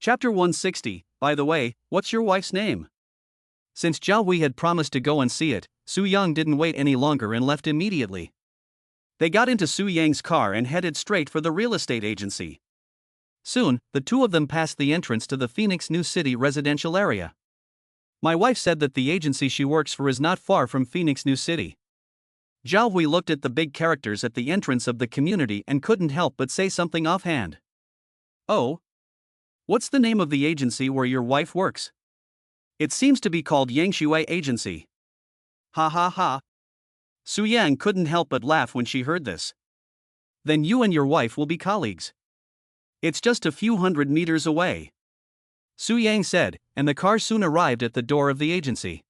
Chapter 160. By the way, what's your wife's name? Since Zhao Hui had promised to go and see it, Su Yang didn't wait any longer and left immediately. They got into Su Yang's car and headed straight for the real estate agency. Soon, the two of them passed the entrance to the Phoenix New City residential area. My wife said that the agency she works for is not far from Phoenix New City. Zhao Hui looked at the big characters at the entrance of the community and couldn't help but say something offhand. Oh? What's the name of the agency where your wife works? It seems to be called Yangshui Agency. Ha ha ha. Su Yang couldn't help but laugh when she heard this. Then you and your wife will be colleagues. It's just a few hundred meters away. Su Yang said, and the car soon arrived at the door of the agency.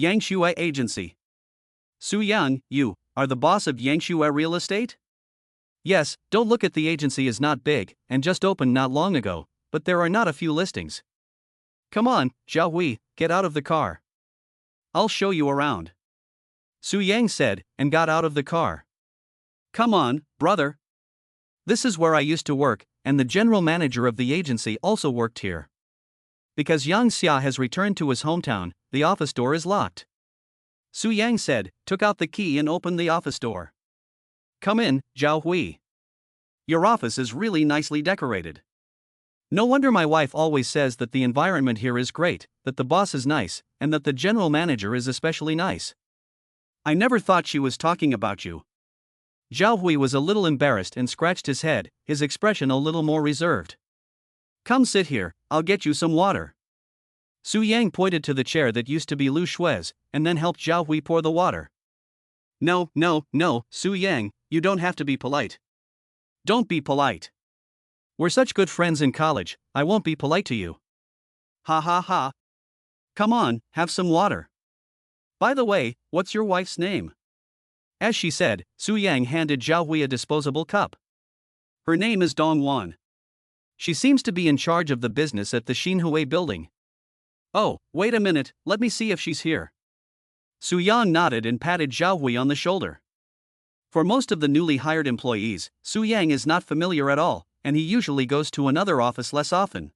Yangshui Agency. Su Yang, you are the boss of Yangshui Real Estate? Yes, don't look at the agency is not big, and just opened not long ago, but there are not a few listings. Come on, Zhao Hui, get out of the car. I'll show you around. Su Yang said, and got out of the car. Come on, brother. This is where I used to work, and the general manager of the agency also worked here. Because Yang Xia has returned to his hometown, the office door is locked. Su Yang said, took out the key and opened the office door. Come in, Zhao Hui. Your office is really nicely decorated. No wonder my wife always says that the environment here is great, that the boss is nice, and that the general manager is especially nice. I never thought she was talking about you. Zhao Hui was a little embarrassed and scratched his head, his expression a little more reserved. Come sit here, I'll get you some water. Su Yang pointed to the chair that used to be Lu Shui's, and then helped Zhao Hui pour the water. No, Su Yang, you don't have to be polite. Don't be polite. We're such good friends in college, I won't be polite to you. Ha ha ha. Come on, have some water. By the way, what's your wife's name? As she said, Su Yang handed Zhao Hui a disposable cup. Her name is Dong Wan. She seems to be in charge of the business at the Xinhui building. Oh, wait a minute, let me see if she's here. Su Yang nodded and patted Zhao Hui on the shoulder. For most of the newly hired employees, Su Yang is not familiar at all, and he usually goes to another office less often.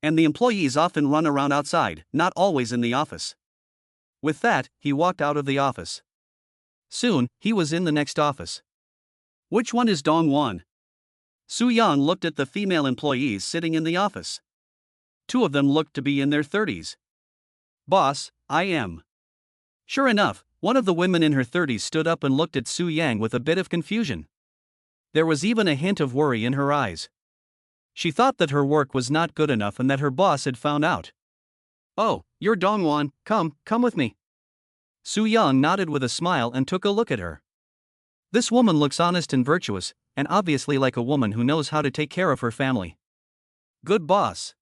And the employees often run around outside, not always in the office. With that, he walked out of the office. Soon, he was in the next office. Which one is Dong Wan? Su Yang looked at the female employees sitting in the office. Two of them looked to be in their 30s. Boss, I am. Sure enough, one of the women in her 30s stood up and looked at Su Yang with a bit of confusion. There was even a hint of worry in her eyes. She thought that her work was not good enough and that her boss had found out. Oh, you're Dong Wan, come with me. Su Yang nodded with a smile and took a look at her. This woman looks honest and virtuous, and obviously like a woman who knows how to take care of her family. Good boss.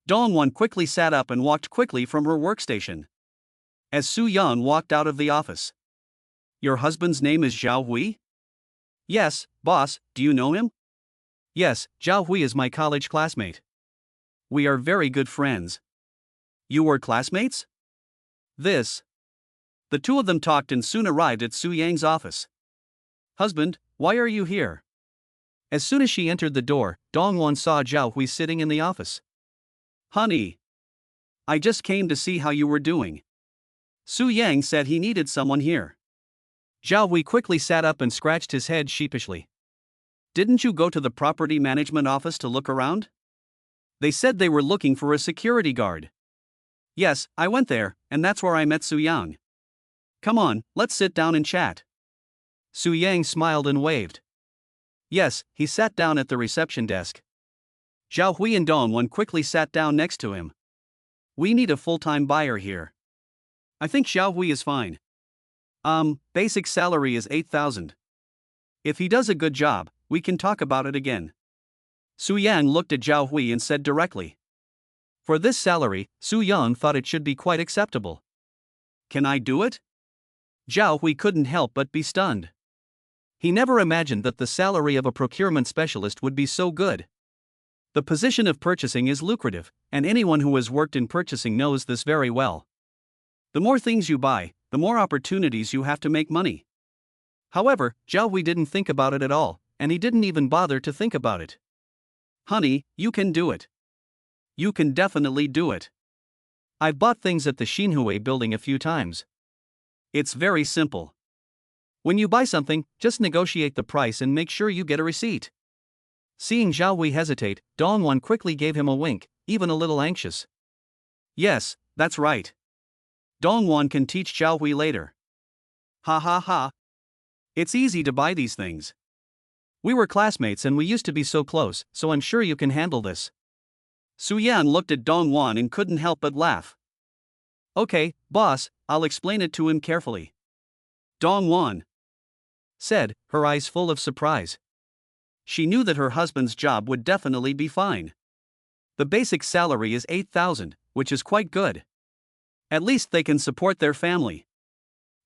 Dong Wan quickly sat up and walked quickly from her workstation. As Su Yang walked out of the office. Your husband's name is Zhao Hui? Yes, boss, do you know him? Yes, Zhao Hui is my college classmate. We are very good friends. You were classmates? The two of them talked and soon arrived at Su Yang's office. Husband, why are you here? As soon as she entered the door, Dong Wan saw Zhao Hui sitting in the office. Honey. I just came to see how you were doing. Su Yang said he needed someone here. Zhao Hui quickly sat up and scratched his head sheepishly. Didn't you go to the property management office to look around? They said they were looking for a security guard. Yes, I went there, and that's where I met Su Yang. Come on, let's sit down and chat. Su Yang smiled and waved. Yes, he sat down at the reception desk. Zhao Hui and Dong Wan quickly sat down next to him. We need a full-time buyer here. I think Zhao Hui is fine. Basic salary is 8,000. If he does a good job, we can talk about it again. Su Yang looked at Zhao Hui and said directly. For this salary, Su Yang thought it should be quite acceptable. Can I do it? Zhao Hui couldn't help but be stunned. He never imagined that the salary of a procurement specialist would be so good. The position of purchasing is lucrative, and anyone who has worked in purchasing knows this very well. The more things you buy, the more opportunities you have to make money. However, Zhao Hui didn't think about it at all, and he didn't even bother to think about it. Honey, you can do it. You can definitely do it. I've bought things at the Xinhui building a few times. It's very simple. When you buy something, just negotiate the price and make sure you get a receipt. Seeing Zhao Wei hesitate, Dongwon quickly gave him a wink, even a little anxious. Yes, that's right. Dongwon can teach Zhao Wei later. Ha ha ha. It's easy to buy these things. We were classmates and we used to be so close, so I'm sure you can handle this. Su Yan looked at Dongwon and couldn't help but laugh. Okay, boss, I'll explain it to him carefully. Dongwon said, her eyes full of surprise. She knew that her husband's job would definitely be fine. The basic salary is 8,000, which is quite good. At least they can support their family.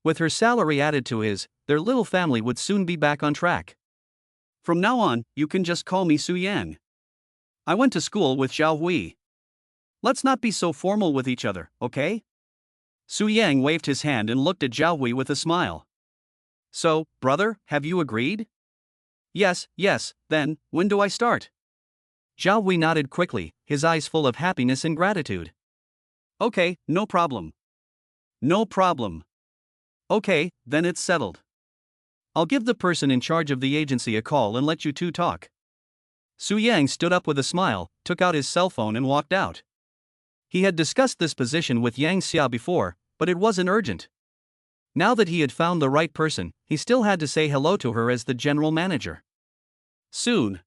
With her salary added to his, their little family would soon be back on track. From now on, you can just call me Su Yang. I went to school with Zhao Hui. Let's not be so formal with each other, okay? Su Yang waved his hand and looked at Zhao Hui with a smile. So, brother, have you agreed? Yes, then, when do I start? Zhao Hui nodded quickly, his eyes full of happiness and gratitude. Okay, no problem. No problem. Okay, then it's settled. I'll give the person in charge of the agency a call and let you two talk. Su Yang stood up with a smile, took out his cell phone and walked out. He had discussed this position with Yang Xia before, but it wasn't urgent. Now that he had found the right person, he still had to say hello to her as the general manager. Soon.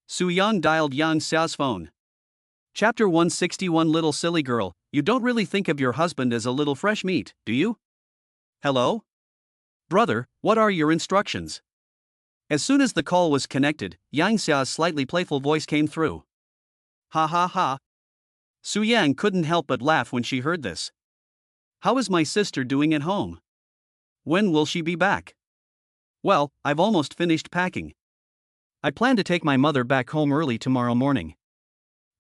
Su Yang dialed Yang Xia's phone. Chapter 161. Little silly girl, you don't really think of your husband as a little fresh meat, do you? Hello? Brother, what are your instructions? As soon as the call was connected, Yang Xia's slightly playful voice came through. Ha ha ha. Su Yang couldn't help but laugh when she heard this. How is my sister doing at home? When will she be back? Well, I've almost finished packing. I plan to take my mother back home early tomorrow morning.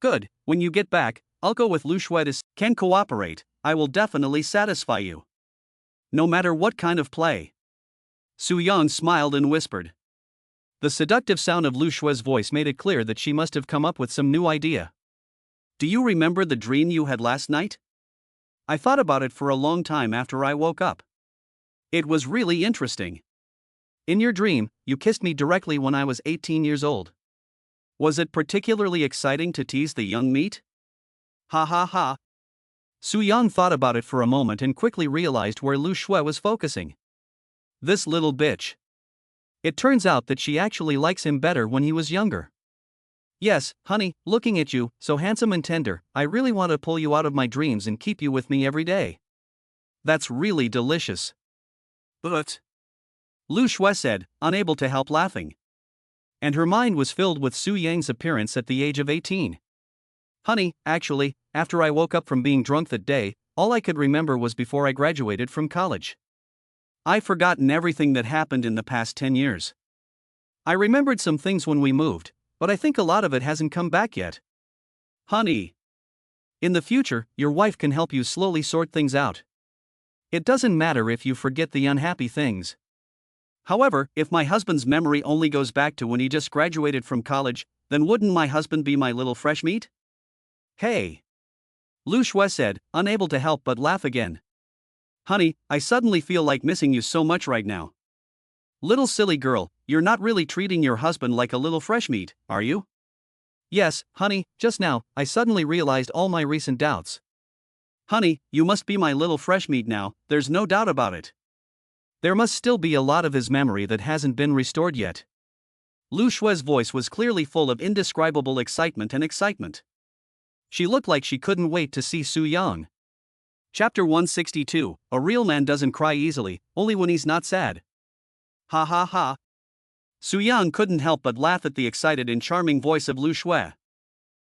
Good, when you get back, I'll go with Lu Shui to can cooperate, I will definitely satisfy you. No matter what kind of play. Su Yang smiled and whispered. The seductive sound of Lu Shui's voice made it clear that she must have come up with some new idea. Do you remember the dream you had last night? I thought about it for a long time after I woke up. It was really interesting. In your dream, you kissed me directly when I was 18 years old. Was it particularly exciting to tease the young meat? Ha ha ha. Su Yang thought about it for a moment and quickly realized where Lu Shui was focusing. This little bitch. It turns out that she actually likes him better when he was younger. Yes, honey, looking at you, so handsome and tender, I really want to pull you out of my dreams and keep you with me every day. That's really delicious. But Lu Shui said, unable to help laughing. And her mind was filled with Su Yang's appearance at the age of 18. Honey, actually, after I woke up from being drunk that day, all I could remember was before I graduated from college. I've forgotten everything that happened in the past 10 years. I remembered some things when we moved, but I think a lot of it hasn't come back yet. Honey. In the future, your wife can help you slowly sort things out. It doesn't matter if you forget the unhappy things. However, if my husband's memory only goes back to when he just graduated from college, then wouldn't my husband be my little fresh meat? Hey. Lu Shui said, unable to help but laugh again. Honey, I suddenly feel like missing you so much right now. Little silly girl, you're not really treating your husband like a little fresh meat, are you? Yes, honey, just now, I suddenly realized all my recent doubts. Honey, you must be my little fresh meat now, there's no doubt about it. There must still be a lot of his memory that hasn't been restored yet. Lu Shui's voice was clearly full of indescribable excitement and excitement. She looked like she couldn't wait to see Su Yang. Chapter 162. A real man doesn't cry easily, only when he's not sad. Ha ha ha. Su Yang couldn't help but laugh at the excited and charming voice of Lu Shui.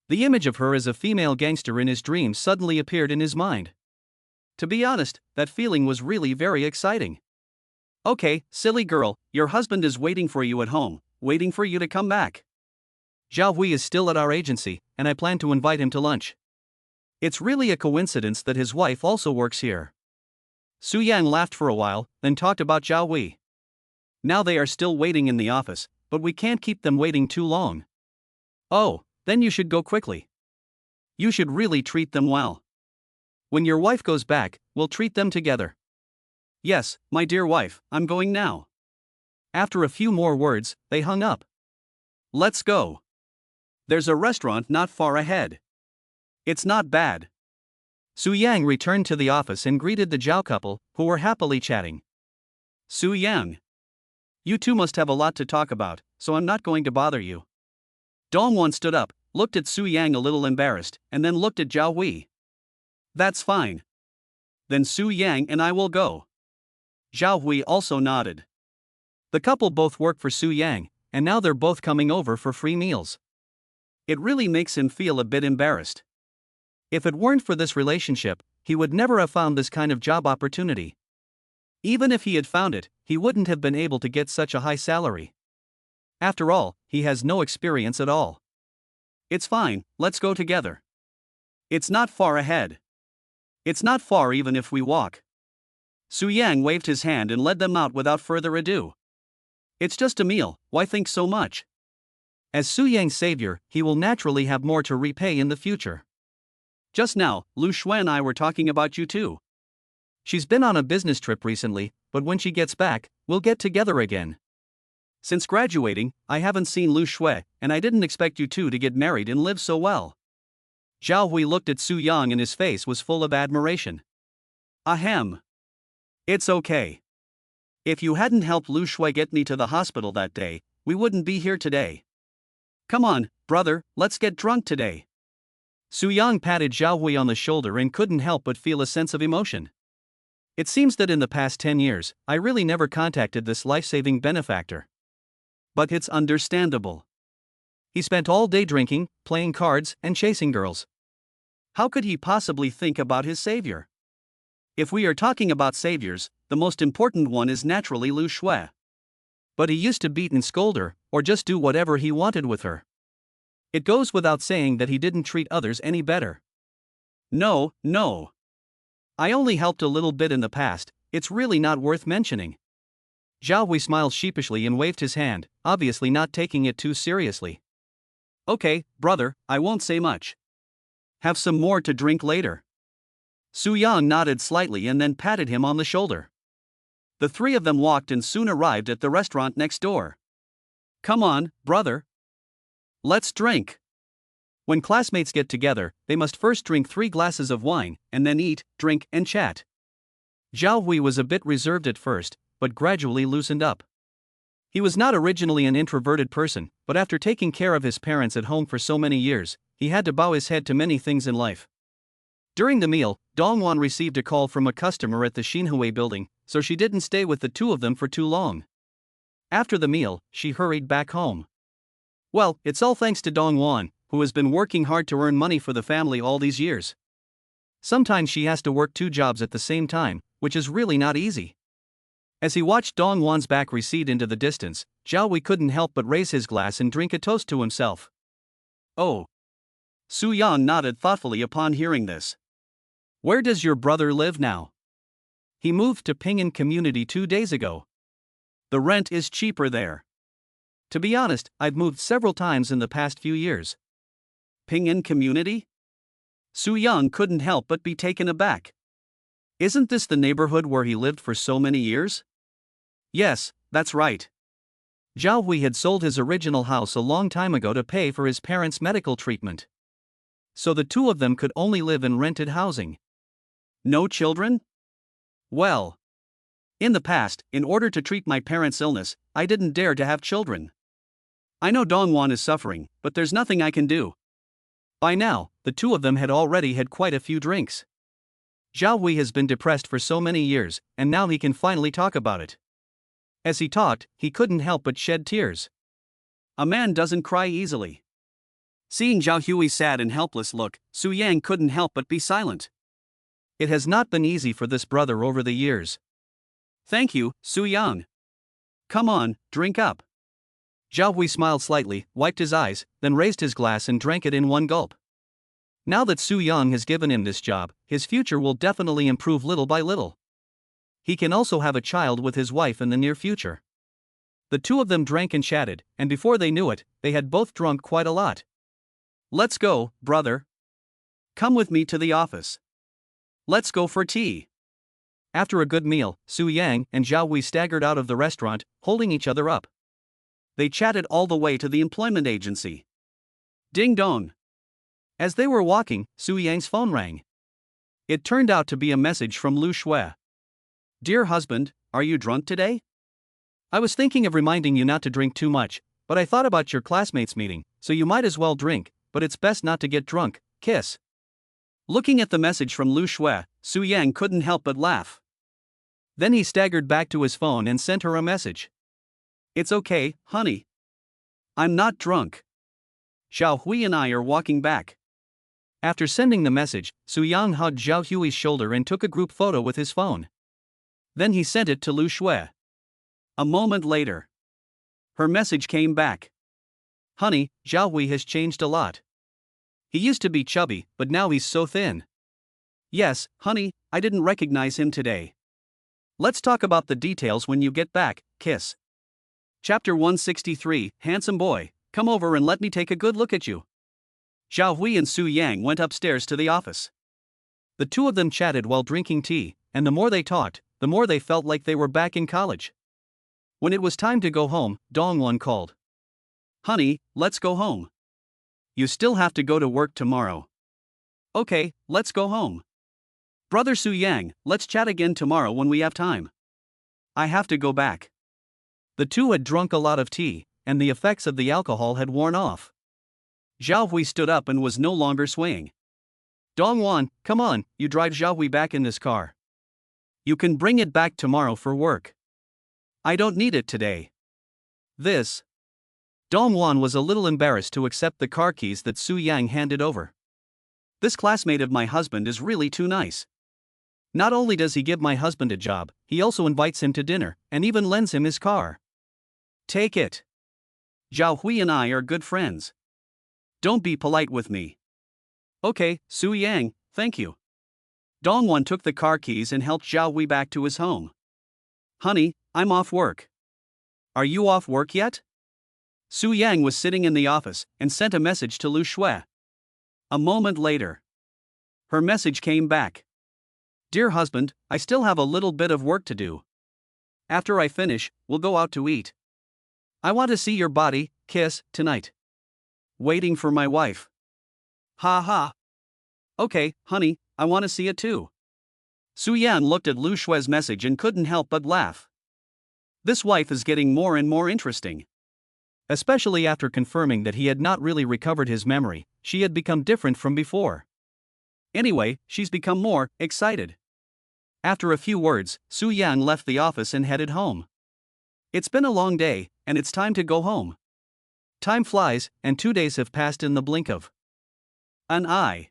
The image of her as a female gangster in his dreams suddenly appeared in his mind. To be honest, that feeling was really very exciting. Okay, silly girl, your husband is waiting for you at home, waiting for you to come back. Zhao Hui is still at our agency, and I plan to invite him to lunch. It's really a coincidence that his wife also works here. Su Yang laughed for a while, then talked about Zhao Hui. Now they are still waiting in the office, but we can't keep them waiting too long. Oh, then you should go quickly. You should really treat them well. When your wife goes back, we'll treat them together. Yes, my dear wife, I'm going now. After a few more words, they hung up. Let's go. There's a restaurant not far ahead. It's not bad. Su Yang returned to the office and greeted the Zhao couple, who were happily chatting. Su Yang. You two must have a lot to talk about, so I'm not going to bother you. Dongwon stood up, looked at Su Yang a little embarrassed, and then looked at Zhao Hui. That's fine. Then Su Yang and I will go. Zhao Hui also nodded. The couple both work for Su Yang, and now they're both coming over for free meals. It really makes him feel a bit embarrassed. If it weren't for this relationship, he would never have found this kind of job opportunity. Even if he had found it, he wouldn't have been able to get such a high salary. After all, he has no experience at all. It's fine, let's go together. It's not far ahead. It's not far even if we walk. Su Yang waved his hand and led them out without further ado. It's just a meal, why think so much? As Su Yang's savior, he will naturally have more to repay in the future. Just now, Lu Shui and I were talking about you too. She's been on a business trip recently, but when she gets back, we'll get together again. Since graduating, I haven't seen Lu Shui, and I didn't expect you two to get married and live so well. Zhao Hui looked at Su Yang and his face was full of admiration. Ahem. It's okay. If you hadn't helped Lu Shui get me to the hospital that day, we wouldn't be here today. Come on, brother, let's get drunk today. Su Yang patted Zhao Hui on the shoulder and couldn't help but feel a sense of emotion. It seems that in the past 10 years, I really never contacted this life-saving benefactor. But it's understandable. He spent all day drinking, playing cards, and chasing girls. How could he possibly think about his savior? If we are talking about saviors, the most important one is naturally Lu Shui. But he used to beat and scold her, or just do whatever he wanted with her. It goes without saying that he didn't treat others any better. No. I only helped a little bit in the past, it's really not worth mentioning. Zhao Hui smiled sheepishly and waved his hand, obviously not taking it too seriously. Okay, brother, I won't say much. Have some more to drink later. Su Yang nodded slightly and then patted him on the shoulder. The three of them walked and soon arrived at the restaurant next door. Come on, brother. Let's drink. When classmates get together, they must first drink 3 glasses of wine, and then eat, drink, and chat. Zhao Hui was a bit reserved at first, but gradually loosened up. He was not originally an introverted person, but after taking care of his parents at home for so many years, he had to bow his head to many things in life. During the meal, Dongwon received a call from a customer at the Xinhui building, so she didn't stay with the two of them for too long. After the meal, she hurried back home. Well, it's all thanks to Dongwon, who has been working hard to earn money for the family all these years. Sometimes she has to work 2 jobs at the same time, which is really not easy. As he watched Dongwon's back recede into the distance, Zhao Hui couldn't help but raise his glass and drink a toast to himself. Oh. Su Yang nodded thoughtfully upon hearing this. Where does your brother live now? He moved to Ping'an Community 2 days ago. The rent is cheaper there. To be honest, I've moved several times in the past few years. Ping'an Community? Su Yang couldn't help but be taken aback. Isn't this the neighborhood where he lived for so many years? Yes, that's right. Zhao Hui had sold his original house a long time ago to pay for his parents' medical treatment. So the two of them could only live in rented housing. No children? Well. In the past, in order to treat my parents' illness, I didn't dare to have children. I know Dongwon is suffering, but there's nothing I can do. By now, the two of them had already had quite a few drinks. Zhao Hui has been depressed for so many years, and now he can finally talk about it. As he talked, he couldn't help but shed tears. A man doesn't cry easily. Seeing Zhao Hui's sad and helpless look, Su Yang couldn't help but be silent. It has not been easy for this brother over the years. Thank you, Su Yang. Come on, drink up. Zhao Hui smiled slightly, wiped his eyes, then raised his glass and drank it in one gulp. Now that Su Yang has given him this job, his future will definitely improve little by little. He can also have a child with his wife in the near future. The two of them drank and chatted, and before they knew it, they had both drunk quite a lot. Let's go, brother. Come with me to the office. Let's go for tea. After a good meal, Su Yang and Zhao Wei staggered out of the restaurant, holding each other up. They chatted all the way to the employment agency. Ding dong. As they were walking, Su Yang's phone rang. It turned out to be a message from Lu Shui. Dear husband, are you drunk today? I was thinking of reminding you not to drink too much, but I thought about your classmates' meeting, so you might as well drink, but it's best not to get drunk, kiss. Looking at the message from Lu Shui, Su Yang couldn't help but laugh. Then he staggered back to his phone and sent her a message. It's okay, honey. I'm not drunk. Xiao Hui and I are walking back. After sending the message, Su Yang hugged Zhao Hui's shoulder and took a group photo with his phone. Then he sent it to Lu Shui. A moment later, her message came back. Honey, Zhao Hui has changed a lot. He used to be chubby, but now he's so thin. Yes, honey, I didn't recognize him today. Let's talk about the details when you get back, kiss. Chapter 163, Handsome Boy, come over and let me take a good look at you. Zhao Hui and Su Yang went upstairs to the office. The two of them chatted while drinking tea, and the more they talked, the more they felt like they were back in college. When it was time to go home, Dongwon called. Honey, let's go home. You still have to go to work tomorrow. Okay, let's go home. Brother Su Yang, let's chat again tomorrow when we have time. I have to go back. The two had drunk a lot of tea, and the effects of the alcohol had worn off. Zhao Hui stood up and was no longer swaying. Dongwon, come on, you drive Zhao Hui back in this car. You can bring it back tomorrow for work. I don't need it today. This. Dongwon was a little embarrassed to accept the car keys that Su Yang handed over. This classmate of my husband is really too nice. Not only does he give my husband a job, he also invites him to dinner, and even lends him his car. Take it. Zhao Hui and I are good friends. Don't be polite with me. Okay, Su Yang, thank you. Dongwon took the car keys and helped Zhao Hui back to his home. Honey, I'm off work. Are you off work yet? Su Yang was sitting in the office and sent a message to Lu Shui. A moment later, her message came back. Dear husband, I still have a little bit of work to do. After I finish, we'll go out to eat. I want to see your body, kiss, tonight. Waiting for my wife. Ha ha. Okay, honey, I want to see it too. Su Yan looked at Lu Shui's message and couldn't help but laugh. This wife is getting more and more interesting. Especially after confirming that he had not really recovered his memory, she had become different from before. Anyway, she's become more excited. After a few words, Su Yang left the office and headed home. It's been a long day, and it's time to go home. Time flies, and 2 days have passed in the blink of an eye.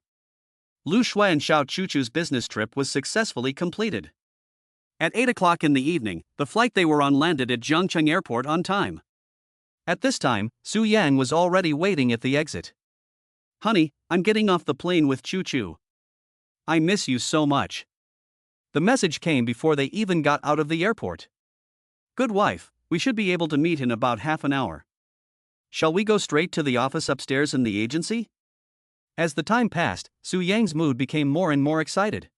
Lu Shui and Xiao Chuchu's business trip was successfully completed. At 8 o'clock in the evening, the flight they were on landed at Zhangcheng Airport on time. At this time, Su Yang was already waiting at the exit. Honey, I'm getting off the plane with Chuchu. I miss you so much. The message came before they even got out of the airport. Good wife, we should be able to meet in about half an hour. Shall we go straight to the office upstairs in the agency? As the time passed, Su Yang's mood became more and more excited.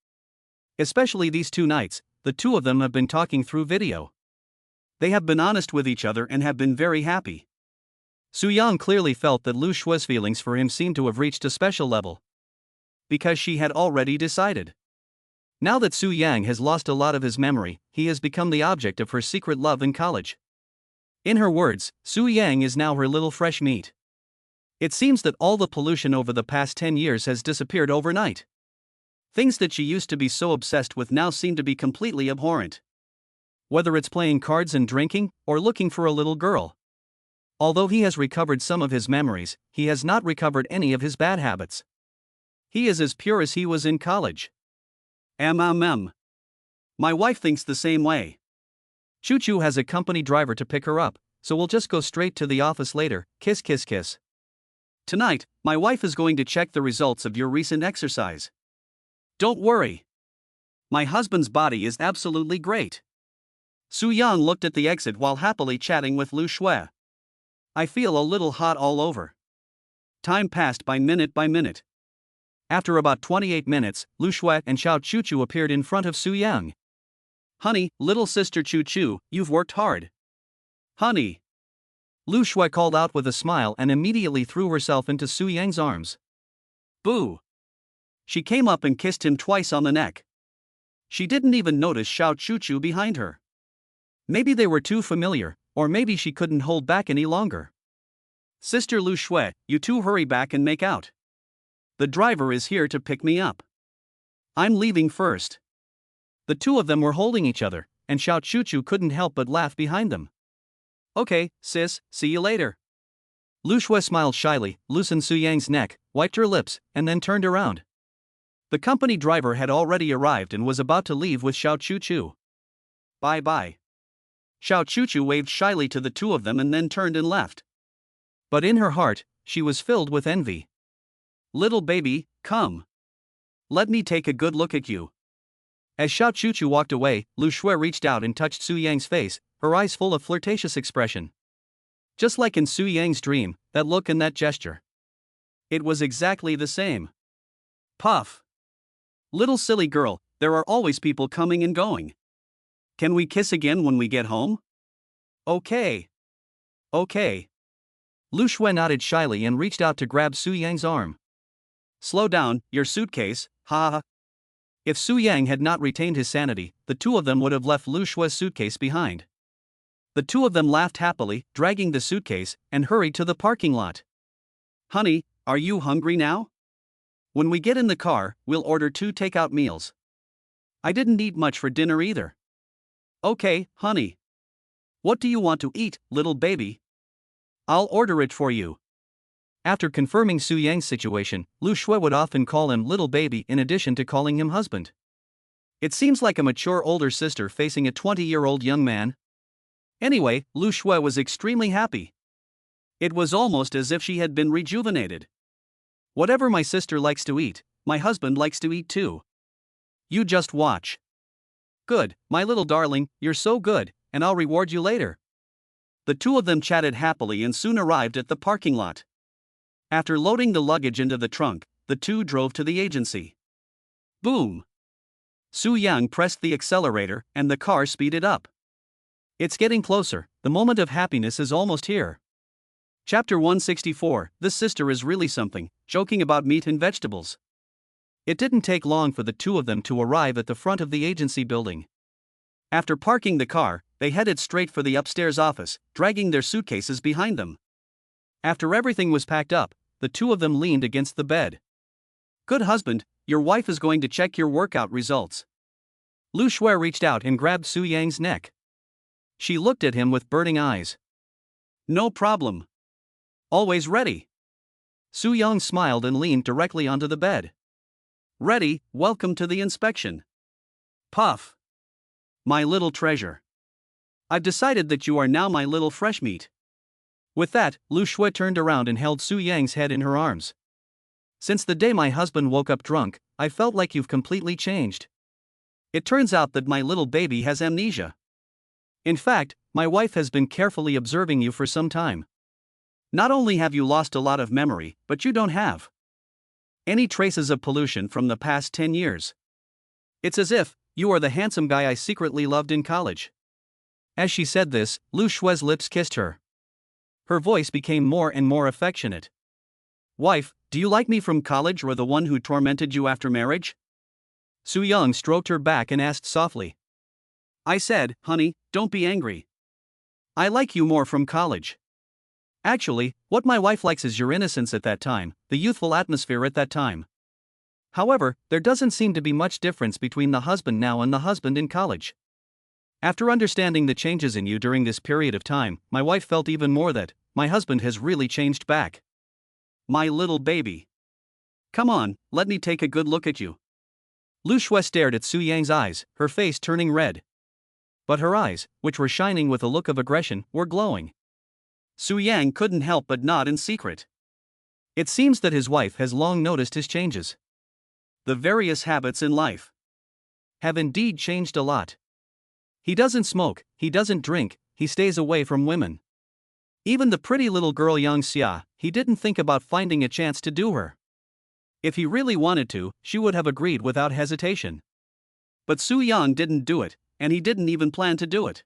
Especially these 2 nights, the two of them have been talking through video. They have been honest with each other and have been very happy. Su Yang clearly felt that Lu Shui's feelings for him seemed to have reached a special level. Because she had already decided. Now that Su Yang has lost a lot of his memory, he has become the object of her secret love in college. In her words, Su Yang is now her little fresh meat. It seems that all the pollution over the past 10 years has disappeared overnight. Things that she used to be so obsessed with now seem to be completely abhorrent. Whether it's playing cards and drinking, or looking for a little girl. Although he has recovered some of his memories, he has not recovered any of his bad habits. He is as pure as he was in college. My wife thinks the same way. Choo-choo has a company driver to pick her up, so we'll just go straight to the office later, kiss kiss kiss. Tonight, my wife is going to check the results of your recent exercise. Don't worry. My husband's body is absolutely great. Su Yang looked at the exit while happily chatting with Lu Shui. I feel a little hot all over. Time passed by minute. After about 28 minutes, Lu Shui and Xiao Chuchu appeared in front of Su Yang. "Honey, little sister Chu, you've worked hard." "Honey." Lu Shui called out with a smile and immediately threw herself into Su Yang's arms. "Boo!" She came up and kissed him twice on the neck. She didn't even notice Xiao Chuchu behind her. Maybe they were too familiar, or maybe she couldn't hold back any longer. "Sister Lu Shui, you two hurry back and make out. The driver is here to pick me up. I'm leaving first." The two of them were holding each other, and Xiao Chuchu couldn't help but laugh behind them. "Okay, sis, see you later." Lu Shui smiled shyly, loosened Su Yang's neck, wiped her lips, and then turned around. The company driver had already arrived and was about to leave with Xiao Chuchu. "Bye-bye." Xiao Chuchu waved shyly to the two of them and then turned and left. But in her heart, she was filled with envy. "Little baby, come. Let me take a good look at you." As Xiao Chuchu walked away, Lu Shui reached out and touched Su Yang's face, her eyes full of flirtatious expression. Just like in Su Yang's dream, that look and that gesture. It was exactly the same. Puff. "Little silly girl, there are always people coming and going. Can we kiss again when we get home?" "Okay. Okay." Lu Shui nodded shyly and reached out to grab Su Yang's arm. "Slow down, your suitcase, ha ha." If Su Yang had not retained his sanity, the two of them would have left Lu Shui's suitcase behind. The two of them laughed happily, dragging the suitcase, and hurried to the parking lot. "Honey, are you hungry now? When we get in the car, we'll order 2 takeout meals. I didn't eat much for dinner either." "Okay, honey. What do you want to eat, little baby? I'll order it for you." After confirming Su Yang's situation, Lu Shui would often call him little baby in addition to calling him husband. It seems like a mature older sister facing a 20-year-old young man. Anyway, Lu Shui was extremely happy. It was almost as if she had been rejuvenated. "Whatever my sister likes to eat, my husband likes to eat too. You just watch." "Good, my little darling, you're so good, and I'll reward you later." The two of them chatted happily and soon arrived at the parking lot. After loading the luggage into the trunk, the two drove to the agency. Boom! Su Yang pressed the accelerator and the car speeded up. It's getting closer, the moment of happiness is almost here. Chapter 164, This sister is really something, joking about meat and vegetables. It didn't take long for the two of them to arrive at the front of the agency building. After parking the car, they headed straight for the upstairs office, dragging their suitcases behind them. After everything was packed up, the two of them leaned against the bed. "Good husband, your wife is going to check your workout results." Lu Shui reached out and grabbed Su Yang's neck. She looked at him with burning eyes. "No problem. Always ready." Su Yang smiled and leaned directly onto the bed. "Ready, welcome to the inspection." Puff. "My little treasure. I've decided that you are now my little fresh meat." With that, Lu Shui turned around and held Su Yang's head in her arms. "Since the day my husband woke up drunk, I felt like you've completely changed. It turns out that my little baby has amnesia. In fact, my wife has been carefully observing you for some time. Not only have you lost a lot of memory, but you don't have any traces of pollution from the past 10 years. It's as if you are the handsome guy I secretly loved in college." As she said this, Lu Shui's lips kissed her. Her voice became more and more affectionate. "Wife, do you like me from college or the one who tormented you after marriage?" Su Yang stroked her back and asked softly. "I said, honey, don't be angry. I like you more from college. Actually, what my wife likes is your innocence at that time, the youthful atmosphere at that time. However, there doesn't seem to be much difference between the husband now and the husband in college. After understanding the changes in you during this period of time, my wife felt even more that my husband has really changed back. My little baby. Come on, let me take a good look at you." Lu Shui stared at Su Yang's eyes, her face turning red. But her eyes, which were shining with a look of aggression, were glowing. Su Yang couldn't help but nod in secret. It seems that his wife has long noticed his changes. The various habits in life have indeed changed a lot. He doesn't smoke, he doesn't drink, he stays away from women. Even the pretty little girl Yang Xia, he didn't think about finding a chance to do her. If he really wanted to, she would have agreed without hesitation. But Su Yang didn't do it, and he didn't even plan to do it.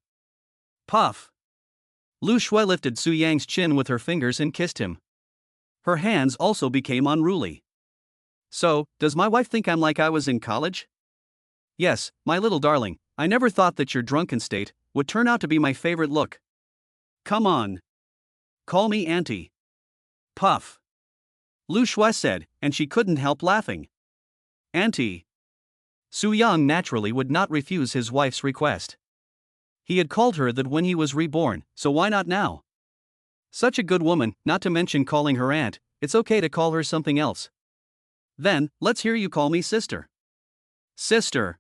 Puff! Lu Shui lifted Su Yang's chin with her fingers and kissed him. Her hands also became unruly. So, does my wife think I'm like I was in college? Yes, my little darling, I never thought that your drunken state would turn out to be my favorite look. Come on. Call me auntie. Puff. Lu Shui said, and she couldn't help laughing. Auntie. Su Yang naturally would not refuse his wife's request. He had called her that when he was reborn, so why not now? Such a good woman, not to mention calling her aunt, it's okay to call her something else. Then, let's hear you call me sister. Sister.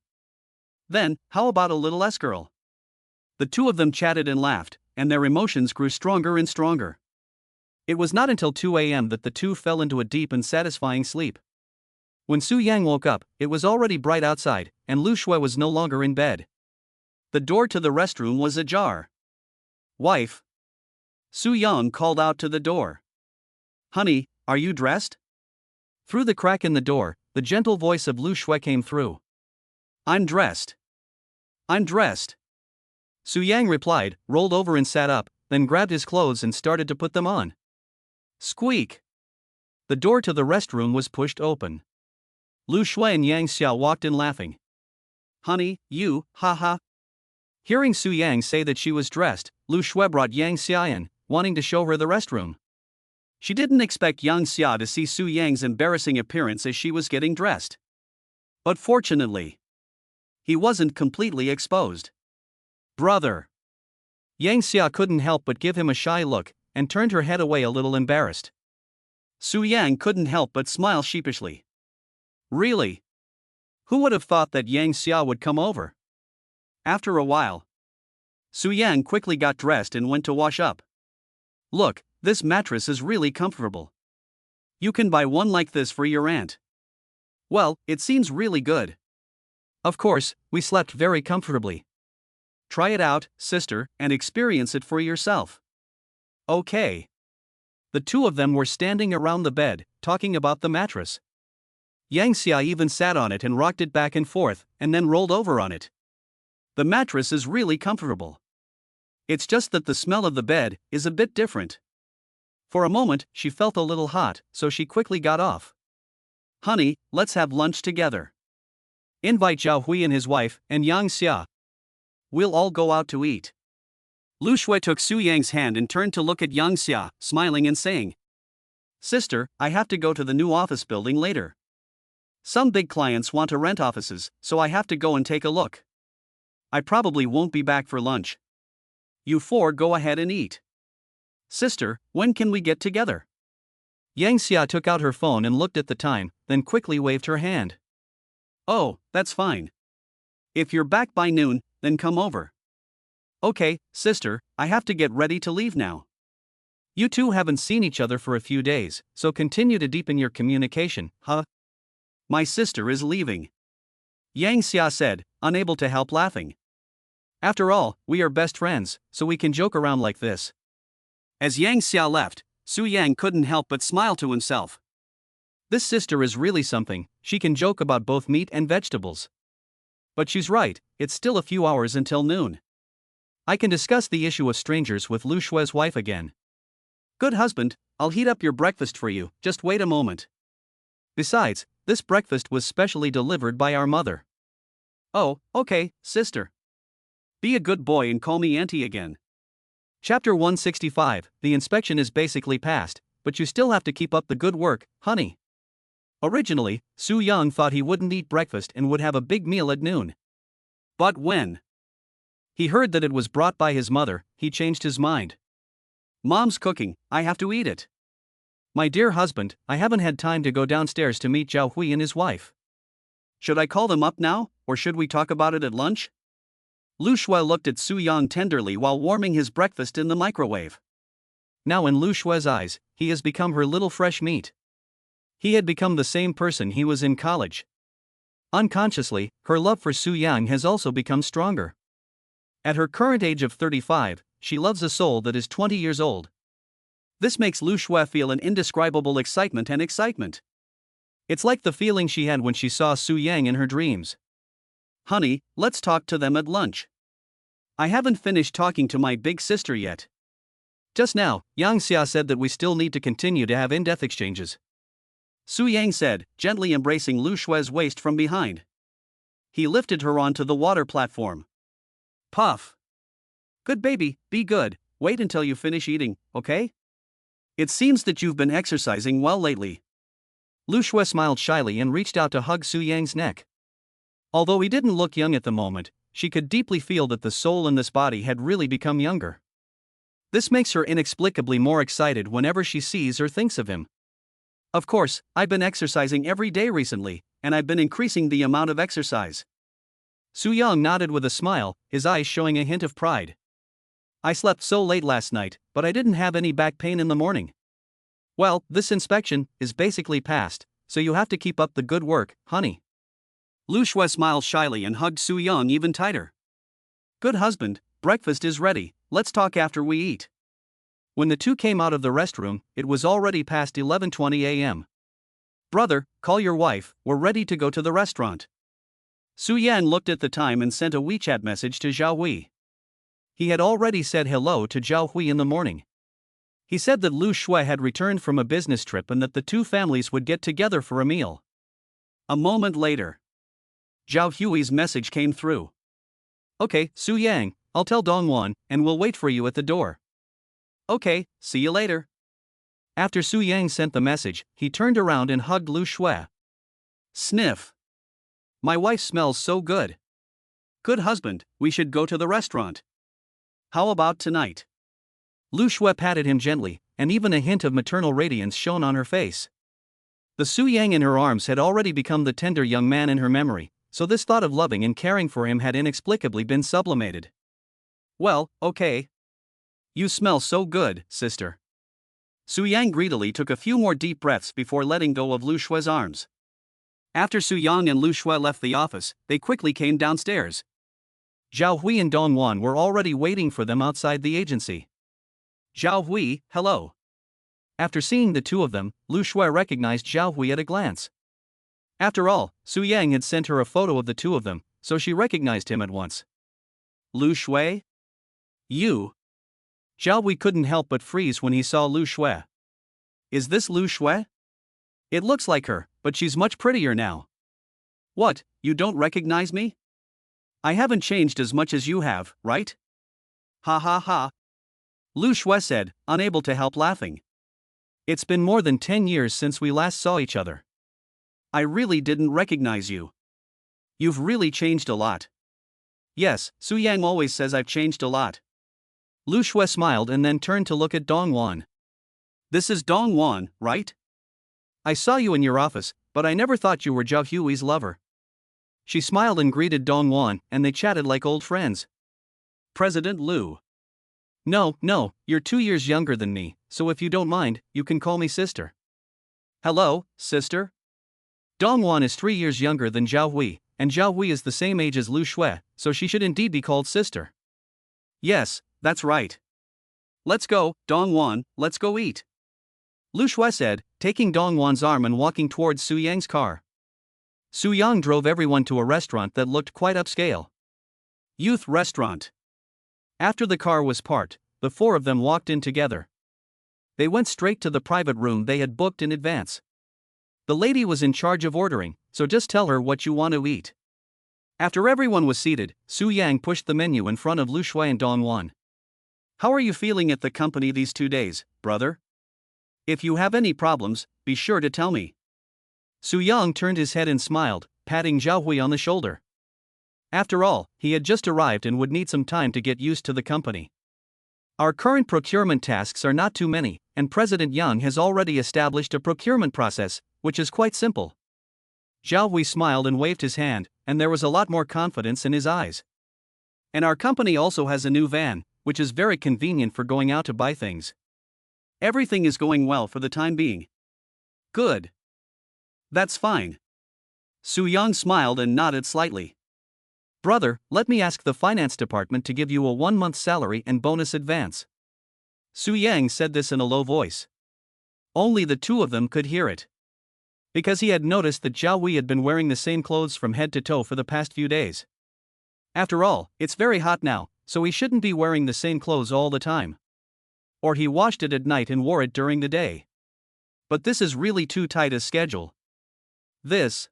Then, how about a little S-girl? The two of them chatted and laughed, and their emotions grew stronger and stronger. It was not until 2 a.m. that the two fell into a deep and satisfying sleep. When Su Yang woke up, it was already bright outside, and Lu Shui was no longer in bed. The door to the restroom was ajar. Wife. Su Yang called out to the door. Honey, are you dressed? Through the crack in the door, the gentle voice of Lu Shui came through. I'm dressed. I'm dressed. Su Yang replied, rolled over and sat up, then grabbed his clothes and started to put them on. Squeak! The door to the restroom was pushed open. Lu Shui and Yang Xia walked in laughing. Honey, you, haha. Hearing Su Yang say that she was dressed, Lu Shui brought Yang Xia in, wanting to show her the restroom. She didn't expect Yang Xia to see Su Yang's embarrassing appearance as she was getting dressed. But fortunately, he wasn't completely exposed. Brother! Yang Xia couldn't help but give him a shy look, and turned her head away a little embarrassed. Su Yang couldn't help but smile sheepishly. Really? Who would have thought that Yang Xia would come over? After a while, Su Yang quickly got dressed and went to wash up. Look, this mattress is really comfortable. You can buy one like this for your aunt. Well, it seems really good. Of course, we slept very comfortably. Try it out, sister, and experience it for yourself. Okay. The two of them were standing around the bed, talking about the mattress. Yang Xia even sat on it and rocked it back and forth, and then rolled over on it. The mattress is really comfortable. It's just that the smell of the bed is a bit different. For a moment, she felt a little hot, so she quickly got off. Honey, let's have lunch together. Invite Zhao Hui and his wife, and Yang Xia. We'll all go out to eat. Lu Shui took Su Yang's hand and turned to look at Yang Xia, smiling and saying, Sister, I have to go to the new office building later. Some big clients want to rent offices, so I have to go and take a look. I probably won't be back for lunch. You four go ahead and eat. Sister, when can we get together? Yang Xia took out her phone and looked at the time, then quickly waved her hand. Oh, that's fine. If you're back by noon, then come over. Okay, sister, I have to get ready to leave now. You two haven't seen each other for a few days, so continue to deepen your communication, huh? My sister is leaving. Yang Xia said, unable to help laughing. After all, we are best friends, so we can joke around like this. As Yang Xia left, Su Yang couldn't help but smile to himself. This sister is really something, she can joke about both meat and vegetables. But she's right, it's still a few hours until noon. I can discuss the issue of strangers with Lu Shui's wife again. Good husband, I'll heat up your breakfast for you, just wait a moment. Besides, this breakfast was specially delivered by our mother. Oh, okay, sister. Be a good boy and call me auntie again. Chapter 165, the inspection is basically passed, but you still have to keep up the good work, honey. Originally, Su Yang thought he wouldn't eat breakfast and would have a big meal at noon. But when he heard that it was brought by his mother, he changed his mind. Mom's cooking, I have to eat it. My dear husband, I haven't had time to go downstairs to meet Zhao Hui and his wife. Should I call them up now, or should we talk about it at lunch? Lu Shui looked at Su Yang tenderly while warming his breakfast in the microwave. Now in Lu Shui's eyes, he has become her little fresh meat. He had become the same person he was in college. Unconsciously, her love for Su Yang has also become stronger. At her current age of 35, she loves a soul that is 20 years old. This makes Lu Shui feel an indescribable excitement. It's like the feeling she had when she saw Su Yang in her dreams. Honey, let's talk to them at lunch. I haven't finished talking to my big sister yet. Just now, Yang Xia said that we still need to continue to have in-depth exchanges. Su Yang said, gently embracing Lu Shue's waist from behind. He lifted her onto the water platform. Puff. Good baby, be good, wait until you finish eating, okay? It seems that you've been exercising well lately. Lu Shue smiled shyly and reached out to hug Su Yang's neck. Although he didn't look young at the moment, she could deeply feel that the soul in this body had really become younger. This makes her inexplicably more excited whenever she sees or thinks of him. Of course, I've been exercising every day recently, and I've been increasing the amount of exercise. Su Yang nodded with a smile, his eyes showing a hint of pride. I slept so late last night, but I didn't have any back pain in the morning. Well, this inspection is basically passed, so you have to keep up the good work, honey. Lu Shue smiled shyly and hugged Su Yang even tighter. Good husband, breakfast is ready, let's talk after we eat. When the two came out of the restroom, it was already past 11:20 a.m. Brother, call your wife, we're ready to go to the restaurant. Su Yan looked at the time and sent a WeChat message to Zhao Hui. He had already said hello to Zhao Hui in the morning. He said that Lu Shue had returned from a business trip and that the two families would get together for a meal. A moment later, Zhao Hui's message came through. Okay, Su Yang, I'll tell Dongwan, and we'll wait for you at the door. Okay, see you later. After Su Yang sent the message, he turned around and hugged Lu Shue. Sniff. My wife smells so good. Good husband, we should go to the restaurant. How about tonight? Lu Shue patted him gently, and even a hint of maternal radiance shone on her face. The Su Yang in her arms had already become the tender young man in her memory, so this thought of loving and caring for him had inexplicably been sublimated. Well, okay. You smell so good, sister. Su Yang greedily took a few more deep breaths before letting go of Lu Shue's arms. After Su Yang and Lu Shue left the office, they quickly came downstairs. Zhao Hui and Dongwan were already waiting for them outside the agency. Zhao Hui, hello. After seeing the two of them, Lu Shue recognized Zhao Hui at a glance. After all, Su Yang had sent her a photo of the two of them, so she recognized him at once. Lu Shue? You? Zhao Hui couldn't help but freeze when he saw Lu Shue. Is this Lu Shue? It looks like her, but she's much prettier now. What, you don't recognize me? I haven't changed as much as you have, right? Ha ha ha. Lu Shue said, unable to help laughing. It's been more than 10 years since we last saw each other. I really didn't recognize you. You've really changed a lot. Yes, Su Yang always says I've changed a lot. Lu Shue smiled and then turned to look at Dongwan. This is Dongwan, right? I saw you in your office, but I never thought you were Zhao Hui's lover. She smiled and greeted Dongwan, and they chatted like old friends. President Lu. No, you're 2 years younger than me, so if you don't mind, you can call me sister. Hello, sister? Dongwan is 3 years younger than Zhao Hui, and Zhao Hui is the same age as Lu Shue, so she should indeed be called sister. Yes, that's right. Let's go, Dongwan, let's go eat. Lu Shue said, taking Dongwan's arm and walking towards Su Yang's car. Su Yang drove everyone to a restaurant that looked quite upscale. Youth restaurant. After the car was parked, the four of them walked in together. They went straight to the private room they had booked in advance. The lady was in charge of ordering, so just tell her what you want to eat. After everyone was seated, Su Yang pushed the menu in front of Lu Shue and Dongwan. How are you feeling at the company these 2 days, brother? If you have any problems, be sure to tell me. Su Yang turned his head and smiled, patting Zhao Hui on the shoulder. After all, he had just arrived and would need some time to get used to the company. Our current procurement tasks are not too many, and President Yang has already established a procurement process, which is quite simple. Zhao Hui smiled and waved his hand, and there was a lot more confidence in his eyes. And our company also has a new van, which is very convenient for going out to buy things. Everything is going well for the time being. Good. That's fine. Su Yang smiled and nodded slightly. Brother, let me ask the finance department to give you a 1-month salary and bonus advance. Su Yang said this in a low voice. Only the two of them could hear it. because he had noticed that Zhao Wei had been wearing the same clothes from head to toe for the past few days. After all, it's very hot now, so he shouldn't be wearing the same clothes all the time. Or he washed it at night and wore it during the day. But this is really too tight a schedule. This.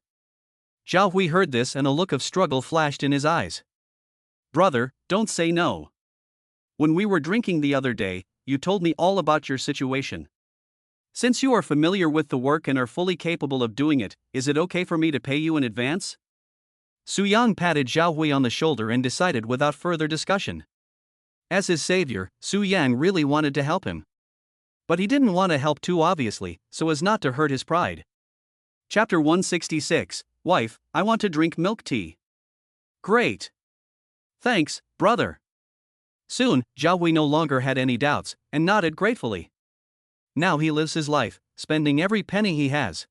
Zhao Hui heard this and a look of struggle flashed in his eyes. Brother, don't say no. When we were drinking the other day, you told me all about your situation. Since you are familiar with the work and are fully capable of doing it, is it okay for me to pay you in advance? Su Yang patted Zhao Hui on the shoulder and decided without further discussion. As his savior, Su Yang really wanted to help him. But he didn't want to help too obviously, so as not to hurt his pride. Chapter 166, Wife, I want to drink milk tea. Great. Thanks, brother. Soon, Zhao Hui no longer had any doubts, and nodded gratefully. Now he lives his life, spending every penny he has.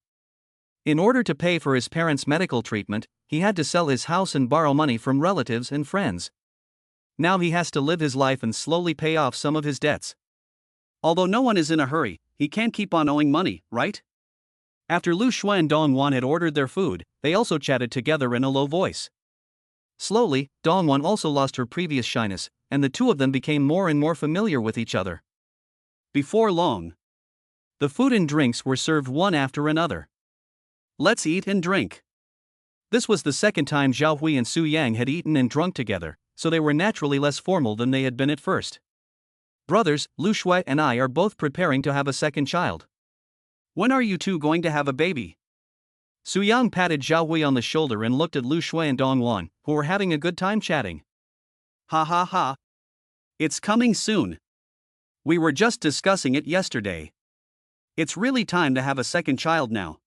In order to pay for his parents' medical treatment, he had to sell his house and borrow money from relatives and friends. Now he has to live his life and slowly pay off some of his debts. Although no one is in a hurry, he can't keep on owing money, right? After Lu Shuai and Dongwan had ordered their food, they also chatted together in a low voice. Slowly, Dongwan also lost her previous shyness, and the two of them became more and more familiar with each other. Before long, the food and drinks were served one after another. Let's eat and drink. This was the second time Zhao Hui and Su Yang had eaten and drunk together, so they were naturally less formal than they had been at first. Brothers, Lu Shuai and I are both preparing to have a second child. When are you two going to have a baby? Su Yang patted Zhao Hui on the shoulder and looked at Lu Shuai and Dongwan, who were having a good time chatting. Ha ha ha. It's coming soon. We were just discussing it yesterday. It's really time to have a second child now.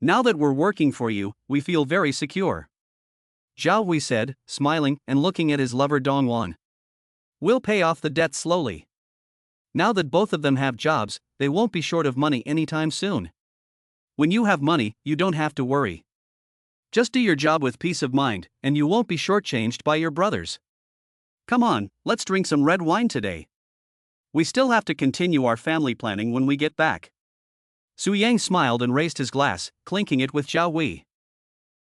Now that we're working for you, we feel very secure. Zhao Hui said, smiling and looking at his lover Dongwan. We'll pay off the debt slowly. Now that both of them have jobs, they won't be short of money anytime soon. When you have money, you don't have to worry. Just do your job with peace of mind, and you won't be shortchanged by your brothers. Come on, let's drink some red wine today. We still have to continue our family planning when we get back. Su Yang smiled and raised his glass, clinking it with Zhao Hui.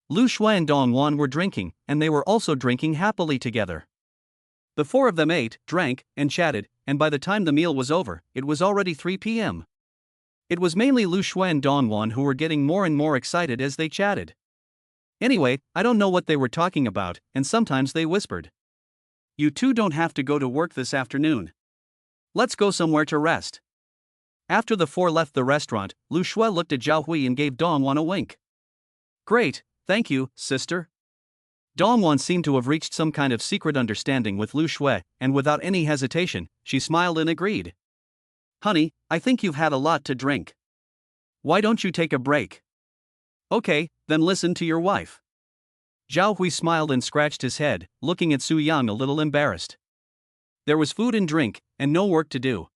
Lu Shuai and Dongwan were drinking, and they were also drinking happily together. The four of them ate, drank, and chatted, and by the time the meal was over, it was already 3 p.m. It was mainly Lu Shuai and Dongwan who were getting more and more excited as they chatted. Anyway, I don't know what they were talking about, and sometimes they whispered. You two don't have to go to work this afternoon. Let's go somewhere to rest. After the four left the restaurant, Lu Shuai looked at Zhao Hui and gave Dongwan a wink. Great, thank you, sister. Dongwan seemed to have reached some kind of secret understanding with Lu Shuai, and without any hesitation, she smiled and agreed. Honey, I think you've had a lot to drink. Why don't you take a break? Okay, then listen to your wife. Zhao Hui smiled and scratched his head, looking at Su Yang a little embarrassed. There was food and drink, and no work to do.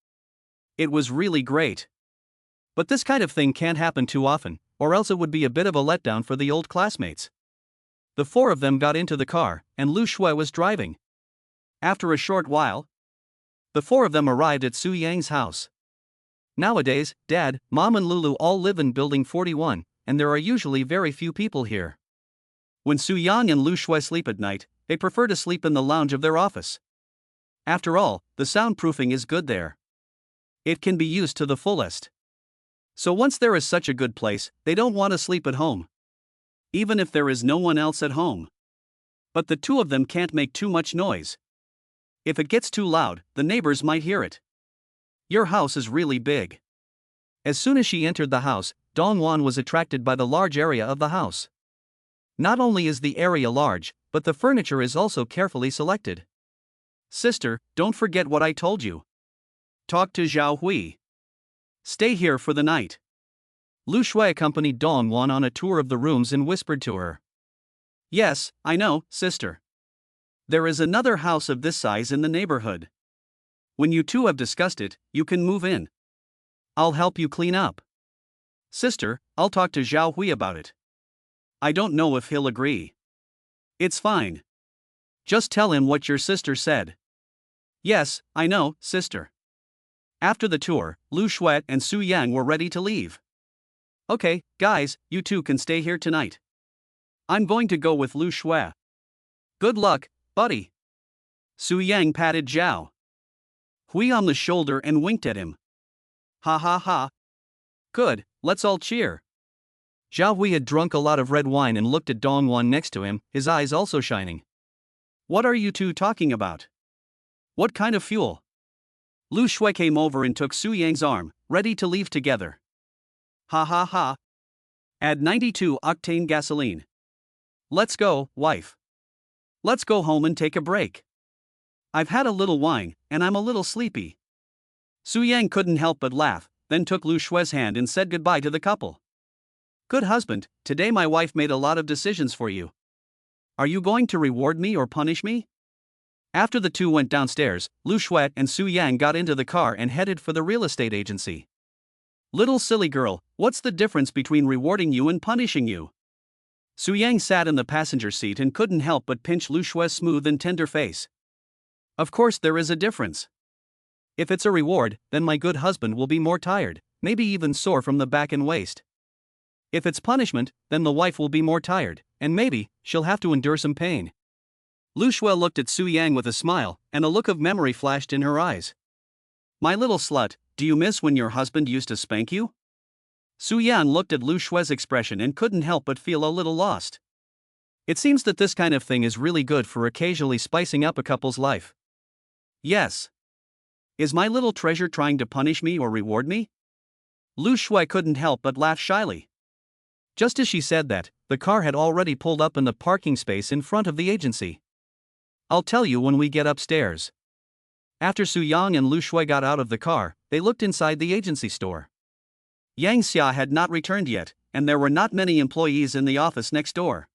It was really great. But this kind of thing can't happen too often, or else it would be a bit of a letdown for the old classmates. The four of them got into the car, and Lu Shuai was driving. After a short while, the four of them arrived at Su Yang's house. Nowadays, Dad, Mom and Lulu all live in Building 41, and there are usually very few people here. When Su Yang and Lu Shuai sleep at night, they prefer to sleep in the lounge of their office. After all, the soundproofing is good there. It can be used to the fullest. So once there is such a good place, they don't want to sleep at home. Even if there is no one else at home. But the two of them can't make too much noise. If it gets too loud, the neighbors might hear it. Your house is really big. As soon as she entered the house, Dongwan was attracted by the large area of the house. Not only is the area large, but the furniture is also carefully selected. Sister, don't forget what I told you. Talk to Zhao Hui. Stay here for the night. Lu Shuai accompanied Dongwan on a tour of the rooms and whispered to her. Yes, I know, sister. There is another house of this size in the neighborhood. When you two have discussed it, you can move in. I'll help you clean up. Sister, I'll talk to Zhao Hui about it. I don't know if he'll agree. It's fine. Just tell him what your sister said. Yes, I know, sister. After the tour, Lu Shuai and Su Yang were ready to leave. Okay, guys, you two can stay here tonight. I'm going to go with Lu Shui. Good luck, buddy. Su Yang patted Zhao Hui on the shoulder and winked at him. Ha ha ha. Good, let's all cheer. Zhao Hui had drunk a lot of red wine and looked at Dong Wan next to him, his eyes also shining. What are you two talking about? What kind of fuel? Lu Shui came over and took Su Yang's arm, ready to leave together. Ha ha ha. Add 92 octane gasoline. Let's go, wife. Let's go home and take a break. I've had a little wine, and I'm a little sleepy. Su Yang couldn't help but laugh, then took Lu Shui's hand and said goodbye to the couple. Good husband, today my wife made a lot of decisions for you. Are you going to reward me or punish me? After the two went downstairs, Lu Shui and Su Yang got into the car and headed for the real estate agency. Little silly girl, what's the difference between rewarding you and punishing you? Su Yang sat in the passenger seat and couldn't help but pinch Lu Shui's smooth and tender face. Of course there is a difference. If it's a reward, then my good husband will be more tired, maybe even sore from the back and waist. If it's punishment, then the wife will be more tired, and maybe she'll have to endure some pain. Lu Shui looked at Su Yang with a smile, and a look of memory flashed in her eyes. My little slut, do you miss when your husband used to spank you? Su Yan looked at Lu Shui's expression and couldn't help but feel a little lost. It seems that this kind of thing is really good for occasionally spicing up a couple's life. Yes. Is my little treasure trying to punish me or reward me? Lu Shui couldn't help but laugh shyly. Just as she said that, the car had already pulled up in the parking space in front of the agency. I'll tell you when we get upstairs. After Su Yang and Lu Shui got out of the car, they looked inside the agency store. Yang Xia had not returned yet, and there were not many employees in the office next door.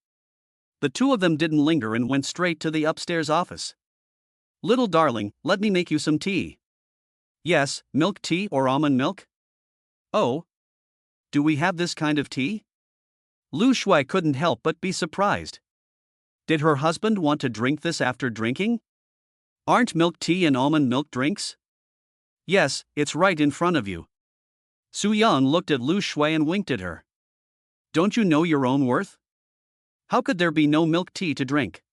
The two of them didn't linger and went straight to the upstairs office. Little darling, let me make you some tea. Yes, milk tea or almond milk? Oh. Do we have this kind of tea? Lu Shui couldn't help but be surprised. Did her husband want to drink this after drinking? Aren't milk tea and almond milk drinks? Yes, it's right in front of you. Su Yang looked at Lu Shui and winked at her. Don't you know your own worth? How could there be no milk tea to drink?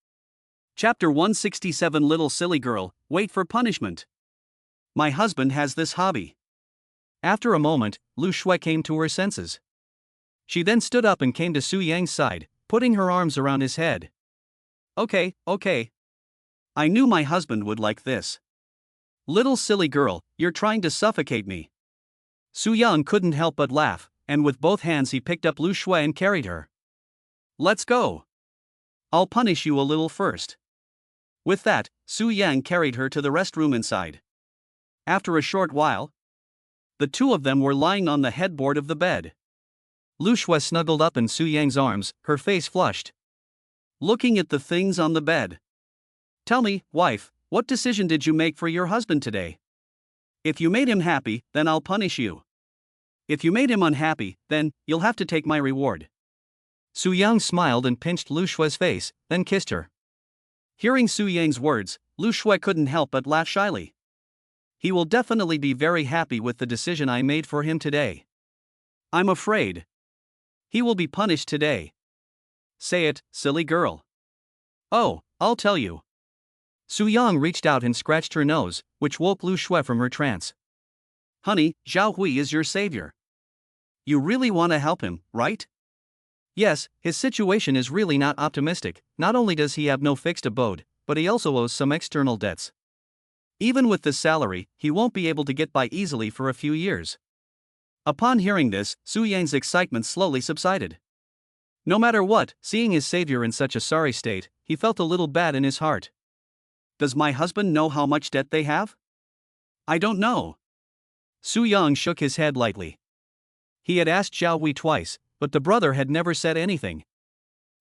Chapter 167 Little silly girl, wait for punishment. My husband has this hobby. After a moment, Lu Shui came to her senses. She then stood up and came to Su Yang's side, putting her arms around his head. Okay. I knew my husband would like this. Little silly girl, you're trying to suffocate me. Su Yang couldn't help but laugh, and with both hands he picked up Lu Shui and carried her. Let's go. I'll punish you a little first. With that, Su Yang carried her to the restroom inside. After a short while, the two of them were lying on the headboard of the bed. Lu Shui snuggled up in Su Yang's arms, her face flushed. Looking at the things on the bed. Tell me, wife, what decision did you make for your husband today? If you made him happy, then I'll punish you. If you made him unhappy, then you'll have to take my reward. Su Yang smiled and pinched Lu Shui's face, then kissed her. Hearing Su Yang's words, Lu Shui couldn't help but laugh shyly. He will definitely be very happy with the decision I made for him today. I'm afraid he will be punished today. Say it, silly girl. Oh, I'll tell you. Su Yang reached out and scratched her nose, which woke Lu Shui from her trance. Honey, Zhao Hui is your savior. You really want to help him, right? Yes, his situation is really not optimistic. Not only does he have no fixed abode, but he also owes some external debts. Even with this salary, he won't be able to get by easily for a few years. Upon hearing this, Su Yang's excitement slowly subsided. No matter what, seeing his savior in such a sorry state, he felt a little bad in his heart. Does my husband know how much debt they have? I don't know. Su Yang shook his head lightly. He had asked Zhao Hui twice, but the brother had never said anything.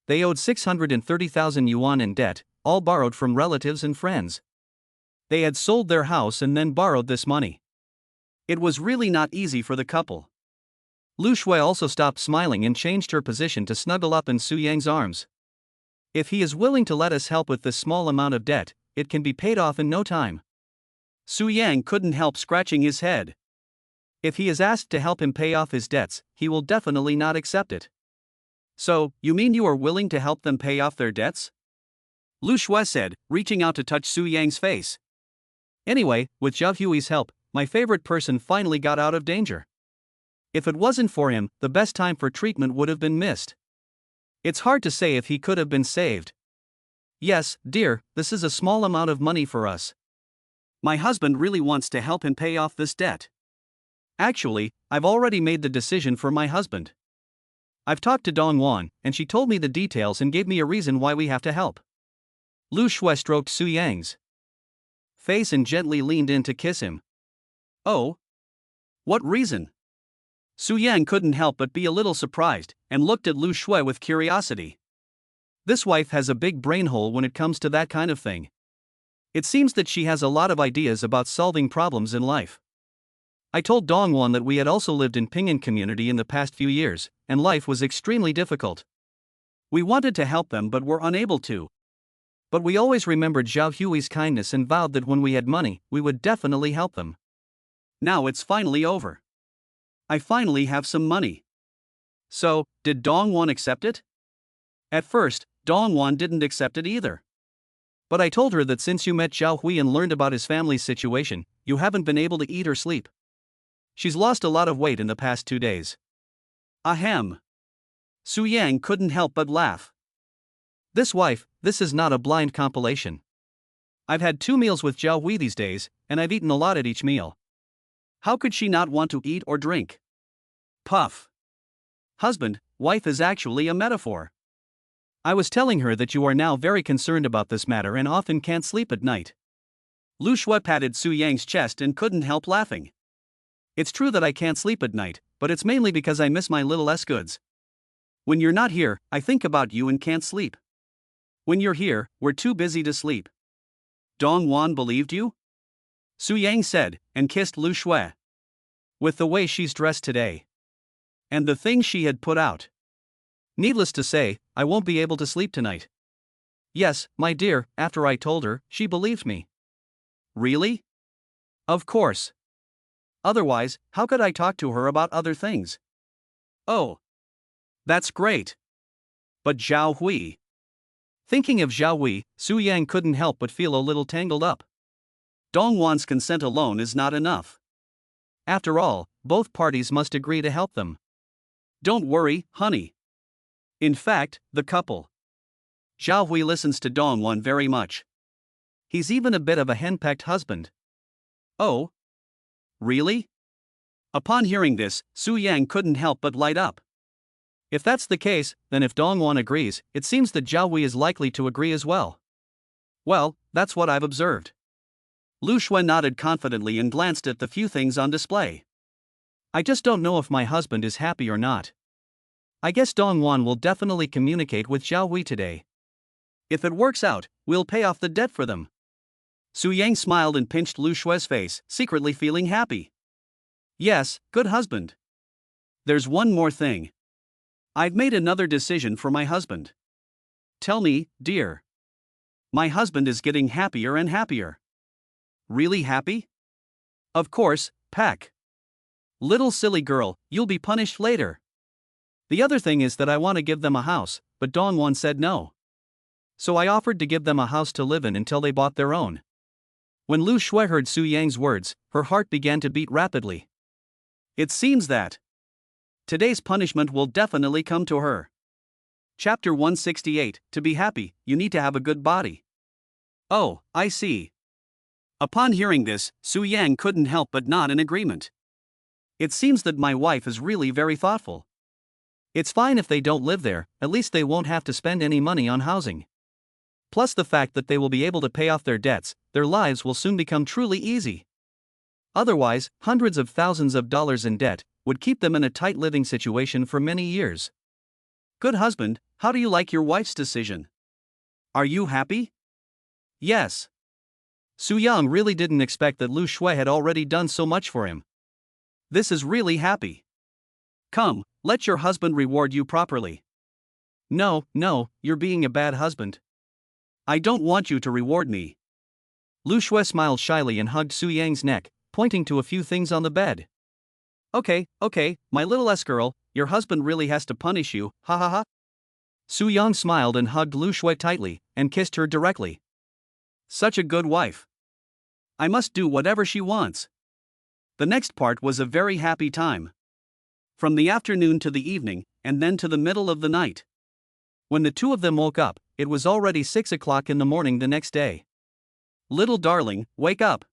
They owed 630,000 yuan in debt, all borrowed from relatives and friends. They had sold their house and then borrowed this money. It was really not easy for the couple. Lu Shui also stopped smiling and changed her position to snuggle up in Su Yang's arms. If he is willing to let us help with this small amount of debt, it can be paid off in no time. Su Yang couldn't help scratching his head. If he is asked to help him pay off his debts, he will definitely not accept it. So, you mean you are willing to help them pay off their debts? Lu Shui said, reaching out to touch Su Yang's face. Anyway, with Zhao Hui's help, my favorite person finally got out of danger. If it wasn't for him, the best time for treatment would have been missed. It's hard to say if he could have been saved. Yes, dear, this is a small amount of money for us. My husband really wants to help him pay off this debt. Actually, I've already made the decision for my husband. I've talked to Dongwan, and she told me the details and gave me a reason why we have to help. Lu Shui stroked Su Yang's face and gently leaned in to kiss him. Oh? What reason? Su Yang couldn't help but be a little surprised, and looked at Lu Shui with curiosity. This wife has a big brain hole when it comes to that kind of thing. It seems that she has a lot of ideas about solving problems in life. I told Dongwan that we had also lived in Ping'an community in the past few years, and life was extremely difficult. We wanted to help them but were unable to. But we always remembered Zhao Hui's kindness and vowed that when we had money, we would definitely help them. Now it's finally over. I finally have some money. So, did Dongwan accept it? At first, Dongwan didn't accept it either. But I told her that since you met Zhao Hui and learned about his family's situation, you haven't been able to eat or sleep. She's lost a lot of weight in the past 2 days. Ahem. Su Yang couldn't help but laugh. This is not a blind compilation. I've had 2 meals with Zhao Hui these days, and I've eaten a lot at each meal. How could she not want to eat or drink? Puff. Husband, wife is actually a metaphor. I was telling her that you are now very concerned about this matter and often can't sleep at night. Lu Shui patted Su Yang's chest and couldn't help laughing. It's true that I can't sleep at night, but it's mainly because I miss my little S-goods. When you're not here, I think about you and can't sleep. When you're here, we're too busy to sleep. Dongwan believed you? Su Yang said, and kissed Lu Shui. With the way she's dressed today. And the things she had put out. Needless to say, I won't be able to sleep tonight. Yes, my dear, after I told her, she believed me. Really? Of course. Otherwise, how could I talk to her about other things? Oh. That's great. But Zhao Hui. Thinking of Zhao Hui, Su Yang couldn't help but feel a little tangled up. Dongwan's consent alone is not enough. After all, both parties must agree to help them. Don't worry, honey. In fact, the couple. Zhao Hui listens to Dongwan very much. He's even a bit of a henpecked husband. Oh? Really? Upon hearing this, Su Yang couldn't help but light up. If that's the case, then if Dongwan agrees, it seems that Zhao Hui is likely to agree as well. Well, that's what I've observed. Lu Shui nodded confidently and glanced at the few things on display. I just don't know if my husband is happy or not. I guess Dongwan will definitely communicate with Zhao Hui today. If it works out, we'll pay off the debt for them. Su Yang smiled and pinched Lu Shui's face, secretly feeling happy. Yes, good husband. There's one more thing. I've made another decision for my husband. Tell me, dear. My husband is getting happier and happier. Really happy? Of course, Pack. Little silly girl, you'll be punished later. The other thing is that I want to give them a house, but Dongwan said no. So I offered to give them a house to live in until they bought their own. When Lu Shui heard Su Yang's words, her heart began to beat rapidly. It seems that today's punishment will definitely come to her. Chapter 168, To be happy, you need to have a good body. Oh, I see. Upon hearing this, Su Yang couldn't help but nod in agreement. It seems that my wife is really very thoughtful. It's fine if they don't live there, at least they won't have to spend any money on housing. Plus the fact that they will be able to pay off their debts, their lives will soon become truly easy. Otherwise, hundreds of thousands of dollars in debt would keep them in a tight living situation for many years. Good husband, how do you like your wife's decision? Are you happy? Yes. Su Yang really didn't expect that Lu Shui had already done so much for him. This is really happy. Come, let your husband reward you properly. No, you're being a bad husband. I don't want you to reward me. Lu Shui smiled shyly and hugged Su Yang's neck, pointing to a few things on the bed. Okay, my little S-girl, your husband really has to punish you, ha ha ha. Su Yang smiled and hugged Lu Shui tightly, and kissed her directly. Such a good wife. I must do whatever she wants. The next part was a very happy time. From the afternoon to the evening, and then to the middle of the night. When the two of them woke up, it was already 6 o'clock in the morning the next day. Little darling, wake up.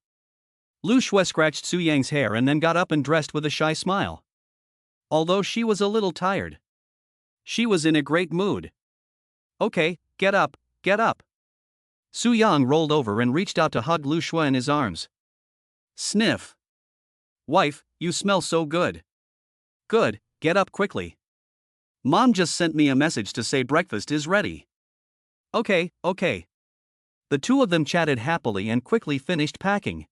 Lu Shui scratched Su Yang's hair and then got up and dressed with a shy smile. Although she was a little tired, she was in a great mood. Okay, get up, get up. Su Yang rolled over and reached out to hug Lu Shui in his arms. Sniff. Wife, you smell so good. Good, get up quickly. Mom just sent me a message to say breakfast is ready. Okay. The two of them chatted happily and quickly finished packing.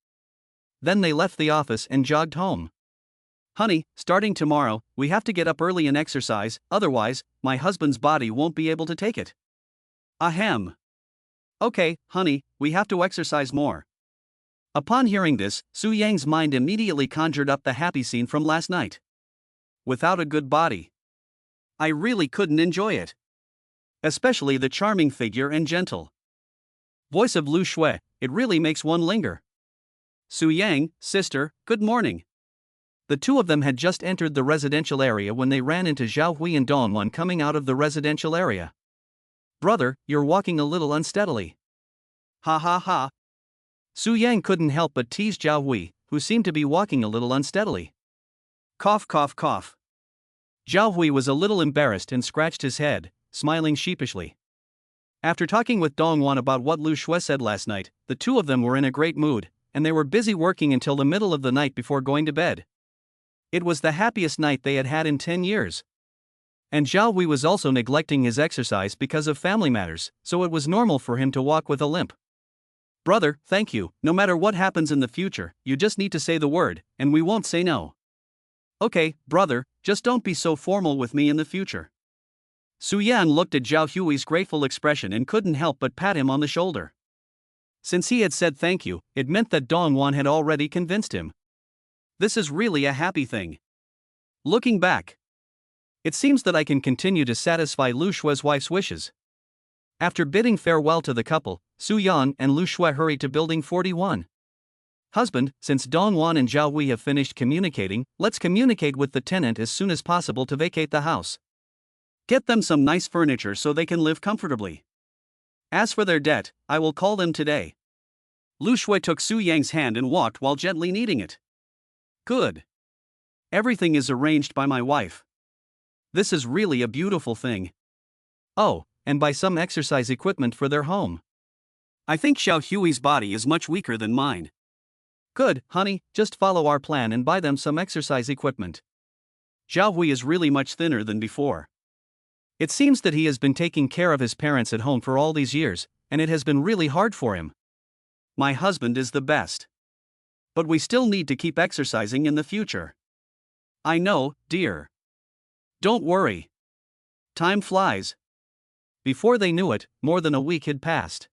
Then they left the office and jogged home. Honey, starting tomorrow, we have to get up early and exercise, otherwise, my husband's body won't be able to take it. Ahem. Okay, honey, we have to exercise more. Upon hearing this, Su Yang's mind immediately conjured up the happy scene from last night. Without a good body, I really couldn't enjoy it. Especially the charming figure and gentle voice of Lu Shui, it really makes one linger. Su Yang, sister, good morning. The two of them had just entered the residential area when they ran into Zhao Hui and Dongwan coming out of the residential area. Brother, you're walking a little unsteadily. Ha ha ha. Su Yang couldn't help but tease Zhao Hui, who seemed to be walking a little unsteadily. Cough. Zhao Hui was a little embarrassed and scratched his head, smiling sheepishly. After talking with Dongwan about what Lu Shui said last night, the two of them were in a great mood, and they were busy working until the middle of the night before going to bed. It was the happiest night they had had in 10 years. And Zhao Hui was also neglecting his exercise because of family matters, so it was normal for him to walk with a limp. Brother, thank you, no matter what happens in the future, you just need to say the word, and we won't say no. Okay, brother, just don't be so formal with me in the future. Su Yang looked at Zhao Hui's grateful expression and couldn't help but pat him on the shoulder. Since he had said thank you, it meant that Dongwan had already convinced him. This is really a happy thing. Looking back, it seems that I can continue to satisfy Lu Shui's wife's wishes. After bidding farewell to the couple, Su Yang and Lu Shui hurried to Building 41. Husband, since Dongwan and Zhao Hui have finished communicating, let's communicate with the tenant as soon as possible to vacate the house. Get them some nice furniture so they can live comfortably. As for their debt, I will call them today. Lu Shui took Su Yang's hand and walked while gently kneading it. Good. Everything is arranged by my wife. This is really a beautiful thing. Oh, and buy some exercise equipment for their home. I think Xiao Hui's body is much weaker than mine. Good, honey, just follow our plan and buy them some exercise equipment. Zhao Hui is really much thinner than before. It seems that he has been taking care of his parents at home for all these years, and it has been really hard for him. My husband is the best. But we still need to keep exercising in the future. I know, dear. Don't worry. Time flies. Before they knew it, more than a week had passed.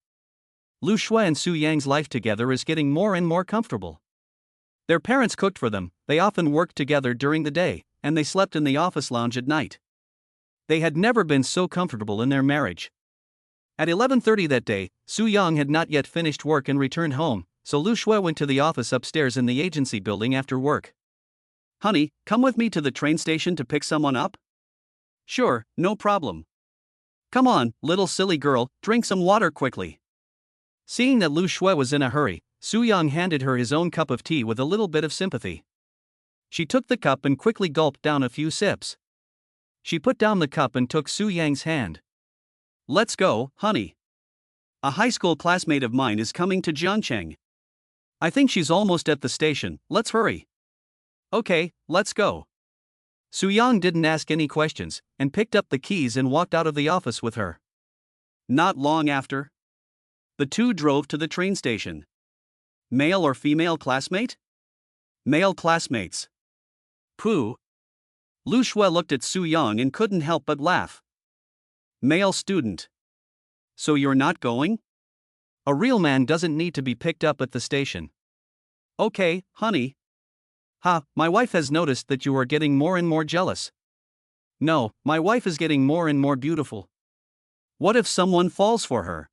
Lu Shui and Su Yang's life together is getting more and more comfortable. Their parents cooked for them, they often worked together during the day, and they slept in the office lounge at night. They had never been so comfortable in their marriage. At 11:30 that day, Su Yang had not yet finished work and returned home, so Lu Shui went to the office upstairs in the agency building after work. Honey, come with me to the train station to pick someone up? Sure, no problem. Come on, little silly girl, drink some water quickly. Seeing that Lu Shui was in a hurry, Su Yang handed her his own cup of tea with a little bit of sympathy. She took the cup and quickly gulped down a few sips. She put down the cup and took Su Yang's hand. Let's go, honey. A high school classmate of mine is coming to Jiangcheng. I think she's almost at the station, let's hurry. Okay, let's go. Su Yang didn't ask any questions, and picked up the keys and walked out of the office with her. Not long after, the two drove to the train station. Male or female classmate? Male classmates. Pooh. Lu Shui looked at Su Yang and couldn't help but laugh. Male student. So you're not going? A real man doesn't need to be picked up at the station. Okay, honey. Ha, my wife has noticed that you are getting more and more jealous. No, my wife is getting more and more beautiful. What if someone falls for her?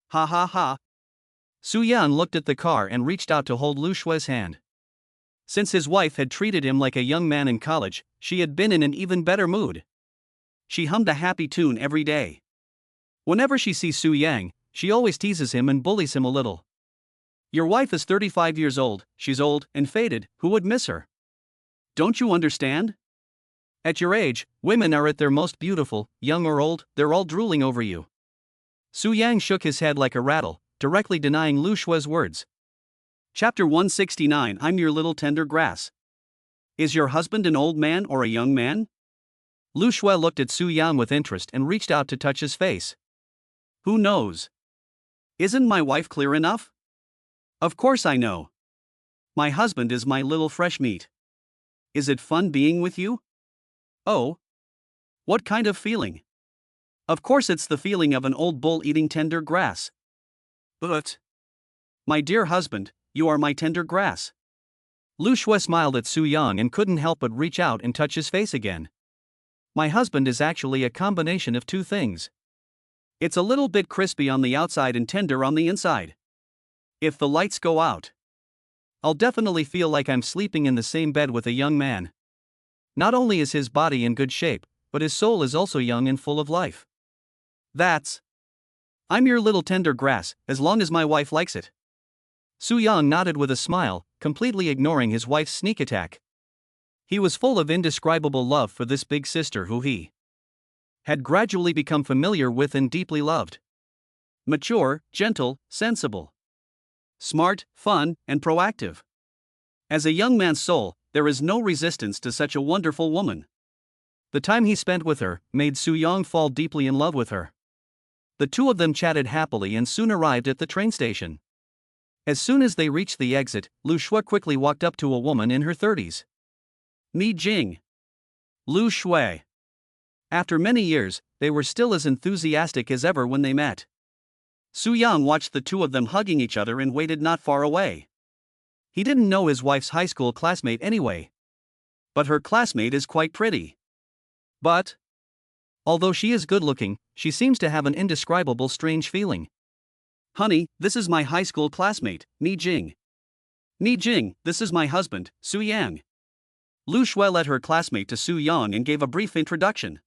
Ha ha ha. Su Yan looked at the car and reached out to hold Lu Shue's hand. Since his wife had treated him like a young man in college, she had been in an even better mood. She hummed a happy tune every day. Whenever she sees Su Yang, she always teases him and bullies him a little. Your wife is 35 years old, she's old and faded, who would miss her? Don't you understand? At your age, women are at their most beautiful, young or old, they're all drooling over you. Su Yang shook his head like a rattle, directly denying Lu Shue's words. Chapter 169 I'm your little tender grass. Is your husband an old man or a young man? Lu Shue looked at Su Yan with interest and reached out to touch his face. Who knows? Isn't my wife clear enough? Of course I know. My husband is my little fresh meat. Is it fun being with you? Oh. What kind of feeling? Of course it's the feeling of an old bull eating tender grass. But, my dear husband, you are my tender grass. Lu Shue smiled at Su Yang and couldn't help but reach out and touch his face again. My husband is actually a combination of two things. It's a little bit crispy on the outside and tender on the inside. If the lights go out, I'll definitely feel like I'm sleeping in the same bed with a young man. Not only is his body in good shape, but his soul is also young and full of life. I'm your little tender grass, as long as my wife likes it. Su Yang nodded with a smile, completely ignoring his wife's sneak attack. He was full of indescribable love for this big sister who he had gradually become familiar with and deeply loved. Mature, gentle, sensible, smart, fun, and proactive. As a young man's soul, there is no resistance to such a wonderful woman. The time he spent with her made Su Yang fall deeply in love with her. The two of them chatted happily and soon arrived at the train station. As soon as they reached the exit, Lu Shue quickly walked up to a woman in her 30s. Mi Jing. Lu Shue. After many years, they were still as enthusiastic as ever when they met. Su Yang watched the two of them hugging each other and waited not far away. He didn't know his wife's high school classmate anyway. But her classmate is quite pretty. But, although she is good-looking, she seems to have an indescribable strange feeling. Honey, this is my high school classmate, Mi Jing. Mi Jing, this is my husband, Su Yang. Lu Shue led her classmate to Su Yang and gave a brief introduction.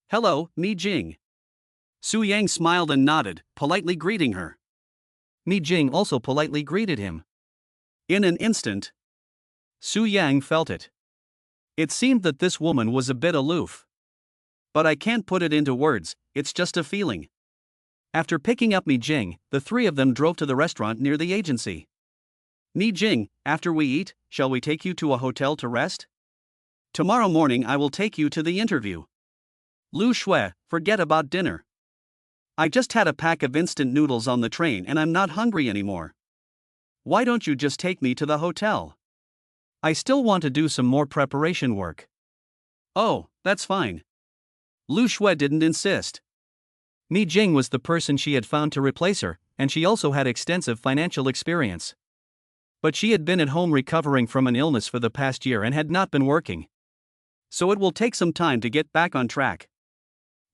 Hello, Mi Jing. Su Yang smiled and nodded, politely greeting her. Mi Jing also politely greeted him. In an instant, Su Yang felt it. It seemed that this woman was a bit aloof. But I can't put it into words, it's just a feeling. After picking up Mi Jing, the three of them drove to the restaurant near the agency. Mi Jing, after we eat, shall we take you to a hotel to rest? Tomorrow morning I will take you to the interview. Lu Shue, forget about dinner. I just had a pack of instant noodles on the train and I'm not hungry anymore. Why don't you just take me to the hotel? I still want to do some more preparation work. Oh, that's fine. Lu Shue didn't insist. Mi Jing was the person she had found to replace her, and she also had extensive financial experience. But she had been at home recovering from an illness for the past year and had not been working. So it will take some time to get back on track.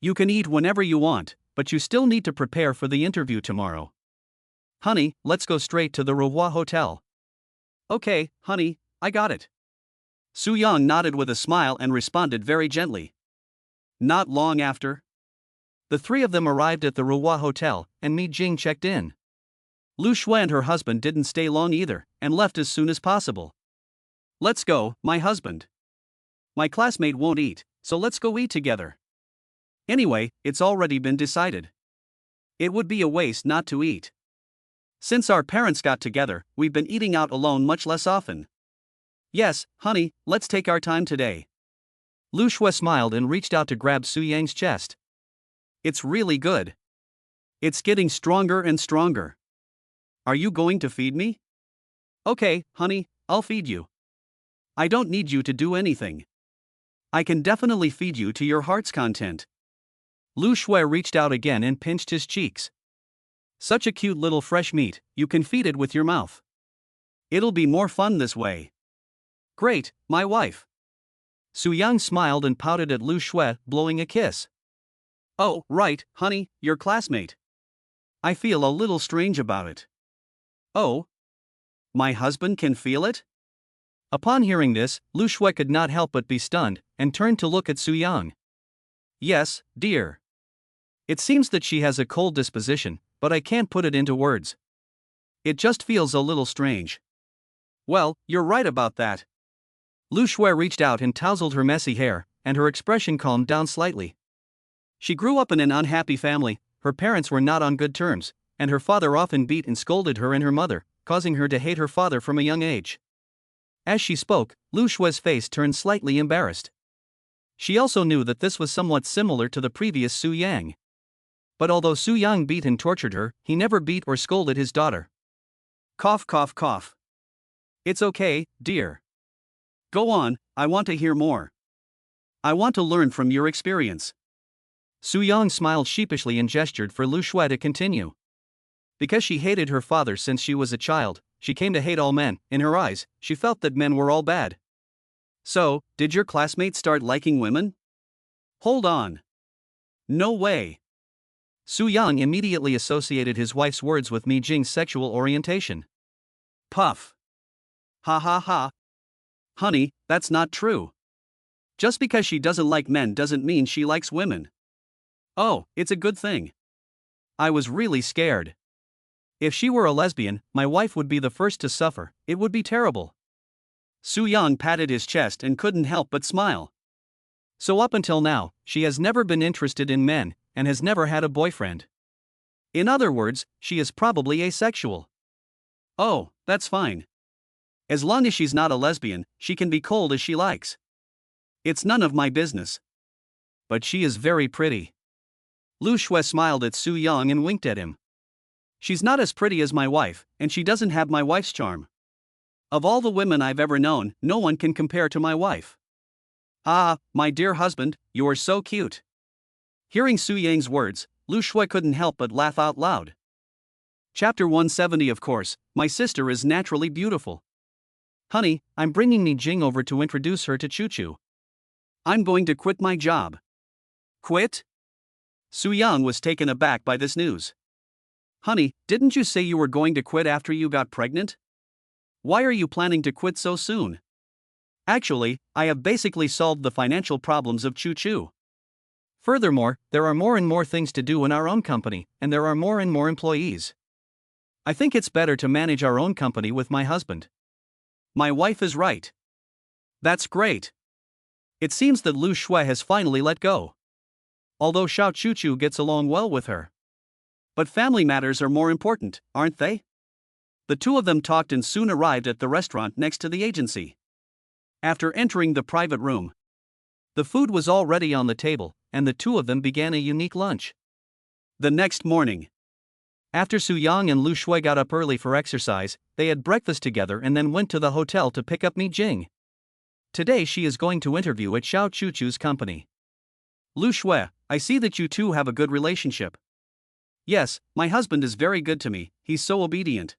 You can eat whenever you want, but you still need to prepare for the interview tomorrow. Honey, let's go straight to the Roi Hotel. Okay, honey, I got it. Su Yang nodded with a smile and responded very gently. Not long after, the three of them arrived at the Roi Hotel, and Mi Jing checked in. Lu Shue and her husband didn't stay long either, and left as soon as possible. Let's go, my husband. My classmate won't eat, so let's go eat together. Anyway, it's already been decided. It would be a waste not to eat. Since our parents got together, we've been eating out alone much less often. Yes, honey, let's take our time today. Lu Shue smiled and reached out to grab Su Yang's chest. It's really good. It's getting stronger and stronger. Are you going to feed me? Okay, honey, I'll feed you. I don't need you to do anything. I can definitely feed you to your heart's content. Lu Shue reached out again and pinched his cheeks. Such a cute little fresh meat, you can feed it with your mouth. It'll be more fun this way. Great, my wife. Su Yang smiled and pouted at Lu Shui, blowing a kiss. Oh, right, honey, your classmate. I feel a little strange about it. Oh? My husband can feel it? Upon hearing this, Lu Shui could not help but be stunned, and turned to look at Su Yang. Yes, dear. It seems that she has a cold disposition, but I can't put it into words. It just feels a little strange. Well, you're right about that. Lu Shui reached out and tousled her messy hair, and her expression calmed down slightly. She grew up in an unhappy family, her parents were not on good terms, and her father often beat and scolded her and her mother, causing her to hate her father from a young age. As she spoke, Lu Shui's face turned slightly embarrassed. She also knew that this was somewhat similar to the previous Su Yang. But although Su Yang beat and tortured her, he never beat or scolded his daughter. Cough, cough, cough. It's okay, dear. Go on, I want to hear more. I want to learn from your experience. Su Yang smiled sheepishly and gestured for Lu Shui to continue. Because she hated her father since she was a child, she came to hate all men. In her eyes, she felt that men were all bad. So, did your classmates start liking women? Hold on. No way. Su Yang immediately associated his wife's words with Mi Jing's sexual orientation. Puff. Ha ha ha. Honey, that's not true. Just because she doesn't like men doesn't mean she likes women. Oh, it's a good thing. I was really scared. If she were a lesbian, my wife would be the first to suffer, it would be terrible. Su Yang patted his chest and couldn't help but smile. So up until now, she has never been interested in men, and has never had a boyfriend. In other words, she is probably asexual. Oh, that's fine. As long as she's not a lesbian, she can be cold as she likes. It's none of my business. But she is very pretty. Lu Shui smiled at Su Yang and winked at him. She's not as pretty as my wife, and she doesn't have my wife's charm. Of all the women I've ever known, no one can compare to my wife. Ah, my dear husband, you are so cute. Hearing Su Yang's words, Lu Shui couldn't help but laugh out loud. Chapter 170. Of course, my sister is naturally beautiful. Honey, I'm bringing Mi Jing over to introduce her to Chu Chu. I'm going to quit my job. Quit? Su Yang was taken aback by this news. Honey, didn't you say you were going to quit after you got pregnant? Why are you planning to quit so soon? Actually, I have basically solved the financial problems of Chu Chu. Furthermore, there are more and more things to do in our own company, and there are more and more employees. I think it's better to manage our own company with my husband. My wife is right. That's great. It seems that Lu Shui has finally let go. Although Xiao Chuchu gets along well with her. But family matters are more important, aren't they? The two of them talked and soon arrived at the restaurant next to the agency. After entering the private room, the food was already on the table, and the two of them began a unique lunch. The next morning, after Su Yang and Lu Shui got up early for exercise, they had breakfast together and then went to the hotel to pick up Mi Jing. Today she is going to interview at Xiao Chuchu's company. Lu Shui, I see that you two have a good relationship. Yes, my husband is very good to me, he's so obedient.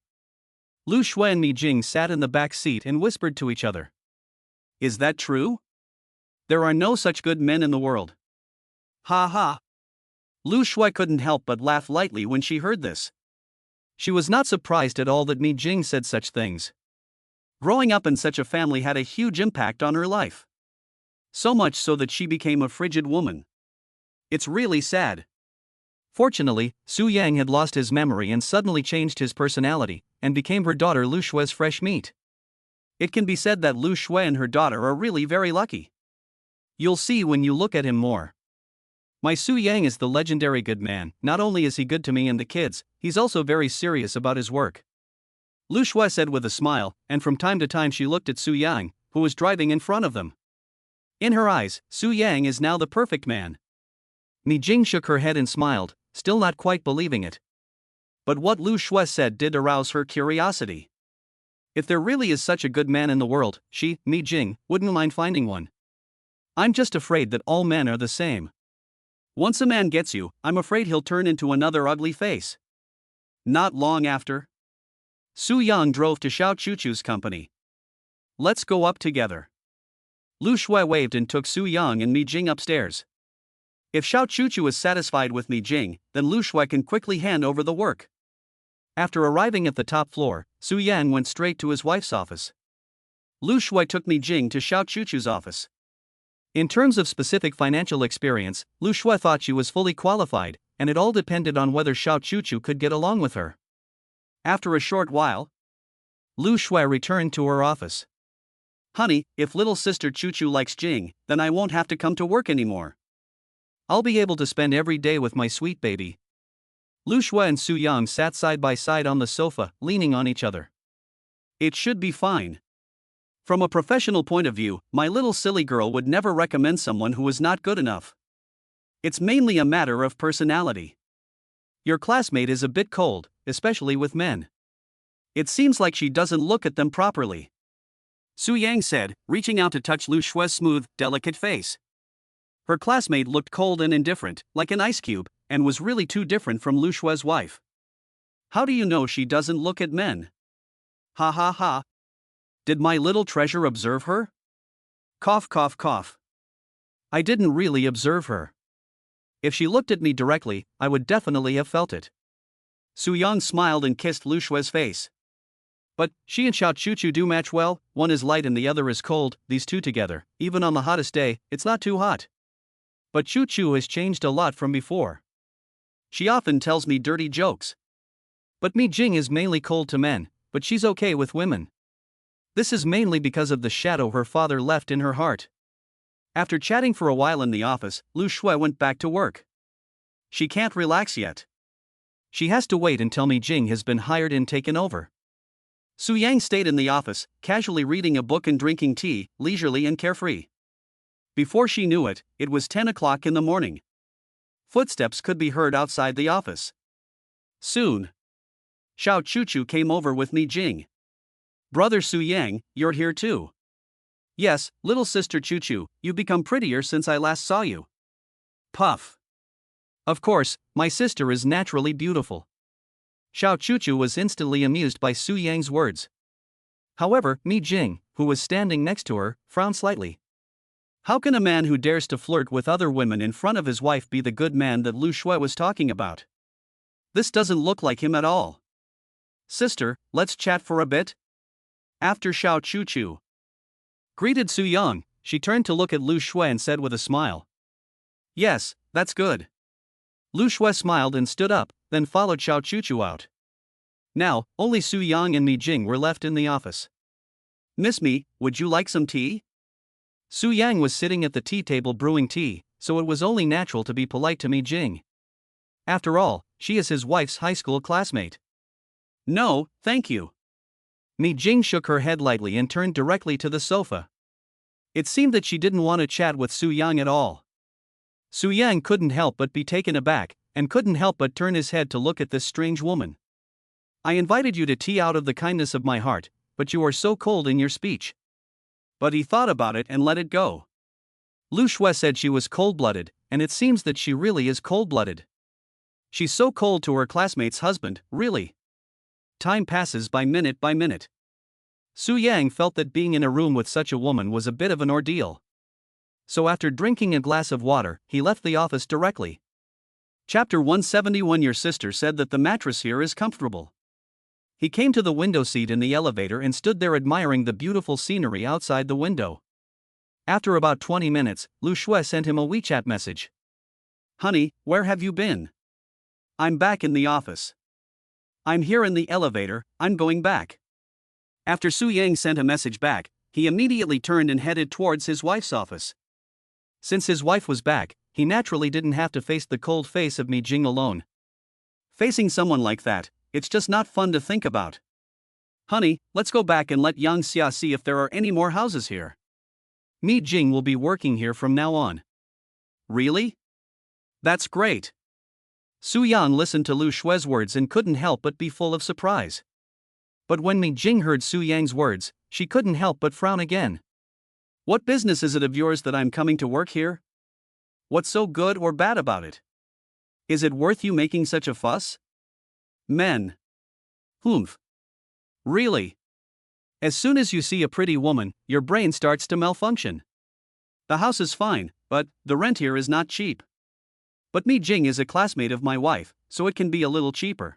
Lu Shui and Mi Jing sat in the back seat and whispered to each other. Is that true? There are no such good men in the world. Ha ha. Lu Shui couldn't help but laugh lightly when she heard this. She was not surprised at all that Mi Jing said such things. Growing up in such a family had a huge impact on her life. So much so that she became a frigid woman. It's really sad. Fortunately, Su Yang had lost his memory and suddenly changed his personality, and became her daughter Lu Shui's fresh meat. It can be said that Lu Shui and her daughter are really very lucky. You'll see when you look at him more. My Su Yang is the legendary good man. Not only is he good to me and the kids, he's also very serious about his work. Lu Shui said with a smile, and from time to time she looked at Su Yang, who was driving in front of them. In her eyes, Su Yang is now the perfect man. Mi Jing shook her head and smiled, still not quite believing it. But what Lu Shui said did arouse her curiosity. If there really is such a good man in the world, she, Mi Jing, wouldn't mind finding one. I'm just afraid that all men are the same. Once a man gets you, I'm afraid he'll turn into another ugly face. Not long after, Su Yang drove to Xiao Chuchu's company. let's go up together. Lu Shui waved and took Su Yang and Mi Jing upstairs. If Xiao Chuchu is satisfied with Mi Jing, then Lu Shui can quickly hand over the work. After arriving at the top floor, Su Yang went straight to his wife's office. Lu Shui took Mi Jing to Xiao Chuchu's office. In terms of specific financial experience, Lu Shui thought she was fully qualified, and it all depended on whether Xiao Chuchu could get along with her. After a short while, Lu Shui returned to her office. Honey, if little sister Chuchu likes Jing, then I won't have to come to work anymore. I'll be able to spend every day with my sweet baby. Lu Shui and Su Yang sat side by side on the sofa, leaning on each other. It should be fine. From a professional point of view, my little silly girl would never recommend someone who is not good enough. It's mainly a matter of personality. Your classmate is a bit cold, especially with men. It seems like she doesn't look at them properly. Su Yang said, reaching out to touch Lu Shui's smooth, delicate face. Her classmate looked cold and indifferent, like an ice cube, and was really too different from Lu Shui's wife. How do you know she doesn't look at men? Ha ha ha. Did my little treasure observe her? Cough cough cough. I didn't really observe her. If she looked at me directly, I would definitely have felt it. Su Yang smiled and kissed Lu Shui's face. But she and Xiao Chuchu do match well, one is light and the other is cold, these two together, even on the hottest day, it's not too hot. But Chuchu has changed a lot from before. She often tells me dirty jokes. But Mi Jing is mainly cold to men, but she's okay with women. This is mainly because of the shadow her father left in her heart. After chatting for a while in the office, Lu Shui went back to work. She can't relax yet. She has to wait until Mi Jing has been hired and taken over. Su Yang stayed in the office, casually reading a book and drinking tea, leisurely and carefree. Before she knew it, it was 10 o'clock in the morning. Footsteps could be heard outside the office. Soon, Xiao Chuchu came over with Mi Jing. Brother Su Yang, you're here too. Yes, little sister Chuchu, you've become prettier since I last saw you. Puff. Of course, my sister is naturally beautiful. Xiao Chuchu was instantly amused by Su Yang's words. However, Mi Jing, who was standing next to her, frowned slightly. How can a man who dares to flirt with other women in front of his wife be the good man that Lu Shui was talking about? This doesn't look like him at all. Sister, let's chat for a bit. After Xiao Chuchu greeted Su Yang, she turned to look at Lu Shui and said with a smile. Yes, that's good. Lu Shui smiled and stood up, then followed Xiao Chuchu out. Now, only Su Yang and Mi Jing were left in the office. Miss Mi, would you like some tea? Su Yang was sitting at the tea table brewing tea, so it was only natural to be polite to Mi Jing. After all, she is his wife's high school classmate. No, thank you. Mi Jing shook her head lightly and turned directly to the sofa. It seemed that she didn't want to chat with Su Yang at all. Su Yang couldn't help but be taken aback, and couldn't help but turn his head to look at this strange woman. I invited you to tea out of the kindness of my heart, but you are so cold in your speech. But he thought about it and let it go. Lu Shui said she was cold-blooded, and it seems that she really is cold-blooded. She's so cold to her classmate's husband, really. Time passes by minute. Su Yang felt that being in a room with such a woman was a bit of an ordeal. So after drinking a glass of water, he left the office directly. Chapter 171. Your sister said that the mattress here is comfortable. He came to the window seat in the elevator and stood there admiring the beautiful scenery outside the window. After about 20 minutes, Lu Shui sent him a WeChat message. Honey, where have you been? I'm back in the office. I'm here in the elevator, I'm going back. After Su Yang sent a message back, he immediately turned and headed towards his wife's office. Since his wife was back, he naturally didn't have to face the cold face of Mi Jing alone. Facing someone like that, it's just not fun to think about. Honey, let's go back and let Yang Xia see if there are any more houses here. Mi Jing will be working here from now on. Really? That's great. Su Yang listened to Lu Shui's words and couldn't help but be full of surprise. But when Mi Jing heard Su Yang's words, she couldn't help but frown again. What business is it of yours that I'm coming to work here? What's so good or bad about it? Is it worth you making such a fuss? Men. Humph. Really? As soon as you see a pretty woman, your brain starts to malfunction. The house is fine, but the rent here is not cheap. But Mi Jing is a classmate of my wife, so it can be a little cheaper.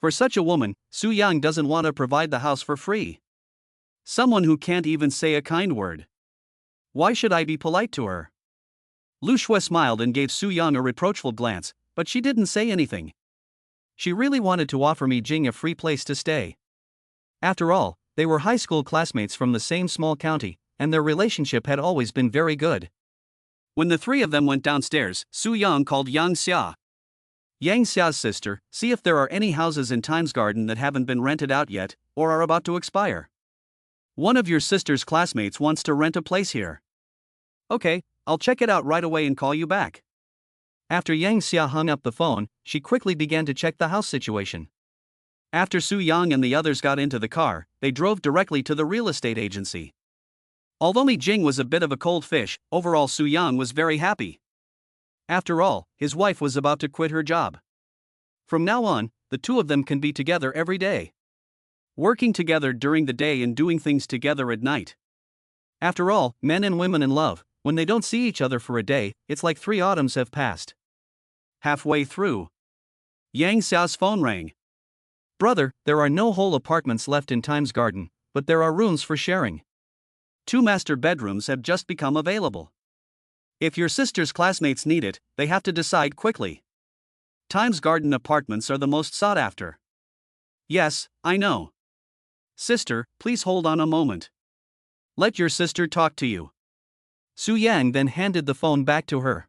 For such a woman, Su Yang doesn't want to provide the house for free. Someone who can't even say a kind word. Why should I be polite to her? Lu Shui smiled and gave Su Yang a reproachful glance, but she didn't say anything. She really wanted to offer Mi Jing a free place to stay. After all, they were high school classmates from the same small county, and their relationship had always been very good. When the three of them went downstairs, Su Yang called Yang Xia. Yang Xia's sister, see if there are any houses in Times Garden that haven't been rented out yet, or are about to expire. One of your sister's classmates wants to rent a place here. Okay, I'll check it out right away and call you back. After Yang Xia hung up the phone, she quickly began to check the house situation. After Su Yang and the others got into the car, they drove directly to the real estate agency. Although Mi Jing was a bit of a cold fish, overall Su Yang was very happy. After all, his wife was about to quit her job. From now on, the two of them can be together every day. Working together during the day and doing things together at night. After all, men and women in love, when they don't see each other for a day, it's like 3 autumns have passed. Halfway through, Yang Xiao's phone rang. Brother, there are no whole apartments left in Times Garden, but there are rooms for sharing. 2 master bedrooms have just become available. If your sister's classmates need it, they have to decide quickly. Times Garden apartments are the most sought after. Yes, I know. Sister, please hold on a moment. Let your sister talk to you. Su Yang then handed the phone back to her.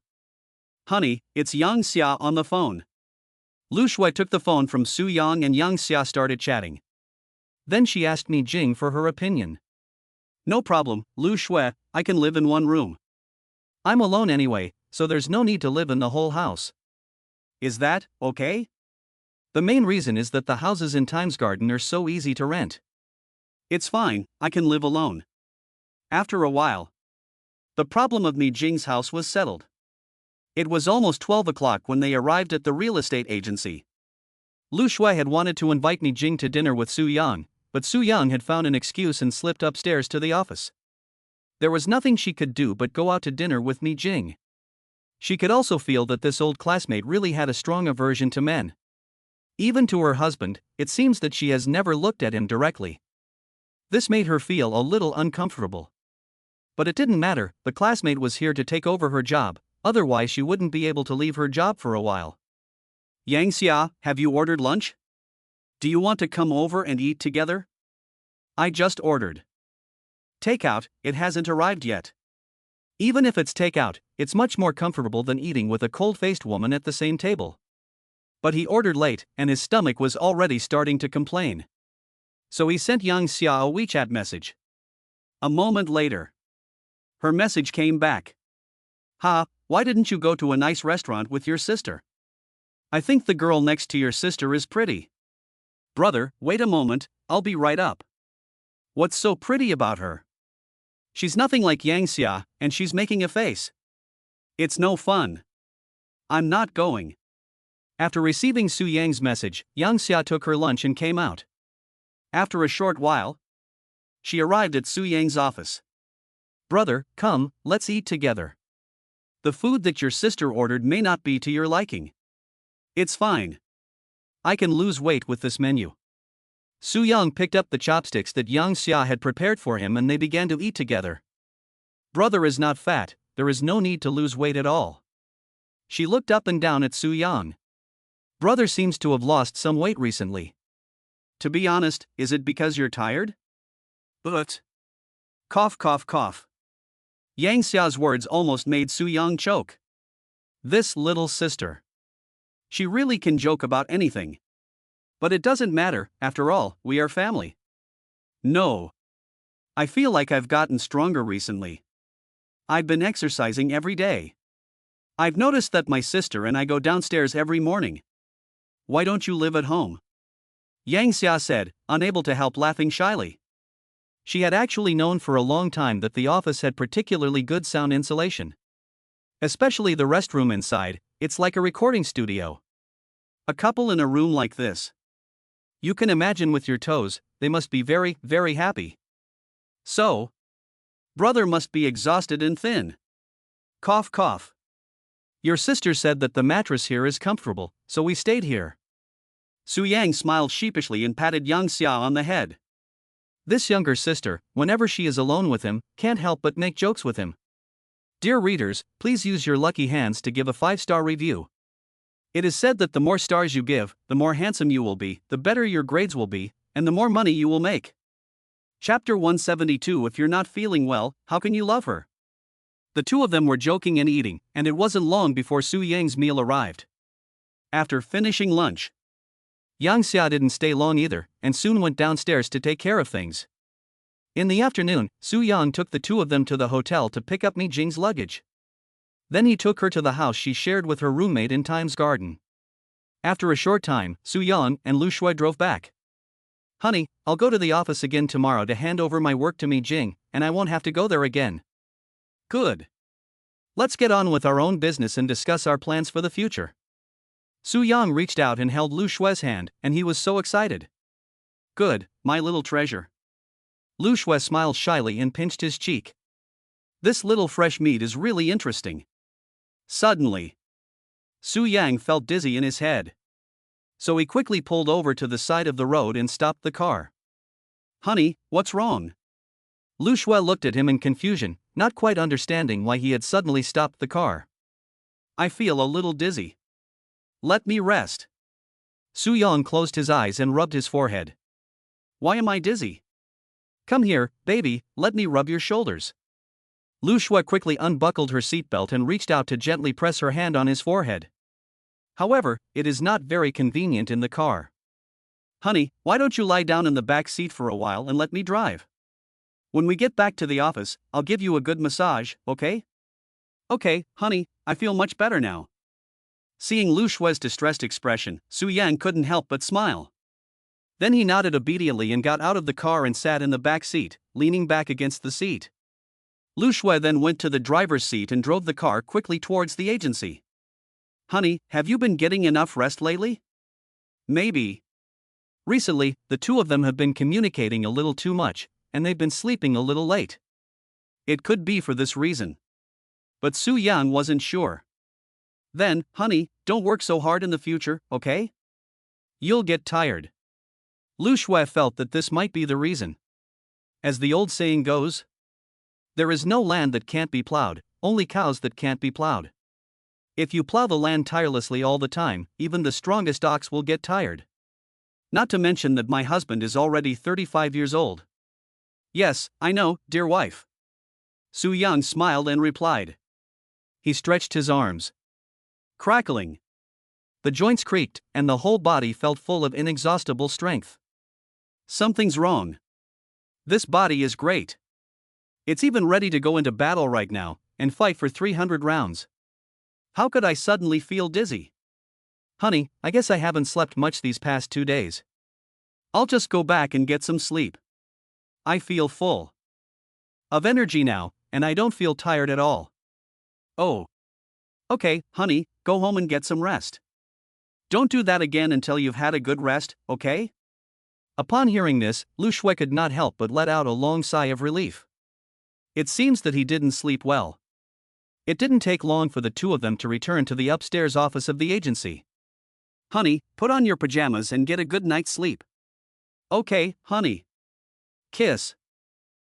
Honey, it's Yang Xia on the phone. Lu Shui took the phone from Su Yang and Yang Xia started chatting. Then she asked Mi Jing for her opinion. No problem, Lu Shui, I can live in one room. I'm alone anyway, so there's no need to live in the whole house. Is that okay? The main reason is that the houses in Times Garden are so easy to rent. It's fine, I can live alone. After a while, the problem of Mi Jing's house was settled. It was almost 12 o'clock when they arrived at the real estate agency. Lu Shui had wanted to invite Mi Jing to dinner with Su Yang, but Su Yang had found an excuse and slipped upstairs to the office. There was nothing she could do but go out to dinner with Mi Jing. She could also feel that this old classmate really had a strong aversion to men. Even to her husband, it seems that she has never looked at him directly. This made her feel a little uncomfortable. But it didn't matter, the classmate was here to take over her job, otherwise she wouldn't be able to leave her job for a while. Yang Xia, have you ordered lunch? Do you want to come over and eat together? I just ordered. Takeout, it hasn't arrived yet. Even if it's takeout, it's much more comfortable than eating with a cold-faced woman at the same table. But he ordered late, and his stomach was already starting to complain. So he sent Yang Xia a WeChat message. A moment later, her message came back. Ha, why didn't you go to a nice restaurant with your sister? I think the girl next to your sister is pretty. Brother, wait a moment, I'll be right up. What's so pretty about her? She's nothing like Yang Xia, and she's making a face. It's no fun. I'm not going. After receiving Su Yang's message, Yang Xia took her lunch and came out. After a short while, she arrived at Su Yang's office. Brother, come, let's eat together. The food that your sister ordered may not be to your liking. It's fine. I can lose weight with this menu. Su Yang picked up the chopsticks that Yang Xia had prepared for him and they began to eat together. Brother is not fat, there is no need to lose weight at all. She looked up and down at Su Yang. Brother seems to have lost some weight recently. To be honest, is it because you're tired? But. Cough, cough, cough. Yang Xia's words almost made Su Yang choke. This little sister. She really can joke about anything. But it doesn't matter, after all, we are family. No. I feel like I've gotten stronger recently. I've been exercising every day. I've noticed that my sister and I go downstairs every morning. Why don't you live at home? Yang Xia said, unable to help laughing shyly. She had actually known for a long time that the office had particularly good sound insulation. Especially the restroom inside, it's like a recording studio. A couple in a room like this. You can imagine with your toes, they must be very, very happy. So, brother must be exhausted and thin. Cough, cough. Your sister said that the mattress here is comfortable, so we stayed here. Su Yang smiled sheepishly and patted Yang Xia on the head. This younger sister, whenever she is alone with him, can't help but make jokes with him. Dear readers, please use your lucky hands to give a 5-star review. It is said that the more stars you give, the more handsome you will be, the better your grades will be, and the more money you will make. Chapter 172. If you're not feeling well, how can you love her? The two of them were joking and eating, and it wasn't long before Su Yang's meal arrived. After finishing lunch, Yang Xia didn't stay long either, and soon went downstairs to take care of things. In the afternoon, Su Yang took the two of them to the hotel to pick up Mi Jing's luggage. Then he took her to the house she shared with her roommate in Times Garden. After a short time, Su Yang and Lu Shui drove back. Honey, I'll go to the office again tomorrow to hand over my work to Mi Jing, and I won't have to go there again. Good. Let's get on with our own business and discuss our plans for the future. Su Yang reached out and held Lu Shui's hand, and he was so excited. Good, my little treasure. Lu Shui smiled shyly and pinched his cheek. This little fresh meat is really interesting. Suddenly, Su Yang felt dizzy in his head. So he quickly pulled over to the side of the road and stopped the car. Honey, what's wrong? Lu Shui looked at him in confusion, not quite understanding why he had suddenly stopped the car. I feel a little dizzy. Let me rest. Su Yang closed his eyes and rubbed his forehead. Why am I dizzy? Come here, baby, let me rub your shoulders. Lu Shui quickly unbuckled her seatbelt and reached out to gently press her hand on his forehead. However, it is not very convenient in the car. Honey, why don't you lie down in the back seat for a while and let me drive? When we get back to the office, I'll give you a good massage, okay? Okay, honey, I feel much better now. Seeing Lu Shui's distressed expression, Su Yang couldn't help but smile. Then he nodded obediently and got out of the car and sat in the back seat, leaning back against the seat. Lu Shui then went to the driver's seat and drove the car quickly towards the agency. Honey, have you been getting enough rest lately? Maybe. Recently, the two of them have been communicating a little too much, and they've been sleeping a little late. It could be for this reason. But Su Yang wasn't sure. Then, honey, don't work so hard in the future, okay? You'll get tired. Lu Shui felt that this might be the reason. As the old saying goes, there is no land that can't be plowed, only cows that can't be plowed. If you plow the land tirelessly all the time, even the strongest ox will get tired. Not to mention that my husband is already 35 years old. Yes, I know, dear wife. Su Yang smiled and replied. He stretched his arms. Crackling. The joints creaked, and the whole body felt full of inexhaustible strength. Something's wrong. This body is great. It's even ready to go into battle right now, and fight for 300 rounds. How could I suddenly feel dizzy? Honey, I guess I haven't slept much these past 2 days. I'll just go back and get some sleep. I feel full of energy now, and I don't feel tired at all. Oh. Okay, honey, go home and get some rest. Don't do that again until you've had a good rest, okay? Upon hearing this, Lu Shui could not help but let out a long sigh of relief. It seems that he didn't sleep well. It didn't take long for the two of them to return to the upstairs office of the agency. Honey, put on your pajamas and get a good night's sleep. Okay, honey. Kiss.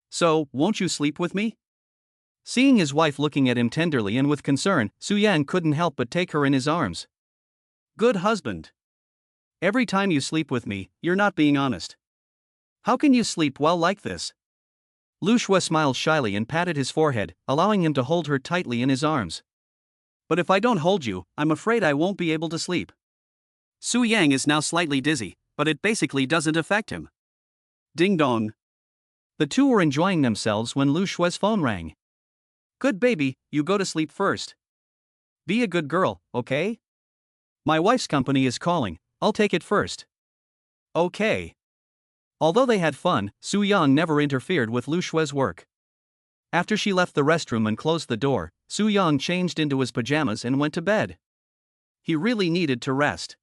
So, won't you sleep with me? Seeing his wife looking at him tenderly and with concern, Su Yang couldn't help but take her in his arms. Good husband. Every time you sleep with me, you're not being honest. How can you sleep well like this? Lu Shui smiled shyly and patted his forehead, allowing him to hold her tightly in his arms. But if I don't hold you, I'm afraid I won't be able to sleep. Su Yang is now slightly dizzy, but it basically doesn't affect him. Ding dong. The two were enjoying themselves when Lu Shui's phone rang. Good baby, you go to sleep first. Be a good girl, okay? My wife's company is calling, I'll take it first. Okay. Although they had fun, Su Yang never interfered with Lu Shui's work. After she left the restroom and closed the door, Su Yang changed into his pajamas and went to bed. He really needed to rest.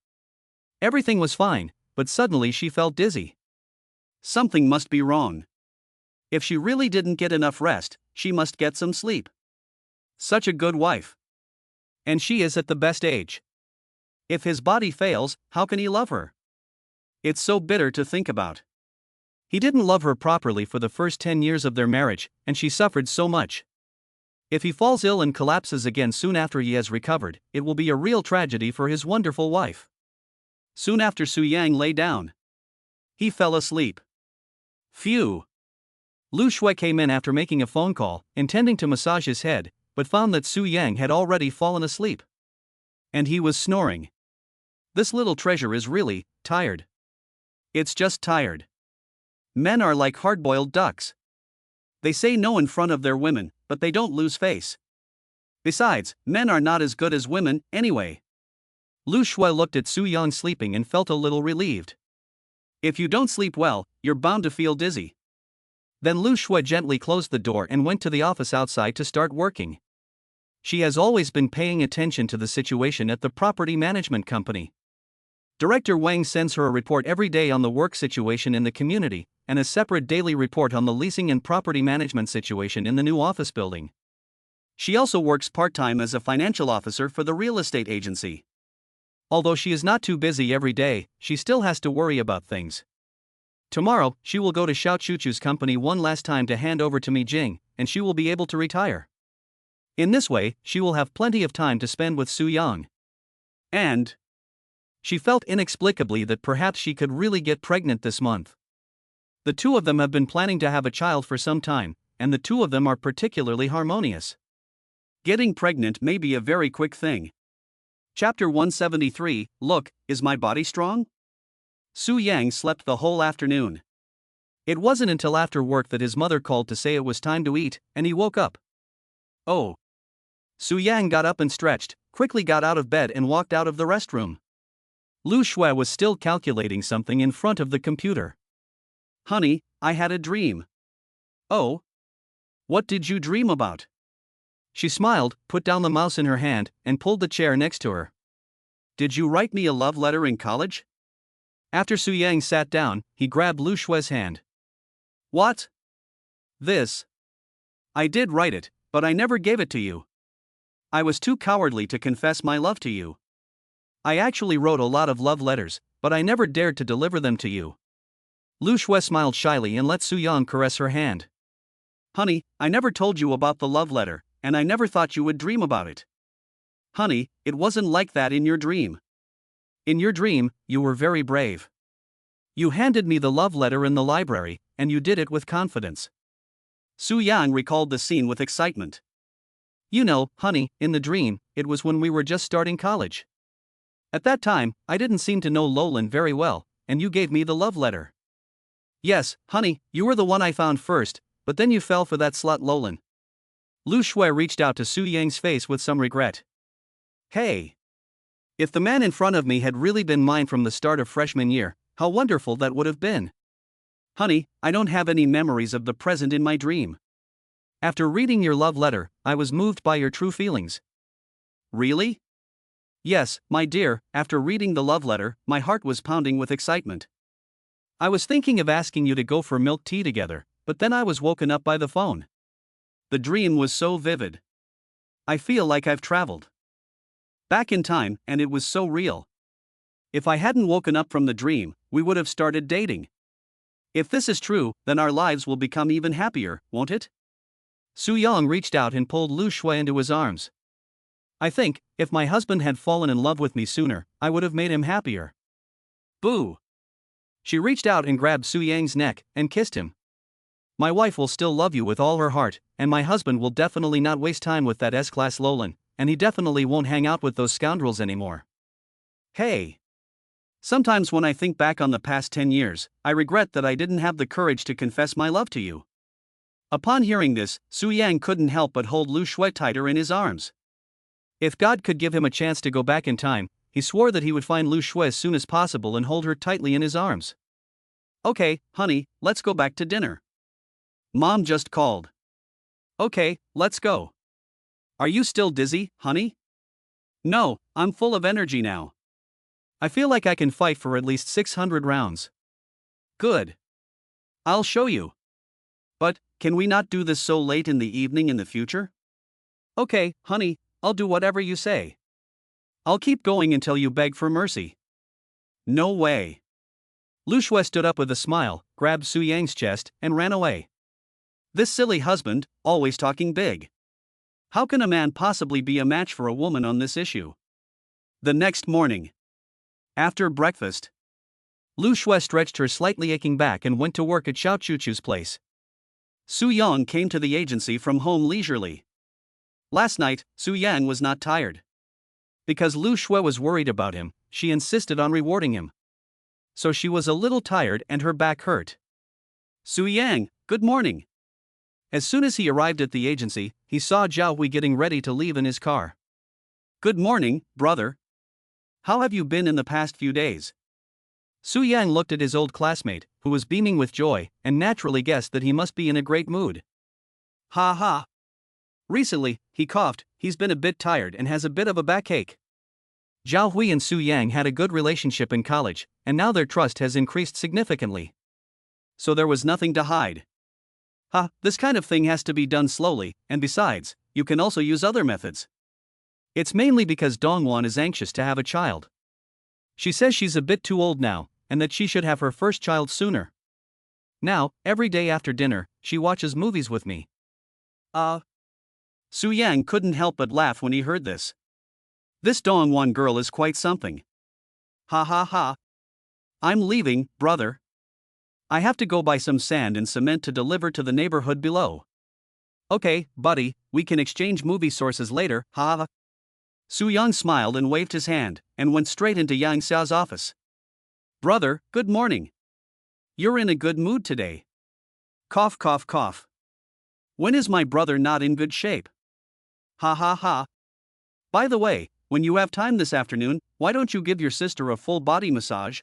Everything was fine, but suddenly she felt dizzy. Something must be wrong. If she really didn't get enough rest, she must get some sleep. Such a good wife. And she is at the best age. If his body fails, how can he love her? It's so bitter to think about. He didn't love her properly for the first 10 years of their marriage, and she suffered so much. If he falls ill and collapses again soon after he has recovered, it will be a real tragedy for his wonderful wife. Soon after Su Yang lay down, he fell asleep. Phew. Lu Shui came in after making a phone call, intending to massage his head, but found that Su Yang had already fallen asleep. And he was snoring. This little treasure is really tired. It's just tired. Men are like hard-boiled ducks. They say no in front of their women, but they don't lose face. Besides, men are not as good as women, anyway. Lu Shui looked at Su Yang sleeping and felt a little relieved. If you don't sleep well, you're bound to feel dizzy. Then Lu Shui gently closed the door and went to the office outside to start working. She has always been paying attention to the situation at the property management company. Director Wang sends her a report every day on the work situation in the community, and a separate daily report on the leasing and property management situation in the new office building. She also works part-time as a financial officer for the real estate agency. Although she is not too busy every day, she still has to worry about things. Tomorrow, she will go to Xiao Chuchu's company one last time to hand over to Mi Jing, and she will be able to retire. In this way, she will have plenty of time to spend with Su Yang. And she felt inexplicably that perhaps she could really get pregnant this month. The two of them have been planning to have a child for some time, and the two of them are particularly harmonious. Getting pregnant may be a very quick thing. Chapter 173, Look, is my body strong? Su Yang slept the whole afternoon. It wasn't until after work that his mother called to say it was time to eat, and he woke up. Oh. Su Yang got up and stretched, quickly got out of bed and walked out of the restroom. Lu Shui was still calculating something in front of the computer. Honey, I had a dream. Oh? What did you dream about? She smiled, put down the mouse in her hand, and pulled the chair next to her. Did you write me a love letter in college? After Su Yang sat down, he grabbed Lu Shui's hand. What? This? I did write it, but I never gave it to you. I was too cowardly to confess my love to you. I actually wrote a lot of love letters, but I never dared to deliver them to you. Lu Shui smiled shyly and let Su Yang caress her hand. Honey, I never told you about the love letter, and I never thought you would dream about it. Honey, it wasn't like that in your dream. In your dream, you were very brave. You handed me the love letter in the library, and you did it with confidence. Su Yang recalled the scene with excitement. You know, honey, in the dream, it was when we were just starting college. At that time, I didn't seem to know Lolan very well, and you gave me the love letter. Yes, honey, you were the one I found first, but then you fell for that slut Lolan. Lu Shui reached out to Su Yang's face with some regret. Hey! If the man in front of me had really been mine from the start of freshman year, how wonderful that would have been. Honey, I don't have any memories of the present in my dream. After reading your love letter, I was moved by your true feelings. Really? Yes, my dear, after reading the love letter, my heart was pounding with excitement. I was thinking of asking you to go for milk tea together, but then I was woken up by the phone. The dream was so vivid. I feel like I've traveled back in time, and it was so real. If I hadn't woken up from the dream, we would have started dating. If this is true, then our lives will become even happier, won't it? Su Yang reached out and pulled Lu Shui into his arms. I think, if my husband had fallen in love with me sooner, I would have made him happier. Boo! She reached out and grabbed Su Yang's neck and kissed him. My wife will still love you with all her heart, and my husband will definitely not waste time with that S-class Lolan, and he definitely won't hang out with those scoundrels anymore. Hey! Sometimes when I think back on the past 10 years, I regret that I didn't have the courage to confess my love to you. Upon hearing this, Su Yang couldn't help but hold Lu Shui tighter in his arms. If God could give him a chance to go back in time, he swore that he would find Lu Shui as soon as possible and hold her tightly in his arms. Okay, honey, let's go back to dinner. Mom just called. Okay, let's go. Are you still dizzy, honey? No, I'm full of energy now. I feel like I can fight for at least 600 rounds. Good. I'll show you. But, can we not do this so late in the evening in the future? Okay, honey, I'll do whatever you say. I'll keep going until you beg for mercy. No way. Lu Shui stood up with a smile, grabbed Su Yang's chest, and ran away. This silly husband, always talking big. How can a man possibly be a match for a woman on this issue? The next morning, after breakfast, Lu Shui stretched her slightly aching back and went to work at Xiao Chuchu's place. Su Yang came to the agency from home leisurely. Last night, Su Yang was not tired. Because Lu Shui was worried about him, she insisted on rewarding him. So she was a little tired and her back hurt. Su Yang, good morning. As soon as he arrived at the agency, he saw Zhao Hui getting ready to leave in his car. Good morning, brother. How have you been in the past few days? Su Yang looked at his old classmate, who was beaming with joy, and naturally guessed that he must be in a great mood. Ha ha. Recently, he coughed, he's been a bit tired and has a bit of a backache. Zhao Hui and Su Yang had a good relationship in college, and now their trust has increased significantly. So there was nothing to hide. This kind of thing has to be done slowly, and besides, you can also use other methods. It's mainly because Dongwan is anxious to have a child. She says she's a bit too old now, and that she should have her first child sooner. Now, every day after dinner, she watches movies with me. Su Yang couldn't help but laugh when he heard this. This Dongwan girl is quite something. Ha ha ha. I'm leaving, brother. I have to go buy some sand and cement to deliver to the neighborhood below. Okay, buddy, we can exchange movie sources later, ha. Su Yang smiled and waved his hand, and went straight into Yang Xiao's office. Brother, good morning. You're in a good mood today. Cough cough cough. When is my brother not in good shape? Ha ha ha. By the way, when you have time this afternoon, why don't you give your sister a full body massage?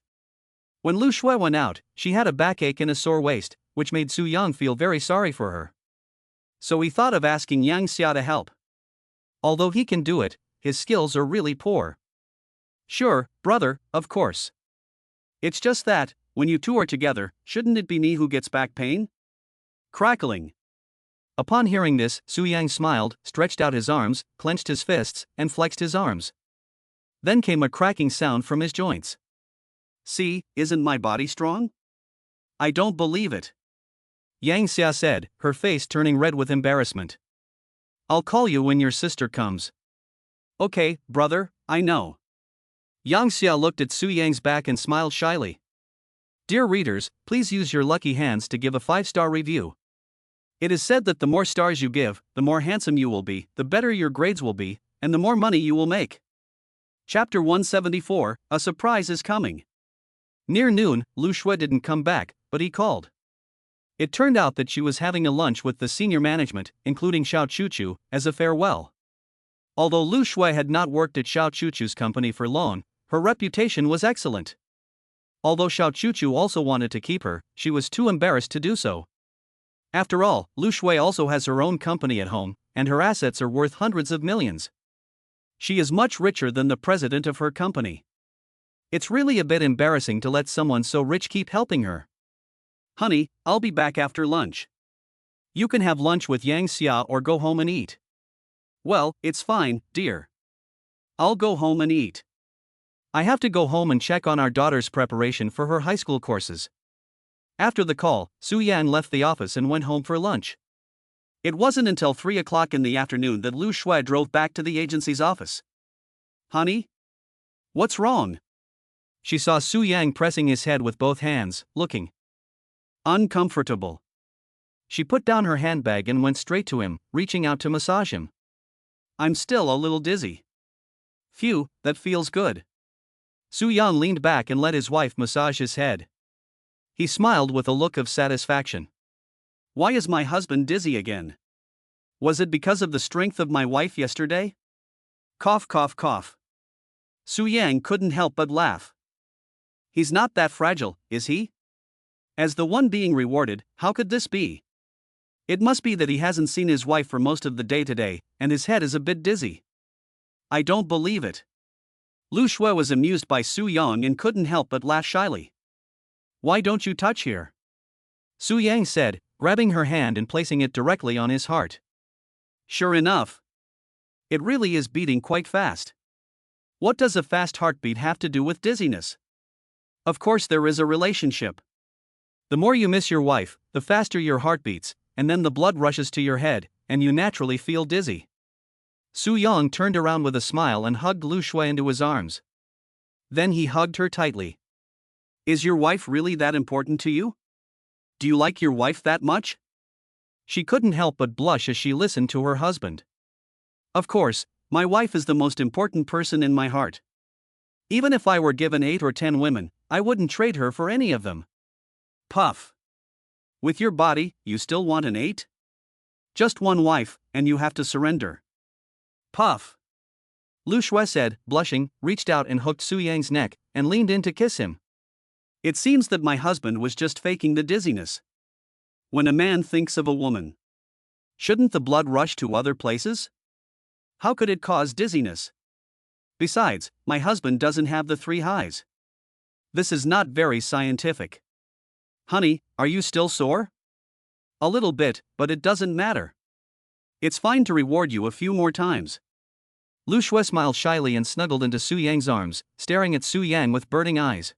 When Lu Shui went out, she had a backache and a sore waist, which made Su Yang feel very sorry for her. So he thought of asking Yang Xia to help. Although he can do it, his skills are really poor. Sure, brother, of course. It's just that, when you two are together, shouldn't it be me who gets back pain? Crackling. Upon hearing this, Su Yang smiled, stretched out his arms, clenched his fists, and flexed his arms. Then came a cracking sound from his joints. See, isn't my body strong? I don't believe it. Yang Xia said, her face turning red with embarrassment. I'll call you when your sister comes. Okay, brother, I know. Yang Xia looked at Su Yang's back and smiled shyly. Dear readers, please use your lucky hands to give a 5-star review. It is said that the more stars you give, the more handsome you will be, the better your grades will be, and the more money you will make. Chapter 174, A Surprise is Coming. Near noon, Lu Shui didn't come back, but he called. It turned out that she was having a lunch with the senior management, including Xiao Chuchu, as a farewell. Although Lu Shui had not worked at Xiao Chuchu's company for long, her reputation was excellent. Although Xiao Chuchu also wanted to keep her, she was too embarrassed to do so. After all, Lu Shui also has her own company at home, and her assets are worth hundreds of millions. She is much richer than the president of her company. It's really a bit embarrassing to let someone so rich keep helping her. Honey, I'll be back after lunch. You can have lunch with Yang Xia or go home and eat. Well, it's fine, dear. I'll go home and eat. I have to go home and check on our daughter's preparation for her high school courses. After the call, Su Yan left the office and went home for lunch. It wasn't until 3 o'clock in the afternoon that Lu Shui drove back to the agency's office. Honey? What's wrong? She saw Su Yang pressing his head with both hands, looking uncomfortable. She put down her handbag and went straight to him, reaching out to massage him. I'm still a little dizzy. Phew, that feels good. Su Yang leaned back and let his wife massage his head. He smiled with a look of satisfaction. Why is my husband dizzy again? Was it because of the strength of my wife yesterday? Cough cough cough. Su Yang couldn't help but laugh. He's not that fragile, is he? As the one being rewarded, how could this be? It must be that he hasn't seen his wife for most of the day today, and his head is a bit dizzy. I don't believe it. Lu Shui was amused by Su Yang and couldn't help but laugh shyly. Why don't you touch here? Su Yang said, grabbing her hand and placing it directly on his heart. Sure enough. It really is beating quite fast. What does a fast heartbeat have to do with dizziness? Of course there is a relationship. The more you miss your wife, the faster your heart beats, and then the blood rushes to your head, and you naturally feel dizzy. Su Yang turned around with a smile and hugged Lu Shui into his arms. Then he hugged her tightly. Is your wife really that important to you? Do you like your wife that much? She couldn't help but blush as she listened to her husband. Of course, my wife is the most important person in my heart. Even if I were given 8 or 10 women, I wouldn't trade her for any of them. Puff. With your body, you still want an 8? Just one wife, and you have to surrender. Puff. Lu Shui said, blushing, reached out and hooked Su Yang's neck, and leaned in to kiss him. It seems that my husband was just faking the dizziness. When a man thinks of a woman, shouldn't the blood rush to other places? How could it cause dizziness? Besides, my husband doesn't have the 3 highs. This is not very scientific. Honey, are you still sore? A little bit, but it doesn't matter. It's fine to reward you a few more times. Lu Shui smiled shyly and snuggled into Su Yang's arms, staring at Su Yang with burning eyes.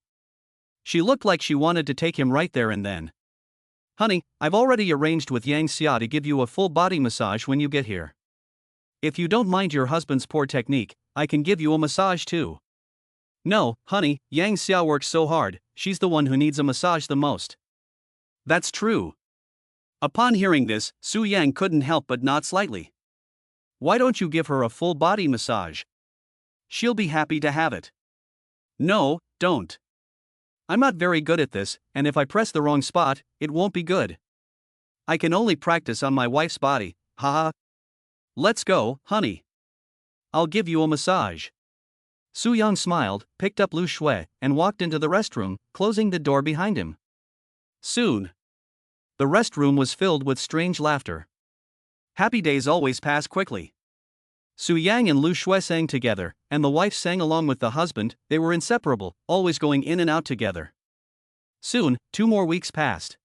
She looked like she wanted to take him right there and then. Honey, I've already arranged with Yang Xia to give you a full body massage when you get here. If you don't mind your husband's poor technique, I can give you a massage too. No, honey, Yang Xia works so hard, she's the one who needs a massage the most. That's true. Upon hearing this, Su Yang couldn't help but nod slightly. Why don't you give her a full body massage? She'll be happy to have it. No, don't. I'm not very good at this, and if I press the wrong spot, it won't be good. I can only practice on my wife's body, haha. Let's go, honey. I'll give you a massage. Su Yang smiled, picked up Lu Shui, and walked into the restroom, closing the door behind him. Soon, the restroom was filled with strange laughter. Happy days always pass quickly. Su Yang and Lu Shui sang together, and the wife sang along with the husband. They were inseparable, always going in and out together. Soon, 2 more weeks passed.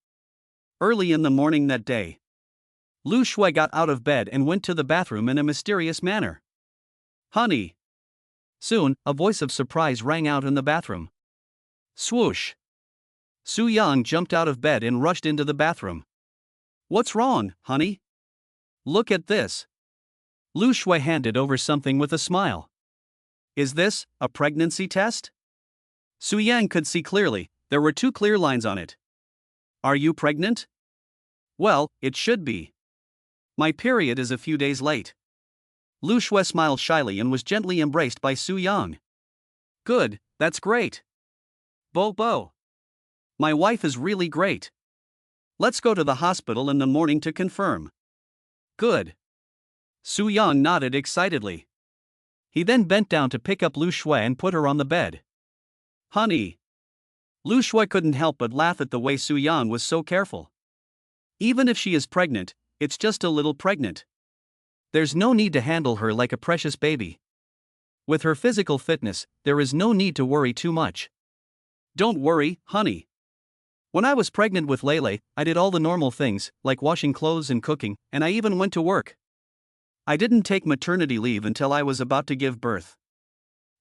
Early in the morning that day, Lu Shui got out of bed and went to the bathroom in a mysterious manner. Honey. Soon, a voice of surprise rang out in the bathroom. Swoosh. Su Yang jumped out of bed and rushed into the bathroom. What's wrong, honey? Look at this. Lu Shui handed over something with a smile. Is this a pregnancy test? Su Yang could see clearly, there were 2 clear lines on it. Are you pregnant? Well, it should be. My period is a few days late. Lu Shui smiled shyly and was gently embraced by Su Yang. Good, that's great. Bo. My wife is really great. Let's go to the hospital in the morning to confirm. Good. Su Yang nodded excitedly. He then bent down to pick up Lu Shui and put her on the bed. Honey. Lu Shui couldn't help but laugh at the way Su Yang was so careful. Even if she is pregnant, it's just a little pregnant. There's no need to handle her like a precious baby. With her physical fitness, there is no need to worry too much. Don't worry, honey. When I was pregnant with Lele, I did all the normal things, like washing clothes and cooking, and I even went to work. I didn't take maternity leave until I was about to give birth.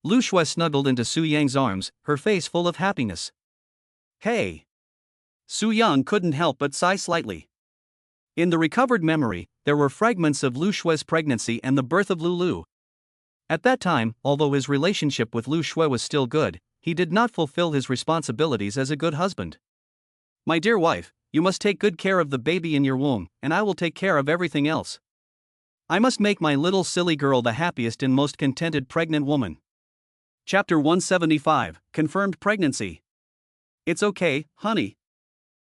Lu Shui snuggled into Su Yang's arms, her face full of happiness. Hey! Su Yang couldn't help but sigh slightly. In the recovered memory, there were fragments of Lu Shui's pregnancy and the birth of Lulu. At that time, although his relationship with Lu Shui was still good, he did not fulfill his responsibilities as a good husband. My dear wife, you must take good care of the baby in your womb, and I will take care of everything else. I must make my little silly girl the happiest and most contented pregnant woman. Chapter 175, Confirmed Pregnancy. It's okay, honey.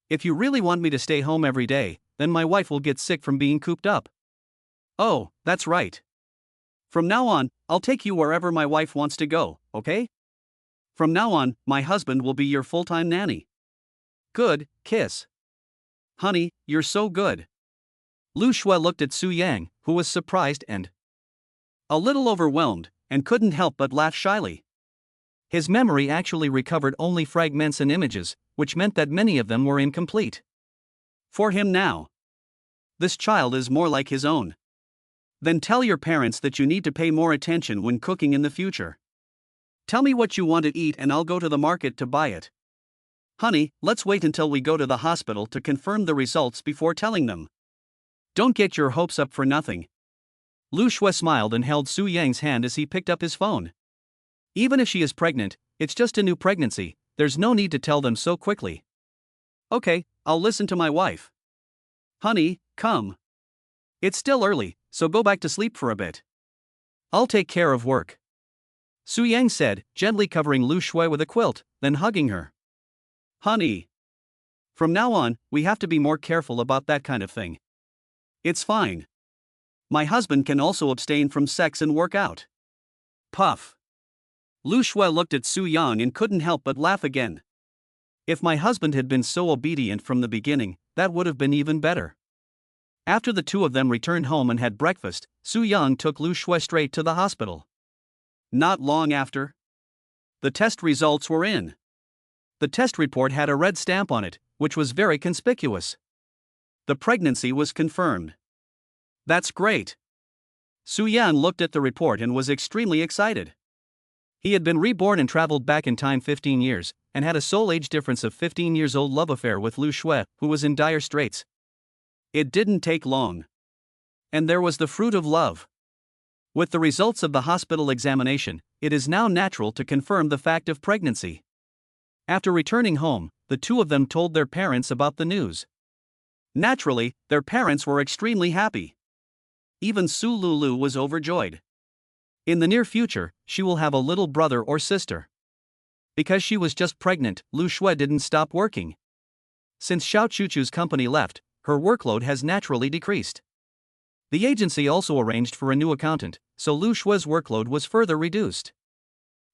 If you really want me to stay home every day, then my wife will get sick from being cooped up. Oh, that's right. From now on, I'll take you wherever my wife wants to go, okay? From now on, my husband will be your full-time nanny. Good, kiss. Honey, you're so good. Lu Shui looked at Su Yang, who was surprised and a little overwhelmed, and couldn't help but laugh shyly. His memory actually recovered only fragments and images, which meant that many of them were incomplete. For him now, this child is more like his own. Then tell your parents that you need to pay more attention when cooking in the future. Tell me what you want to eat and I'll go to the market to buy it. Honey, let's wait until we go to the hospital to confirm the results before telling them. Don't get your hopes up for nothing. Lu Shui smiled and held Su Yang's hand as he picked up his phone. Even if she is pregnant, it's just a new pregnancy, there's no need to tell them so quickly. Okay, I'll listen to my wife. Honey, come. It's still early, so go back to sleep for a bit. I'll take care of work. Su Yang said, gently covering Lu Shui with a quilt, then hugging her. Honey. From now on, we have to be more careful about that kind of thing. It's fine. My husband can also abstain from sex and work out. Puff. Lu Shui looked at Su Yang and couldn't help but laugh again. If my husband had been so obedient from the beginning, that would have been even better. After the two of them returned home and had breakfast, Su Yang took Lu Shui straight to the hospital. Not long after, the test results were in. The test report had a red stamp on it, which was very conspicuous. The pregnancy was confirmed. That's great. Su Yang looked at the report and was extremely excited. He had been reborn and traveled back in time 15 years, and had a sole age difference of 15 years old love affair with Lu Shui, who was in dire straits. It didn't take long. And there was the fruit of love. With the results of the hospital examination, it is now natural to confirm the fact of pregnancy. After returning home, the two of them told their parents about the news. Naturally, their parents were extremely happy. Even Su Lulu was overjoyed. In the near future, she will have a little brother or sister. Because she was just pregnant, Lu Shui didn't stop working. Since Xiao Chuchu's company left, her workload has naturally decreased. The agency also arranged for a new accountant, so Lu Shui's workload was further reduced.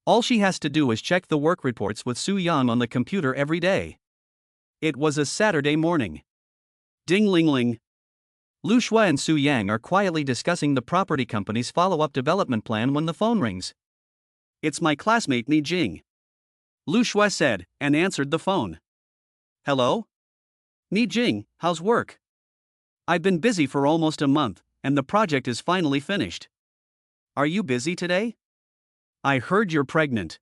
All she has to do is check the work reports with Su Yang on the computer every day. It was a Saturday morning. Ding-ling-ling. Lu Shui and Su Yang are quietly discussing the property company's follow-up development plan when the phone rings. It's my classmate Ni Jing. Lu Shui said, and answered the phone. Hello? Ni Jing, how's work? I've been busy for almost a month, and the project is finally finished. Are you busy today? I heard you're pregnant.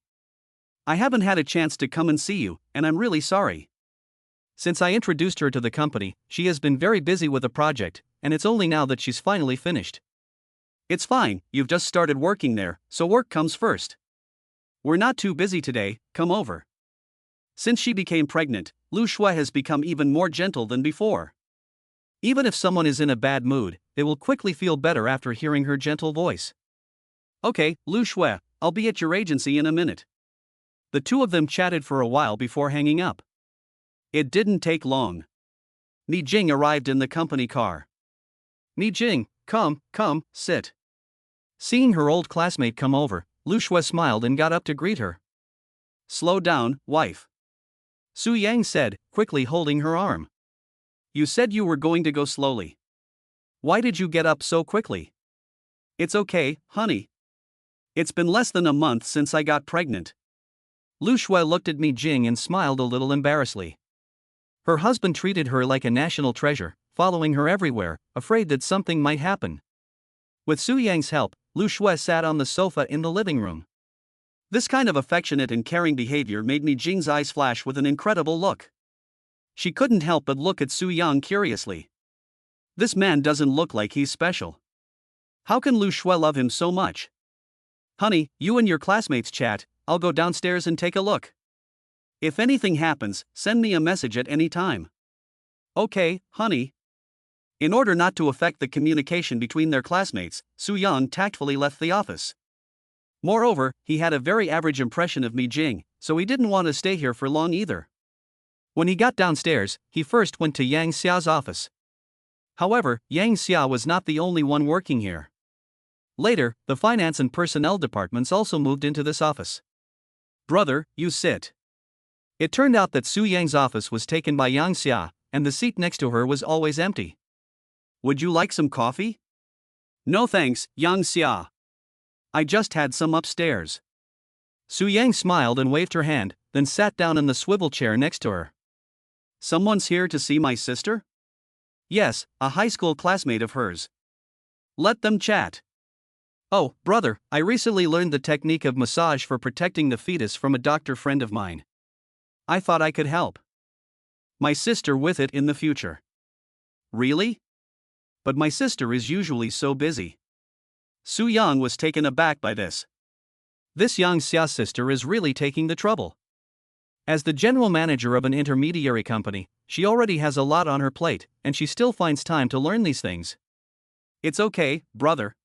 I haven't had a chance to come and see you, and I'm really sorry. Since I introduced her to the company, she has been very busy with the project, and it's only now that she's finally finished. It's fine, you've just started working there, so work comes first. We're not too busy today, come over. Since she became pregnant, Lu Shui has become even more gentle than before. Even if someone is in a bad mood, they will quickly feel better after hearing her gentle voice. Okay, Lu Shui, I'll be at your agency in a minute. The two of them chatted for a while before hanging up. It didn't take long. Ni Jing arrived in the company car. Ni Jing, come, sit. Seeing her old classmate come over, Lu Shui smiled and got up to greet her. Slow down, wife. Su Yang said, quickly holding her arm. You said you were going to go slowly. Why did you get up so quickly? It's okay, honey. It's been less than a month since I got pregnant. Lu Shui looked at Ni Jing and smiled a little embarrassedly. Her husband treated her like a national treasure, following her everywhere, afraid that something might happen. With Su Yang's help, Lu Shui sat on the sofa in the living room. This kind of affectionate and caring behavior made Ni Jing's eyes flash with an incredible look. She couldn't help but look at Su Yang curiously. This man doesn't look like he's special. How can Lu Shui love him so much? Honey, you and your classmates chat, I'll go downstairs and take a look. If anything happens, send me a message at any time. Okay, honey. In order not to affect the communication between their classmates, Su Yang tactfully left the office. Moreover, he had a very average impression of Ni Jing, so he didn't want to stay here for long either. When he got downstairs, he first went to Yang Xia's office. However, Yang Xia was not the only one working here. Later, the finance and personnel departments also moved into this office. Brother, you sit. It turned out that Su Yang's office was taken by Yang Xia, and the seat next to her was always empty. Would you like some coffee? No thanks, Yang Xia. I just had some upstairs. Su Yang smiled and waved her hand, then sat down in the swivel chair next to her. Someone's here to see my sister? Yes, a high school classmate of hers. Let them chat. Oh, brother, I recently learned the technique of massage for protecting the fetus from a doctor friend of mine. I thought I could help my sister with it in the future. Really? But my sister is usually so busy. Su Yang was taken aback by this. This Yang Xia's sister is really taking the trouble. As the general manager of an intermediary company, she already has a lot on her plate, and she still finds time to learn these things. It's okay, brother.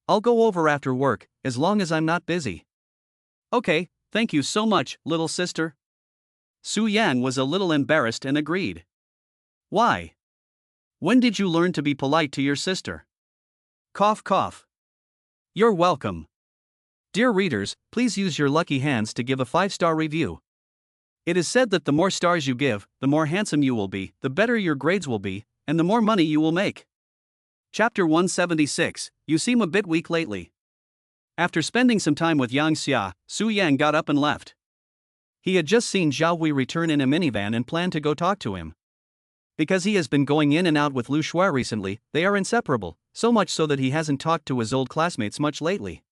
I'll go over after work, as long as I'm not busy. Okay, thank you so much, little sister. Su Yang was a little embarrassed and agreed. Why? When did you learn to be polite to your sister? Cough cough. You're welcome. Dear readers, please use your lucky hands to give a 5-star review. It is said that the more stars you give, the more handsome you will be, the better your grades will be, and the more money you will make. Chapter 176, You seem a bit weak lately. After spending some time with Yang Xia, Su Yang got up and left. He had just seen Zhao Hui return in a minivan and planned to go talk to him. Because he has been going in and out with Lu Shui recently, they are inseparable, so much so that he hasn't talked to his old classmates much lately.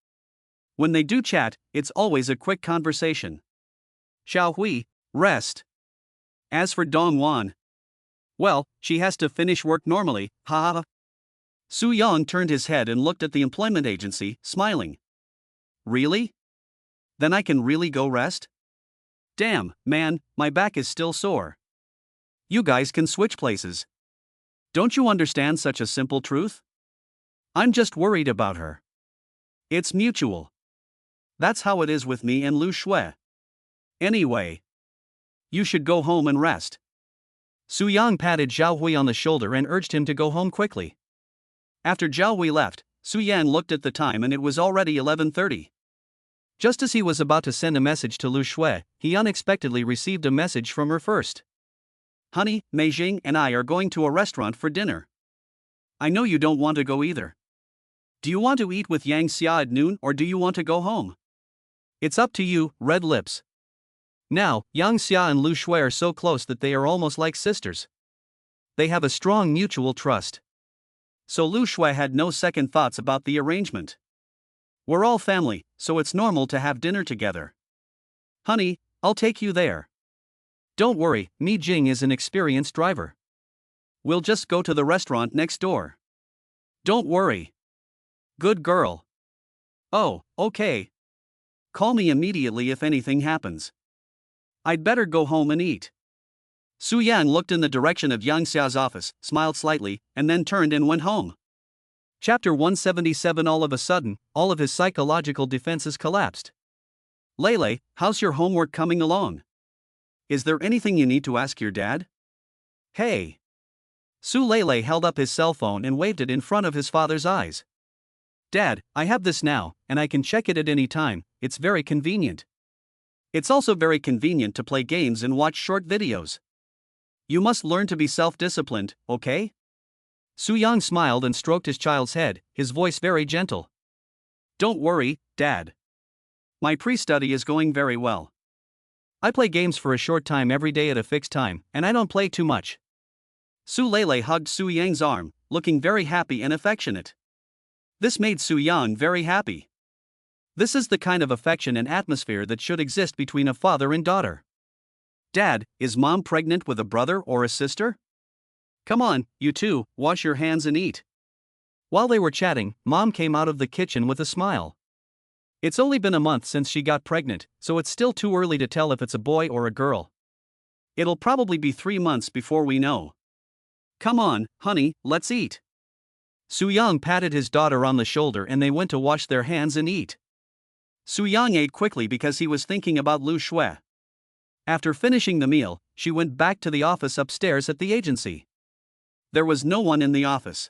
When they do chat, it's always a quick conversation. Zhao Hui, rest. As for Dong Wan, well, she has to finish work normally, ha. Su Yang turned his head and looked at the employment agency, smiling. Really? Then I can really go rest? Damn, man, my back is still sore. You guys can switch places. Don't you understand such a simple truth? I'm just worried about her. It's mutual. That's how it is with me and Lu Shui. Anyway, you should go home and rest. Su Yang patted Zhao Hui on the shoulder and urged him to go home quickly. After Zhao Hui left, Su Yang looked at the time and it was already 11:30. Just as he was about to send a message to Lu Shui, he unexpectedly received a message from her first. Honey, Mei Jing and I are going to a restaurant for dinner. I know you don't want to go either. Do you want to eat with Yang Xia at noon or do you want to go home? It's up to you, red lips. Now, Yang Xia and Lu Shui are so close that they are almost like sisters. They have a strong mutual trust. So Lu Shui had no second thoughts about the arrangement. We're all family, so it's normal to have dinner together. Honey, I'll take you there. Don't worry, Mi Jing is an experienced driver. We'll just go to the restaurant next door. Don't worry. Good girl. Oh, okay. Call me immediately if anything happens. I'd better go home and eat. Su Yang looked in the direction of Yang Xia's office, smiled slightly, and then turned and went home. Chapter 177 All of a sudden, all of his psychological defenses collapsed. Lele, how's your homework coming along? Is there anything you need to ask your dad? Hey. Su Lele held up his cell phone and waved it in front of his father's eyes. Dad, I have this now, and I can check it at any time, it's very convenient. It's also very convenient to play games and watch short videos. You must learn to be self-disciplined, okay? Su Yang smiled and stroked his child's head, his voice very gentle. Don't worry, Dad. My pre-study is going very well. I play games for a short time every day at a fixed time, and I don't play too much. Su Lele hugged Su Yang's arm, looking very happy and affectionate. This made Su Yang very happy. This is the kind of affection and atmosphere that should exist between a father and daughter. Dad, is Mom pregnant with a brother or a sister? Come on, you two, wash your hands and eat. While they were chatting, Mom came out of the kitchen with a smile. It's only been a month since she got pregnant, so it's still too early to tell if it's a boy or a girl. It'll probably be 3 months before we know. Come on, honey, let's eat. Su Yang patted his daughter on the shoulder and they went to wash their hands and eat. Su Yang ate quickly because he was thinking about Lu Shui. After finishing the meal, she went back to the office upstairs at the agency. There was no one in the office.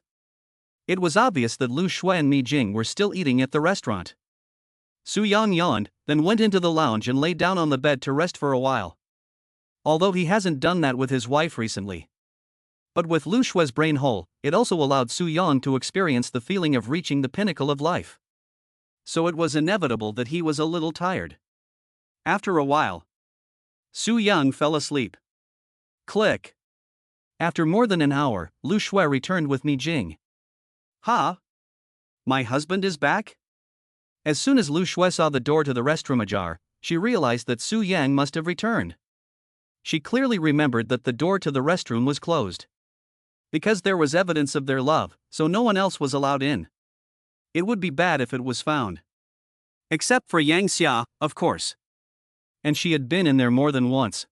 It was obvious that Lu Shui and Mi Jing were still eating at the restaurant. Su Yang yawned, then went into the lounge and lay down on the bed to rest for a while. Although he hasn't done that with his wife recently. But with Lu Shui's brain whole, it also allowed Su Yang to experience the feeling of reaching the pinnacle of life. So it was inevitable that he was a little tired. After a while, Su Yang fell asleep. Click. After more than an hour, Lu Shui returned with Mi Jing. Ha! My husband is back? As soon as Lu Shui saw the door to the restroom ajar, she realized that Su Yang must have returned. She clearly remembered that the door to the restroom was closed. Because there was evidence of their love, so no one else was allowed in. It would be bad if it was found. Except for Yang Xia, of course. And she had been in there more than once.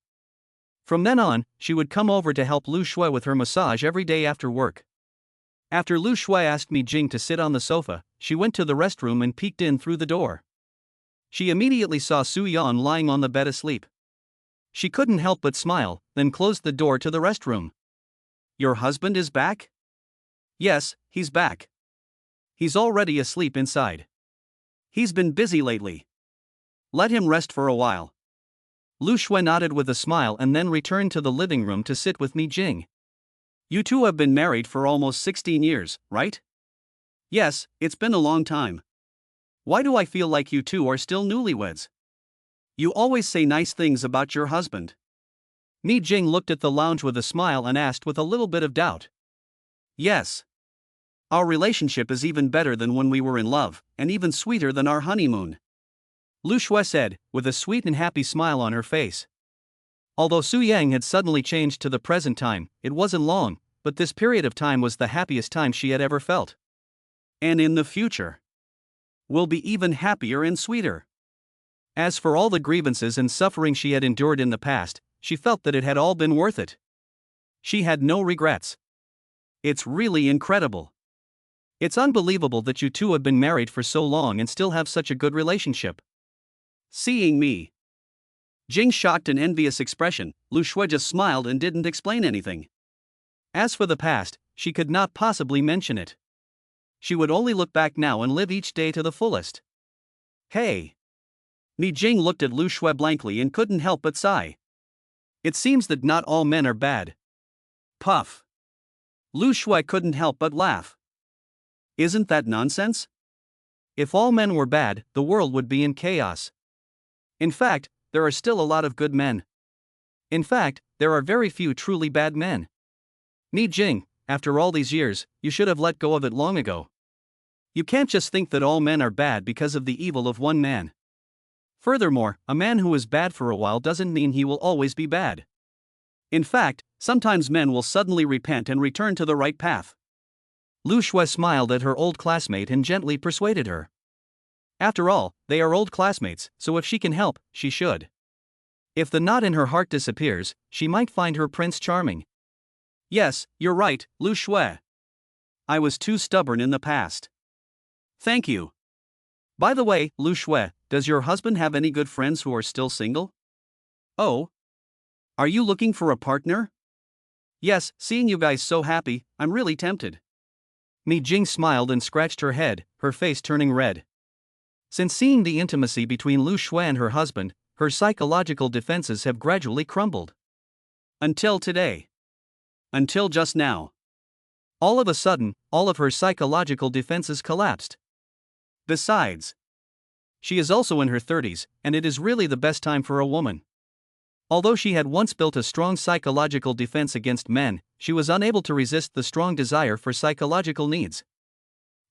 From then on, she would come over to help Lu Shui with her massage every day after work. After Lu Shui asked Mi Jing to sit on the sofa, she went to the restroom and peeked in through the door. She immediately saw Su Yan lying on the bed asleep. She couldn't help but smile, then closed the door to the restroom. Your husband is back? Yes, he's back. He's already asleep inside. He's been busy lately. Let him rest for a while. Lu Shui nodded with a smile and then returned to the living room to sit with Mi Jing. You two have been married for almost 16 years, right? Yes, it's been a long time. Why do I feel like you two are still newlyweds? You always say nice things about your husband. Mi Jing looked at the lounge with a smile and asked with a little bit of doubt. Yes. Our relationship is even better than when we were in love, and even sweeter than our honeymoon. Lu Shui said, with a sweet and happy smile on her face. Although Su Yang had suddenly changed to the present time, it wasn't long, but this period of time was the happiest time she had ever felt. And in the future, will be even happier and sweeter. As for all the grievances and suffering she had endured in the past, she felt that it had all been worth it. She had no regrets. It's really incredible. It's unbelievable that you two have been married for so long and still have such a good relationship. Seeing Mi Jing's shocked and envious expression, Lu Shui just smiled and didn't explain anything. As for the past, she could not possibly mention it. She would only look back now and live each day to the fullest. Hey! Mi Jing looked at Lu Shui blankly and couldn't help but sigh. It seems that not all men are bad. Puff. Lu Shui couldn't help but laugh. Isn't that nonsense? If all men were bad, the world would be in chaos. In fact, there are still a lot of good men. In fact, there are very few truly bad men. Mi Jing, after all these years, you should have let go of it long ago. You can't just think that all men are bad because of the evil of one man. Furthermore, a man who is bad for a while doesn't mean he will always be bad. In fact, sometimes men will suddenly repent and return to the right path. Lu Shui smiled at her old classmate and gently persuaded her. After all, they are old classmates, so if she can help, she should. If the knot in her heart disappears, she might find her prince charming. Yes, you're right, Lu Shui. I was too stubborn in the past. Thank you. By the way, Lu Shui, does your husband have any good friends who are still single? Oh. Are you looking for a partner? Yes, seeing you guys so happy, I'm really tempted. Mi Jing smiled and scratched her head, her face turning red. Since seeing the intimacy between Lu Shui and her husband, her psychological defenses have gradually crumbled. Until today. Until just now. All of a sudden, all of her psychological defenses collapsed. Besides, she is also in her 30s, and it is really the best time for a woman. Although she had once built a strong psychological defense against men, she was unable to resist the strong desire for psychological needs.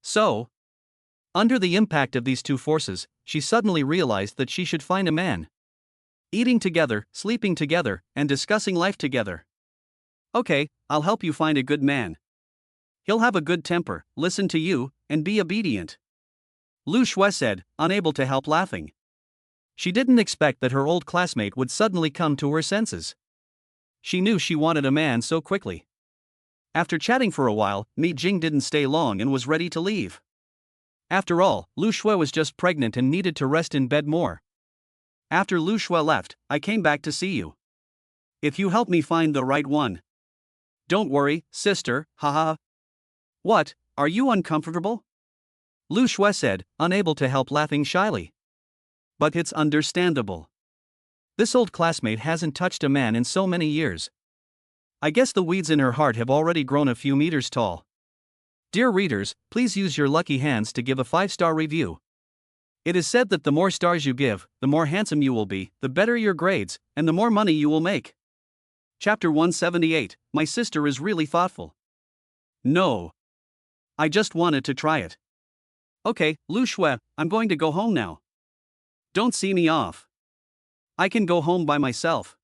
So, under the impact of these two forces, she suddenly realized that she should find a man. Eating together, sleeping together, and discussing life together. Okay, I'll help you find a good man. He'll have a good temper, listen to you, and be obedient. Lu Shui said, unable to help laughing. She didn't expect that her old classmate would suddenly come to her senses. She knew she wanted a man so quickly. After chatting for a while, Mi Jing didn't stay long and was ready to leave. After all, Lu Shui was just pregnant and needed to rest in bed more. After Lu Shui left, I came back to see you. If you help me find the right one. Don't worry, sister, haha. What, are you uncomfortable? Lu Shui said, unable to help laughing shyly. But it's understandable. This old classmate hasn't touched a man in so many years. I guess the weeds in her heart have already grown a few meters tall. Dear readers, please use your lucky hands to give a 5-star review. It is said that the more stars you give, the more handsome you will be, the better your grades, and the more money you will make. Chapter 178. My sister is really thoughtful. No. I just wanted to try it. Okay, Lu Shui, I'm going to go home now. Don't see me off. I can go home by myself.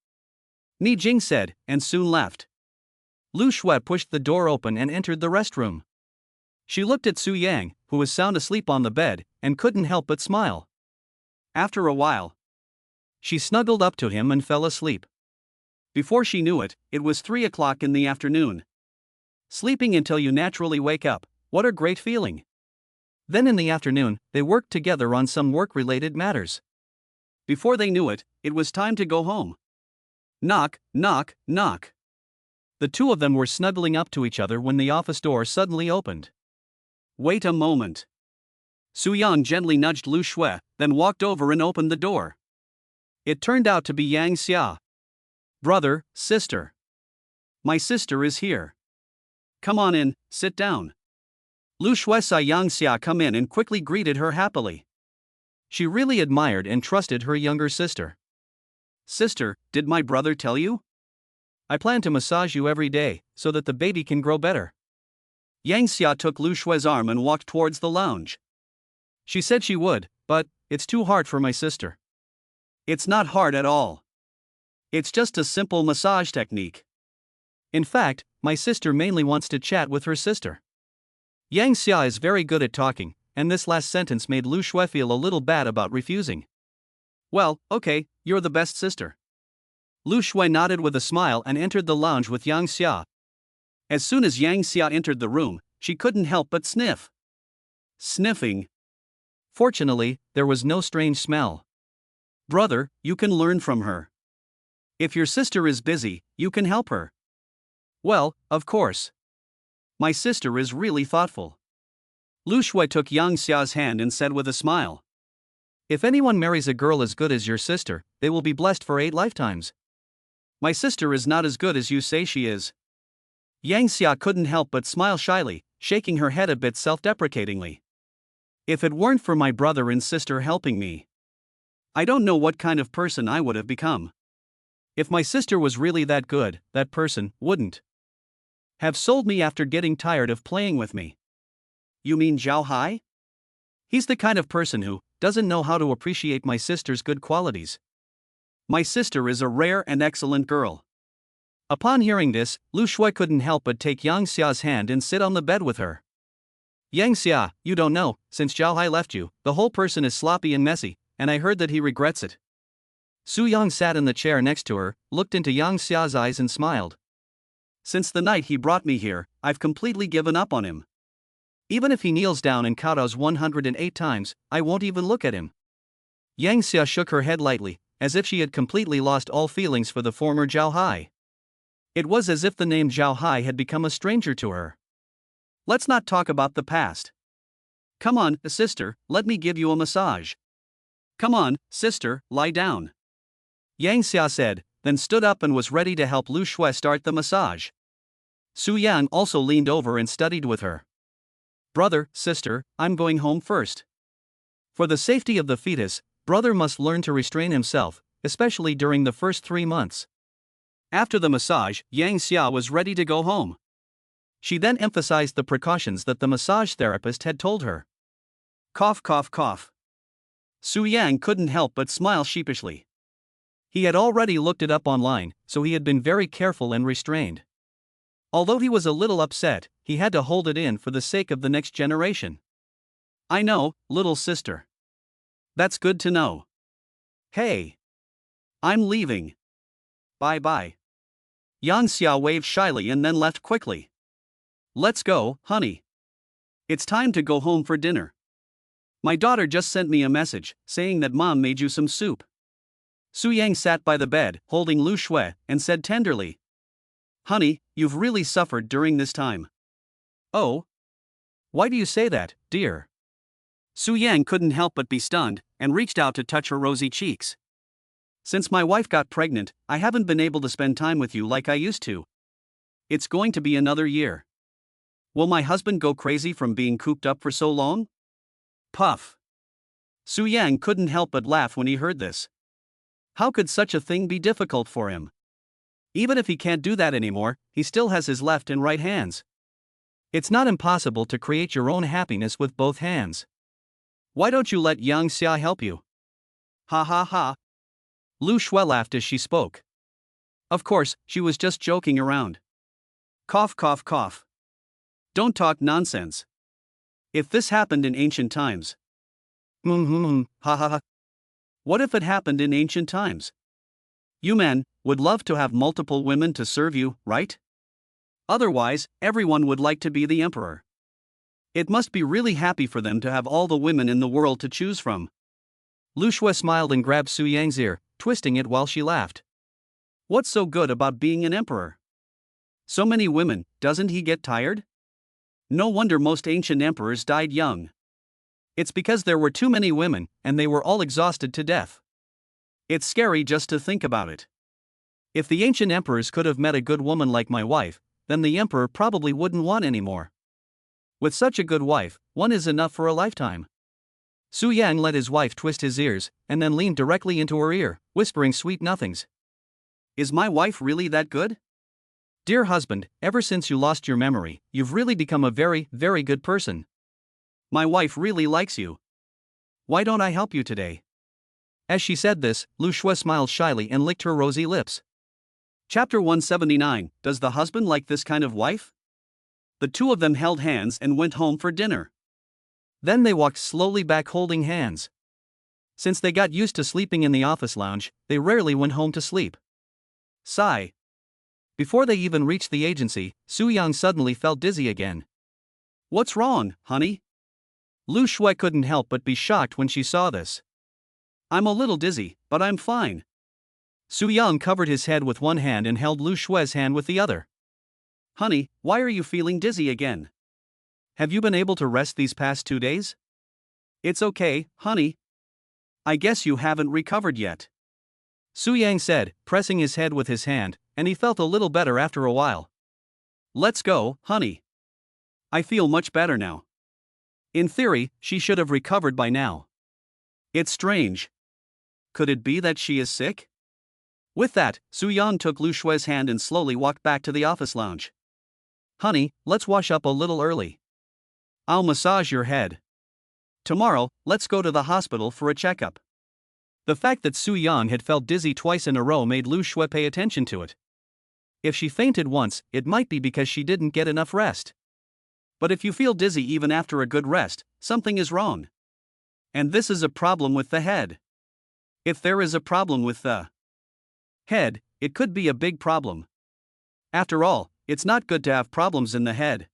Ni Jing said, and soon left. Lu Shui pushed the door open and entered the restroom. She looked at Su Yang, who was sound asleep on the bed, and couldn't help but smile. After a while, she snuggled up to him and fell asleep. Before she knew it, it was 3 o'clock in the afternoon. Sleeping until you naturally wake up, what a great feeling. Then in the afternoon, they worked together on some work-related matters. Before they knew it, it was time to go home. Knock, knock, knock. The two of them were snuggling up to each other when the office door suddenly opened. Wait a moment. Su Yang gently nudged Lu Shui, then walked over and opened the door. It turned out to be Yang Xia. Brother, sister. My sister is here. Come on in, sit down. Lu Shui saw Yang Xia come in and quickly greeted her happily. She really admired and trusted her younger sister. Sister, did my brother tell you? I plan to massage you every day, so that the baby can grow better. Yang Xia took Lu Shui's arm and walked towards the lounge. She said she would, but it's too hard for my sister. It's not hard at all. It's just a simple massage technique. In fact, my sister mainly wants to chat with her sister. Yang Xia is very good at talking, and this last sentence made Lu Shui feel a little bad about refusing. Well, okay, you're the best sister. Lu Shui nodded with a smile and entered the lounge with Yang Xia. As soon as Yang Xia entered the room, she couldn't help but sniff. Sniffing. Fortunately, there was no strange smell. Brother, you can learn from her. If your sister is busy, you can help her. Well, of course. My sister is really thoughtful. Lu Shui took Yang Xia's hand and said with a smile. If anyone marries a girl as good as your sister, they will be blessed for 8 lifetimes. My sister is not as good as you say she is. Yang Xia couldn't help but smile shyly, shaking her head a bit self-deprecatingly. If it weren't for my brother and sister helping me, I don't know what kind of person I would have become. If my sister was really that good, that person wouldn't have sold me after getting tired of playing with me. You mean Zhao Hai? He's the kind of person who doesn't know how to appreciate my sister's good qualities. My sister is a rare and excellent girl. Upon hearing this, Lu Shui couldn't help but take Yang Xia's hand and sit on the bed with her. Yang Xia, you don't know, since Zhao Hai left you, the whole person is sloppy and messy, and I heard that he regrets it. Su Yang sat in the chair next to her, looked into Yang Xia's eyes and smiled. Since the night he brought me here, I've completely given up on him. Even if he kneels down and kowtows 108 times, I won't even look at him. Yang Xia shook her head lightly, as if she had completely lost all feelings for the former Zhao Hai. It was as if the name Zhao Hai had become a stranger to her. Let's not talk about the past. Come on, sister, let me give you a massage. Come on, sister, lie down. Yang Xia said, then stood up and was ready to help Lu Shui start the massage. Su Yang also leaned over and studied with her. Brother, sister, I'm going home first. For the safety of the fetus, brother must learn to restrain himself, especially during the first 3 months. After the massage, Yang Xia was ready to go home. She then emphasized the precautions that the massage therapist had told her. Cough, cough, cough. Su Yang couldn't help but smile sheepishly. He had already looked it up online, so he had been very careful and restrained. Although he was a little upset, he had to hold it in for the sake of the next generation. I know, little sister. That's good to know. Hey. I'm leaving. Bye-bye. Yang Xia waved shyly and then left quickly. Let's go, honey. It's time to go home for dinner. My daughter just sent me a message, saying that mom made you some soup. Su Yang sat by the bed, holding Lu Shui, and said tenderly. Honey, you've really suffered during this time. Oh? Why do you say that, dear? Su Yang couldn't help but be stunned, and reached out to touch her rosy cheeks. Since my wife got pregnant, I haven't been able to spend time with you like I used to. It's going to be another year. Will my husband go crazy from being cooped up for so long? Puff. Su Yang couldn't help but laugh when he heard this. How could such a thing be difficult for him? Even if he can't do that anymore, he still has his left and right hands. It's not impossible to create your own happiness with both hands. Why don't you let Yang Xia help you? Ha ha ha. Lu Shui laughed as she spoke. Of course, she was just joking around. Cough cough cough. Don't talk nonsense. If this happened in ancient times. Ha ha ha. What if it happened in ancient times? You men would love to have multiple women to serve you, right? Otherwise, everyone would like to be the emperor. It must be really happy for them to have all the women in the world to choose from. Lu Shui smiled and grabbed Su Yang's ear, twisting it while she laughed. What's so good about being an emperor? So many women, doesn't he get tired? No wonder most ancient emperors died young. It's because there were too many women, and they were all exhausted to death. It's scary just to think about it. If the ancient emperors could have met a good woman like my wife, then the emperor probably wouldn't want any more. With such a good wife, one is enough for a lifetime. Su Yang let his wife twist his ears, and then leaned directly into her ear, whispering sweet nothings. Is my wife really that good? Dear husband, ever since you lost your memory, you've really become a very, very good person. My wife really likes you. Why don't I help you today? As she said this, Lu Shui smiled shyly and licked her rosy lips. Chapter 179, Does the husband like this kind of wife? The two of them held hands and went home for dinner. Then they walked slowly back holding hands. Since they got used to sleeping in the office lounge, they rarely went home to sleep. Sigh. Before they even reached the agency, Su Yang suddenly felt dizzy again. What's wrong, honey? Lu Shui couldn't help but be shocked when she saw this. I'm a little dizzy, but I'm fine. Su Yang covered his head with one hand and held Lu Shui's hand with the other. Honey, why are you feeling dizzy again? Have you been able to rest these past 2 days? It's okay, honey. I guess you haven't recovered yet. Su Yang said, pressing his head with his hand, and he felt a little better after a while. Let's go, honey. I feel much better now. In theory, she should have recovered by now. It's strange. Could it be that she is sick? With that, Su Yang took Lu Shui's hand and slowly walked back to the office lounge. Honey, let's wash up a little early. I'll massage your head. Tomorrow, let's go to the hospital for a checkup. The fact that Su Yang had felt dizzy twice in a row made Lu Shui pay attention to it. If she fainted once, it might be because she didn't get enough rest. But if you feel dizzy even after a good rest, something is wrong. And this is a problem with the head. If there is a problem with the head, it could be a big problem. After all, it's not good to have problems in the head.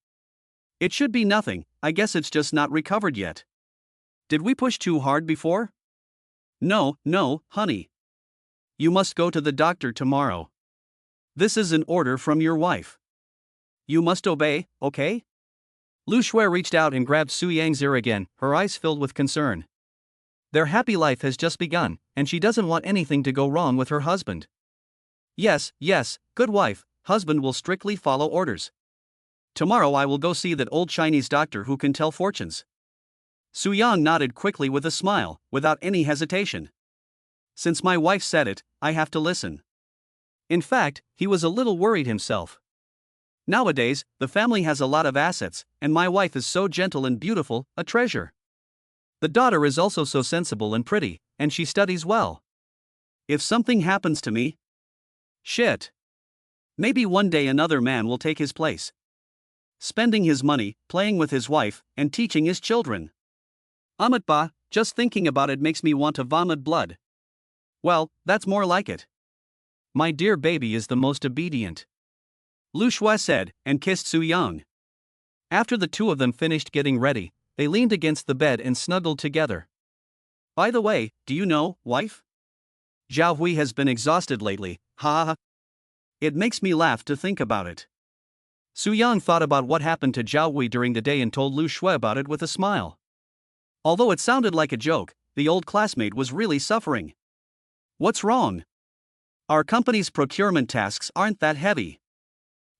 It should be nothing, I guess it's just not recovered yet. Did we push too hard before? No, honey. You must go to the doctor tomorrow. This is an order from your wife. You must obey, okay? Lu Shui reached out and grabbed Su Yang's ear again, her eyes filled with concern. Their happy life has just begun, and she doesn't want anything to go wrong with her husband. Yes, good wife, husband will strictly follow orders. Tomorrow I will go see that old Chinese doctor who can tell fortunes. Su Yang nodded quickly with a smile, without any hesitation. Since my wife said it, I have to listen. In fact, he was a little worried himself. Nowadays, the family has a lot of assets, and my wife is so gentle and beautiful, a treasure. The daughter is also so sensible and pretty, and she studies well. If something happens to me, shit. Maybe one day another man will take his place. Spending his money, playing with his wife, and teaching his children. Amatba, just thinking about it makes me want to vomit blood. Well, that's more like it. My dear baby is the most obedient. Lu Shui said, and kissed Su Yang. After the two of them finished getting ready, they leaned against the bed and snuggled together. By the way, do you know, wife? Zhao Hui has been exhausted lately, ha ha. It makes me laugh to think about it. Su Yang thought about what happened to Zhao Hui during the day and told Lu Shui about it with a smile. Although it sounded like a joke, the old classmate was really suffering. What's wrong? Our company's procurement tasks aren't that heavy.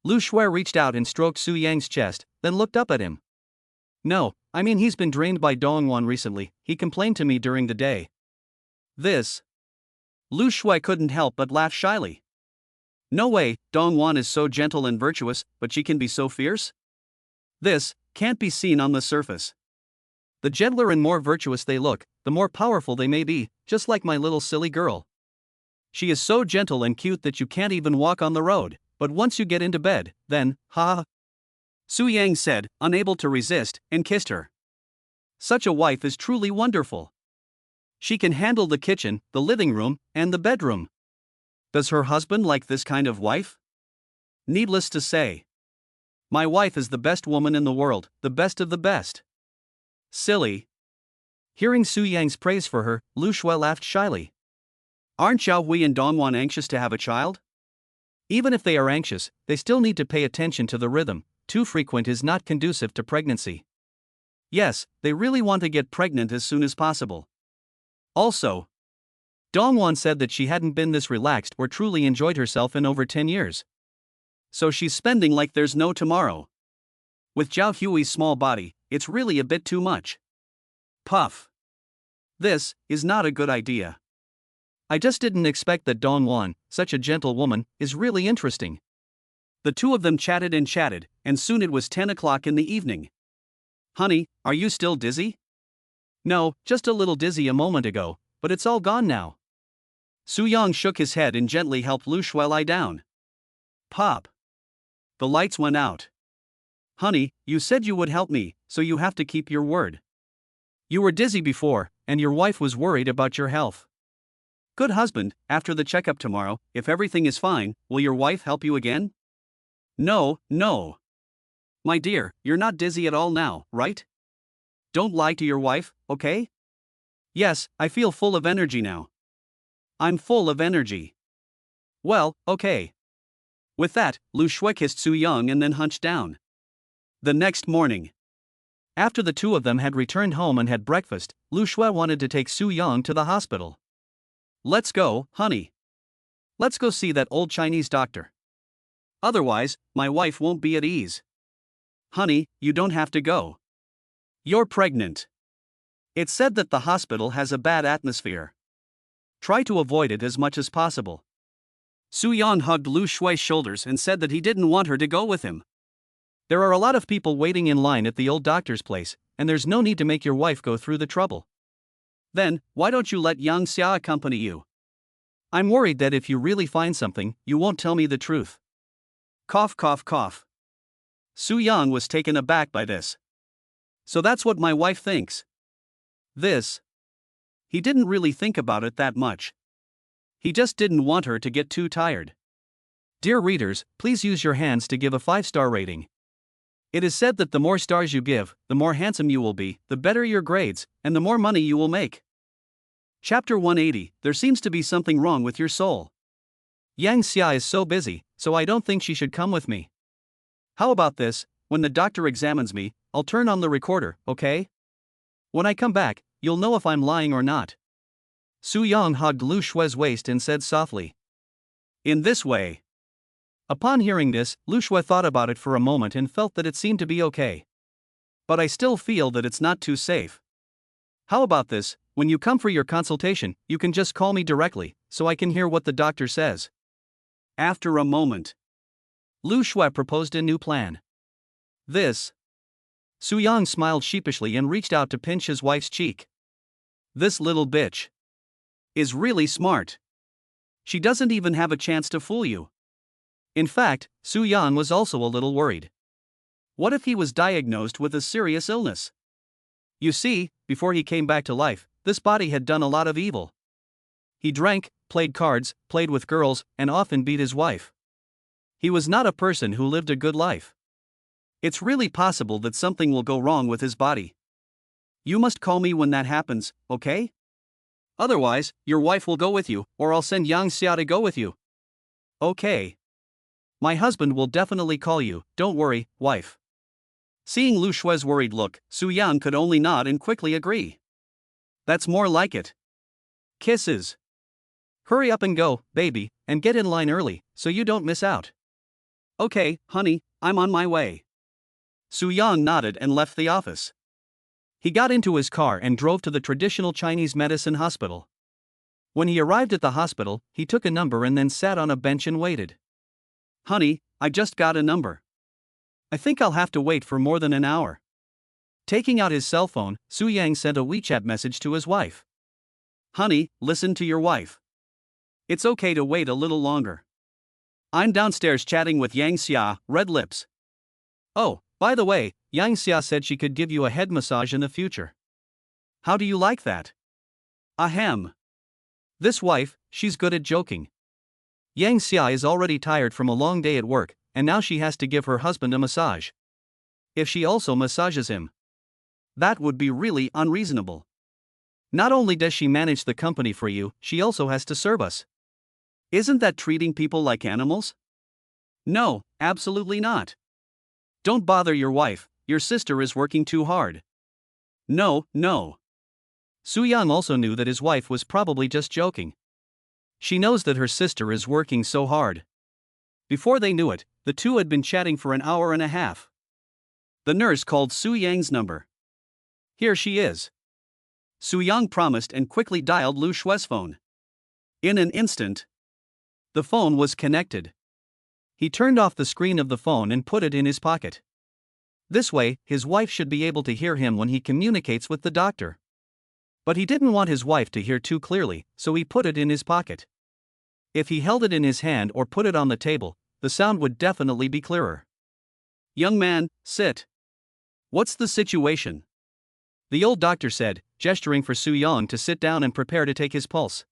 Lu Shui reached out and stroked Su Yang's chest, then looked up at him. No, I mean, he's been drained by Dongwon recently, he complained to me during the day. This. Lu Shui couldn't help but laugh shyly. No way, Dongwon is so gentle and virtuous, but she can be so fierce? This can't be seen on the surface. The gentler and more virtuous they look, the more powerful they may be, just like my little silly girl. She is so gentle and cute that you can't even walk on the road, but once you get into bed, then, ha! Su Yang said, unable to resist, and kissed her. Such a wife is truly wonderful. She can handle the kitchen, the living room, and the bedroom. Does her husband like this kind of wife? Needless to say, my wife is the best woman in the world, the best of the best. Silly. Hearing Su Yang's praise for her, Lu Shui laughed shyly. Aren't Xiao Hui and Dongwon anxious to have a child? Even if they are anxious, they still need to pay attention to the rhythm. Too frequent is not conducive to pregnancy. Yes, they really want to get pregnant as soon as possible. Also, Dongwon said that she hadn't been this relaxed or truly enjoyed herself in over 10 years. So she's spending like there's no tomorrow. With Zhao Hui's small body, it's really a bit too much. Puff. This is not a good idea. I just didn't expect that Dongwon, such a gentle woman, is really interesting. The two of them chatted, and soon it was 10 o'clock in the evening. Honey, are you still dizzy? No, just a little dizzy a moment ago, but it's all gone now. Su Yang shook his head and gently helped Lu Shui lie down. Pop. The lights went out. Honey, you said you would help me, so you have to keep your word. You were dizzy before, and your wife was worried about your health. Good husband, after the checkup tomorrow, if everything is fine, will your wife help you again? No. My dear, you're not dizzy at all now, right? Don't lie to your wife, okay? Yes, I feel full of energy now. I'm full of energy. Well, okay. With that, Lu Shui kissed Su Yang and then hunched down. The next morning, after the two of them had returned home and had breakfast, Lu Shui wanted to take Su Yang to the hospital. Let's go, honey. Let's go see that old Chinese doctor. Otherwise, my wife won't be at ease. Honey, you don't have to go. You're pregnant. It's said that the hospital has a bad atmosphere. Try to avoid it as much as possible. Su Yang hugged Lu Shui's shoulders and said that he didn't want her to go with him. There are a lot of people waiting in line at the old doctor's place, and there's no need to make your wife go through the trouble. Then, why don't you let Yang Xia accompany you? I'm worried that if you really find something, you won't tell me the truth. Cough, cough, cough. Su Yang was taken aback by this. So that's what my wife thinks. This. He didn't really think about it that much. He just didn't want her to get too tired. Dear readers, please use your hands to give a 5-star rating. It is said that the more stars you give, the more handsome you will be, the better your grades, and the more money you will make. Chapter 180, there seems to be something wrong with your soul. Yang Xia is so busy, so I don't think she should come with me. How about this, when the doctor examines me, I'll turn on the recorder, okay? When I come back, you'll know if I'm lying or not. Su Yang hugged Lu Shui's waist and said softly. In this way. Upon hearing this, Lu Shui thought about it for a moment and felt that it seemed to be okay. But I still feel that it's not too safe. How about this, when you come for your consultation, you can just call me directly, so I can hear what the doctor says. After a moment, Lu Shui proposed a new plan. This. Su Yang smiled sheepishly and reached out to pinch his wife's cheek. This little bitch is really smart. She doesn't even have a chance to fool you. In fact, Su Yang was also a little worried. What if he was diagnosed with a serious illness? You see, before he came back to life, this body had done a lot of evil. He drank, played cards, played with girls, and often beat his wife. He was not a person who lived a good life. It's really possible that something will go wrong with his body. You must call me when that happens, okay? Otherwise, your wife will go with you, or I'll send Yang Xia to go with you. Okay. My husband will definitely call you, don't worry, wife. Seeing Lu Shui's worried look, Su Yang could only nod and quickly agree. That's more like it. Kisses. Hurry up and go, baby, and get in line early, so you don't miss out. Okay, honey, I'm on my way. Su Yang nodded and left the office. He got into his car and drove to the traditional Chinese medicine hospital. When he arrived at the hospital, he took a number and then sat on a bench and waited. "Honey, I just got a number. I think I'll have to wait for more than an hour." Taking out his cell phone, Su Yang sent a WeChat message to his wife. "Honey, listen to your wife. It's okay to wait a little longer. I'm downstairs chatting with Yang Xia, red lips. Oh, by the way, Yang Xia said she could give you a head massage in the future. How do you like that?" Ahem. This wife, she's good at joking. Yang Xia is already tired from a long day at work, and now she has to give her husband a massage. If she also massages him, that would be really unreasonable. Not only does she manage the company for you, she also has to serve us. Isn't that treating people like animals? No, absolutely not. Don't bother your wife, your sister is working too hard. No. Su Yang also knew that his wife was probably just joking. She knows that her sister is working so hard. Before they knew it, the two had been chatting for an hour and a half. The nurse called Su Yang's number. Here she is. Su Yang promised and quickly dialed Lu Shue's phone. In an instant, the phone was connected. He turned off the screen of the phone and put it in his pocket. This way, his wife should be able to hear him when he communicates with the doctor. But he didn't want his wife to hear too clearly, so he put it in his pocket. If he held it in his hand or put it on the table, the sound would definitely be clearer. "Young man, sit. What's the situation?" The old doctor said, gesturing for Su Yang to sit down and prepare to take his pulse.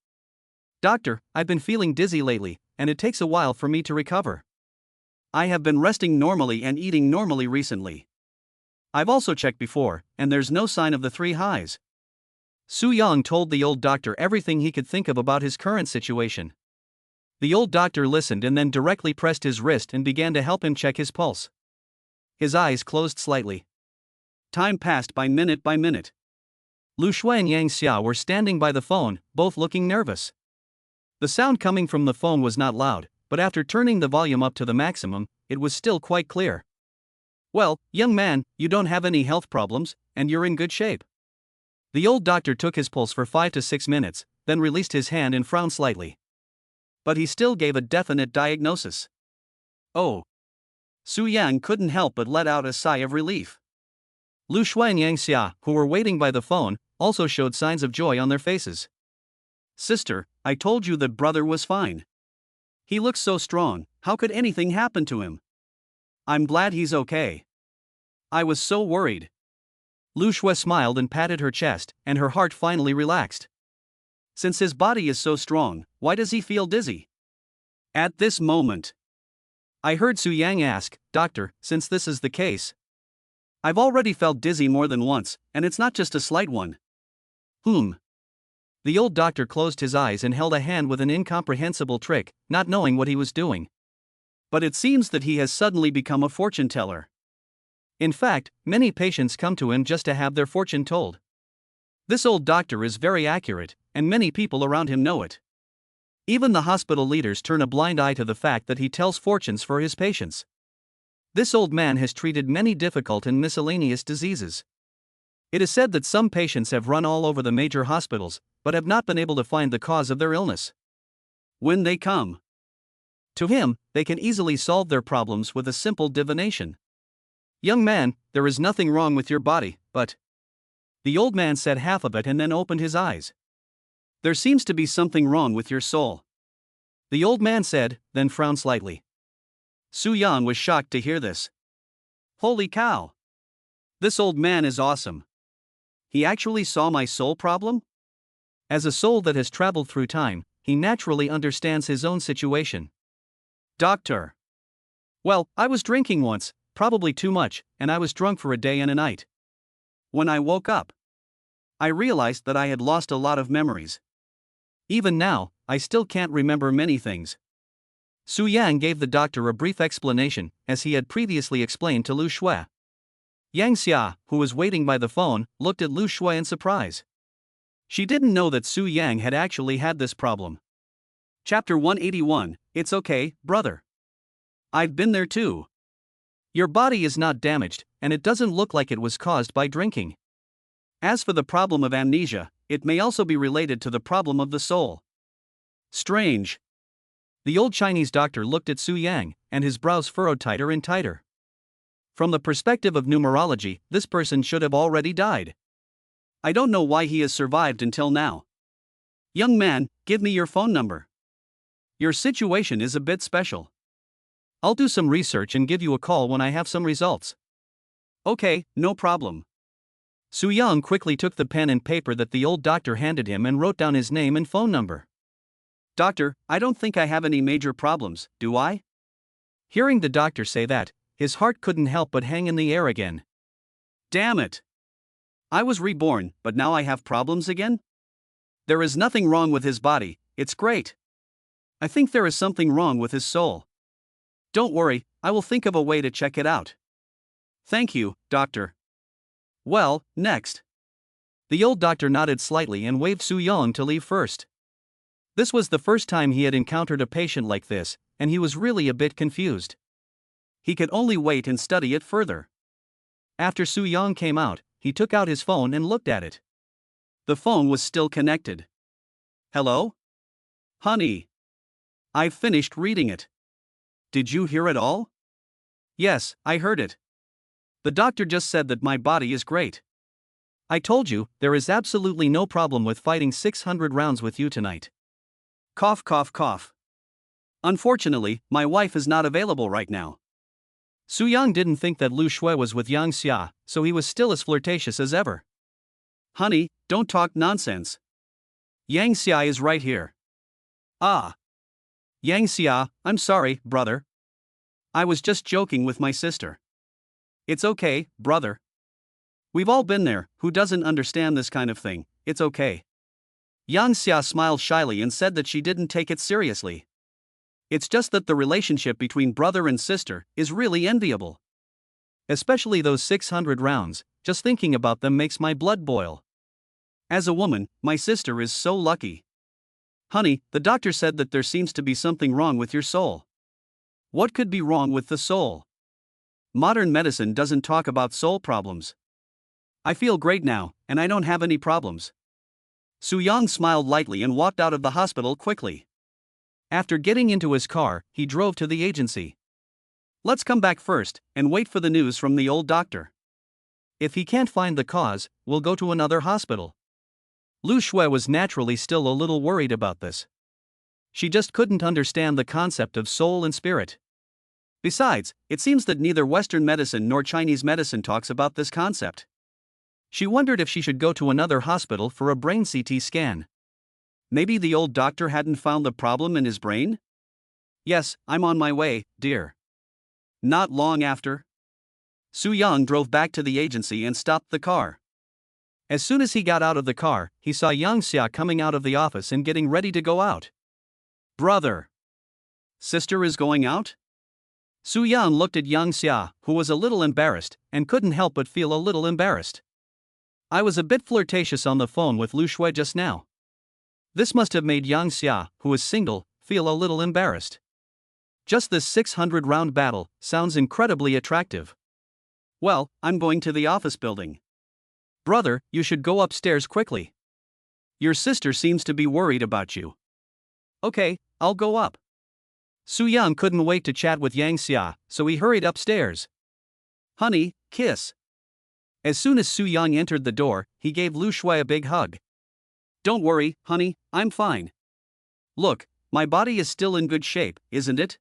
"Doctor, I've been feeling dizzy lately, and it takes a while for me to recover. I have been resting normally and eating normally recently. I've also checked before, and there's no sign of the 3 highs." Su Yang told the old doctor everything he could think of about his current situation. The old doctor listened and then directly pressed his wrist and began to help him check his pulse. His eyes closed slightly. Time passed by minute. Lu Shui and Yang Xia were standing by the phone, both looking nervous. The sound coming from the phone was not loud, but after turning the volume up to the maximum, it was still quite clear. "Well, young man, you don't have any health problems, and you're in good shape." The old doctor took his pulse for 5 to 6 minutes, then released his hand and frowned slightly. But he still gave a definite diagnosis. "Oh." Su Yang couldn't help but let out a sigh of relief. Lu Shui and Yang Xia, who were waiting by the phone, also showed signs of joy on their faces. "Sister, I told you that brother was fine. He looks so strong, how could anything happen to him? I'm glad he's okay. I was so worried." Lu Shui smiled and patted her chest, and her heart finally relaxed. Since his body is so strong, why does he feel dizzy? At this moment, I heard Su Yang ask, "Doctor, since this is the case, I've already felt dizzy more than once, and it's not just a slight one." The old doctor closed his eyes and held a hand with an incomprehensible trick, not knowing what he was doing. But it seems that he has suddenly become a fortune teller. In fact, many patients come to him just to have their fortune told. This old doctor is very accurate, and many people around him know it. Even the hospital leaders turn a blind eye to the fact that he tells fortunes for his patients. This old man has treated many difficult and miscellaneous diseases. It is said that some patients have run all over the major hospitals, but have not been able to find the cause of their illness. When they come to him, they can easily solve their problems with a simple divination. "Young man, there is nothing wrong with your body, but..." The old man said half of it and then opened his eyes. "There seems to be something wrong with your soul," the old man said, then frowned slightly. Su Yang was shocked to hear this. Holy cow! This old man is awesome. He actually saw my soul problem? As a soul that has traveled through time, he naturally understands his own situation. "Doctor. Well, I was drinking once, probably too much, and I was drunk for a day and a night. When I woke up, I realized that I had lost a lot of memories. Even now, I still can't remember many things." Su Yang gave the doctor a brief explanation, as he had previously explained to Lu Shui. Yang Xia, who was waiting by the phone, looked at Lu Shui in surprise. She didn't know that Su Yang had actually had this problem. Chapter 181, It's okay, brother. I've been there too. Your body is not damaged, and it doesn't look like it was caused by drinking. As for the problem of amnesia, it may also be related to the problem of the soul. Strange. The old Chinese doctor looked at Su Yang, and his brows furrowed tighter and tighter. From the perspective of numerology, this person should have already died. I don't know why he has survived until now. Young man, give me your phone number. Your situation is a bit special. I'll do some research and give you a call when I have some results. Okay, no problem. Su Yang quickly took the pen and paper that the old doctor handed him and wrote down his name and phone number. Doctor, I don't think I have any major problems, do I? Hearing the doctor say that, his heart couldn't help but hang in the air again. Damn it! I was reborn, but now I have problems again? There is nothing wrong with his body, it's great. I think there is something wrong with his soul. Don't worry, I will think of a way to check it out. Thank you, doctor. Well, next. The old doctor nodded slightly and waved Su Yang to leave first. This was the first time he had encountered a patient like this, and he was really a bit confused. He could only wait and study it further. After Su Yang came out, he took out his phone and looked at it. The phone was still connected. Hello? Honey. I've finished reading it. Did you hear it all? Yes, I heard it. The doctor just said that my body is great. I told you, there is absolutely no problem with fighting 600 rounds with you tonight. Cough, cough, cough. Unfortunately, my wife is not available right now. Su Yang didn't think that Lu Shui was with Yang Xia, so he was still as flirtatious as ever. Honey, don't talk nonsense. Yang Xia is right here. Ah. Yang Xia, I'm sorry, brother. I was just joking with my sister. It's okay, brother. We've all been there, who doesn't understand this kind of thing, it's okay. Yang Xia smiled shyly and said that she didn't take it seriously. It's just that the relationship between brother and sister is really enviable. Especially those 600 rounds, just thinking about them makes my blood boil. As a woman, my sister is so lucky. Honey, the doctor said that there seems to be something wrong with your soul. What could be wrong with the soul? Modern medicine doesn't talk about soul problems. I feel great now, and I don't have any problems. Su Yang smiled lightly and walked out of the hospital quickly. After getting into his car, he drove to the agency. Let's come back first, and wait for the news from the old doctor. If he can't find the cause, we'll go to another hospital. Lu Shui was naturally still a little worried about this. She just couldn't understand the concept of soul and spirit. Besides, it seems that neither Western medicine nor Chinese medicine talks about this concept. She wondered if she should go to another hospital for a brain CT scan. Maybe the old doctor hadn't found the problem in his brain? Yes, I'm on my way, dear. Not long after, Su Yang drove back to the agency and stopped the car. As soon as he got out of the car, he saw Yang Xia coming out of the office and getting ready to go out. Brother. Sister is going out? Su Yang looked at Yang Xia, who was a little embarrassed, and couldn't help but feel a little embarrassed. I was a bit flirtatious on the phone with Lu Shui just now. This must have made Yang Xia, who is single, feel a little embarrassed. Just this 600-round battle sounds incredibly attractive. Well, I'm going to the office building. Brother, you should go upstairs quickly. Your sister seems to be worried about you. Okay, I'll go up. Su Yang couldn't wait to chat with Yang Xia, so he hurried upstairs. Honey, kiss. As soon as Su Yang entered the door, he gave Lu Shui a big hug. Don't worry, honey, I'm fine. Look, my body is still in good shape, isn't it?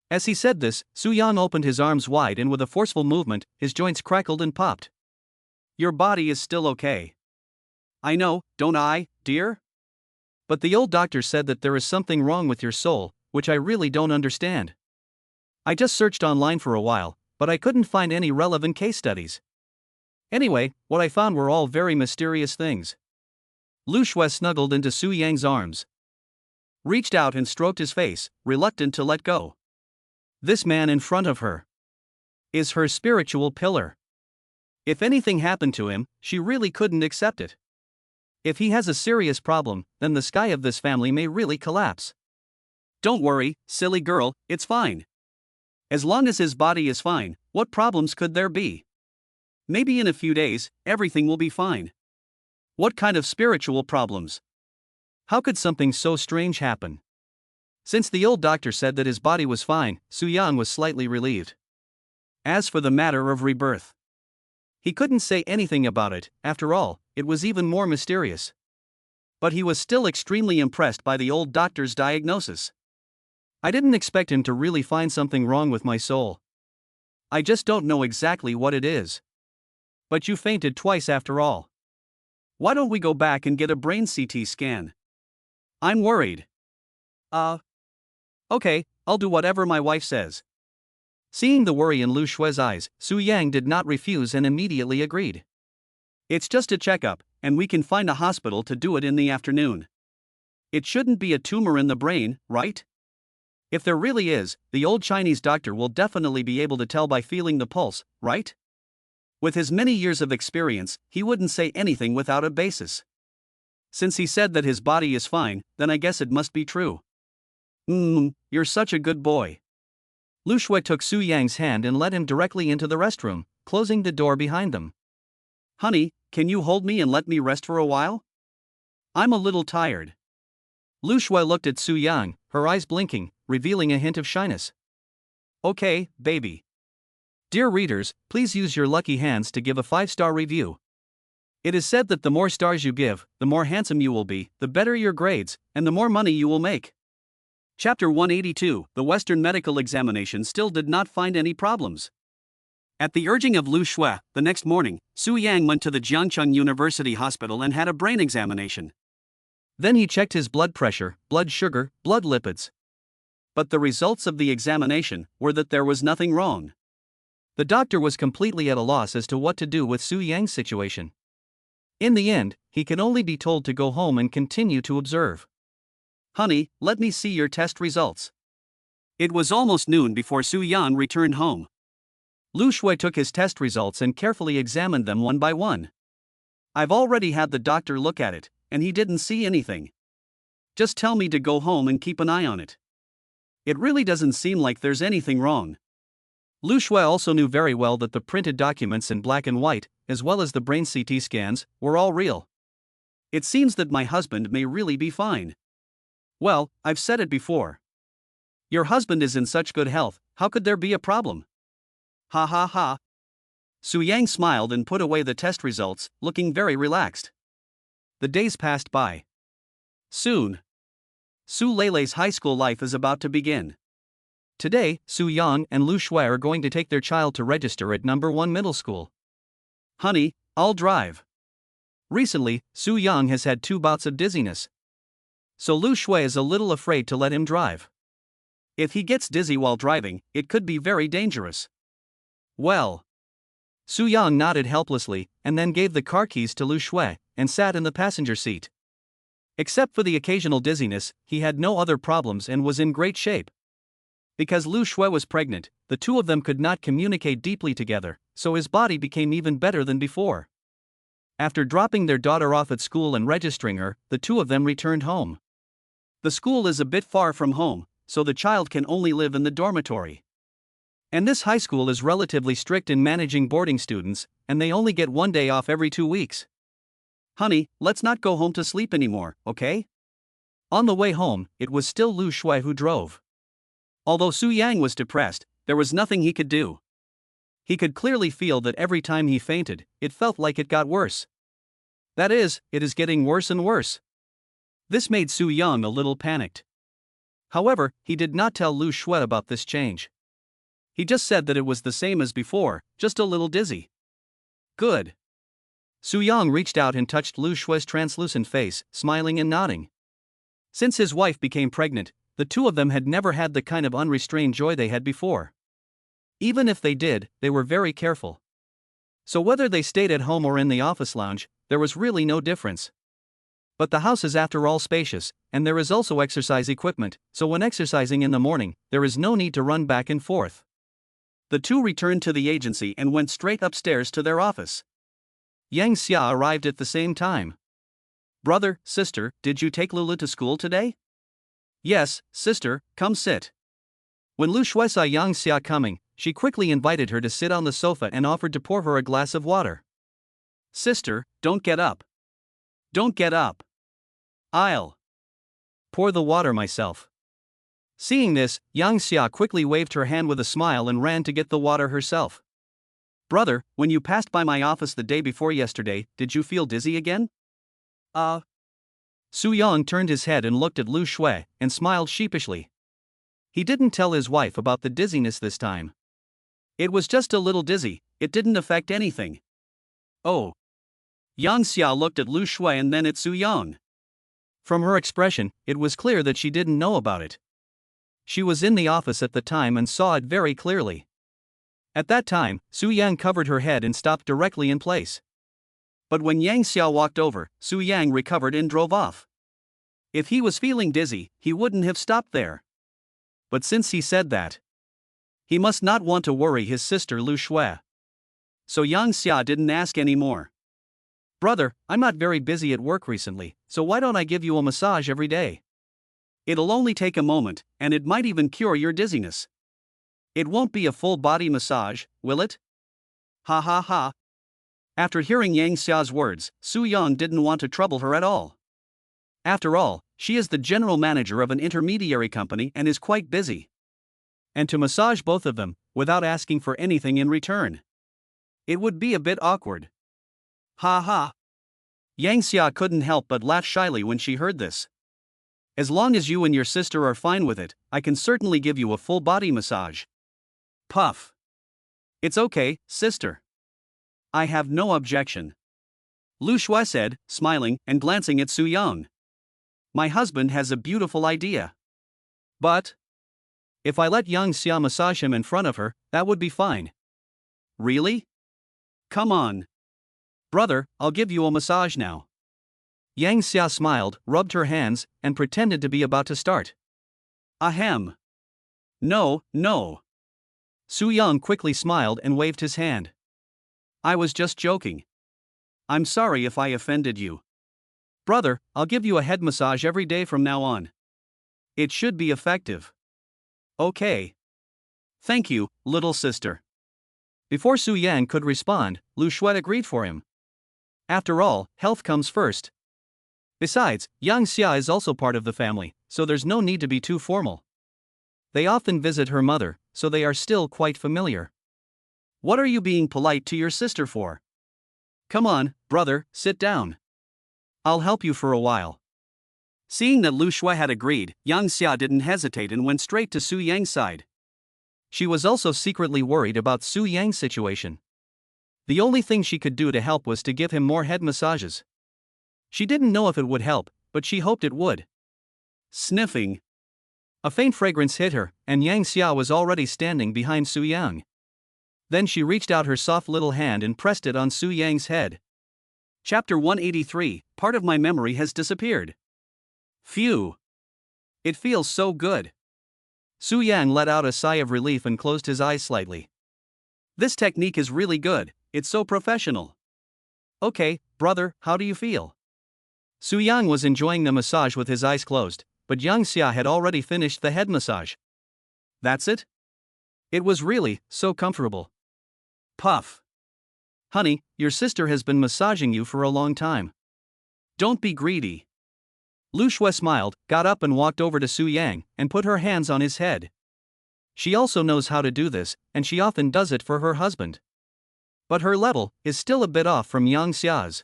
As he said this, Su Yang opened his arms wide and with a forceful movement, his joints crackled and popped. Your body is still okay. I know, don't I, dear? But the old doctor said that there is something wrong with your soul, which I really don't understand. I just searched online for a while, but I couldn't find any relevant case studies. Anyway, what I found were all very mysterious things. Lu Shui snuggled into Su Yang's arms, reached out and stroked his face, reluctant to let go. This man in front of her is her spiritual pillar. If anything happened to him, she really couldn't accept it. If he has a serious problem, then the sky of this family may really collapse. Don't worry, silly girl, it's fine. As long as his body is fine, what problems could there be? Maybe in a few days, everything will be fine. What kind of spiritual problems? How could something so strange happen? Since the old doctor said that his body was fine, Su Yang was slightly relieved. As for the matter of rebirth, he couldn't say anything about it. After all, it was even more mysterious. But he was still extremely impressed by the old doctor's diagnosis. I didn't expect him to really find something wrong with my soul. I just don't know exactly what it is. But you fainted twice after all. Why don't we go back and get a brain CT scan? I'm worried. Okay, I'll do whatever my wife says. Seeing the worry in Lu Shue's eyes, Su Yang did not refuse and immediately agreed. It's just a checkup, and we can find a hospital to do it in the afternoon. It shouldn't be a tumor in the brain, right? If there really is, the old Chinese doctor will definitely be able to tell by feeling the pulse, right? With his many years of experience, he wouldn't say anything without a basis. Since he said that his body is fine, then I guess it must be true. You're such a good boy. Lu Shui took Su Yang's hand and led him directly into the restroom, closing the door behind them. Honey, can you hold me and let me rest for a while? I'm a little tired. Lu Shui looked at Su Yang, her eyes blinking, revealing a hint of shyness. Okay, baby. Dear readers, please use your lucky hands to give a 5-star review. It is said that the more stars you give, the more handsome you will be, the better your grades, and the more money you will make. Chapter 182. The Western medical examination still did not find any problems. At the urging of Lu Shui, the next morning, Su Yang went to the Jiangcheng University Hospital and had a brain examination. Then he checked his blood pressure, blood sugar, blood lipids. But the results of the examination were that there was nothing wrong. The doctor was completely at a loss as to what to do with Su Yang's situation. In the end, he can only be told to go home and continue to observe. Honey, let me see your test results. It was almost noon before Su Yang returned home. Lu Shui took his test results and carefully examined them one by one. I've already had the doctor look at it, and he didn't see anything. Just tell me to go home and keep an eye on it. It really doesn't seem like there's anything wrong. Lu Shui also knew very well that the printed documents in black and white, as well as the brain CT scans, were all real. It seems that my husband may really be fine. Well, I've said it before. Your husband is in such good health, how could there be a problem? Ha ha ha. Su Yang smiled and put away the test results, looking very relaxed. The days passed by. Soon, Su Leilei's high school life is about to begin. Today, Su Yang and Lu Shui are going to take their child to register at number 1 middle school. Honey, I'll drive. Recently, Su Yang has had 2 bouts of dizziness. So Lu Shui is a little afraid to let him drive. If he gets dizzy while driving, it could be very dangerous. Well. Su Yang nodded helplessly, and then gave the car keys to Lu Shui, and sat in the passenger seat. Except for the occasional dizziness, he had no other problems and was in great shape. Because Lu Shui was pregnant, the two of them could not communicate deeply together, so his body became even better than before. After dropping their daughter off at school and registering her, the two of them returned home. The school is a bit far from home, so the child can only live in the dormitory. And this high school is relatively strict in managing boarding students, and they only get 1 day off every 2 weeks. Honey, let's not go home to sleep anymore, okay? On the way home, it was still Lu Shui who drove. Although Su Yang was depressed, there was nothing he could do. He could clearly feel that every time he fainted, it felt like it got worse. That is, it is getting worse and worse. This made Su Yang a little panicked. However, he did not tell Lu Shui about this change. He just said that it was the same as before, just a little dizzy. Good. Su Yang reached out and touched Lu Shui's translucent face, smiling and nodding. Since his wife became pregnant, the two of them had never had the kind of unrestrained joy they had before. Even if they did, they were very careful. So whether they stayed at home or in the office lounge, there was really no difference. But the house is after all spacious, and there is also exercise equipment, so when exercising in the morning, there is no need to run back and forth. The two returned to the agency and went straight upstairs to their office. Yang Xia arrived at the same time. Brother, sister, did you take Lulu to school today? Yes, sister, come sit. When Lu Shui saw Yang Xia coming, she quickly invited her to sit on the sofa and offered to pour her a glass of water. Sister, don't get up. Don't get up. I'll pour the water myself. Seeing this, Yang Xia quickly waved her hand with a smile and ran to get the water herself. Brother, when you passed by my office the day before yesterday, did you feel dizzy again? Su Yang turned his head and looked at Lu Shui and smiled sheepishly. He didn't tell his wife about the dizziness this time. It was just a little dizzy, it didn't affect anything. Oh. Yang Xia looked at Lu Shui and then at Su Yang. From her expression, it was clear that she didn't know about it. She was in the office at the time and saw it very clearly. At that time, Su Yang covered her head and stopped directly in place. But when Yang Xia walked over, Su Yang recovered and drove off. If he was feeling dizzy, he wouldn't have stopped there. But since he said that, he must not want to worry his sister Lu Shui. So Yang Xia didn't ask any more. Brother, I'm not very busy at work recently, so why don't I give you a massage every day? It'll only take a moment, and it might even cure your dizziness. It won't be a full body massage, will it? Ha ha ha. After hearing Yang Xia's words, Su Yang didn't want to trouble her at all. After all, she is the general manager of an intermediary company and is quite busy. And to massage both of them, without asking for anything in return, it would be a bit awkward. Ha ha. Yang Xia couldn't help but laugh shyly when she heard this. As long as you and your sister are fine with it, I can certainly give you a full body massage. Puff. It's okay, sister. I have no objection. Lu Shui said, smiling and glancing at Su Yang. My husband has a beautiful idea. But if I let Yang Xia massage him in front of her, that would be fine. Really? Come on. Brother, I'll give you a massage now. Yang Xia smiled, rubbed her hands, and pretended to be about to start. Ahem. No, no. Su Yang quickly smiled and waved his hand. I was just joking. I'm sorry if I offended you. Brother, I'll give you a head massage every day from now on. It should be effective. Okay. Thank you, little sister. Before Su Yang could respond, Lu Shui agreed for him. After all, health comes first. Besides, Yang Xia is also part of the family, so there's no need to be too formal. They often visit her mother, so they are still quite familiar. What are you being polite to your sister for? Come on, brother, sit down. I'll help you for a while. Seeing that Lu Shui had agreed, Yang Xia didn't hesitate and went straight to Su Yang's side. She was also secretly worried about Su Yang's situation. The only thing she could do to help was to give him more head massages. She didn't know if it would help, but she hoped it would. Sniffing. A faint fragrance hit her, and Yang Xia was already standing behind Su Yang. Then she reached out her soft little hand and pressed it on Su Yang's head. Chapter 183, part of my memory has disappeared. Phew. It feels so good. Su Yang let out a sigh of relief and closed his eyes slightly. This technique is really good, it's so professional. Okay, brother, how do you feel? Su Yang was enjoying the massage with his eyes closed, but Yang Xia had already finished the head massage. That's it? It was really so comfortable. Puff. Honey, your sister has been massaging you for a long time. Don't be greedy. Lu Shui smiled, got up and walked over to Su Yang, and put her hands on his head. She also knows how to do this, and she often does it for her husband. But her level is still a bit off from Yang Xia's.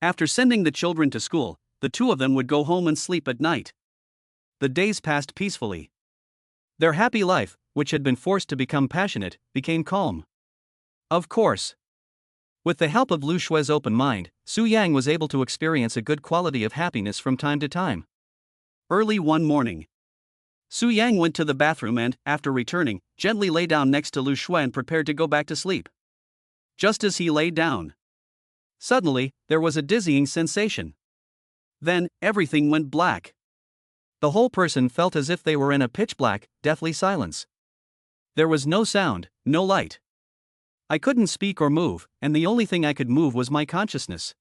After sending the children to school, the two of them would go home and sleep at night. The days passed peacefully. Their happy life, which had been forced to become passionate, became calm. Of course. With the help of Lu Shui's open mind, Su Yang was able to experience a good quality of happiness from time to time. Early one morning, Su Yang went to the bathroom and, after returning, gently lay down next to Lu Shui and prepared to go back to sleep. Just as he lay down, suddenly, there was a dizzying sensation. Then, everything went black. The whole person felt as if they were in a pitch-black, deathly silence. There was no sound, no light. I couldn't speak or move, and the only thing I could move was my consciousness.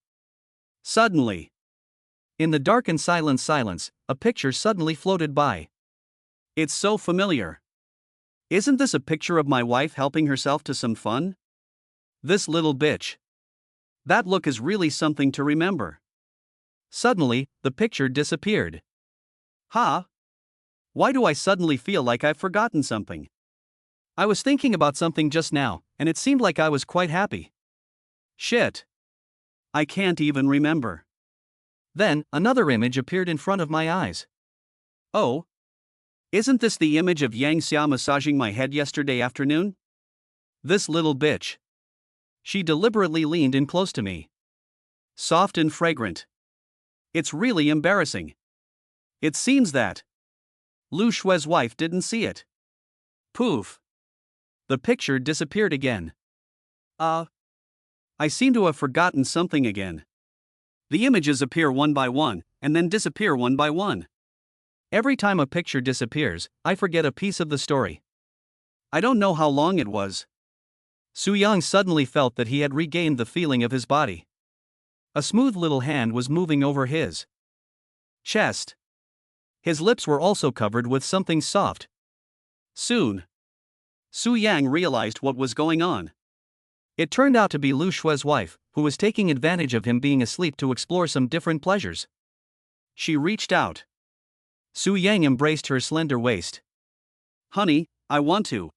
Suddenly, in the dark and silent silence, a picture suddenly floated by. It's so familiar. Isn't this a picture of my wife helping herself to some fun? This little bitch. That look is really something to remember. Suddenly, the picture disappeared. Huh? Why do I suddenly feel like I've forgotten something? I was thinking about something just now, and it seemed like I was quite happy. Shit. I can't even remember. Then, another image appeared in front of my eyes. Oh. Isn't this the image of Yang Xia massaging my head yesterday afternoon? This little bitch. She deliberately leaned in close to me. Soft and fragrant. It's really embarrassing. It seems that Lu Shue's wife didn't see it. Poof. The picture disappeared again. I seem to have forgotten something again. The images appear one by one, and then disappear one by one. Every time a picture disappears, I forget a piece of the story. I don't know how long it was. Su Yang suddenly felt that he had regained the feeling of his body. A smooth little hand was moving over his chest. His lips were also covered with something soft. Soon, Su Yang realized what was going on. It turned out to be Lu Shue's wife, who was taking advantage of him being asleep to explore some different pleasures. She reached out. Su Yang embraced her slender waist. Honey, I want to.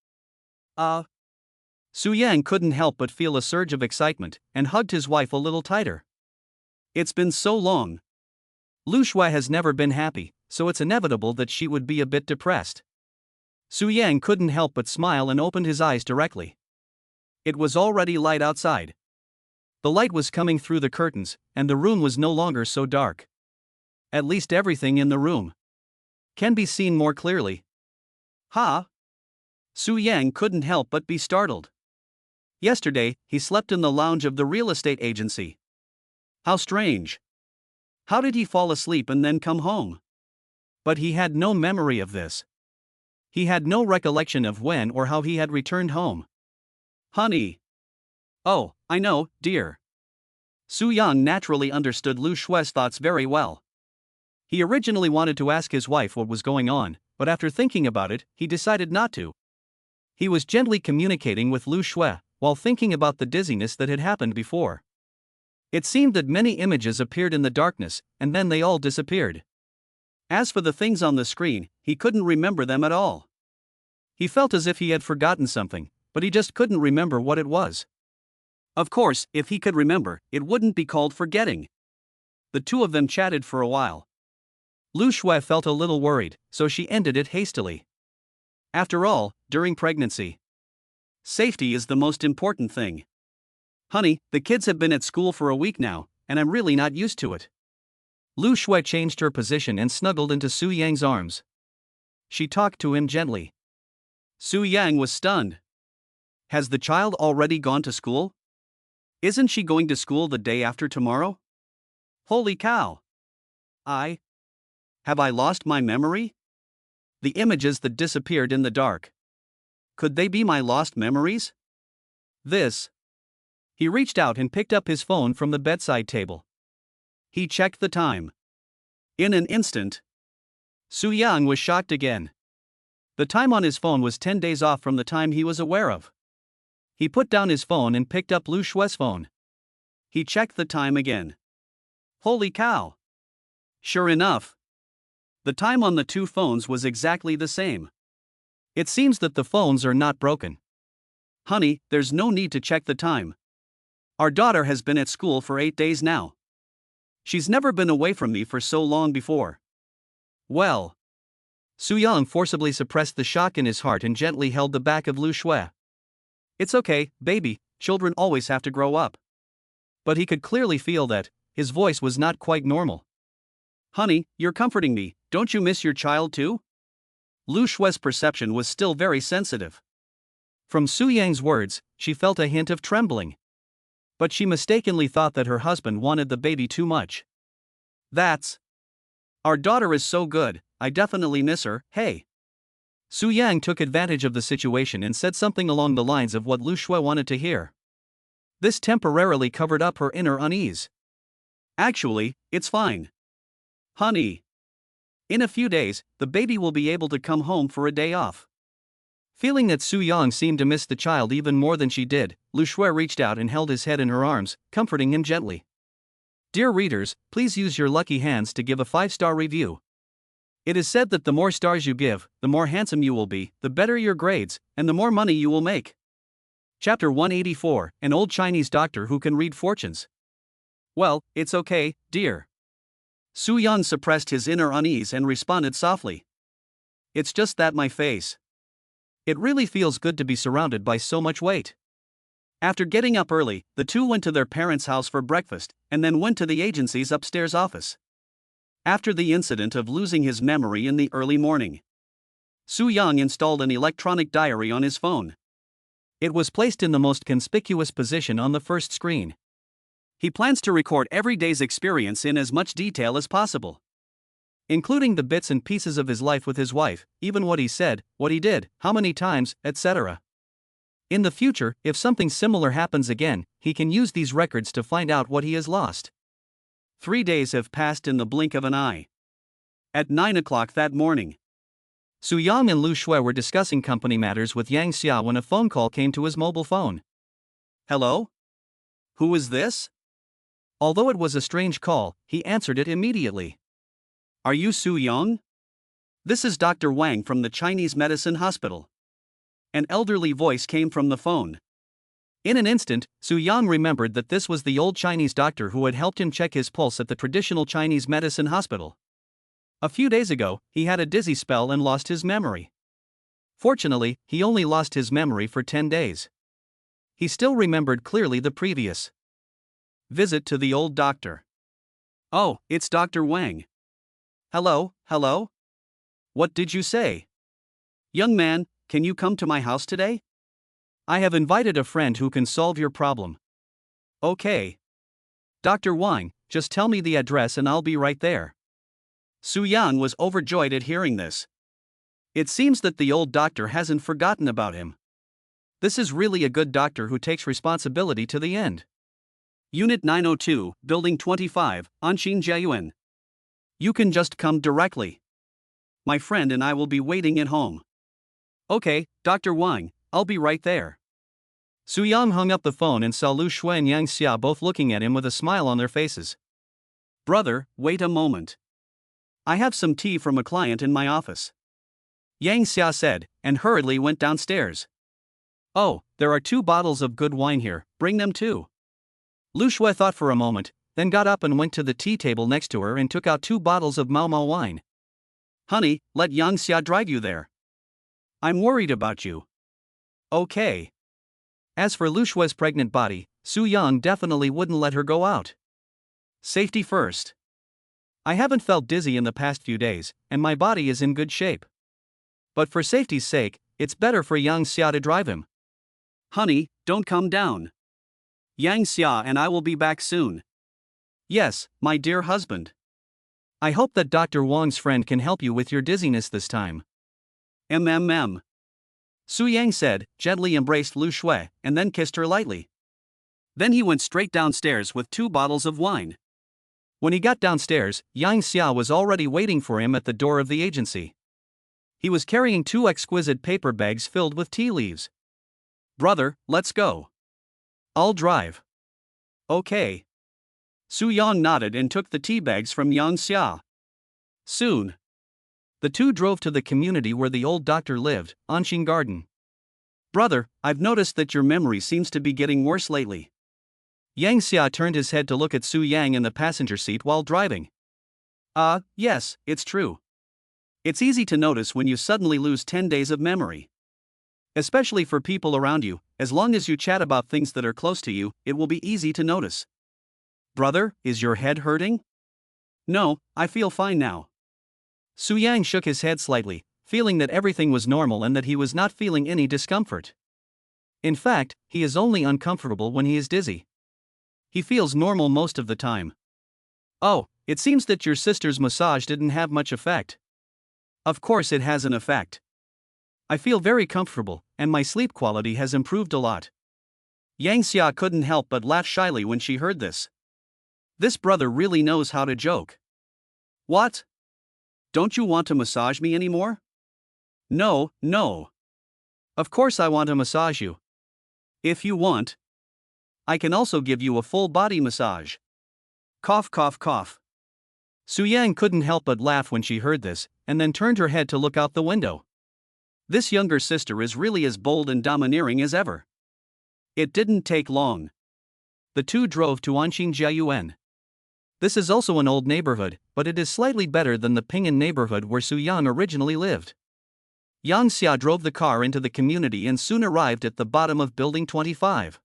Su Yang couldn't help but feel a surge of excitement, and hugged his wife a little tighter. It's been so long. Lu Shue has never been happy, so it's inevitable that she would be a bit depressed. Su Yang couldn't help but smile and opened his eyes directly. It was already light outside. The light was coming through the curtains, and the room was no longer so dark. At least everything in the room can be seen more clearly. Ha! Su Yang couldn't help but be startled. Yesterday, he slept in the lounge of the real estate agency. How strange. How did he fall asleep and then come home? But he had no memory of this. He had no recollection of when or how he had returned home. Honey. Oh, I know, dear. Su Yang naturally understood Lu Shue's thoughts very well. He originally wanted to ask his wife what was going on, but after thinking about it, he decided not to. He was gently communicating with Lu Shue, while thinking about the dizziness that had happened before. It seemed that many images appeared in the darkness, and then they all disappeared. As for the things on the screen, he couldn't remember them at all. He felt as if he had forgotten something, but he just couldn't remember what it was. Of course, if he could remember, it wouldn't be called forgetting. The two of them chatted for a while. Lu Shue felt a little worried, so she ended it hastily. After all, during pregnancy, safety is the most important thing. Honey, the kids have been at school for a week now, and I'm really not used to it. Lu Shue changed her position and snuggled into Su Yang's arms. She talked to him gently. Su Yang was stunned. Has the child already gone to school? Isn't she going to school the day after tomorrow? Holy cow! Have I lost my memory? The images that disappeared in the dark. Could they be my lost memories? He reached out and picked up his phone from the bedside table. He checked the time. In an instant, Su Yang was shocked again. The time on his phone was 10 days off from the time he was aware of. He put down his phone and picked up Lu Shue's phone. He checked the time again. Holy cow! Sure enough, the time on the two phones was exactly the same. It seems that the phones are not broken. Honey, there's no need to check the time. Our daughter has been at school for 8 days now. She's never been away from me for so long before. Well. Su Yang forcibly suppressed the shock in his heart and gently held the back of Lu Shue. It's okay, baby, children always have to grow up. But he could clearly feel that his voice was not quite normal. Honey, you're comforting me, don't you miss your child too? Lu Shue's perception was still very sensitive. From Su Yang's words, she felt a hint of trembling. But she mistakenly thought that her husband wanted the baby too much. Our daughter is so good, I definitely miss her, hey. Su Yang took advantage of the situation and said something along the lines of what Lu Shue wanted to hear. This temporarily covered up her inner unease. Actually, it's fine. Honey. In a few days, the baby will be able to come home for a day off. Feeling that Su Yang seemed to miss the child even more than she did, Lu Shue reached out and held his head in her arms, comforting him gently. Dear readers, please use your lucky hands to give a 5-star review. It is said that the more stars you give, the more handsome you will be, the better your grades, and the more money you will make. Chapter 184, An Old Chinese Doctor Who Can Read Fortunes. Well, it's okay, dear. Su Yang suppressed his inner unease and responded softly. It's just that my face. It really feels good to be surrounded by so much weight. After getting up early, the two went to their parents' house for breakfast, and then went to the agency's upstairs office. After the incident of losing his memory in the early morning, Su Yang installed an electronic diary on his phone. It was placed in the most conspicuous position on the first screen. He plans to record every day's experience in as much detail as possible, including the bits and pieces of his life with his wife, even what he said, what he did, how many times, etc. In the future, if something similar happens again, he can use these records to find out what he has lost. 3 days have passed in the blink of an eye. At 9 o'clock that morning, Su Yang and Lu Shui were discussing company matters with Yang Xia when a phone call came to his mobile phone. Hello? Who is this? Although it was a strange call, he answered it immediately. Are you Su Yang? This is Dr. Wang from the Chinese Medicine Hospital. An elderly voice came from the phone. In an instant, Su Yang remembered that this was the old Chinese doctor who had helped him check his pulse at the traditional Chinese medicine hospital. A few days ago, he had a dizzy spell and lost his memory. Fortunately, he only lost his memory for 10 days. He still remembered clearly the previous visit to the old doctor. Oh, it's Dr. Wang. Hello, hello? What did you say? Young man, can you come to my house today? I have invited a friend who can solve your problem. Okay. Dr. Wang, just tell me the address and I'll be right there. Su Yang was overjoyed at hearing this. It seems that the old doctor hasn't forgotten about him. This is really a good doctor who takes responsibility to the end. Unit 902, Building 25, Anshin Jiayuan. You can just come directly. My friend and I will be waiting at home. Okay, Dr. Wang, I'll be right there. Su Yang hung up the phone and saw Lu Shui and Yang Xia both looking at him with a smile on their faces. Brother, wait a moment. I have some tea from a client in my office. Yang Xia said, and hurriedly went downstairs. Oh, there are 2 bottles of good wine here, bring them too. Lu Shui thought for a moment, then got up and went to the tea table next to her and took out 2 bottles of Mao Mao wine. Honey, let Yang Xia drive you there. I'm worried about you. Okay. As for Lu Shui's pregnant body, Su Yang definitely wouldn't let her go out. Safety first. I haven't felt dizzy in the past few days, and my body is in good shape. But for safety's sake, it's better for Yang Xia to drive him. Honey, don't come down. Yang Xia and I will be back soon. Yes, my dear husband. I hope that Dr. Wang's friend can help you with your dizziness this time. MMM. Su Yang said, gently embraced Lu Shui, and then kissed her lightly. Then he went straight downstairs with 2 bottles of wine. When he got downstairs, Yang Xia was already waiting for him at the door of the agency. He was carrying 2 exquisite paper bags filled with tea leaves. Brother, let's go. I'll drive. Okay. Su Yang nodded and took the tea bags from Yang Xia. Soon, the two drove to the community where the old doctor lived, Anshin Garden. Brother, I've noticed that your memory seems to be getting worse lately. Yang Xia turned his head to look at Su Yang in the passenger seat while driving. Yes, it's true. It's easy to notice when you suddenly lose 10 days of memory. Especially for people around you, as long as you chat about things that are close to you, it will be easy to notice. Brother, is your head hurting? No, I feel fine now. Su Yang shook his head slightly, feeling that everything was normal and that he was not feeling any discomfort. In fact, he is only uncomfortable when he is dizzy. He feels normal most of the time. Oh, it seems that your sister's massage didn't have much effect. Of course it has an effect. I feel very comfortable, and my sleep quality has improved a lot. Yang Xia couldn't help but laugh shyly when she heard this. This brother really knows how to joke. What? Don't you want to massage me anymore? No. Of course I want to massage you. If you want, I can also give you a full body massage. Cough, cough, cough. Su Yang couldn't help but laugh when she heard this, and then turned her head to look out the window. This younger sister is really as bold and domineering as ever. It didn't take long. The two drove to Anqing Jiayuan. This is also an old neighborhood, but it is slightly better than the Ping'an neighborhood where Su Yang originally lived. Yang Xia drove the car into the community and soon arrived at the bottom of Building 25.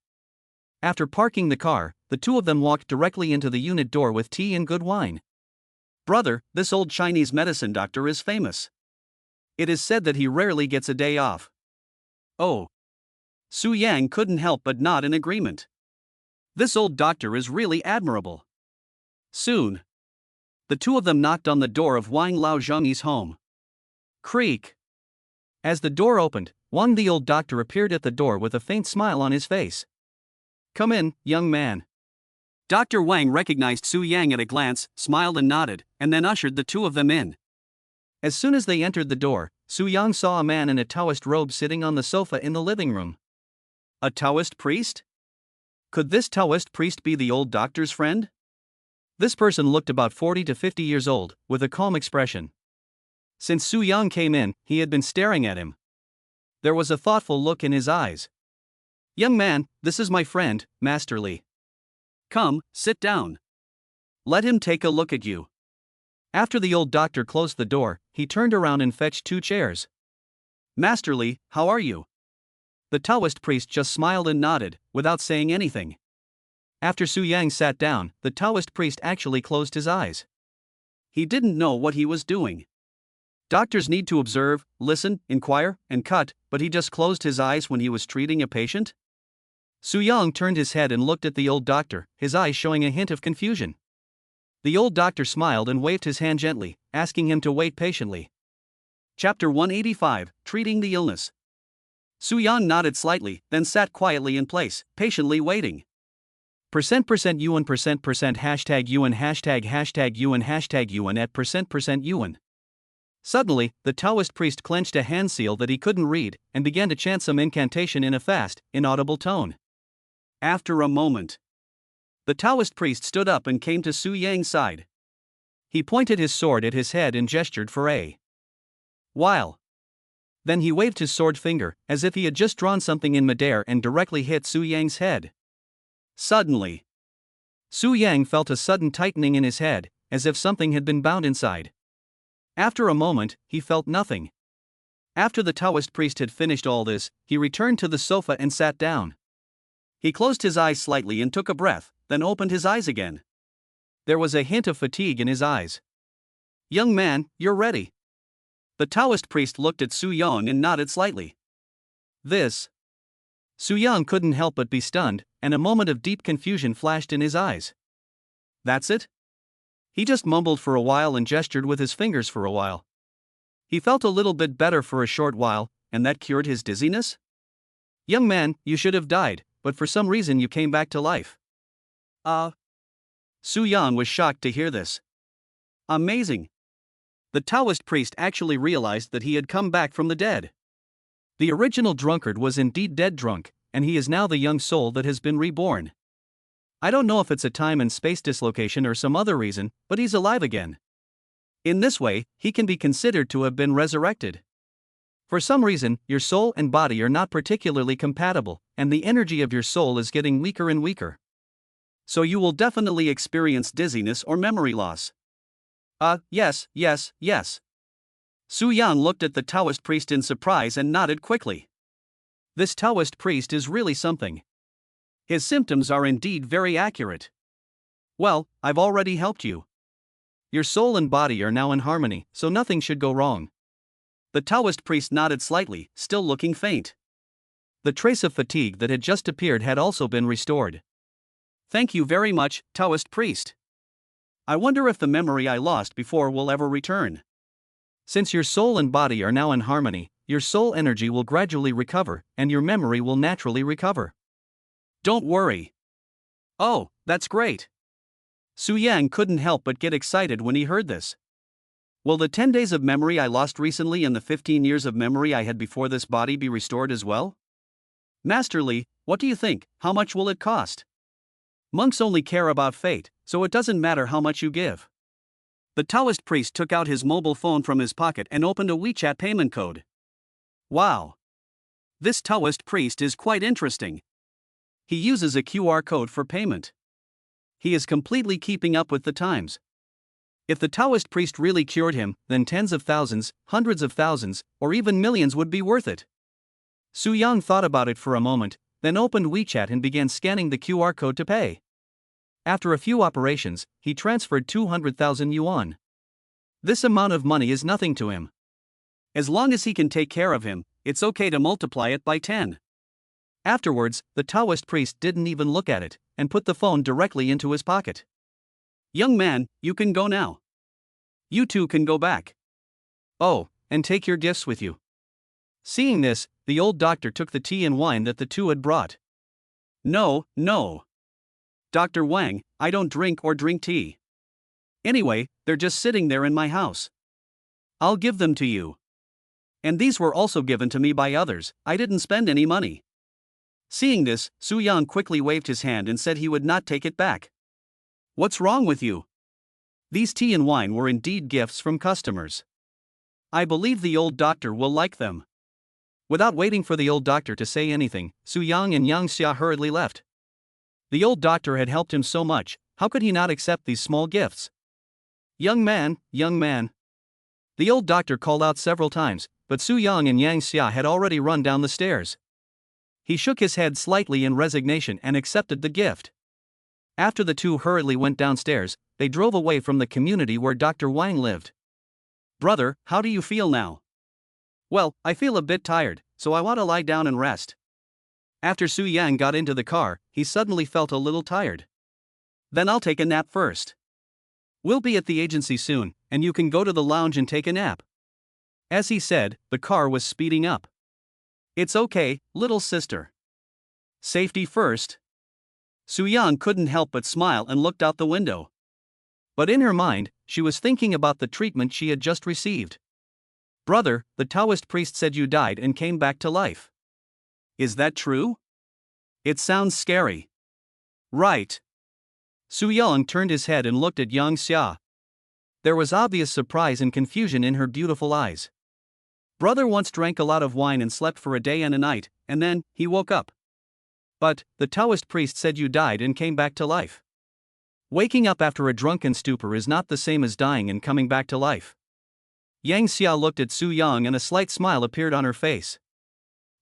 After parking the car, the two of them walked directly into the unit door with tea and good wine. Brother, this old Chinese medicine doctor is famous. It is said that he rarely gets a day off. Oh. Su Yang couldn't help but nod in agreement. This old doctor is really admirable. Soon, the two of them knocked on the door of Wang Lao Zhengyi's home. Creak. As the door opened, Wang the old doctor appeared at the door with a faint smile on his face. Come in, young man. Dr. Wang recognized Su Yang at a glance, smiled and nodded, and then ushered the two of them in. As soon as they entered the door, Su Yang saw a man in a Taoist robe sitting on the sofa in the living room. A Taoist priest? Could this Taoist priest be the old doctor's friend? This person looked about 40 to 50 years old, with a calm expression. Since Su Yang came in, he had been staring at him. There was a thoughtful look in his eyes. Young man, this is my friend, Master Li. Come, sit down. Let him take a look at you. After the old doctor closed the door, he turned around and fetched 2 chairs. Master Li, how are you? The Taoist priest just smiled and nodded, without saying anything. After Su Yang sat down, the Taoist priest actually closed his eyes. He didn't know what he was doing. Doctors need to observe, listen, inquire, and cut, but he just closed his eyes when he was treating a patient? Su Yang turned his head and looked at the old doctor, his eyes showing a hint of confusion. The old doctor smiled and waved his hand gently, asking him to wait patiently. Chapter 185, Treating the Illness. Su Yang nodded slightly, then sat quietly in place, patiently waiting. %% hashtag yuan hashtag yuan at %yuan. Suddenly, the Taoist priest clenched a hand seal that he couldn't read, and began to chant some incantation in a fast, inaudible tone. After a moment, the Taoist priest stood up and came to Su Yang's side. He pointed his sword at his head and gestured for a while. Then he waved his sword finger, as if he had just drawn something in midair and directly hit Su Yang's head. Suddenly, Su Yang felt a sudden tightening in his head, as if something had been bound inside. After a moment, he felt nothing. After the Taoist priest had finished all this, he returned to the sofa and sat down. He closed his eyes slightly and took a breath, then opened his eyes again. There was a hint of fatigue in his eyes. Young man, you're ready. The Taoist priest looked at Su Yang and nodded slightly. This. Su Yang couldn't help but be stunned, and a moment of deep confusion flashed in his eyes. That's it? He just mumbled for a while and gestured with his fingers for a while. He felt a little bit better for a short while, and that cured his dizziness? Young man, you should have died, but for some reason you came back to life. Su Yang was shocked to hear this. Amazing. The Taoist priest actually realized that he had come back from the dead. The original drunkard was indeed dead drunk, and he is now the young soul that has been reborn. I don't know if it's a time and space dislocation or some other reason, but he's alive again. In this way, he can be considered to have been resurrected. For some reason, your soul and body are not particularly compatible, and the energy of your soul is getting weaker and weaker. So you will definitely experience dizziness or memory loss. Yes. Su Yang looked at the Taoist priest in surprise and nodded quickly. This Taoist priest is really something. His symptoms are indeed very accurate. Well, I've already helped you. Your soul and body are now in harmony, so nothing should go wrong. The Taoist priest nodded slightly, still looking faint. The trace of fatigue that had just appeared had also been restored. Thank you very much, Taoist priest. I wonder if the memory I lost before will ever return. Since your soul and body are now in harmony, your soul energy will gradually recover, and your memory will naturally recover. Don't worry. Oh, that's great. Su Yang couldn't help but get excited when he heard this. Will the 10 days of memory I lost recently and the 15 years of memory I had before this body be restored as well? Master Li, what do you think? How much will it cost? Monks only care about fate, so it doesn't matter how much you give. The Taoist priest took out his mobile phone from his pocket and opened a WeChat payment code. Wow! This Taoist priest is quite interesting. He uses a QR code for payment. He is completely keeping up with the times. If the Taoist priest really cured him, then tens of thousands, hundreds of thousands, or even millions would be worth it. Su Yang thought about it for a moment, then opened WeChat and began scanning the QR code to pay. After a few operations, he transferred 200,000 yuan. This amount of money is nothing to him. As long as he can take care of him, it's okay to multiply it by 10. Afterwards, the Taoist priest didn't even look at it, and put the phone directly into his pocket. Young man, you can go now. You two can go back. Oh, and take your gifts with you. Seeing this, the old doctor took the tea and wine that the two had brought. No, no. Dr. Wang, I don't drink tea. Anyway, they're just sitting there in my house. I'll give them to you. And these were also given to me by others, I didn't spend any money. Seeing this, Su Yang quickly waved his hand and said he would not take it back. What's wrong with you? These tea and wine were indeed gifts from customers. I believe the old doctor will like them. Without waiting for the old doctor to say anything, Su Yang and Yang Xia hurriedly left. The old doctor had helped him so much, how could he not accept these small gifts? Young man, young man. The old doctor called out several times, but Su Yang and Yang Xia had already run down the stairs. He shook his head slightly in resignation and accepted the gift. After the two hurriedly went downstairs, they drove away from the community where Dr. Wang lived. Brother, how do you feel now? Well, I feel a bit tired, so I want to lie down and rest. After Su Yang got into the car, he suddenly felt a little tired. Then I'll take a nap first. We'll be at the agency soon, and you can go to the lounge and take a nap. As he said, the car was speeding up. It's okay, little sister. Safety first. Su Yang couldn't help but smile and looked out the window. But in her mind, she was thinking about the treatment she had just received. Brother, the Taoist priest said you died and came back to life. Is that true? It sounds scary. Right. Su Yang turned his head and looked at Yang Xia. There was obvious surprise and confusion in her beautiful eyes. Brother once drank a lot of wine and slept for a day and a night, and then, he woke up. But, the Taoist priest said you died and came back to life. Waking up after a drunken stupor is not the same as dying and coming back to life. Yang Xia looked at Su Yang and a slight smile appeared on her face.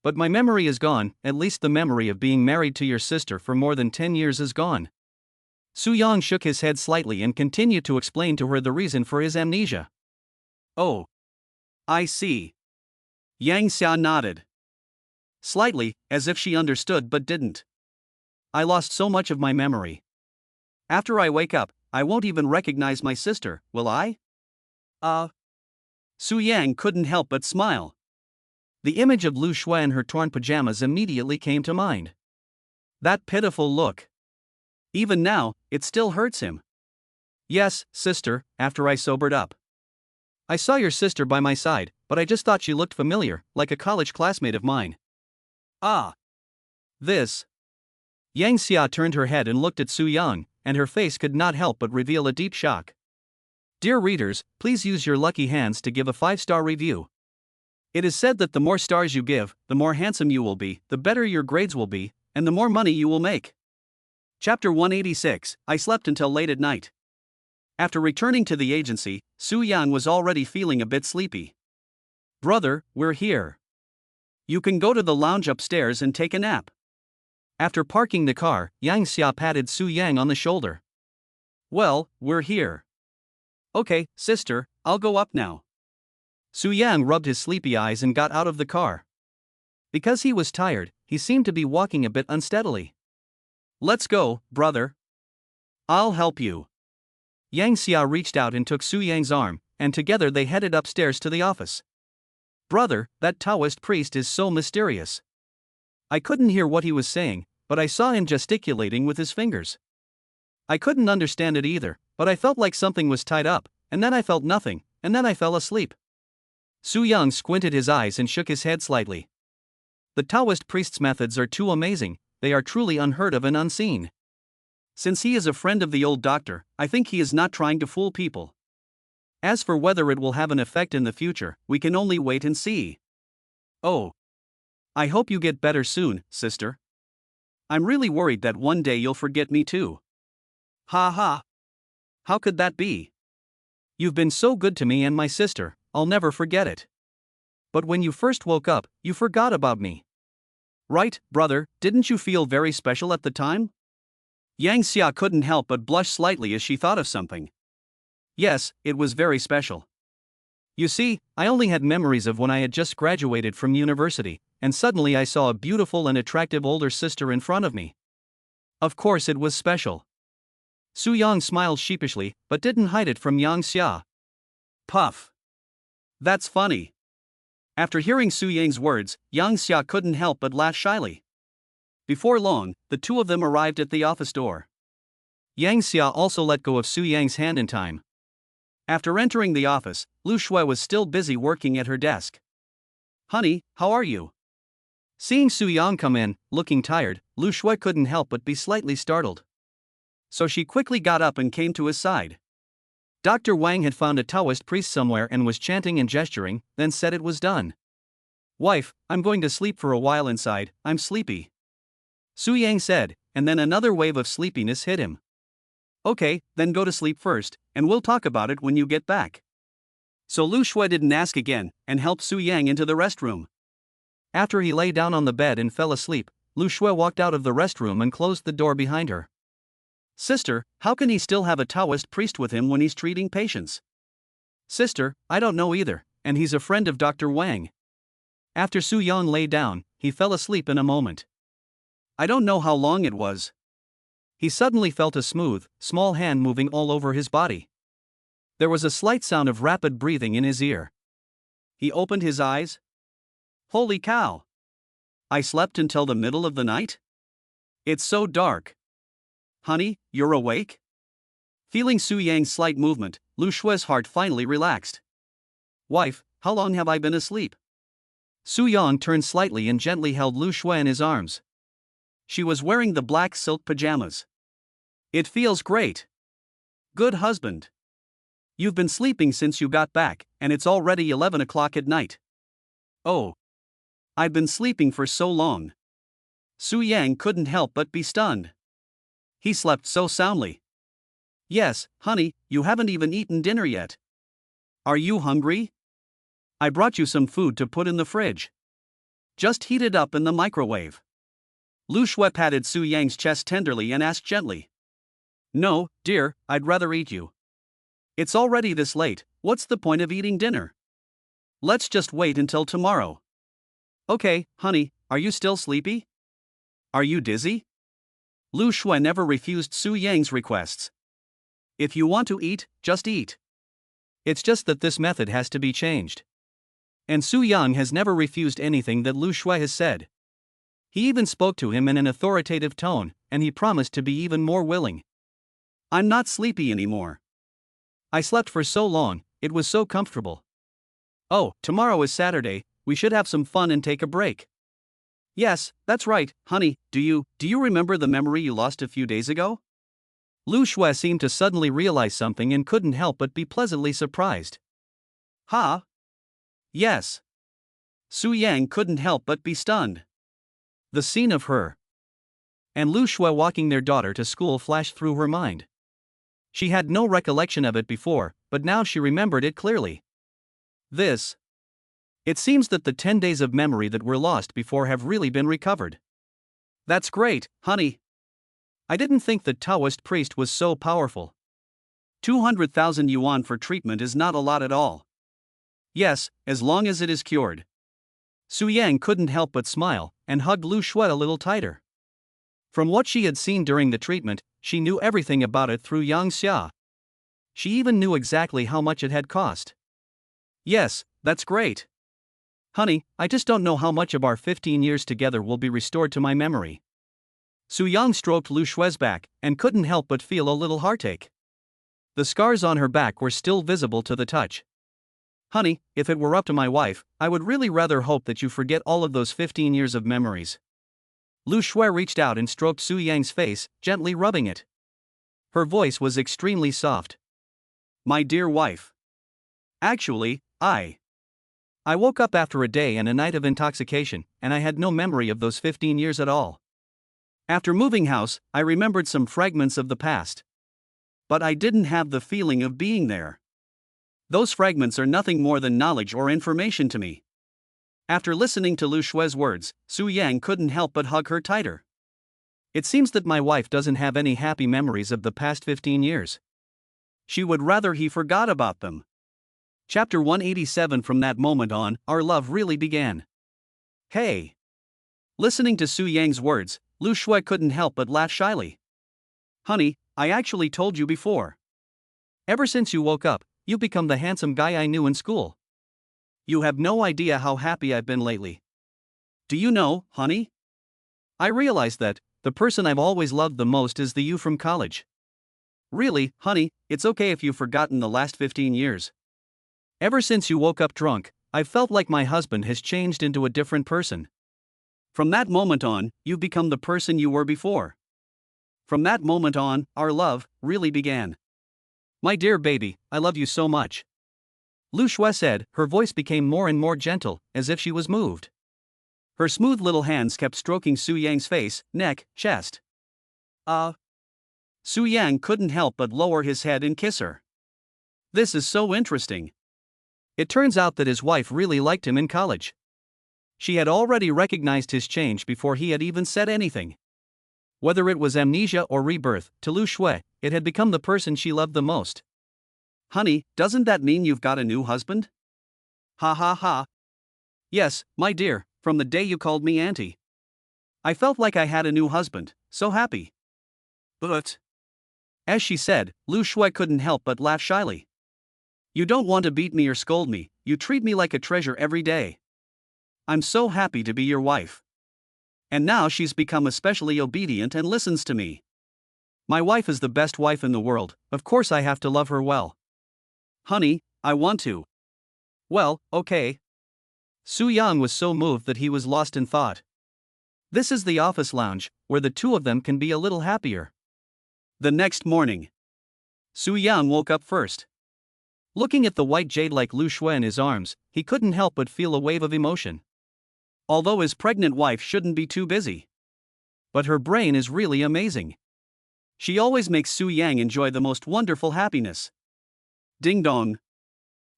But my memory is gone, at least the memory of being married to your sister for more than 10 years is gone. Su Yang shook his head slightly and continued to explain to her the reason for his amnesia. Oh. I see. Yang Xia nodded. Slightly, as if she understood but didn't. I lost so much of my memory. After I wake up, I won't even recognize my sister, will I? Su Yang couldn't help but smile. The image of Lu Shui in her torn pajamas immediately came to mind. That pitiful look. Even now, it still hurts him. Yes, sister, after I sobered up. I saw your sister by my side, but I just thought she looked familiar, like a college classmate of mine. Ah. This. Yang Xia turned her head and looked at Su Yang, and her face could not help but reveal a deep shock. Dear readers, please use your lucky hands to give a 5-star review. It is said that the more stars you give, the more handsome you will be, the better your grades will be, and the more money you will make. Chapter 186, I slept until late at night. After returning to the agency, Su Yang was already feeling a bit sleepy. Brother, we're here. You can go to the lounge upstairs and take a nap. After parking the car, Yang Xia patted Su Yang on the shoulder. Well, we're here. Okay, sister, I'll go up now. Su Yang rubbed his sleepy eyes and got out of the car. Because he was tired, he seemed to be walking a bit unsteadily. Let's go, brother. I'll help you. Yang Xia reached out and took Su Yang's arm, and together they headed upstairs to the office. Brother, that Taoist priest is so mysterious. I couldn't hear what he was saying, but I saw him gesticulating with his fingers. I couldn't understand it either, but I felt like something was tied up, and then I felt nothing, and then I fell asleep. Su Yang squinted his eyes and shook his head slightly. The Taoist priest's methods are too amazing, they are truly unheard of and unseen. Since he is a friend of the old doctor, I think he is not trying to fool people. As for whether it will have an effect in the future, we can only wait and see. Oh. I hope you get better soon, sister. I'm really worried that one day you'll forget me too. Ha ha. How could that be? You've been so good to me and my sister, I'll never forget it. But when you first woke up, you forgot about me. Right, brother, didn't you feel very special at the time? Yang Xia couldn't help but blush slightly as she thought of something. Yes, it was very special. You see, I only had memories of when I had just graduated from university, and suddenly I saw a beautiful and attractive older sister in front of me. Of course it was special. Su Yang smiled sheepishly, but didn't hide it from Yang Xia. Puff. That's funny. After hearing Su Yang's words, Yang Xia couldn't help but laugh shyly. Before long, the two of them arrived at the office door. Yang Xia also let go of Su Yang's hand in time. After entering the office, Lu Shui was still busy working at her desk. Honey, how are you? Seeing Su Yang come in, looking tired, Lu Shui couldn't help but be slightly startled. So she quickly got up and came to his side. Dr. Wang had found a Taoist priest somewhere and was chanting and gesturing, then said it was done. Wife, I'm going to sleep for a while inside, I'm sleepy. Su Yang said, and then another wave of sleepiness hit him. Okay, then go to sleep first, and we'll talk about it when you get back. So Lu Shui didn't ask again, and helped Su Yang into the restroom. After he lay down on the bed and fell asleep, Lu Shui walked out of the restroom and closed the door behind her. Sister, how can he still have a Taoist priest with him when he's treating patients? Sister, I don't know either, and he's a friend of Dr. Wang. After Su Yang lay down, he fell asleep in a moment. I don't know how long it was. He suddenly felt a smooth, small hand moving all over his body. There was a slight sound of rapid breathing in his ear. He opened his eyes. Holy cow! I slept until the middle of the night? It's so dark. Honey, you're awake? Feeling Su Yang's slight movement, Lu Shui's heart finally relaxed. Wife, how long have I been asleep? Su Yang turned slightly and gently held Lu Shui in his arms. She was wearing the black silk pajamas. It feels great. Good husband. You've been sleeping since you got back, and it's already 11 o'clock at night. Oh. I've been sleeping for so long. Su Yang couldn't help but be stunned. He slept so soundly. Yes, honey, you haven't even eaten dinner yet. Are you hungry? I brought you some food to put in the fridge. Just heat it up in the microwave. Lu Shui patted Su Yang's chest tenderly and asked gently. No, dear, I'd rather eat you. It's already this late, what's the point of eating dinner? Let's just wait until tomorrow. Okay, honey, are you still sleepy? Are you dizzy? Lu Shui never refused Su Yang's requests. If you want to eat, just eat. It's just that this method has to be changed. And Su Yang has never refused anything that Lu Shui has said. He even spoke to him in an authoritative tone, and he promised to be even more willing. I'm not sleepy anymore. I slept for so long, it was so comfortable. Oh, tomorrow is Saturday, we should have some fun and take a break. Yes, that's right, honey, do you remember the memory you lost a few days ago? Lu Shui seemed to suddenly realize something and couldn't help but be pleasantly surprised. Huh? Yes. Su Yang couldn't help but be stunned. The scene of her and Lu Shui walking their daughter to school flashed through her mind. She had no recollection of it before, but now she remembered it clearly. It seems that the 10 days of memory that were lost before have really been recovered. That's great, honey. I didn't think the Taoist priest was so powerful. 200,000 yuan for treatment is not a lot at all. Yes, as long as it is cured. Su Yang couldn't help but smile, and hugged Lu Shui a little tighter. From what she had seen during the treatment, she knew everything about it through Yang Xia. She even knew exactly how much it had cost. Yes, that's great. Honey, I just don't know how much of our 15 years together will be restored to my memory. Su Yang stroked Lu Shui's back, and couldn't help but feel a little heartache. The scars on her back were still visible to the touch. Honey, if it were up to my wife, I would really rather hope that you forget all of those 15 years of memories. Lu Shui reached out and stroked Su Yang's face, gently rubbing it. Her voice was extremely soft. My dear wife. Actually, I woke up after a day and a night of intoxication, and I had no memory of those 15 years at all. After moving house, I remembered some fragments of the past. But I didn't have the feeling of being there. Those fragments are nothing more than knowledge or information to me. After listening to Lu Shue's words, Su Yang couldn't help but hug her tighter. It seems that my wife doesn't have any happy memories of the past 15 years. She would rather he forgot about them. Chapter 187. From that moment on, our love really began. Hey! Listening to Su Yang's words, Lu Shui couldn't help but laugh shyly. Honey, I actually told you before. Ever since you woke up, you've become the handsome guy I knew in school. You have no idea how happy I've been lately. Do you know, honey? I realized that the person I've always loved the most is the you from college. Really, honey, it's okay if you've forgotten the last 15 years. Ever since you woke up drunk, I've felt like my husband has changed into a different person. From that moment on, you've become the person you were before. From that moment on, our love really began. My dear baby, I love you so much. Lu Shui said, her voice became more and more gentle, as if she was moved. Her smooth little hands kept stroking Su Yang's face, neck, chest. Su Yang couldn't help but lower his head and kiss her. This is so interesting. It turns out that his wife really liked him in college. She had already recognized his change before he had even said anything. Whether it was amnesia or rebirth, to Lu Shui, it had become the person she loved the most. Honey, doesn't that mean you've got a new husband? Ha ha ha. Yes, my dear, from the day you called me auntie. I felt like I had a new husband, so happy. But... As she said, Lu Shui couldn't help but laugh shyly. You don't want to beat me or scold me, you treat me like a treasure every day. I'm so happy to be your wife. And now she's become especially obedient and listens to me. My wife is the best wife in the world, of course I have to love her well. Honey, I want to. Well, okay. Su Yang was so moved that he was lost in thought. This is the office lounge, where the two of them can be a little happier. The next morning, Su Yang woke up first. Looking at the white jade like Lu Shui in his arms, he couldn't help but feel a wave of emotion. Although his pregnant wife shouldn't be too busy. But her brain is really amazing. She always makes Su Yang enjoy the most wonderful happiness. Ding dong.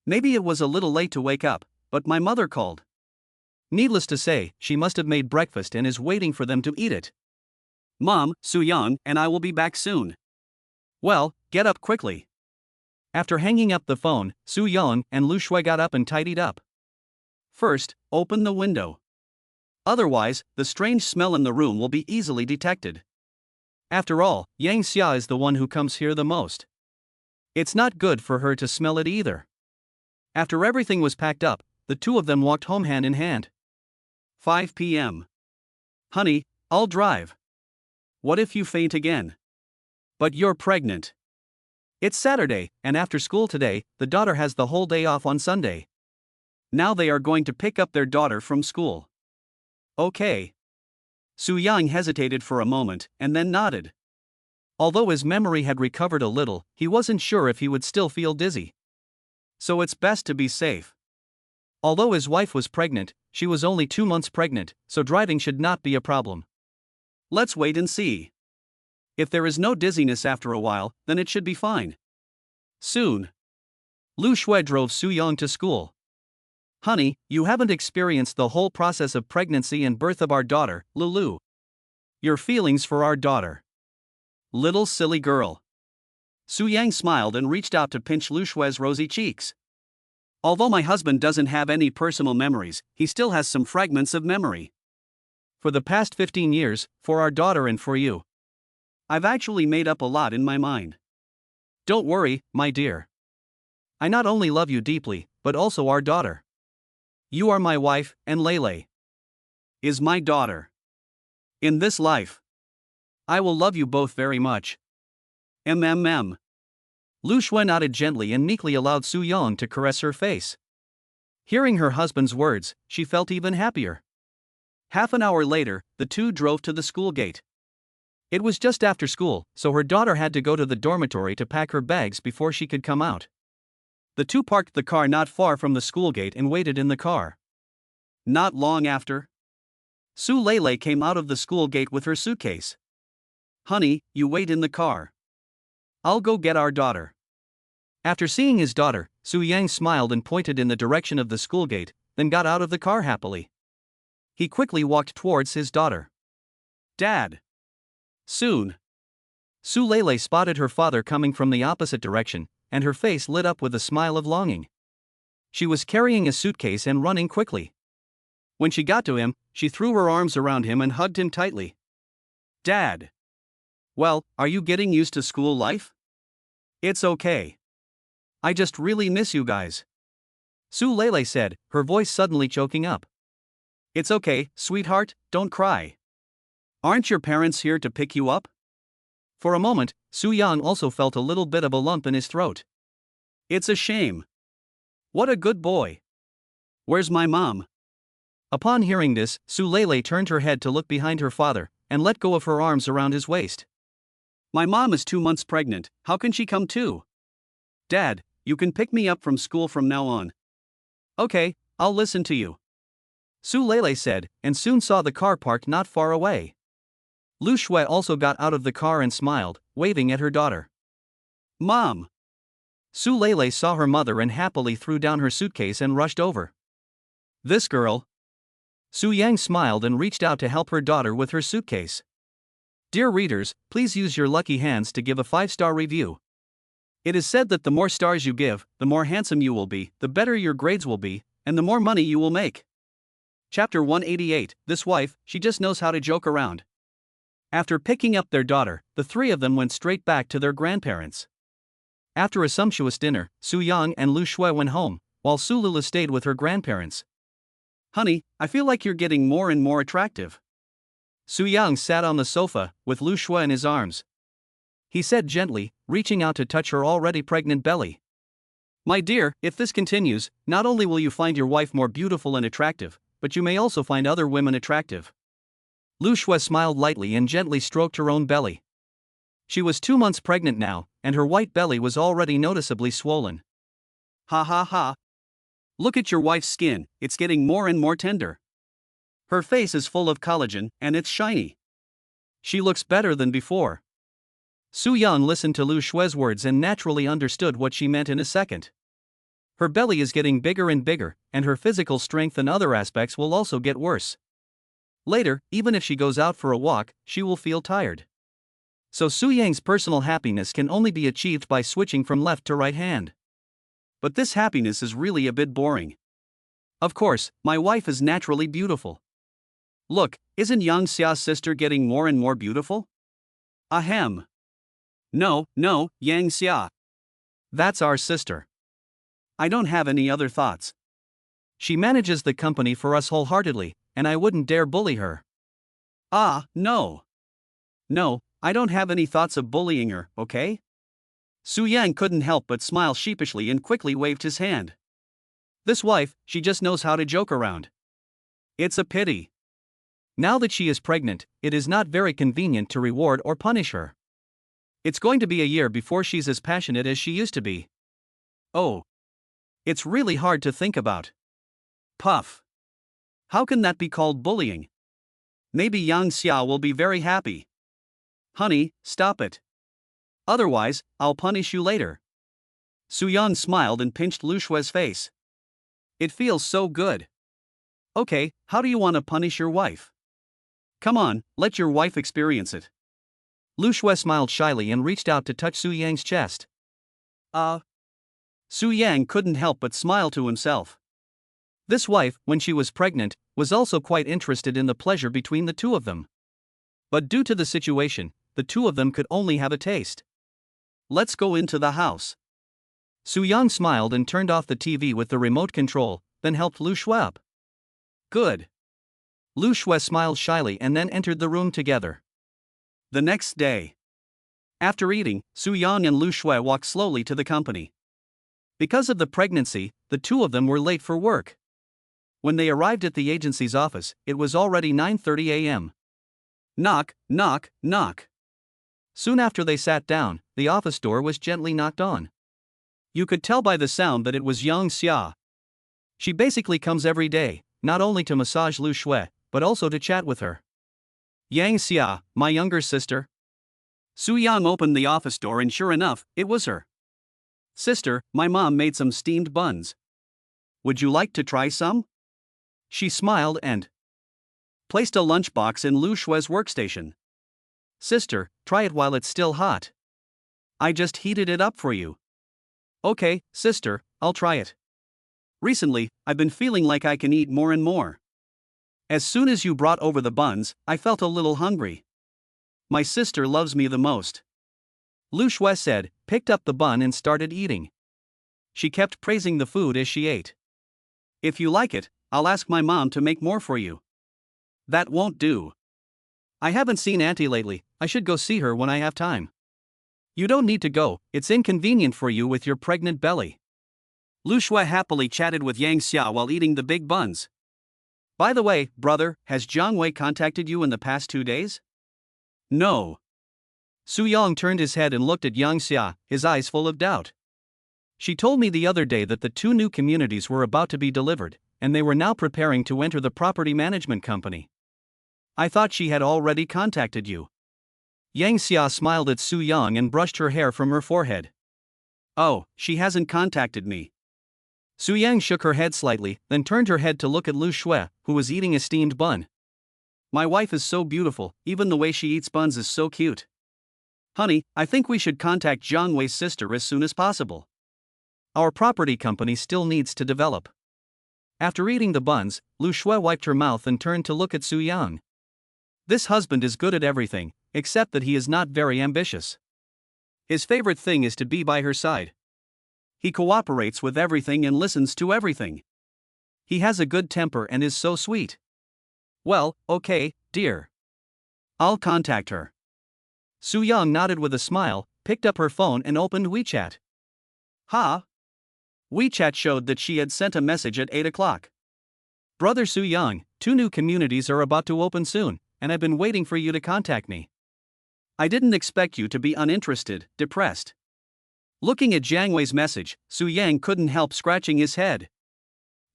Maybe it was a little late to wake up, but my mother called. Needless to say, she must have made breakfast and is waiting for them to eat it. Mom, Su Yang and I will be back soon. Well, get up quickly. After hanging up the phone, Su Yang and Lu Shui got up and tidied up. First, open the window. Otherwise, the strange smell in the room will be easily detected. After all, Yang Xia is the one who comes here the most. It's not good for her to smell it either. After everything was packed up, the two of them walked home hand in hand. 5 p.m. Honey, I'll drive. What if you faint again? But you're pregnant. It's Saturday, and after school today, the daughter has the whole day off on Sunday. Now they are going to pick up their daughter from school. Okay. Su Yang hesitated for a moment, and then nodded. Although his memory had recovered a little, he wasn't sure if he would still feel dizzy. So it's best to be safe. Although his wife was pregnant, she was only 2 months pregnant, so driving should not be a problem. Let's wait and see. If there is no dizziness after a while, then it should be fine. Soon. Lu Shui drove Su Yang to school. Honey, you haven't experienced the whole process of pregnancy and birth of our daughter, Lulu. Your feelings for our daughter. Little silly girl. Su Yang smiled and reached out to pinch Lu Shui's rosy cheeks. Although my husband doesn't have any personal memories, he still has some fragments of memory. For the past 15 years, for our daughter and for you. I've actually made up a lot in my mind. Don't worry, my dear. I not only love you deeply, but also our daughter. You are my wife, and Lele is my daughter. In this life, I will love you both very much. MMM. Lu Shui nodded gently and meekly allowed Su Yang to caress her face. Hearing her husband's words, she felt even happier. Half an hour later, the two drove to the school gate. It was just after school, so her daughter had to go to the dormitory to pack her bags before she could come out. The two parked the car not far from the school gate and waited in the car. Not long after, Su Lele came out of the school gate with her suitcase. "Honey, you wait in the car. I'll go get our daughter." After seeing his daughter, Su Yang smiled and pointed in the direction of the school gate, then got out of the car happily. He quickly walked towards his daughter. "Dad." Soon, Su Lele spotted her father coming from the opposite direction, and her face lit up with a smile of longing. She was carrying a suitcase and running quickly. When she got to him, she threw her arms around him and hugged him tightly. "Dad. Well, are you getting used to school life?" "It's okay. I just really miss you guys," Su Lele said, her voice suddenly choking up. "It's okay, sweetheart, don't cry. Aren't your parents here to pick you up?" For a moment, Su Yang also felt a little bit of a lump in his throat. "It's a shame. What a good boy. Where's my mom?" Upon hearing this, Su Lele turned her head to look behind her father, and let go of her arms around his waist. "My mom is 2 months pregnant, how can she come too?" "Dad, you can pick me up from school from now on." "Okay, I'll listen to you," Su Lele said, and soon saw the car parked not far away. Lu Shui also got out of the car and smiled, waving at her daughter. "Mom!" Su Lele saw her mother and happily threw down her suitcase and rushed over. "This girl." Su Yang smiled and reached out to help her daughter with her suitcase. Dear readers, please use your lucky hands to give a 5-star review. It is said that the more stars you give, the more handsome you will be, the better your grades will be, and the more money you will make. Chapter 188, This wife, she just knows how to joke around. After picking up their daughter, the three of them went straight back to their grandparents. After a sumptuous dinner, Su Yang and Lu Shui went home, while Su Lula stayed with her grandparents. "Honey, I feel like you're getting more and more attractive." Su Yang sat on the sofa, with Lu Shui in his arms. He said gently, reaching out to touch her already pregnant belly. "My dear, if this continues, not only will you find your wife more beautiful and attractive, but you may also find other women attractive." Lu Shui smiled lightly and gently stroked her own belly. She was 2 months pregnant now, and her white belly was already noticeably swollen. "Ha ha ha. Look at your wife's skin, it's getting more and more tender. Her face is full of collagen, and it's shiny. She looks better than before." Su Yang listened to Lu Shui's words and naturally understood what she meant in a second. Her belly is getting bigger and bigger, and her physical strength and other aspects will also get worse. Later, even if she goes out for a walk, she will feel tired. So Su Yang's personal happiness can only be achieved by switching from left to right hand. But this happiness is really a bit boring. Of course, my wife is naturally beautiful. Look, isn't Yang Xia's sister getting more and more beautiful? Ahem. No, Yang Xia. That's our sister. I don't have any other thoughts. She manages the company for us wholeheartedly, and I wouldn't dare bully her. Ah, no. No, I don't have any thoughts of bullying her, okay? Su Yang couldn't help but smile sheepishly and quickly waved his hand. This wife, she just knows how to joke around. It's a pity. Now that she is pregnant, it is not very convenient to reward or punish her. It's going to be a year before she's as passionate as she used to be. Oh. It's really hard to think about. Puff. How can that be called bullying? Maybe Yang Xia will be very happy. Honey, stop it. Otherwise, I'll punish you later. Su Yang smiled and pinched Lu Shui's face. It feels so good. Okay, how do you want to punish your wife? Come on, let your wife experience it. Lu Shui smiled shyly and reached out to touch Su Yang's chest. Su Yang couldn't help but smile to himself. This wife, when she was pregnant, was also quite interested in the pleasure between the two of them. But due to the situation, the two of them could only have a taste. Let's go into the house. Su Yang smiled and turned off the TV with the remote control, then helped Lu Shui up. Good. Lu Shui smiled shyly and then entered the room together. The next day. After eating, Su Yang and Lu Shui walked slowly to the company. Because of the pregnancy, the two of them were late for work. When they arrived at the agency's office, it was already 9:30 a.m. Knock, knock, knock. Soon after they sat down, the office door was gently knocked on. You could tell by the sound that it was Yang Xia. She basically comes every day, not only to massage Lu Shui, but also to chat with her. Yang Xia, my younger sister. Su Yang opened the office door and sure enough, it was her. Sister, my mom made some steamed buns. Would you like to try some? She smiled and placed a lunchbox in Lu Shui's workstation. Sister, try it while it's still hot. I just heated it up for you. Okay, sister, I'll try it. Recently, I've been feeling like I can eat more and more. As soon as you brought over the buns, I felt a little hungry. My sister loves me the most. Lu Shui said, picked up the bun and started eating. She kept praising the food as she ate. If you like it, I'll ask my mom to make more for you. That won't do. I haven't seen Auntie lately, I should go see her when I have time. You don't need to go, it's inconvenient for you with your pregnant belly. Lu Shui happily chatted with Yang Xia while eating the big buns. By the way, brother, has Jiang Wei contacted you in the past 2 days? No. Su Yang turned his head and looked at Yang Xia, his eyes full of doubt. She told me the other day that the 2 new communities were about to be delivered, and they were now preparing to enter the property management company. I thought she had already contacted you. Yang Xia smiled at Su Yang and brushed her hair from her forehead. Oh, she hasn't contacted me. Su Yang shook her head slightly, then turned her head to look at Lu Shui, who was eating a steamed bun. My wife is so beautiful, even the way she eats buns is so cute. Honey, I think we should contact Jiang Wei's sister as soon as possible. Our property company still needs to develop. After eating the buns, Lu Shui wiped her mouth and turned to look at Su Yang. This husband is good at everything, except that he is not very ambitious. His favorite thing is to be by her side. He cooperates with everything and listens to everything. He has a good temper and is so sweet. Well, okay, dear. I'll contact her. Su Yang nodded with a smile, picked up her phone and opened WeChat. WeChat showed that she had sent a message at 8 o'clock. Brother Su Yang, 2 new communities are about to open soon, and I've been waiting for you to contact me. I didn't expect you to be uninterested, depressed. Looking at Jiang Wei's message, Su Yang couldn't help scratching his head.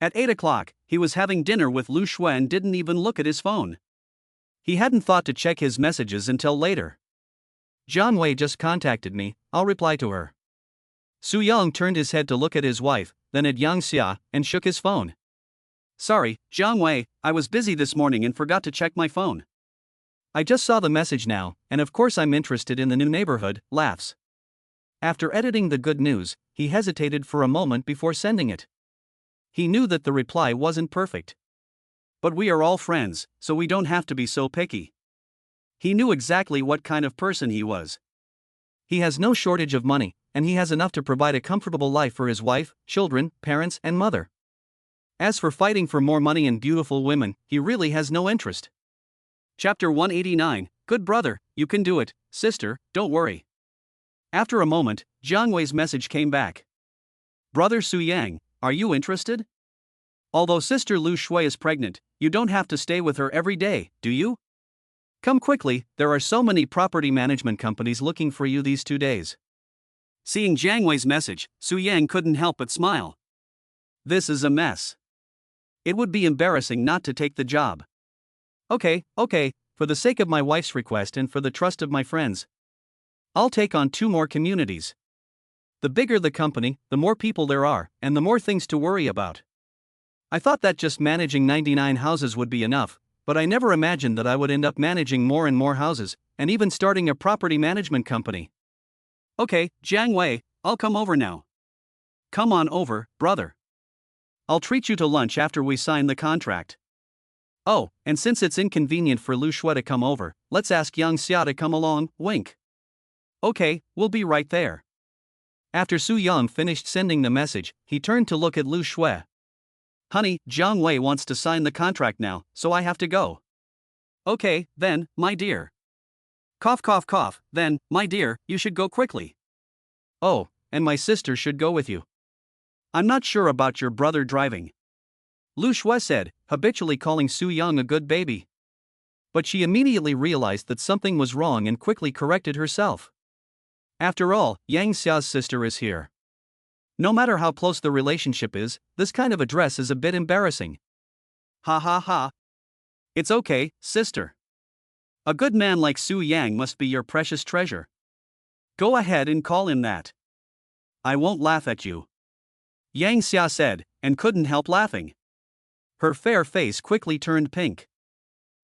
At 8 o'clock, he was having dinner with Lu Shui and didn't even look at his phone. He hadn't thought to check his messages until later. Jiang Wei just contacted me, I'll reply to her. Su Yang turned his head to look at his wife, then at Yang Xia, and shook his phone. Sorry, Jiang Wei, I was busy this morning and forgot to check my phone. I just saw the message now, and of course I'm interested in the new neighborhood, laughs. After editing the good news, he hesitated for a moment before sending it. He knew that the reply wasn't perfect. But we are all friends, so we don't have to be so picky. He knew exactly what kind of person he was. He has no shortage of money, and he has enough to provide a comfortable life for his wife, children, parents, and mother. As for fighting for more money and beautiful women, he really has no interest. Chapter 189, Good brother, you can do it, sister, don't worry. After a moment, Jiang Wei's message came back. Brother Su Yang, are you interested? Although sister Lu Shui is pregnant, you don't have to stay with her every day, do you? Come quickly, there are so many property management companies looking for you these 2 days. Seeing Jiang Wei's message, Su Yang couldn't help but smile. This is a mess. It would be embarrassing not to take the job. Okay, for the sake of my wife's request and for the trust of my friends, I'll take on 2 more communities. The bigger the company, the more people there are, and the more things to worry about. I thought that just managing 99 houses would be enough, but I never imagined that I would end up managing more and more houses, and even starting a property management company. Okay, Jiang Wei, I'll come over now. Come on over, brother. I'll treat you to lunch after we sign the contract. Oh, and since it's inconvenient for Lu Shui to come over, let's ask Yang Xia to come along, wink. Okay, we'll be right there. After Su Yang finished sending the message, he turned to look at Lu Shui. Honey, Jiang Wei wants to sign the contract now, so I have to go. Okay, then, my dear. Cough, cough, cough, then, my dear, you should go quickly. Oh, and my sister should go with you. I'm not sure about your brother driving. Lu Shui said, habitually calling Su Yang a good baby. But she immediately realized that something was wrong and quickly corrected herself. After all, Yang Xia's sister is here. No matter how close the relationship is, this kind of address is a bit embarrassing. Ha ha ha. It's okay, sister. A good man like Su Yang must be your precious treasure. Go ahead and call him that. I won't laugh at you. Yang Xia said, and couldn't help laughing. Her fair face quickly turned pink.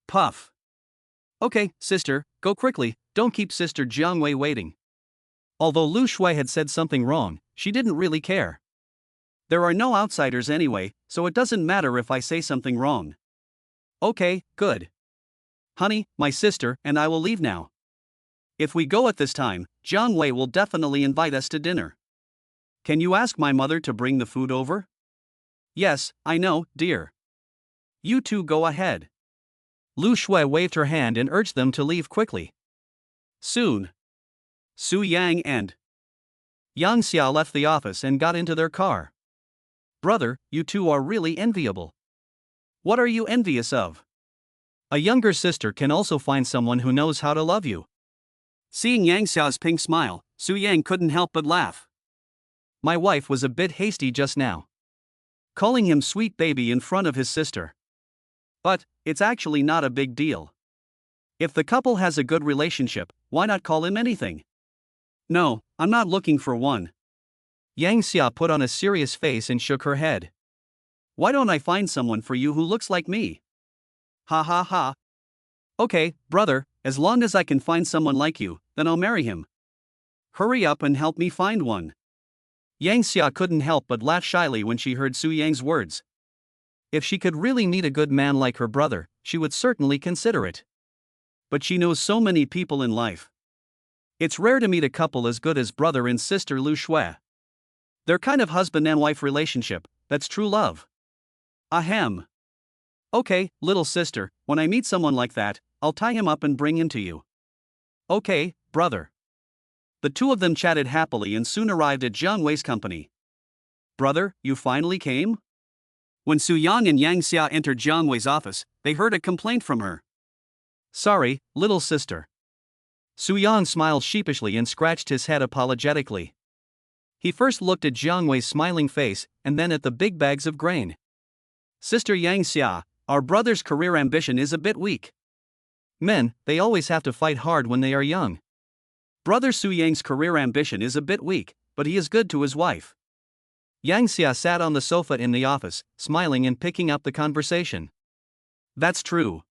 Puff. Okay, sister, go quickly, don't keep Sister Jiangwei waiting. Although Lu Shui had said something wrong, she didn't really care. There are no outsiders anyway, so it doesn't matter if I say something wrong. Okay, good. Honey, my sister and I will leave now. If we go at this time, Jiangwei will definitely invite us to dinner. Can you ask my mother to bring the food over? Yes, I know, dear. You two go ahead. Lu Shui waved her hand and urged them to leave quickly. Soon, Su Yang and Yang Xia left the office and got into their car. Brother, you two are really enviable. What are you envious of? A younger sister can also find someone who knows how to love you. Seeing Yang Xiao's pink smile, Su Yang couldn't help but laugh. My wife was a bit hasty just now, calling him sweet baby in front of his sister. But it's actually not a big deal. If the couple has a good relationship, why not call him anything? No, I'm not looking for one. Yang Xia put on a serious face and shook her head. Why don't I find someone for you who looks like me? Ha ha ha. Okay, brother, as long as I can find someone like you, then I'll marry him. Hurry up and help me find one. Yang Xia couldn't help but laugh shyly when she heard Su Yang's words. If she could really meet a good man like her brother, she would certainly consider it. But she knows so many people in life. It's rare to meet a couple as good as brother and sister Lu Shui. They're kind of husband and wife relationship, that's true love. Ahem. Okay, little sister, when I meet someone like that, I'll tie him up and bring him to you. Okay, brother. The two of them chatted happily and soon arrived at Jiang Wei's company. Brother, you finally came? When Su Yang and Yang Xia entered Jiang Wei's office, they heard a complaint from her. Sorry, little sister. Su Yang smiled sheepishly and scratched his head apologetically. He first looked at Jiang Wei's smiling face and then at the big bags of grain. Sister Yang Xia, our brother's career ambition is a bit weak. Men, they always have to fight hard when they are young. Brother Su Yang's career ambition is a bit weak, but he is good to his wife. Yang Xia sat on the sofa in the office, smiling and picking up the conversation. That's true.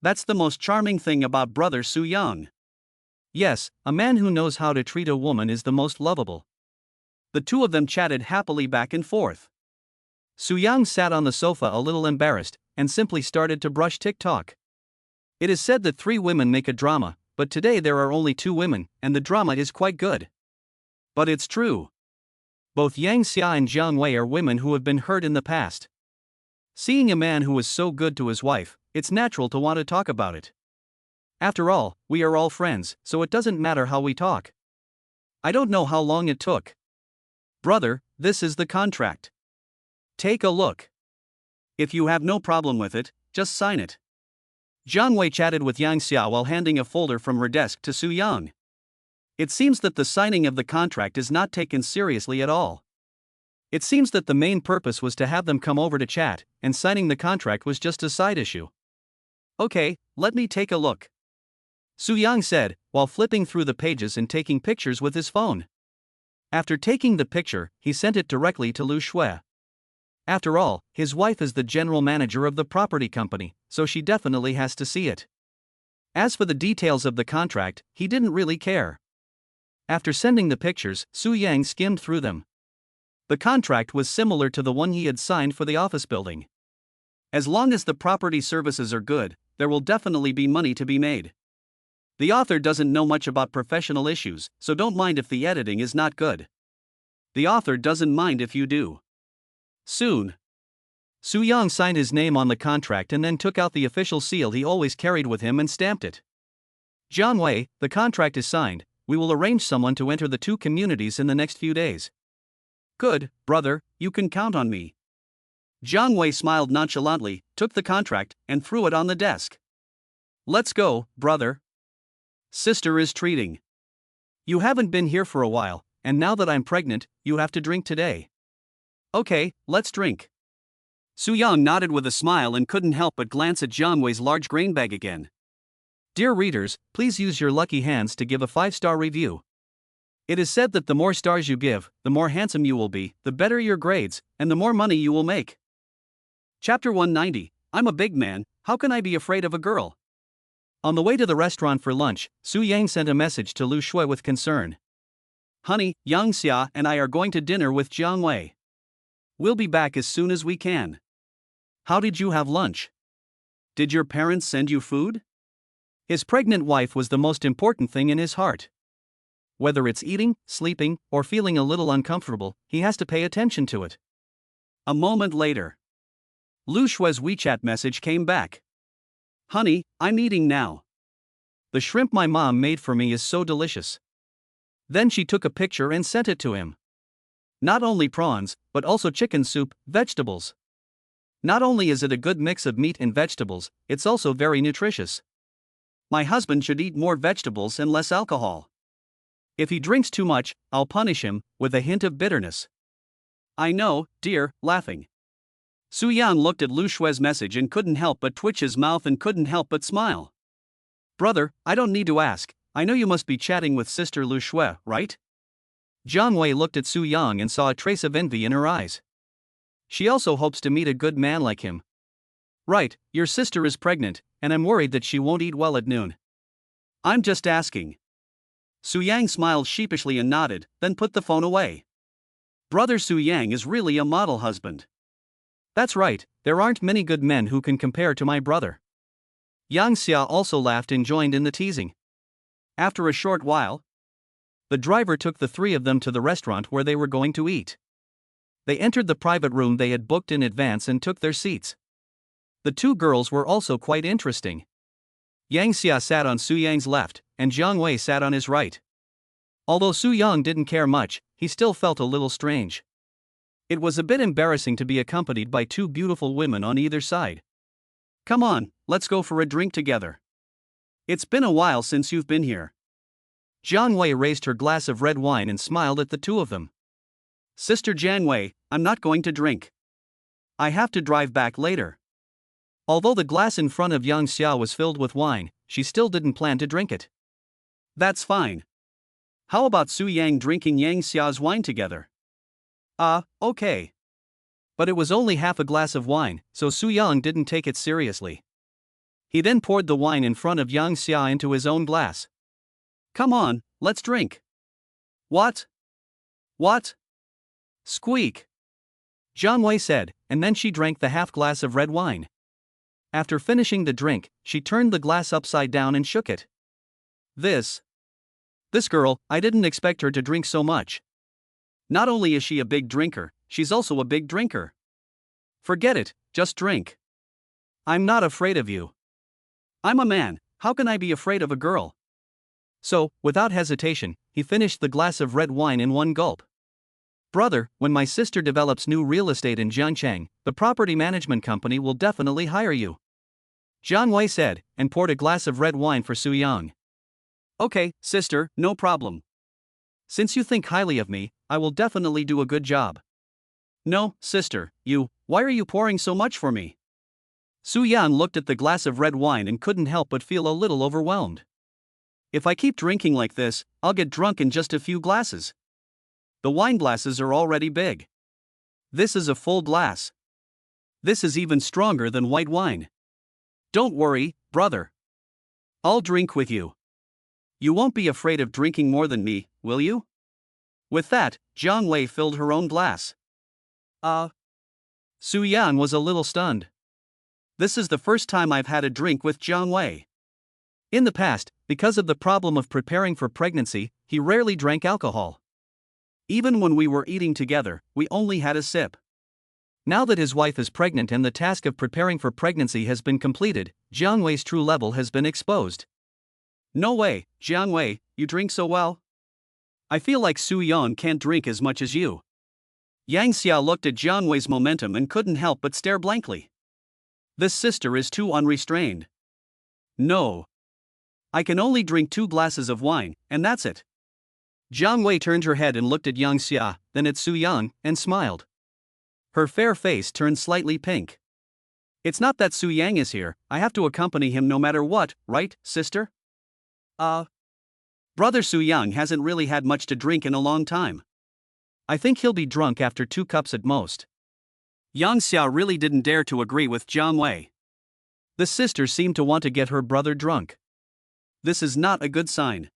That's the most charming thing about brother Su Yang. Yes, a man who knows how to treat a woman is the most lovable. The two of them chatted happily back and forth. Su Yang sat on the sofa a little embarrassed, and simply started to brush TikTok. It is said that 3 women make a drama, but today there are only 2 women, and the drama is quite good. But it's true. Both Yang Xia and Jiang Wei are women who have been hurt in the past. Seeing a man who is so good to his wife, it's natural to want to talk about it. After all, we are all friends, so it doesn't matter how we talk. I don't know how long it took. Brother, this is the contract. Take a look. If you have no problem with it, just sign it. Jiang Wei chatted with Yang Xia while handing a folder from her desk to Su Yang. It seems that the signing of the contract is not taken seriously at all. It seems that the main purpose was to have them come over to chat, and signing the contract was just a side issue. Okay, let me take a look. Su Yang said, while flipping through the pages and taking pictures with his phone. After taking the picture, he sent it directly to Lu Shui. After all, his wife is the general manager of the property company, so she definitely has to see it. As for the details of the contract, he didn't really care. After sending the pictures, Su Yang skimmed through them. The contract was similar to the one he had signed for the office building. As long as the property services are good, there will definitely be money to be made. The author doesn't know much about professional issues, so don't mind if the editing is not good. The author doesn't mind if you do. Soon, Su Yang signed his name on the contract and then took out the official seal he always carried with him and stamped it. Jiang Wei, the contract is signed, we will arrange someone to enter the 2 communities in the next few days. Good, brother, you can count on me. Jiang Wei smiled nonchalantly, took the contract, and threw it on the desk. Let's go, brother. Sister is treating. You haven't been here for a while, and now that I'm pregnant, you have to drink today. Okay, let's drink. Su Yang nodded with a smile and couldn't help but glance at Jiang Wei's large grain bag again. Dear readers, please use your lucky hands to give a 5-star review. It is said that the more stars you give, the more handsome you will be, the better your grades, and the more money you will make. Chapter 190. I'm a big man, how can I be afraid of a girl? On the way to the restaurant for lunch, Su Yang sent a message to Lu Shui with concern. Honey, Yang Xia and I are going to dinner with Jiang Wei. We'll be back as soon as we can. How did you have lunch? Did your parents send you food? His pregnant wife was the most important thing in his heart. Whether it's eating, sleeping, or feeling a little uncomfortable, he has to pay attention to it. A moment later, Lu Shui's WeChat message came back. Honey, I'm eating now. The shrimp my mom made for me is so delicious. Then she took a picture and sent it to him. Not only prawns, but also chicken soup, vegetables. Not only is it a good mix of meat and vegetables, it's also very nutritious. My husband should eat more vegetables and less alcohol. If he drinks too much, I'll punish him, with a hint of bitterness. I know, dear, laughing. Su Yang looked at Lu Shui's message and couldn't help but twitch his mouth and couldn't help but smile. Brother, I don't need to ask, I know you must be chatting with Sister Lu Shui, right? Jiang Wei looked at Su Yang and saw a trace of envy in her eyes. She also hopes to meet a good man like him. Right, your sister is pregnant, and I'm worried that she won't eat well at noon. I'm just asking. Su Yang smiled sheepishly and nodded, then put the phone away. Brother Su Yang is really a model husband. That's right, there aren't many good men who can compare to my brother. Yang Xia also laughed and joined in the teasing. After a short while, the driver took the three of them to the restaurant where they were going to eat. They entered the private room they had booked in advance and took their seats. The two girls were also quite interesting. Yang Xia sat on Su Yang's left, and Jiang Wei sat on his right. Although Su Yang didn't care much, he still felt a little strange. It was a bit embarrassing to be accompanied by two beautiful women on either side. Come on, let's go for a drink together. It's been a while since you've been here. Jiang Wei raised her glass of red wine and smiled at the two of them. Sister Jiang Wei, I'm not going to drink. I have to drive back later. Although the glass in front of Yang Xia was filled with wine, she still didn't plan to drink it. That's fine. How about Su Yang drinking Yang Xia's wine together? Okay. But it was only half a glass of wine, so Su Yang didn't take it seriously. He then poured the wine in front of Yang Xia into his own glass. Come on, let's drink. What? What? Squeak. Jiang Wei said, and then she drank the half glass of red wine. After finishing the drink, she turned the glass upside down and shook it. This girl, I didn't expect her to drink so much. Not only is she a big drinker, she's also a big drinker. Forget it, just drink. I'm not afraid of you. I'm a man, how can I be afraid of a girl? So, without hesitation, he finished the glass of red wine in one gulp. Brother, when my sister develops new real estate in Jiangcheng, the property management company will definitely hire you. Jiang Wei said, and poured a glass of red wine for Su Yang. Okay, sister, no problem. Since you think highly of me, I will definitely do a good job. No, sister, why are you pouring so much for me? Su Yang looked at the glass of red wine and couldn't help but feel a little overwhelmed. If I keep drinking like this, I'll get drunk in just a few glasses. The wine glasses are already big. This is a full glass. This is even stronger than white wine. Don't worry, brother. I'll drink with you. You won't be afraid of drinking more than me, will you? With that, Jiang Wei filled her own glass. Su Yang was a little stunned. This is the first time I've had a drink with Jiang Wei. In the past, because of the problem of preparing for pregnancy, he rarely drank alcohol. Even when we were eating together, we only had a sip. Now that his wife is pregnant and the task of preparing for pregnancy has been completed, Jiang Wei's true level has been exposed. No way, Jiang Wei, you drink so well? I feel like Su Yang can't drink as much as you. Yang Xia looked at Jiang Wei's momentum and couldn't help but stare blankly. This sister is too unrestrained. No. I can only drink 2 glasses of wine, and that's it. Jiang Wei turned her head and looked at Yang Xia, then at Su Yang, and smiled. Her fair face turned slightly pink. It's not that Su Yang is here, I have to accompany him no matter what, right, sister? Brother Su Yang hasn't really had much to drink in a long time. I think he'll be drunk after 2 cups at most. Yang Xia really didn't dare to agree with Jiang Wei. The sister seemed to want to get her brother drunk. This is not a good sign.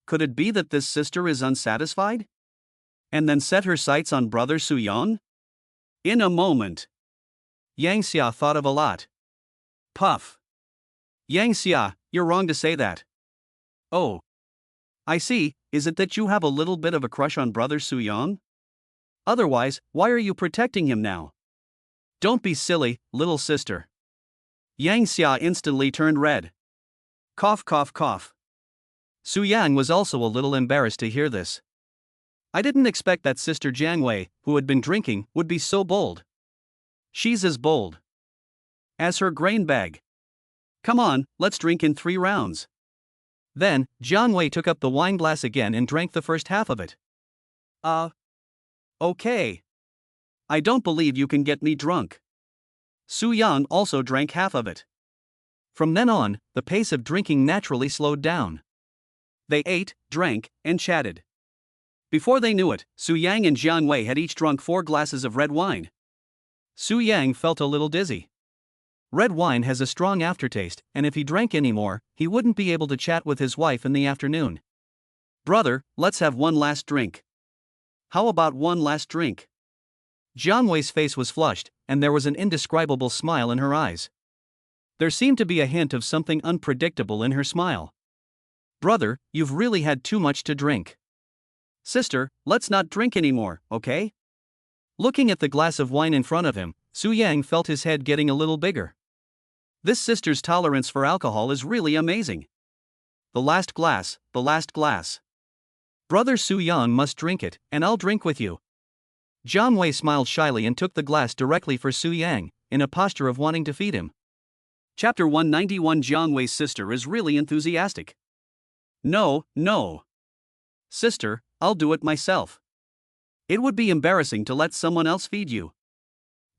Could it be that this sister is unsatisfied? And then set her sights on brother Su Yang? In a moment. Yang Xia thought of a lot. Puff. Yang Xia, you're wrong to say that. Oh. I see, is it that you have a little bit of a crush on brother Su Yang? Otherwise, why are you protecting him now? Don't be silly, little sister. Yang Xia instantly turned red. Cough, cough, cough. Su Yang was also a little embarrassed to hear this. I didn't expect that sister Jiang Wei, who had been drinking, would be so bold. She's as bold as her grain bag. Come on, let's drink in 3 rounds. Then, Jiang Wei took up the wine glass again and drank the first half of it. Okay. I don't believe you can get me drunk. Su Yang also drank half of it. From then on, the pace of drinking naturally slowed down. They ate, drank, and chatted. Before they knew it, Su Yang and Jiang Wei had each drunk 4 glasses of red wine. Su Yang felt a little dizzy. Red wine has a strong aftertaste, and if he drank any more, he wouldn't be able to chat with his wife in the afternoon. Brother, let's have one last drink. How about one last drink? Jiang Wei's face was flushed, and there was an indescribable smile in her eyes. There seemed to be a hint of something unpredictable in her smile. Brother, you've really had too much to drink. Sister, let's not drink anymore, okay? Looking at the glass of wine in front of him, Su Yang felt his head getting a little bigger. This sister's tolerance for alcohol is really amazing. The last glass, the last glass. Brother Su Yang must drink it, and I'll drink with you. Jiang Wei smiled shyly and took the glass directly for Su Yang, in a posture of wanting to feed him. Chapter 191. Jiang Wei's sister is really enthusiastic. No, no. Sister, I'll do it myself. It would be embarrassing to let someone else feed you.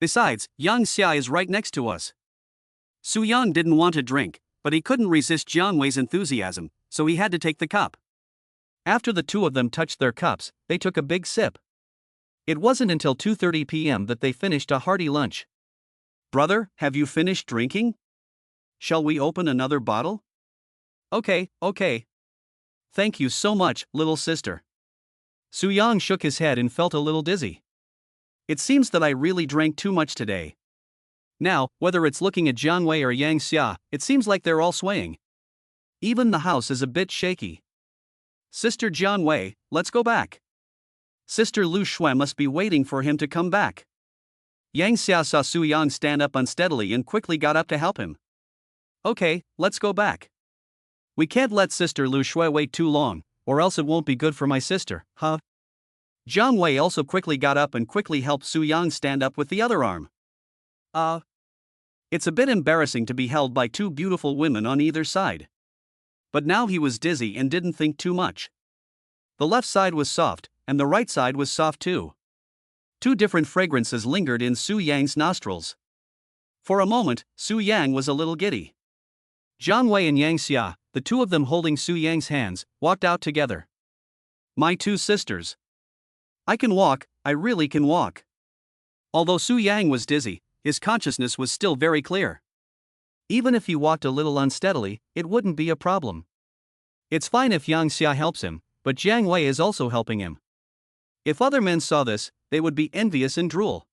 Besides, Yang Xia is right next to us. Su Yang didn't want to drink, but he couldn't resist Jiang Wei's enthusiasm, so he had to take the cup. After the 2 of them touched their cups, they took a big sip. It wasn't until 2:30 p.m. that they finished a hearty lunch. Brother, have you finished drinking? Shall we open another bottle? Okay. Thank you so much, little sister. Su Yang shook his head and felt a little dizzy. It seems that I really drank too much today. Now, whether it's looking at Jiang Wei or Yang Xia, it seems like they're all swaying. Even the house is a bit shaky. Sister Jiang Wei, let's go back. Sister Lu Shui must be waiting for him to come back. Yang Xia saw Su Yang stand up unsteadily and quickly got up to help him. Okay, let's go back. We can't let Sister Lu Shui wait too long, or else it won't be good for my sister, huh? Jiang Wei also quickly got up and quickly helped Su Yang stand up with the other arm. It's a bit embarrassing to be held by 2 beautiful women on either side. But now he was dizzy and didn't think too much. The left side was soft, and the right side was soft too. 2 different fragrances lingered in Su Yang's nostrils. For a moment, Su Yang was a little giddy. Jiang Wei and Yang Xia, the 2 of them holding Su Yang's hands, walked out together. My 2 sisters. I can walk, I really can walk. Although Su Yang was dizzy, his consciousness was still very clear. Even if he walked a little unsteadily, it wouldn't be a problem. It's fine if Yang Xia helps him, but Jiang Wei is also helping him. If other men saw this, they would be envious and drool.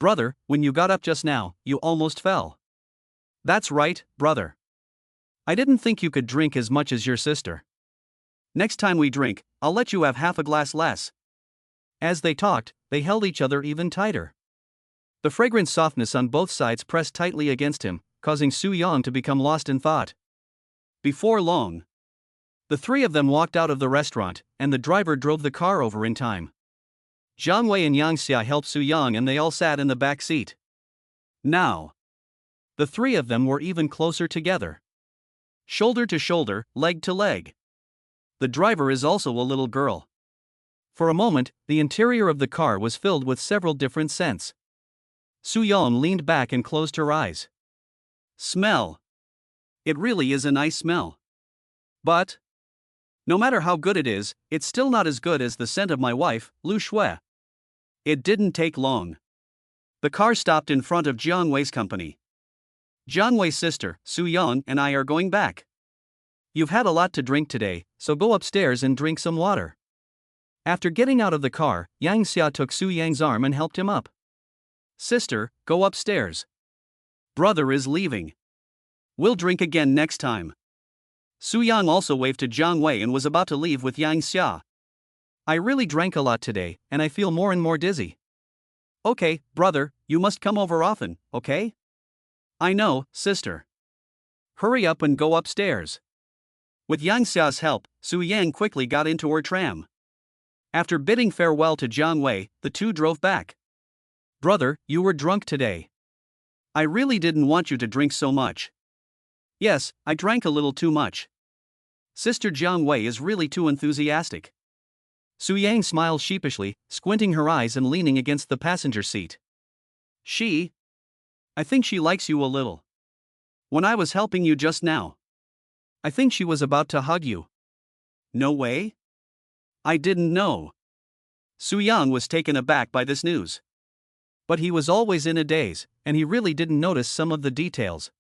Brother, when you got up just now, you almost fell. That's right, brother. I didn't think you could drink as much as your sister. Next time we drink, I'll let you have half a glass less. As they talked, they held each other even tighter. The fragrant softness on both sides pressed tightly against him, causing Su Yang to become lost in thought. Before long, the 3 of them walked out of the restaurant, and the driver drove the car over in time. Jiang Wei and Yang Xia helped Su Yang and they all sat in the back seat. Now, the 3 of them were even closer together. shoulder to shoulder, leg to leg. The driver is also a little girl. For a moment, the interior of the car was filled with several different scents. Su-young leaned back and closed her eyes. Smell. It really is a nice smell. But no matter how good it is, it's still not as good as the scent of my wife, Lu Shui. It didn't take long. The car stopped in front of Jiang Wei's company. Jiang Wei's sister, Su-young, and I are going back. You've had a lot to drink today, so go upstairs and drink some water. After getting out of the car, Yang Xia took Su-yang's arm and helped him up. Sister, go upstairs. Brother is leaving. We'll drink again next time. Su-yang also waved to Jiang Wei and was about to leave with Yang Xia. I really drank a lot today, and I feel more and more dizzy. Okay, brother, you must come over often, okay? I know, sister. Hurry up and go upstairs. With Yang Xia's help, Su-yang quickly got into her tram. After bidding farewell to Jiang Wei, the two drove back. Brother, you were drunk today. I really didn't want you to drink so much. Yes, I drank a little too much. Sister Jiang Wei is really too enthusiastic. Su-yang smiled sheepishly, squinting her eyes and leaning against the passenger seat. I think she likes you a little. When I was helping you just now, I think she was about to hug you. No way? I didn't know. Su-yang was taken aback by this news. But he was always in a daze, and he really didn't notice some of the details.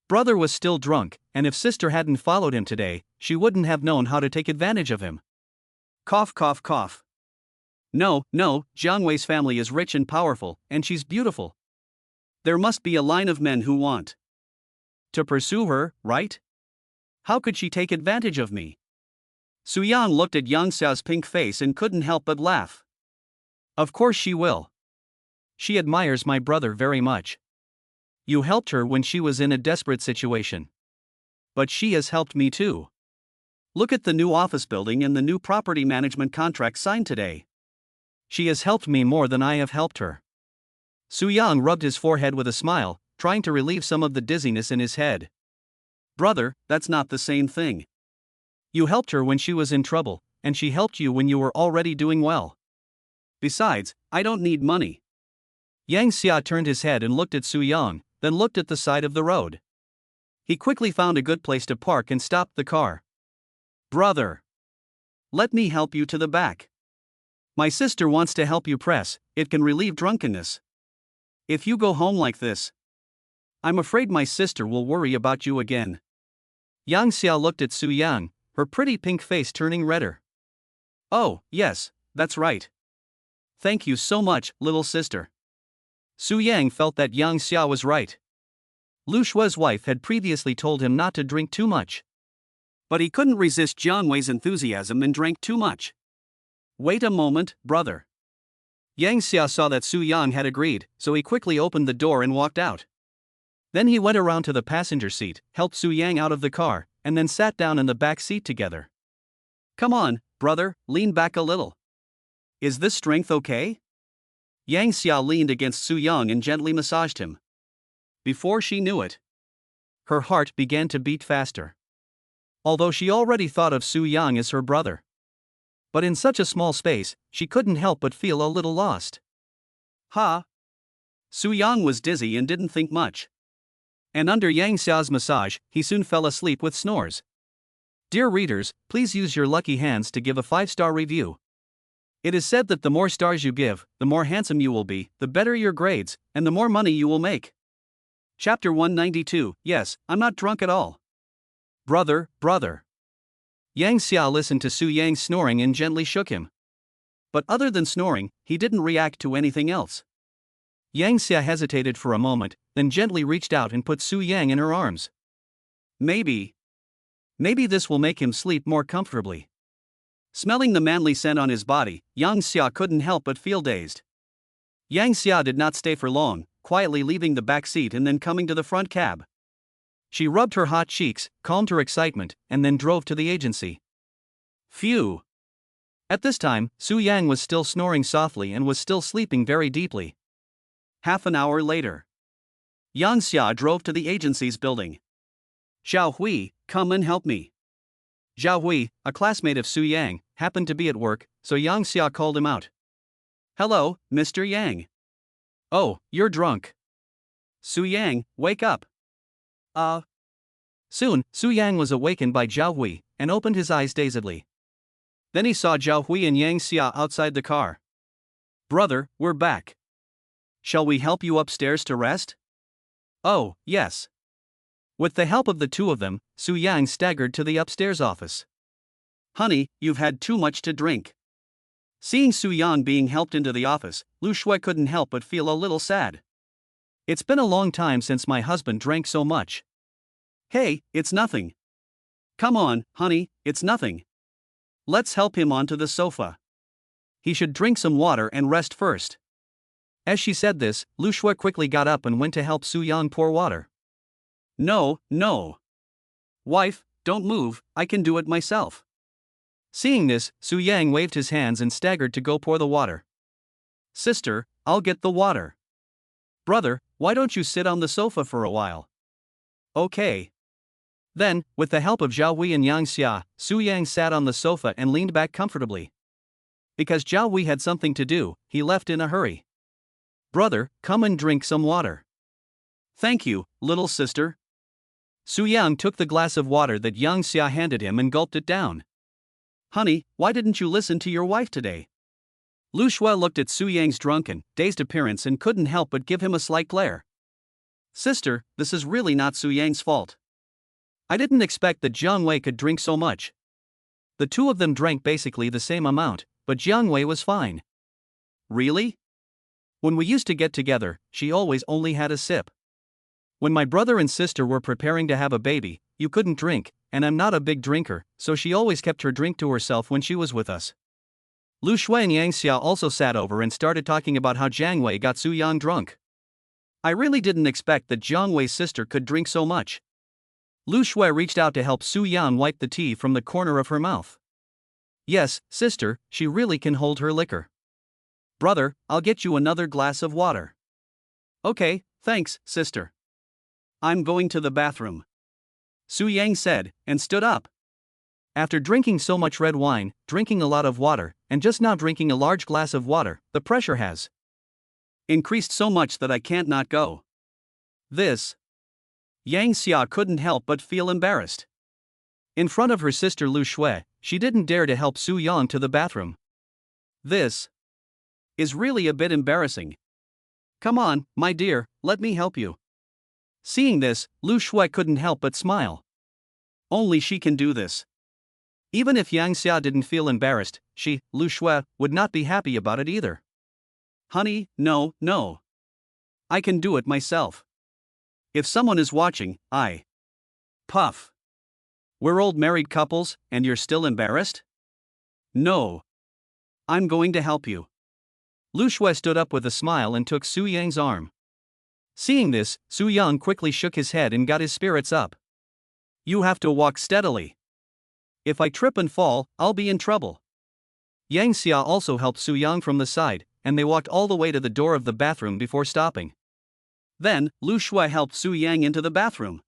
Brother was still drunk, and if sister hadn't followed him today, she wouldn't have known how to take advantage of him. Cough, cough, cough. No, Jiang Wei's family is rich and powerful, and she's beautiful. There must be a line of men who want to pursue her, right? How could she take advantage of me? Su-yang looked at Yang Xia's pink face and couldn't help but laugh. Of course she will. She admires my brother very much. You helped her when she was in a desperate situation. But she has helped me too. Look at the new office building and the new property management contract signed today. She has helped me more than I have helped her. Su-yang rubbed his forehead with a smile, trying to relieve some of the dizziness in his head. Brother, that's not the same thing. You helped her when she was in trouble, and she helped you when you were already doing well. Besides, I don't need money. Yang Xia turned his head and looked at Su-yang, then looked at the side of the road. He quickly found a good place to park and stopped the car. Brother, let me help you to the back. My sister wants to help you press, it can relieve drunkenness. If you go home like this, I'm afraid my sister will worry about you again. Yang Xia looked at Su-yang, her pretty pink face turning redder. Oh, yes, that's right. Thank you so much, little sister. Su-yang felt that Yang Xia was right. Lu Shui's wife had previously told him not to drink too much. But he couldn't resist Jiang Wei's enthusiasm and drank too much. Wait a moment, brother. Yang Xia saw that Su-yang had agreed, so he quickly opened the door and walked out. Then he went around to the passenger seat, helped Su-yang out of the car, and then sat down in the back seat together. Come on, brother, lean back a little. Is this strength okay? Yang Xia leaned against Su-yang and gently massaged him. Before she knew it, her heart began to beat faster. Although she already thought of Su-yang as her brother. But in such a small space, she couldn't help but feel a little lost. Su-yang was dizzy and didn't think much. And under Yang Xia's massage, he soon fell asleep with snores. Dear readers, please use your lucky hands to give a 5-star review. It is said that the more stars you give, the more handsome you will be, the better your grades, and the more money you will make. Chapter 192. Yes, I'm not drunk at all. Brother. Yang Xia listened to Su-yang's snoring and gently shook him. But other than snoring, he didn't react to anything else. Yang Xia hesitated for a moment, then gently reached out and put Su-yang in her arms. Maybe this will make him sleep more comfortably. Smelling the manly scent on his body, Yang Xia couldn't help but feel dazed. Yang Xia did not stay for long, quietly leaving the back seat and then coming to the front cab. She rubbed her hot cheeks, calmed her excitement, and then drove to the agency. Phew! At this time, Su-yang was still snoring softly and was still sleeping very deeply. Half an hour later, Yang Xia drove to the agency's building. Xiao Hui, come and help me. Zhao Hui, a classmate of Su Yang, happened to be at work, so Yang Xia called him out. Hello, Mr. Yang. Oh, you're drunk. Su Yang, wake up. Soon, Su Yang was awakened by Zhao Hui, and opened his eyes dazedly. Then he saw Zhao Hui and Yang Xia outside the car. Brother, we're back. Shall we help you upstairs to rest? Oh, yes. With the help of the two of them, Su Yang staggered to the upstairs office. Honey, you've had too much to drink. Seeing Su Yang being helped into the office, Lu Shui couldn't help but feel a little sad. It's been a long time since my husband drank so much. Hey, it's nothing. Come on, honey, it's nothing. Let's help him onto the sofa. He should drink some water and rest first. As she said this, Lu Shui quickly got up and went to help Su Yang pour water. No, no. Wife, don't move, I can do it myself. Seeing this, Su Yang waved his hands and staggered to go pour the water. Sister, I'll get the water. Brother, why don't you sit on the sofa for a while? Okay. Then, with the help of Zhao Hui and Yang Xia, Su Yang sat on the sofa and leaned back comfortably. Because Zhao Hui had something to do, he left in a hurry. Brother, come and drink some water. Thank you, little sister. Su Yang took the glass of water that Yang Xia handed him and gulped it down. Honey, why didn't you listen to your wife today? Lu Shui looked at Su Yang's drunken, dazed appearance and couldn't help but give him a slight glare. Sister, this is really not Su Yang's fault. I didn't expect that Jiang Wei could drink so much. The two of them drank basically the same amount, but Jiang Wei was fine. Really? When we used to get together, she always only had a sip. When my brother and sister were preparing to have a baby, you couldn't drink, and I'm not a big drinker, so she always kept her drink to herself when she was with us. Lu Shui and Yang Xia also sat over and started talking about how Jiang Wei got Su Yang drunk. I really didn't expect that Jiang Wei's sister could drink so much. Lu Shui reached out to help Su Yang wipe the tea from the corner of her mouth. Yes, sister, she really can hold her liquor. Brother, I'll get you another glass of water. Okay, thanks, sister. I'm going to the bathroom. Su Yang said, and stood up. After drinking so much red wine, drinking a lot of water, and just now drinking a large glass of water, the pressure has increased so much that I can't not go. This. Yang Xia couldn't help but feel embarrassed. In front of her sister Lu Shui, she didn't dare to help Su Yang to the bathroom. This is really a bit embarrassing. Come on, my dear, let me help you. Seeing this, Lu Shui couldn't help but smile. Only she can do this. Even if Yang Xia didn't feel embarrassed, she, Lu Shui, would not be happy about it either. Honey, no, no. I can do it myself. If someone is watching, I. Puff. We're old married couples, and you're still embarrassed? No. I'm going to help you. Lu Shui stood up with a smile and took Su Yang's arm. Seeing this, Su Yang quickly shook his head and got his spirits up. You have to walk steadily. If I trip and fall, I'll be in trouble. Yang Xia also helped Su Yang from the side, and they walked all the way to the door of the bathroom before stopping. Then, Lu Shui helped Su Yang into the bathroom.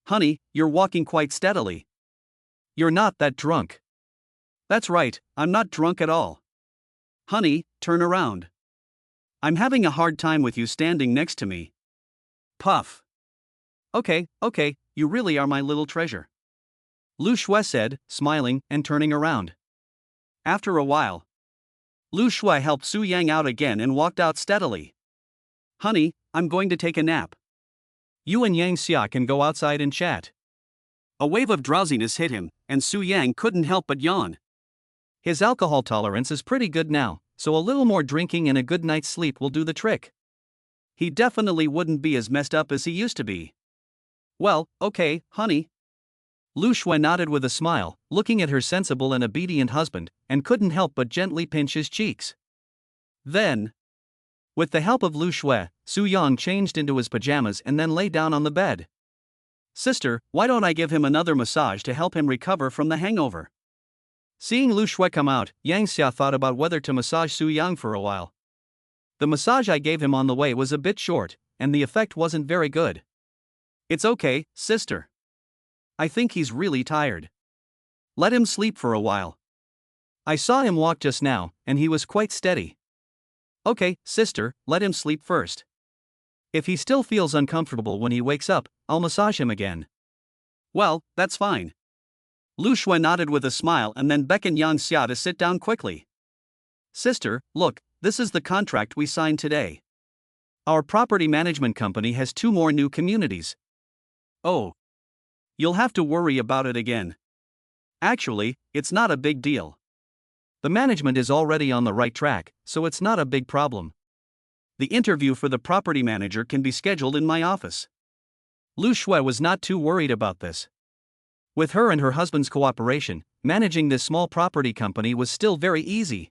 Honey, you're walking quite steadily. You're not that drunk. That's right, I'm not drunk at all. Honey, turn around. I'm having a hard time with you standing next to me. Puff. Okay, you really are my little treasure. Lu Shui said, smiling and turning around. After a while, Lu Shui helped Su Yang out again and walked out steadily. Honey, I'm going to take a nap. You and Yang Xia can go outside and chat. A wave of drowsiness hit him, and Su Yang couldn't help but yawn. His alcohol tolerance is pretty good now, so a little more drinking and a good night's sleep will do the trick. He definitely wouldn't be as messed up as he used to be. Well, okay, honey. Lu Shui nodded with a smile, looking at her sensible and obedient husband, and couldn't help but gently pinch his cheeks. Then, with the help of Lu Shui, Su Yang changed into his pajamas and then lay down on the bed. Sister, why don't I give him another massage to help him recover from the hangover? Seeing Lu Shui come out, Yang Xia thought about whether to massage Su Yang for a while. The massage I gave him on the way was a bit short, and the effect wasn't very good. It's okay, sister. I think he's really tired. Let him sleep for a while. I saw him walk just now, and he was quite steady. Okay, sister, let him sleep first. If he still feels uncomfortable when he wakes up, I'll massage him again. Well, that's fine. Lu Shui nodded with a smile and then beckoned Yang Xia to sit down quickly. Sister, look, this is the contract we signed today. Our property management company has 2 more new communities. Oh. You'll have to worry about it again. Actually, it's not a big deal. The management is already on the right track, so it's not a big problem. The interview for the property manager can be scheduled in my office. Lu Shui was not too worried about this. With her and her husband's cooperation, managing this small property company was still very easy.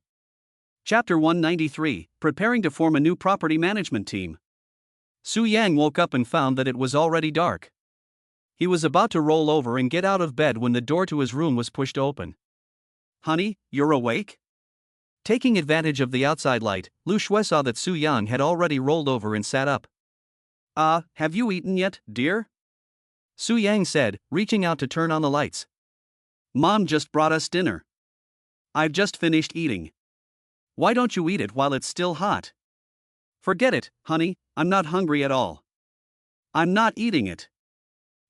Chapter 193, Preparing to form a new property management team. Su Yang woke up and found that it was already dark. He was about to roll over and get out of bed when the door to his room was pushed open. Honey, you're awake? Taking advantage of the outside light, Lu Shui saw that Su Yang had already rolled over and sat up. Have you eaten yet, dear? Su Yang said, reaching out to turn on the lights. Mom just brought us dinner. I've just finished eating. Why don't you eat it while it's still hot? Forget it, honey, I'm not hungry at all. I'm not eating it.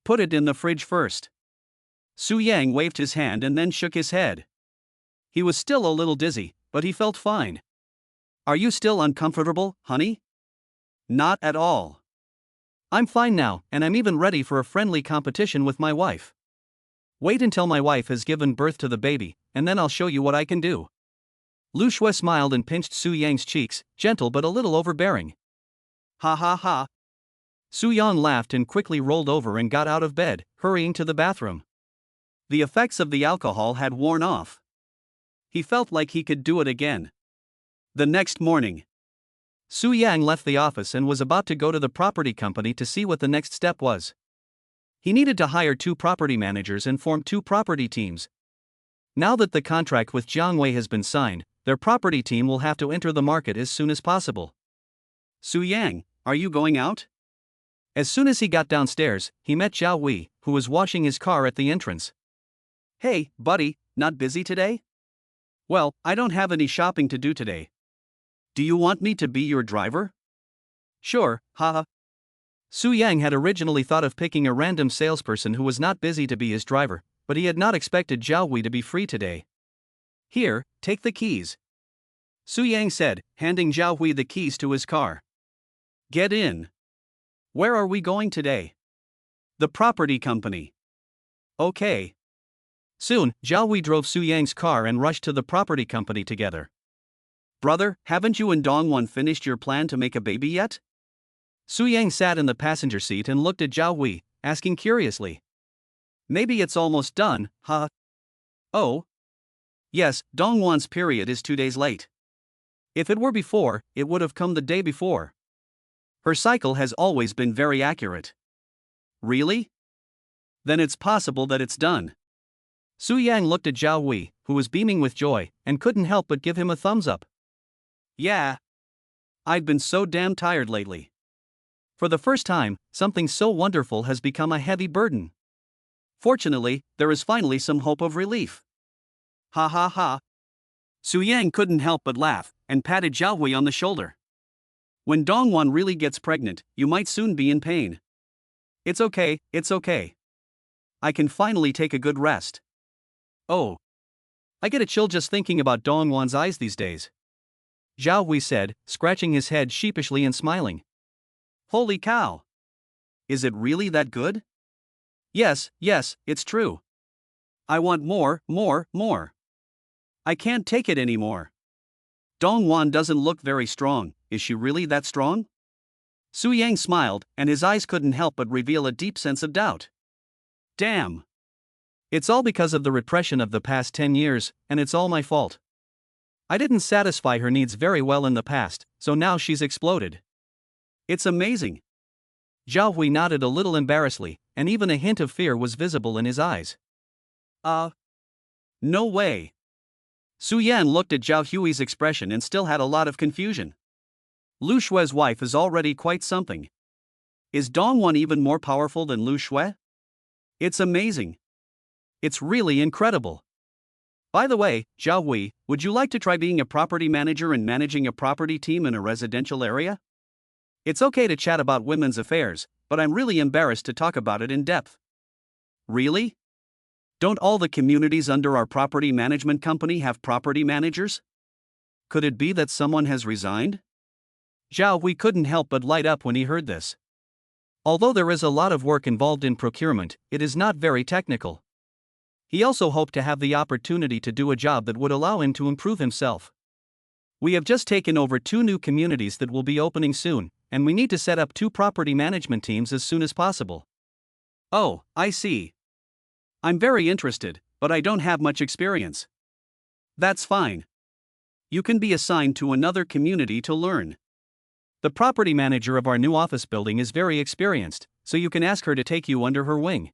Put it in the fridge first. Su Yang waved his hand and then shook his head. He was still a little dizzy, but he felt fine. Are you still uncomfortable, honey? Not at all. I'm fine now, and I'm even ready for a friendly competition with my wife. Wait until my wife has given birth to the baby, and then I'll show you what I can do. Lu Shui smiled and pinched Su Yang's cheeks, gentle but a little overbearing. Ha ha ha. Su Yang laughed and quickly rolled over and got out of bed, hurrying to the bathroom. The effects of the alcohol had worn off. He felt like he could do it again. The next morning, Su Yang left the office and was about to go to the property company to see what the next step was. He needed to hire 2 property managers and form 2 property teams. Now that the contract with Jiangwei has been signed, their property team will have to enter the market as soon as possible. Su Yang, are you going out? As soon as he got downstairs, he met Zhao Wei, who was washing his car at the entrance. Hey, buddy, not busy today? Well, I don't have any shopping to do today. Do you want me to be your driver? Sure, haha. Su Yang had originally thought of picking a random salesperson who was not busy to be his driver, but he had not expected Zhao Wei to be free today. Here, take the keys. Su Yang said, handing Zhao Wei the keys to his car. Get in. Where are we going today? The property company. Okay. Soon, Zhao Wei drove Su Yang's car and rushed to the property company together. Brother, haven't you and Dongwon finished your plan to make a baby yet? Su Yang sat in the passenger seat and looked at Zhao Wei, asking curiously. Maybe it's almost done, huh? Oh? Yes, Dongwon's period is 2 days late. If it were before, it would have come the day before. Her cycle has always been very accurate. Really? Then it's possible that it's done. Su Yang looked at Zhao Wei, who was beaming with joy, and couldn't help but give him a thumbs up. Yeah. I've been so damn tired lately. For the first time, something so wonderful has become a heavy burden. Fortunately, there is finally some hope of relief. Ha ha ha. Su Yang couldn't help but laugh, and patted Zhao Wei on the shoulder. When Dongwon really gets pregnant, you might soon be in pain. It's okay, it's okay. I can finally take a good rest. Oh. I get a chill just thinking about Dongwon's eyes these days. Zhao Wei said, scratching his head sheepishly and smiling. Holy cow! Is it really that good? Yes, it's true. I want more. I can't take it anymore. Dongwon doesn't look very strong, is she really that strong? Su Yang smiled, and his eyes couldn't help but reveal a deep sense of doubt. Damn! It's all because of the repression of the past 10 years, and it's all my fault. I didn't satisfy her needs very well in the past, so now she's exploded. It's amazing. Zhao Hui nodded a little embarrassedly, and even a hint of fear was visible in his eyes. No way. Su Yan looked at Zhao Hui's expression and still had a lot of confusion. Lu Shui's wife is already quite something. Is Dongwon even more powerful than Lu Shui? It's amazing. It's really incredible. By the way, Zhao Hui, would you like to try being a property manager and managing a property team in a residential area? It's okay to chat about women's affairs, but I'm really embarrassed to talk about it in depth. Really? Don't all the communities under our property management company have property managers? Could it be that someone has resigned? Zhao Hui couldn't help but light up when he heard this. Although there is a lot of work involved in procurement, it is not very technical. He also hoped to have the opportunity to do a job that would allow him to improve himself. We have just taken over 2 new communities that will be opening soon, and we need to set up 2 property management teams as soon as possible. Oh, I see. I'm very interested, but I don't have much experience. That's fine. You can be assigned to another community to learn. The property manager of our new office building is very experienced, so you can ask her to take you under her wing.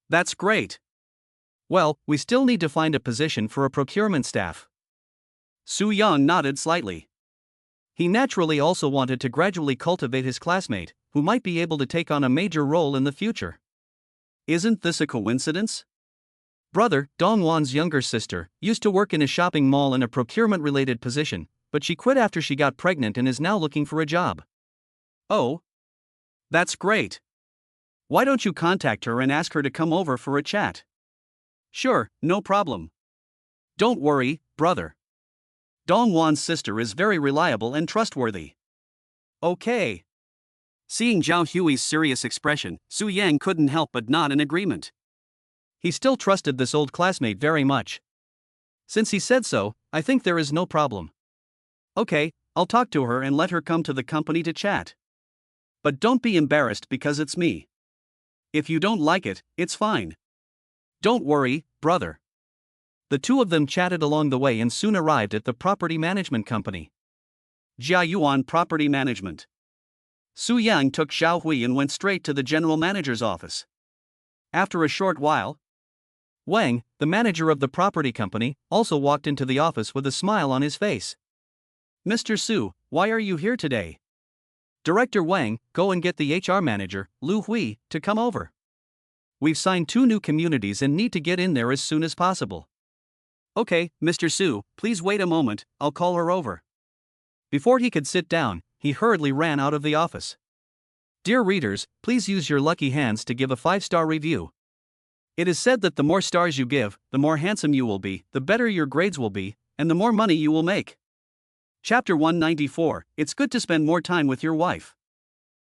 That's great. Well, we still need to find a position for a procurement staff. Su Yang nodded slightly. He naturally also wanted to gradually cultivate his classmate, who might be able to take on a major role in the future. Isn't this a coincidence? Brother, Dongwan's younger sister, used to work in a shopping mall in a procurement-related position, but she quit after she got pregnant and is now looking for a job. Oh? That's great. Why don't you contact her and ask her to come over for a chat? Sure, no problem. Don't worry, brother. Dongwan's sister is very reliable and trustworthy. Okay. Seeing Zhao Hui's serious expression, Su Yang couldn't help but nod in agreement. He still trusted this old classmate very much. Since he said so, I think there is no problem. Okay, I'll talk to her and let her come to the company to chat. But don't be embarrassed because it's me. If you don't like it, it's fine. Don't worry, brother. The 2 of them chatted along the way and soon arrived at the property management company. Jiayuan Property Management. Su Yang took Zhao Hui and went straight to the general manager's office. After a short while, Wang, the manager of the property company, also walked into the office with a smile on his face. Mr. Su, why are you here today? Director Wang, go and get the HR manager, Lu Hui, to come over. We've signed 2 new communities and need to get in there as soon as possible. Okay, Mr. Su, please wait a moment, I'll call her over. Before he could sit down, he hurriedly ran out of the office. Dear readers, please use your lucky hands to give a 5-star review. It is said that the more stars you give, the more handsome you will be, the better your grades will be, and the more money you will make. Chapter 194, It's good to spend more time with your wife.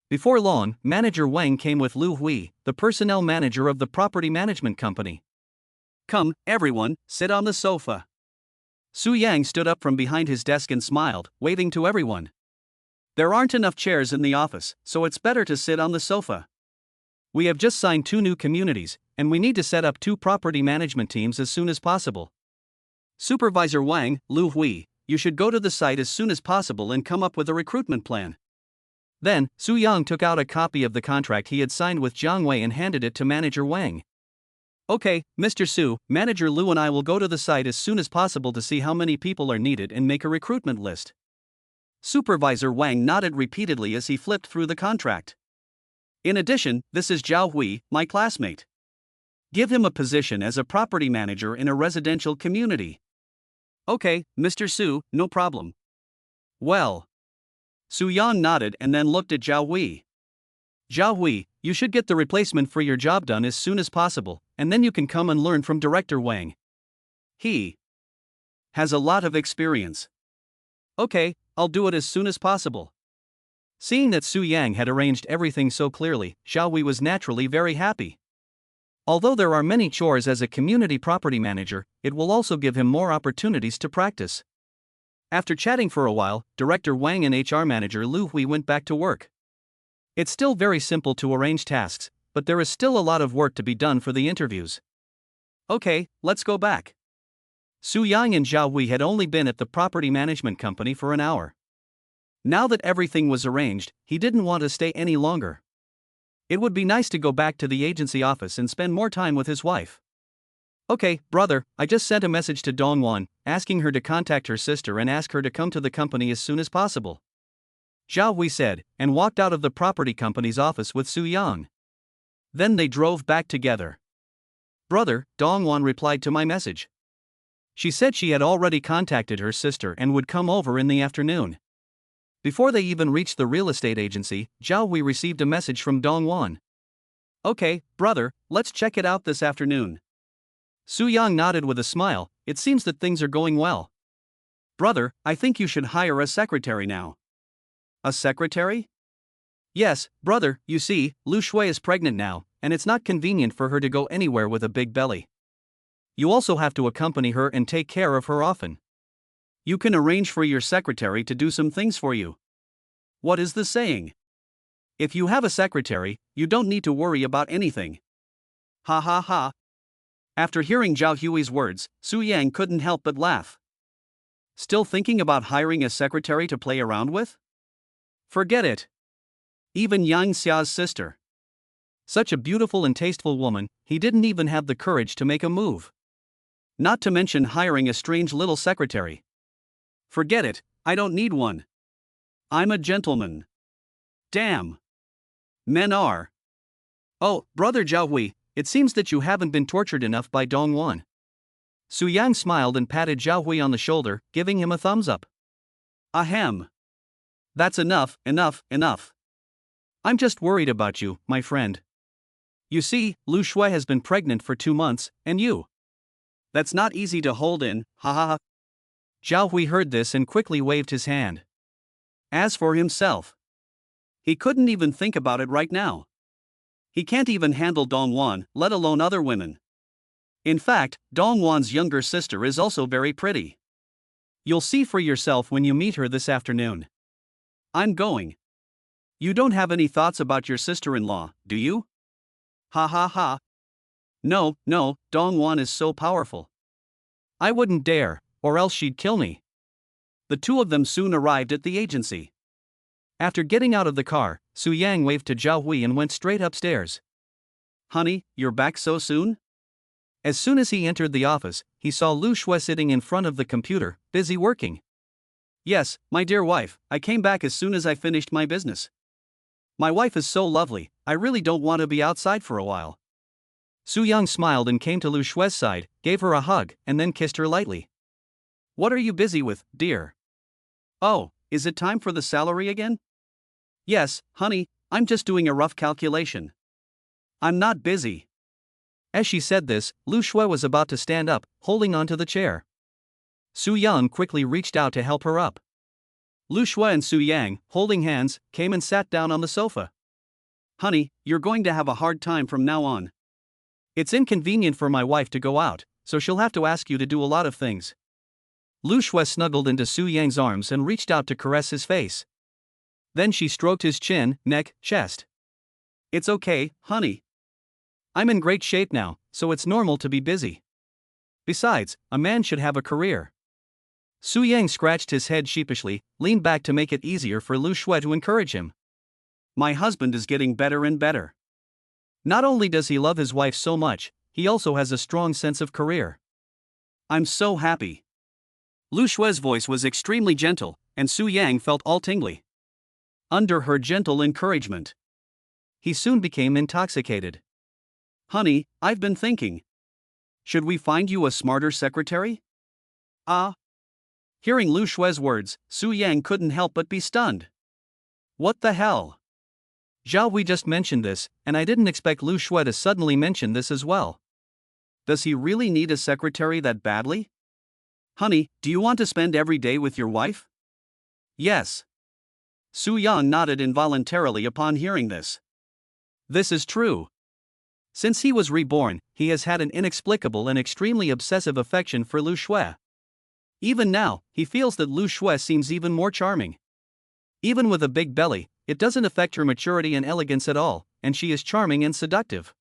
Before long, Manager Wang came with Lu Hui, the personnel manager of the property management company. Come, everyone, sit on the sofa. Su Yang stood up from behind his desk and smiled, waving to everyone. There aren't enough chairs in the office, so it's better to sit on the sofa. We have just signed 2 new communities, and we need to set up 2 property management teams as soon as possible. Supervisor Wang, Lu Hui, you should go to the site as soon as possible and come up with a recruitment plan. Then, Su Yang took out a copy of the contract he had signed with Jiang Wei and handed it to Manager Wang. Okay, Mr. Su, Manager Lu and I will go to the site as soon as possible to see how many people are needed and make a recruitment list. Supervisor Wang nodded repeatedly as he flipped through the contract. In addition, this is Zhao Hui, my classmate. Give him a position as a property manager in a residential community. Okay, Mr. Su, no problem. Well. Su Yang nodded and then looked at Zhao Hui. Zhao Hui, you should get the replacement for your job done as soon as possible, and then you can come and learn from Director Wang. He has a lot of experience. Okay, I'll do it as soon as possible. Seeing that Su Yang had arranged everything so clearly, Zhao Hui was naturally very happy. Although there are many chores as a community property manager, it will also give him more opportunities to practice. After chatting for a while, Director Wang and HR Manager Lu Hui went back to work. It's still very simple to arrange tasks, but there is still a lot of work to be done for the interviews. Okay, let's go back. Su Yang and Zhao Hui had only been at the property management company for an hour. Now that everything was arranged, he didn't want to stay any longer. It would be nice to go back to the agency office and spend more time with his wife. Okay, brother, I just sent a message to Dongwan, asking her to contact her sister and ask her to come to the company as soon as possible. Zhao Hui said, and walked out of the property company's office with Su Yang. Then they drove back together. Brother, Dongwon replied to my message. She said she had already contacted her sister and would come over in the afternoon. Before they even reached the real estate agency, Zhao Wei received a message from Dongwon. Okay, brother, let's check it out this afternoon. Su Yang nodded with a smile. It seems that things are going well. Brother, I think you should hire a secretary now. A secretary? Yes, brother, you see, Lu Shui is pregnant now, and it's not convenient for her to go anywhere with a big belly. You also have to accompany her and take care of her often. You can arrange for your secretary to do some things for you. What is the saying? If you have a secretary, you don't need to worry about anything. Ha ha ha. After hearing Zhao Hui's words, Su Yang couldn't help but laugh. Still thinking about hiring a secretary to play around with? Forget it. Even Yang Xia's sister. Such a beautiful and tasteful woman, he didn't even have the courage to make a move. Not to mention hiring a strange little secretary. Forget it, I don't need one. I'm a gentleman. Damn. Men are. Oh, brother Zhao Hui, it seems that you haven't been tortured enough by Dongwon. Su Yang smiled and patted Zhao Hui on the shoulder, giving him a thumbs up. Ahem. That's enough. I'm just worried about you, my friend. You see, Lu Shui has been pregnant for 2 months, and you. That's not easy to hold in, ha ha ha. Zhao Hui heard this and quickly waved his hand. As for himself, he couldn't even think about it right now. He can't even handle Dongwon, let alone other women. In fact, Dongwon's younger sister is also very pretty. You'll see for yourself when you meet her this afternoon. I'm going. You don't have any thoughts about your sister-in-law, do you? Ha ha ha. No, Dongwon is so powerful. I wouldn't dare, or else she'd kill me. The two of them soon arrived at the agency. After getting out of the car, Su Yang waved to Zhao Hui and went straight upstairs. Honey, you're back so soon? As soon as he entered the office, he saw Lu Shui sitting in front of the computer, busy working. Yes, my dear wife, I came back as soon as I finished my business. My wife is so lovely, I really don't want to be outside for a while. Su Yang smiled and came to Lu Shui's side, gave her a hug, and then kissed her lightly. What are you busy with, dear? Oh, is it time for the salary again? Yes, honey, I'm just doing a rough calculation. I'm not busy. As she said this, Lu Shui was about to stand up, holding onto the chair. Su Yang quickly reached out to help her up. Lu Shui and Su Yang, holding hands, came and sat down on the sofa. Honey, you're going to have a hard time from now on. It's inconvenient for my wife to go out, so she'll have to ask you to do a lot of things. Lu Shui snuggled into Su Yang's arms and reached out to caress his face. Then she stroked his chin, neck, chest. It's okay, honey. I'm in great shape now, so it's normal to be busy. Besides, a man should have a career. Su Yang scratched his head sheepishly, leaned back to make it easier for Lu Shui to encourage him. My husband is getting better and better. Not only does he love his wife so much, he also has a strong sense of career. I'm so happy. Lu Shui's voice was extremely gentle, and Su Yang felt all tingly. Under her gentle encouragement, he soon became intoxicated. Honey, I've been thinking. Should we find you a smarter secretary? Ah. Hearing Lu Shui's words, Su Yang couldn't help but be stunned. What the hell? Zhao Hui just mentioned this, and I didn't expect Lu Shui to suddenly mention this as well. Does he really need a secretary that badly? Honey, do you want to spend every day with your wife? Yes. Su Yang nodded involuntarily upon hearing this. This is true. Since he was reborn, he has had an inexplicable and extremely obsessive affection for Lu Shui. Even now, he feels that Lu Shui seems even more charming. Even with a big belly, it doesn't affect her maturity and elegance at all, and she is charming and seductive.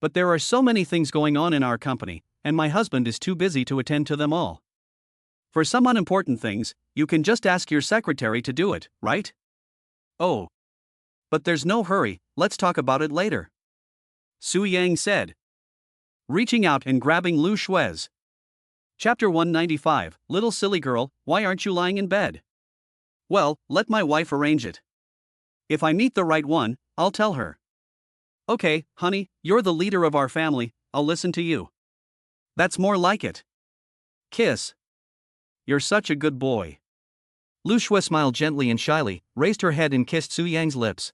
But there are so many things going on in our company, and my husband is too busy to attend to them all. For some unimportant things, you can just ask your secretary to do it, right? Oh. But there's no hurry, let's talk about it later. Su Yang said, reaching out and grabbing Lu Shui's. Chapter 195, Little Silly Girl, Why Aren't You Lying in Bed? Well, let my wife arrange it. If I meet the right one, I'll tell her. Okay, honey, you're the leader of our family, I'll listen to you. That's more like it. Kiss. You're such a good boy. Lu Shui smiled gently and shyly, raised her head and kissed Su Yang's lips.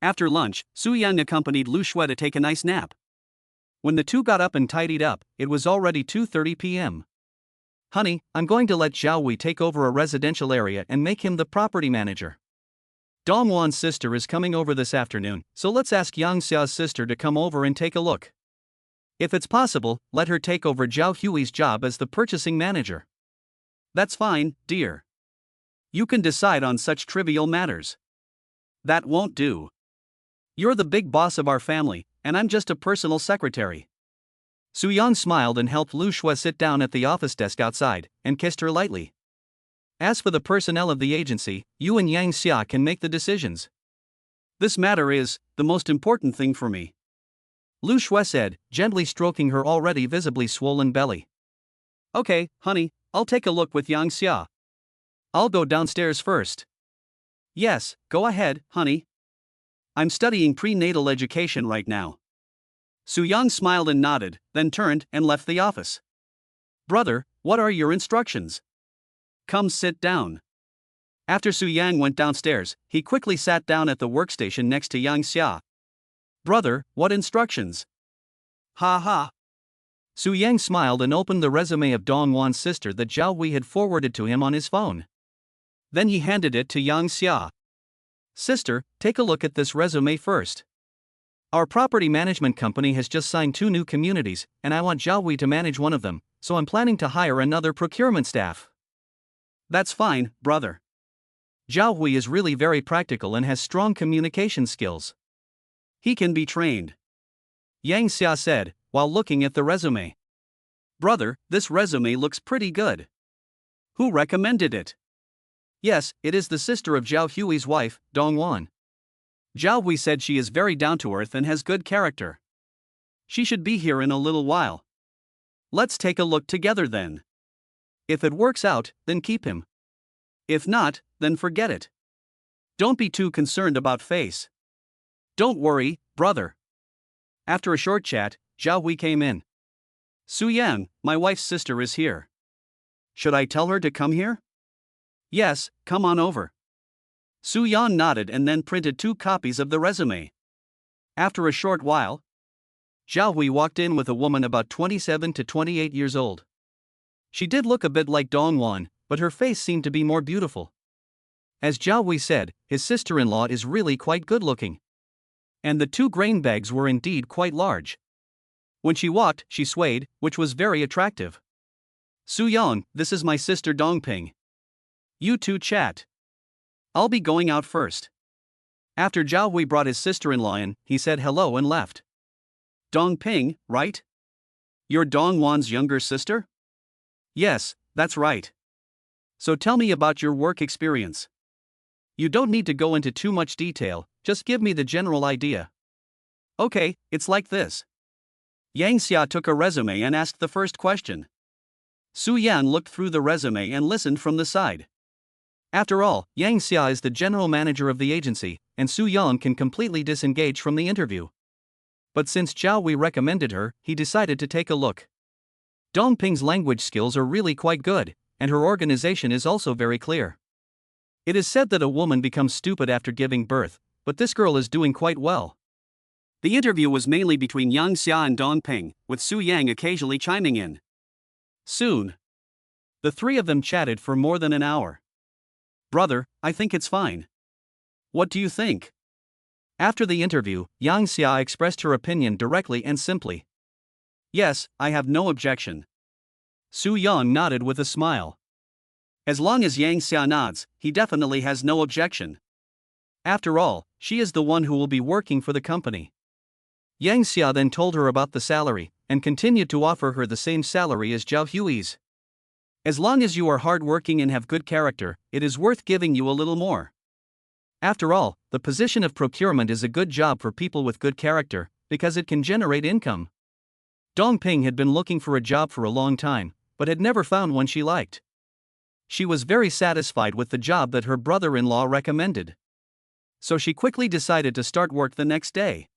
After lunch, Su Yang accompanied Lu Shui to take a nice nap. When the two got up and tidied up, it was already 2:30 p.m. Honey, I'm going to let Zhao Wei take over a residential area and make him the property manager. Dong Wan's sister is coming over this afternoon, so let's ask Yang Xia's sister to come over and take a look. If it's possible, let her take over Zhao Hui's job as the purchasing manager. That's fine, dear. You can decide on such trivial matters. That won't do. You're the big boss of our family, and I'm just a personal secretary. Su Yang smiled and helped Lu Shui sit down at the office desk outside, and kissed her lightly. As for the personnel of the agency, you and Yang Xia can make the decisions. This matter is the most important thing for me, Lu Shui said, gently stroking her already visibly swollen belly. Okay, honey, I'll take a look with Yang Xia. I'll go downstairs first. Yes, go ahead, honey. I'm studying prenatal education right now. Su Yang smiled and nodded, then turned and left the office. Brother, what are your instructions? Come sit down. After Su Yang went downstairs, he quickly sat down at the workstation next to Yang Xia. Brother, what instructions? Ha ha. Su Yang smiled and opened the resume of Dong Wan's sister that Zhao Wei had forwarded to him on his phone. Then he handed it to Yang Xia. Sister, take a look at this resume first. Our property management company has just signed 2 new communities, and I want Zhao Wei to manage one of them, so I'm planning to hire another procurement staff. That's fine, brother. Zhao Wei is really very practical and has strong communication skills. He can be trained. Yang Xia said, while looking at the resume. Brother, this resume looks pretty good. Who recommended it? Yes, it is the sister of Zhao Hui's wife, Dong Wan. Zhao Wei said she is very down-to-earth and has good character. She should be here in a little while. Let's take a look together then. If it works out, then keep him. If not, then forget it. Don't be too concerned about face. Don't worry, brother. After a short chat, Zhao Wei came in. Su Yang, my wife's sister is here. Should I tell her to come here? Yes, come on over. Su Yang nodded and then printed 2 copies of the resume. After a short while, Zhao Wei walked in with a woman about 27 to 28 years old. She did look a bit like Dong Wan, but her face seemed to be more beautiful. As Zhao Wei said, his sister-in-law is really quite good-looking. And the 2 grain bags were indeed quite large. When she walked, she swayed, which was very attractive. Su Yang, this is my sister Dongping. You two chat. I'll be going out first. After Zhao Wei brought his sister-in-law in, he said hello and left. Dongping, right? You're Dong Wan's younger sister? Yes, that's right. So tell me about your work experience. You don't need to go into too much detail, just give me the general idea. Okay, it's like this. Yang Xia took a resume and asked the first question. Su Yang looked through the resume and listened from the side. After all, Yang Xia is the general manager of the agency, and Su Yang can completely disengage from the interview. But since Zhao Wei recommended her, he decided to take a look. Dongping's language skills are really quite good, and her organization is also very clear. It is said that a woman becomes stupid after giving birth, but this girl is doing quite well. The interview was mainly between Yang Xia and Dongping, with Su Yang occasionally chiming in. Soon, the 3 of them chatted for more than an hour. Brother, I think it's fine. What do you think? After the interview, Yang Xia expressed her opinion directly and simply. Yes, I have no objection. Su Yang nodded with a smile. As long as Yang Xia nods, he definitely has no objection. After all, she is the one who will be working for the company. Yang Xia then told her about the salary, and continued to offer her the same salary as Zhao Hui's. As long as you are hardworking and have good character, it is worth giving you a little more. After all, the position of procurement is a good job for people with good character, because it can generate income. Dongping had been looking for a job for a long time, but had never found one she liked. She was very satisfied with the job that her brother-in-law recommended. So she quickly decided to start work the next day.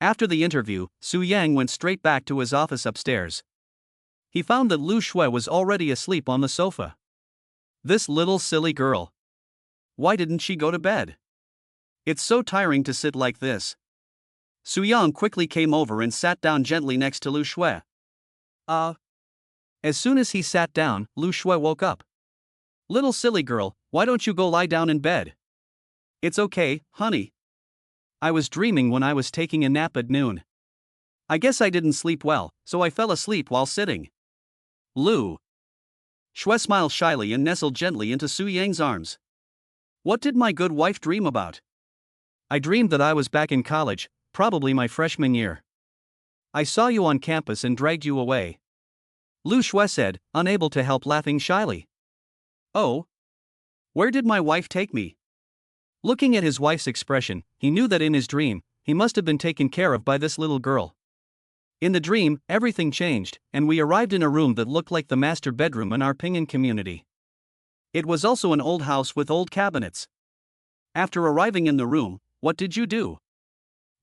After the interview, Su Yang went straight back to his office upstairs. He found that Lu Shui was already asleep on the sofa. This little silly girl. Why didn't she go to bed? It's so tiring to sit like this. Su Yang quickly came over and sat down gently next to Lu Shui. As soon as he sat down, Lu Shui woke up. Little silly girl, why don't you go lie down in bed? It's okay, honey. I was dreaming when I was taking a nap at noon. I guess I didn't sleep well, so I fell asleep while sitting. Lu Shui smiled shyly and nestled gently into Su Yang's arms. What did my good wife dream about? I dreamed that I was back in college, probably my freshman year. I saw you on campus and dragged you away. Lu Shui said, unable to help laughing shyly. Oh? Where did my wife take me? Looking at his wife's expression, he knew that in his dream, he must have been taken care of by this little girl. In the dream, everything changed, and we arrived in a room that looked like the master bedroom in our Pinyin community. It was also an old house with old cabinets. After arriving in the room, what did you do?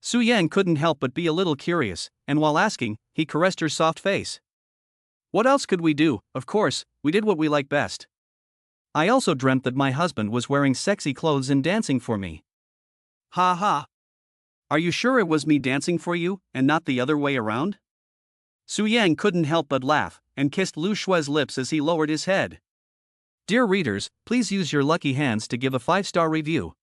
Su Yang couldn't help but be a little curious, and while asking, he caressed her soft face. What else could we do? Of course, we did what we like best. I also dreamt that my husband was wearing sexy clothes and dancing for me. Ha ha. Are you sure it was me dancing for you, and not the other way around? Su Yang couldn't help but laugh, and kissed Lu Shui's lips as he lowered his head. Dear readers, please use your lucky hands to give a 5-star review.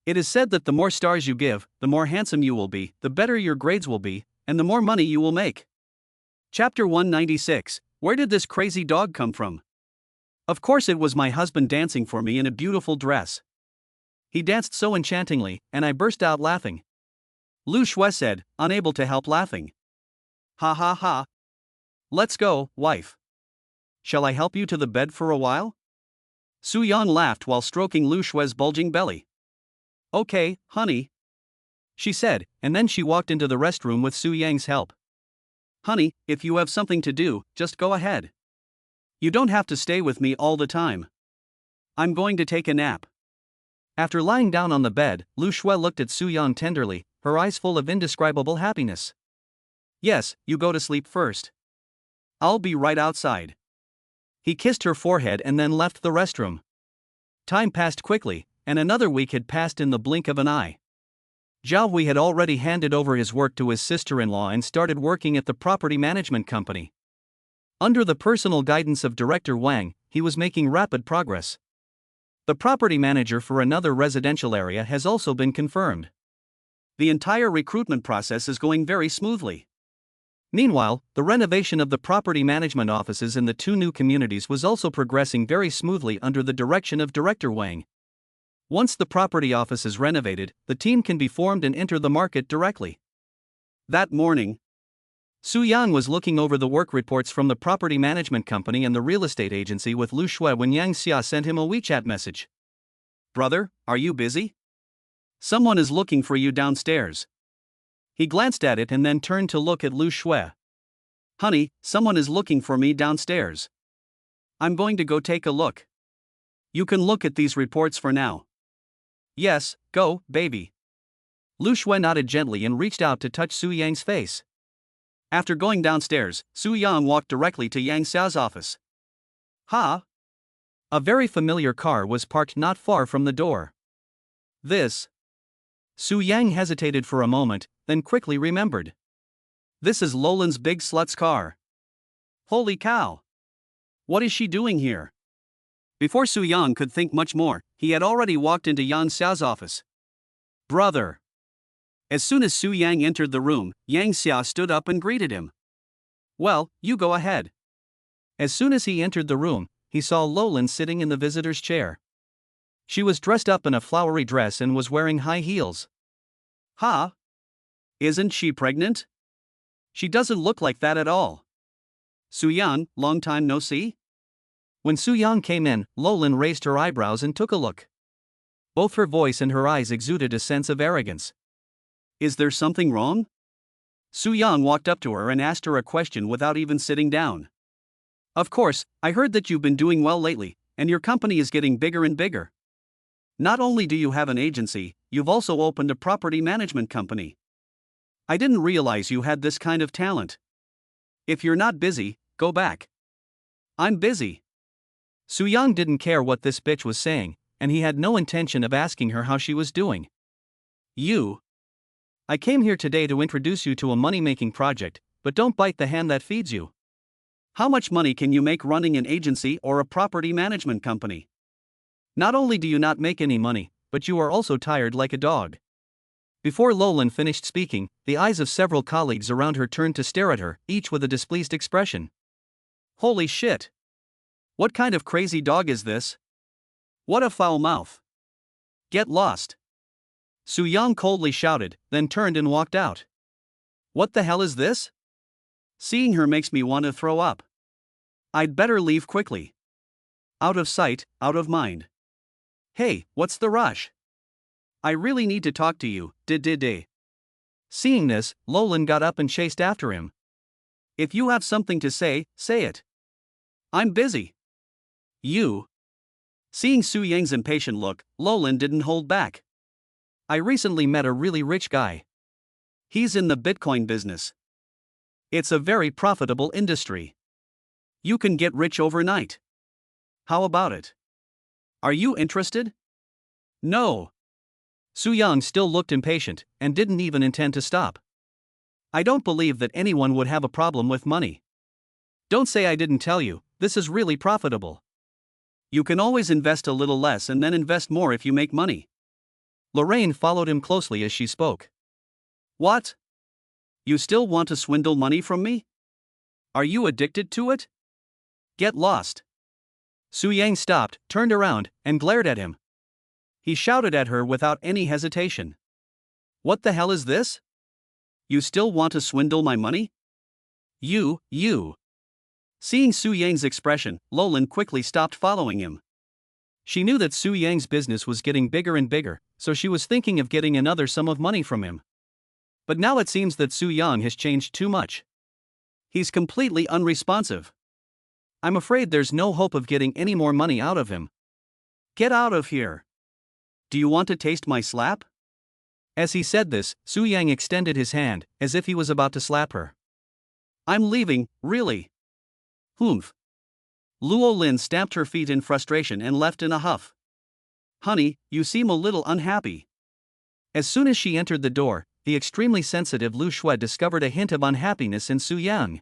It is said that the more stars you give, the more handsome you will be, the better your grades will be, and the more money you will make. Chapter 196, Where did this crazy dog come from? Of course it was my husband dancing for me in a beautiful dress. He danced so enchantingly, and I burst out laughing. Lu Shui said, unable to help laughing. Ha ha ha. Let's go, wife. Shall I help you to the bed for a while? Su Yang laughed while stroking Lu Shui's bulging belly. Okay, honey, she said, and then she walked into the restroom with Su Yang's help. Honey, if you have something to do, just go ahead. You don't have to stay with me all the time. I'm going to take a nap. After lying down on the bed, Lu Shui looked at Su Yang tenderly, her eyes full of indescribable happiness. Yes, you go to sleep first. I'll be right outside. He kissed her forehead and then left the restroom. Time passed quickly, and another week had passed in the blink of an eye. Zhao Hui had already handed over his work to his sister-in-law and started working at the property management company. Under the personal guidance of Director Wang, he was making rapid progress. The property manager for another residential area has also been confirmed. The entire recruitment process is going very smoothly. Meanwhile, the renovation of the property management offices in the 2 new communities was also progressing very smoothly under the direction of Director Wang. Once the property office is renovated, the team can be formed and enter the market directly. That morning, Su Yang was looking over the work reports from the property management company and the real estate agency with Lu Shui when Yang Xia sent him a WeChat message. Brother, are you busy? Someone is looking for you downstairs. He glanced at it and then turned to look at Lu Shui. Honey, someone is looking for me downstairs. I'm going to go take a look. You can look at these reports for now. Yes, go, baby. Lu Shui nodded gently and reached out to touch Su Yang's face. After going downstairs, Su Yang walked directly to Yang Xiao's office. Ha! A very familiar car was parked not far from the door. This. Su Yang hesitated for a moment, then quickly remembered. This is Lolan's big slut's car. Holy cow! What is she doing here? Before Su Yang could think much more, he had already walked into Yang Xiao's office. Brother! As soon as Su Yang entered the room, Yang Xia stood up and greeted him. Well, you go ahead. As soon as he entered the room, he saw Lolan sitting in the visitor's chair. She was dressed up in a flowery dress and was wearing high heels. Ha! Isn't she pregnant? She doesn't look like that at all. Su Yang, long time no see? When Su Yang came in, Lolan raised her eyebrows and took a look. Both her voice and her eyes exuded a sense of arrogance. Is there something wrong? Su Yang walked up to her and asked her a question without even sitting down. Of course, I heard that you've been doing well lately, and your company is getting bigger and bigger. Not only do you have an agency, you've also opened a property management company. I didn't realize you had this kind of talent. If you're not busy, go back. I'm busy. Su Yang didn't care what this bitch was saying, and he had no intention of asking her how she was doing. I came here today to introduce you to a money-making project, but don't bite the hand that feeds you. How much money can you make running an agency or a property management company? Not only do you not make any money, but you are also tired like a dog. Before Lolan finished speaking, the eyes of several colleagues around her turned to stare at her, each with a displeased expression. Holy shit! What kind of crazy dog is this? What a foul mouth! Get lost! Su Yang coldly shouted, then turned and walked out. What the hell is this? Seeing her makes me want to throw up. I'd better leave quickly. Out of sight, out of mind. Hey, what's the rush? I really need to talk to you, did. Seeing this, Lolan got up and chased after him. If you have something to say, say it. I'm busy. Seeing Su Yang's impatient look, Lolan didn't hold back. I recently met a really rich guy. He's in the Bitcoin business. It's a very profitable industry. You can get rich overnight. How about it? Are you interested? No. Su Yang still looked impatient, and didn't even intend to stop. I don't believe that anyone would have a problem with money. Don't say I didn't tell you, this is really profitable. You can always invest a little less and then invest more if you make money. Lorraine followed him closely as she spoke. What? You still want to swindle money from me? Are you addicted to it? Get lost. Su Yang stopped, turned around, and glared at him. He shouted at her without any hesitation. What the hell is this? You still want to swindle my money? You. Seeing Su Yang's expression, Lolan quickly stopped following him. She knew that Su Yang's business was getting bigger and bigger, so she was thinking of getting another sum of money from him. But now it seems that Su Yang has changed too much. He's completely unresponsive. I'm afraid there's no hope of getting any more money out of him. Get out of here. Do you want to taste my slap? As he said this, Su Yang extended his hand, as if he was about to slap her. I'm leaving, really. Humph. Luo Lin stamped her feet in frustration and left in a huff. Honey, you seem a little unhappy. As soon as she entered the door, the extremely sensitive Lu Shui discovered a hint of unhappiness in Su Yang.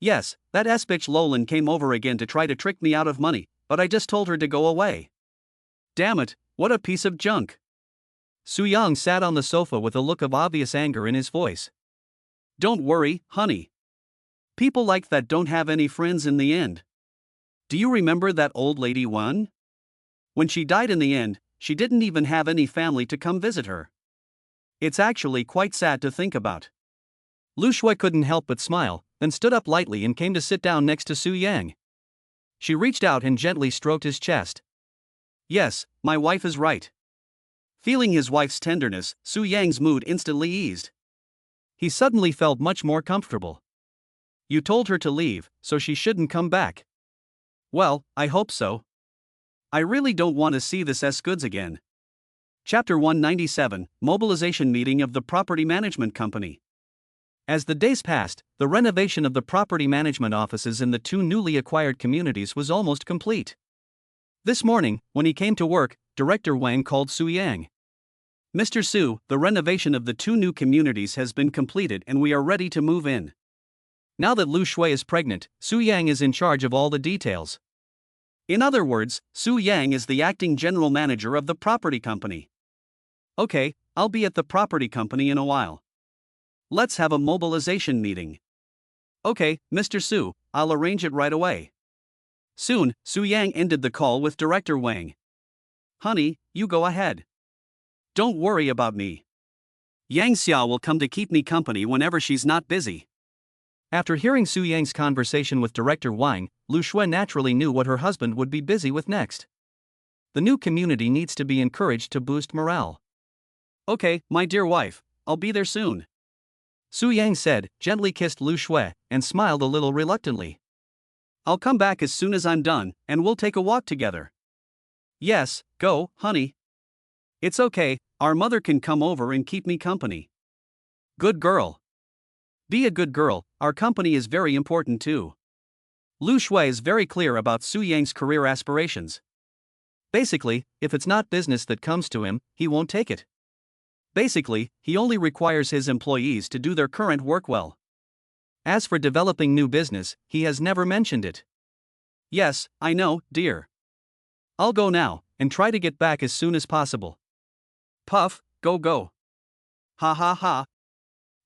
Yes, that S-bitch Lolan came over again to try to trick me out of money, but I just told her to go away. Damn it, what a piece of junk. Su Yang sat on the sofa with a look of obvious anger in his voice. Don't worry, honey. People like that don't have any friends in the end. Do you remember that old lady Wan? When she died in the end, she didn't even have any family to come visit her. It's actually quite sad to think about. Lu Shui couldn't help but smile, then stood up lightly and came to sit down next to Su Yang. She reached out and gently stroked his chest. Yes, my wife is right. Feeling his wife's tenderness, Su Yang's mood instantly eased. He suddenly felt much more comfortable. You told her to leave, so she shouldn't come back. Well, I hope so. I really don't want to see this S-Goods again. Chapter 197, Mobilization Meeting of the Property Management Company. As the days passed, the renovation of the property management offices in the two newly acquired communities was almost complete. This morning, when he came to work, Director Wang called Su Yang. Mr. Su, the renovation of the two new communities has been completed and we are ready to move in. Now that Lu Shui is pregnant, Su Yang is in charge of all the details. In other words, Su Yang is the acting general manager of the property company. Okay, I'll be at the property company in a while. Let's have a mobilization meeting. Okay, Mr. Su, I'll arrange it right away. Soon, Su Yang ended the call with Director Wang. Honey, you go ahead. Don't worry about me. Yang Xia will come to keep me company whenever she's not busy. After hearing Su Yang's conversation with Director Wang, Lu Shui naturally knew what her husband would be busy with next. The new community needs to be encouraged to boost morale. Okay, my dear wife, I'll be there soon. Su Yang said, gently kissed Lu Shui, and smiled a little reluctantly. I'll come back as soon as I'm done, and we'll take a walk together. Yes, go, honey. It's okay, our mother can come over and keep me company. Good girl. Be a good girl, our company is very important too. Lu Shui is very clear about Su Yang's career aspirations. Basically, if it's not business that comes to him, he won't take it. Basically, he only requires his employees to do their current work well. As for developing new business, he has never mentioned it. Yes, I know, dear. I'll go now, and try to get back as soon as possible. Puff, go go. Ha ha ha.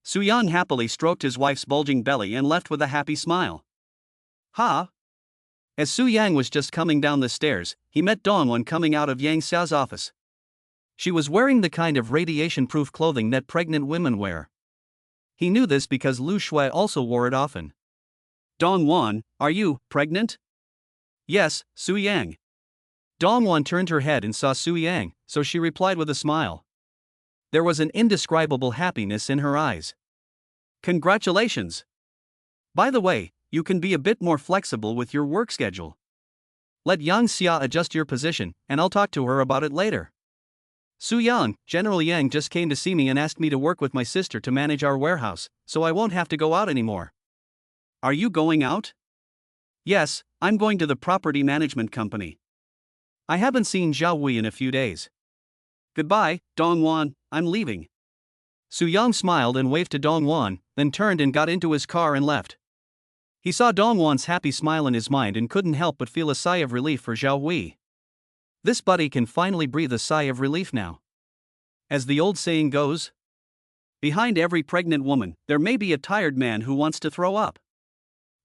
Su Yang happily stroked his wife's bulging belly and left with a happy smile. Ha! As Su Yang was just coming down the stairs, he met Dongwon coming out of Yang Xiao's office. She was wearing the kind of radiation-proof clothing that pregnant women wear. He knew this because Lu Shui also wore it often. Dongwon, are you pregnant? Yes, Su Yang. Dongwon turned her head and saw Su Yang, so she replied with a smile. There was an indescribable happiness in her eyes. Congratulations! By the way, you can be a bit more flexible with your work schedule. Let Yang Xia adjust your position, and I'll talk to her about it later. Su Yang, General Yang just came to see me and asked me to work with my sister to manage our warehouse, so I won't have to go out anymore. Are you going out? Yes, I'm going to the property management company. I haven't seen Zhao Wei in a few days. Goodbye, Dongwon, I'm leaving. Su Yang smiled and waved to Dongwon, then turned and got into his car and left. He saw Dongwon's happy smile in his mind and couldn't help but feel a sigh of relief for Zhao Wei. This buddy can finally breathe a sigh of relief now. As the old saying goes, behind every pregnant woman, there may be a tired man who wants to throw up.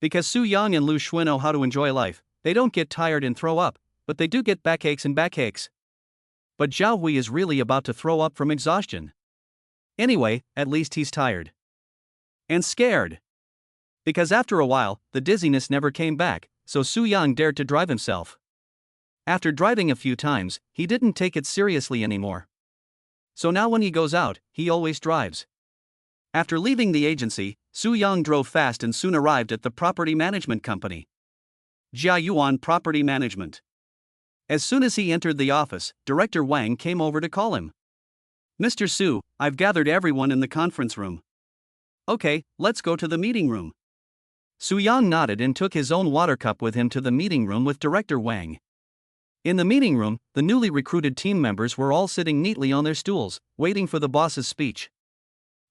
Because Su Yang and Lu Shui know how to enjoy life, they don't get tired and throw up, but they do get backaches and backaches. But Zhao Wei is really about to throw up from exhaustion. Anyway, at least he's tired. And scared. Because after a while, the dizziness never came back, so Su Yang dared to drive himself. After driving a few times, he didn't take it seriously anymore. So now when he goes out, he always drives. After leaving the agency, Su Yang drove fast and soon arrived at the property management company. Jia Yuan Property Management. As soon as he entered the office, Director Wang came over to call him. Mr. Su, I've gathered everyone in the conference room. Okay, let's go to the meeting room. Su Yang nodded and took his own water cup with him to the meeting room with Director Wang. In the meeting room, the newly recruited team members were all sitting neatly on their stools, waiting for the boss's speech.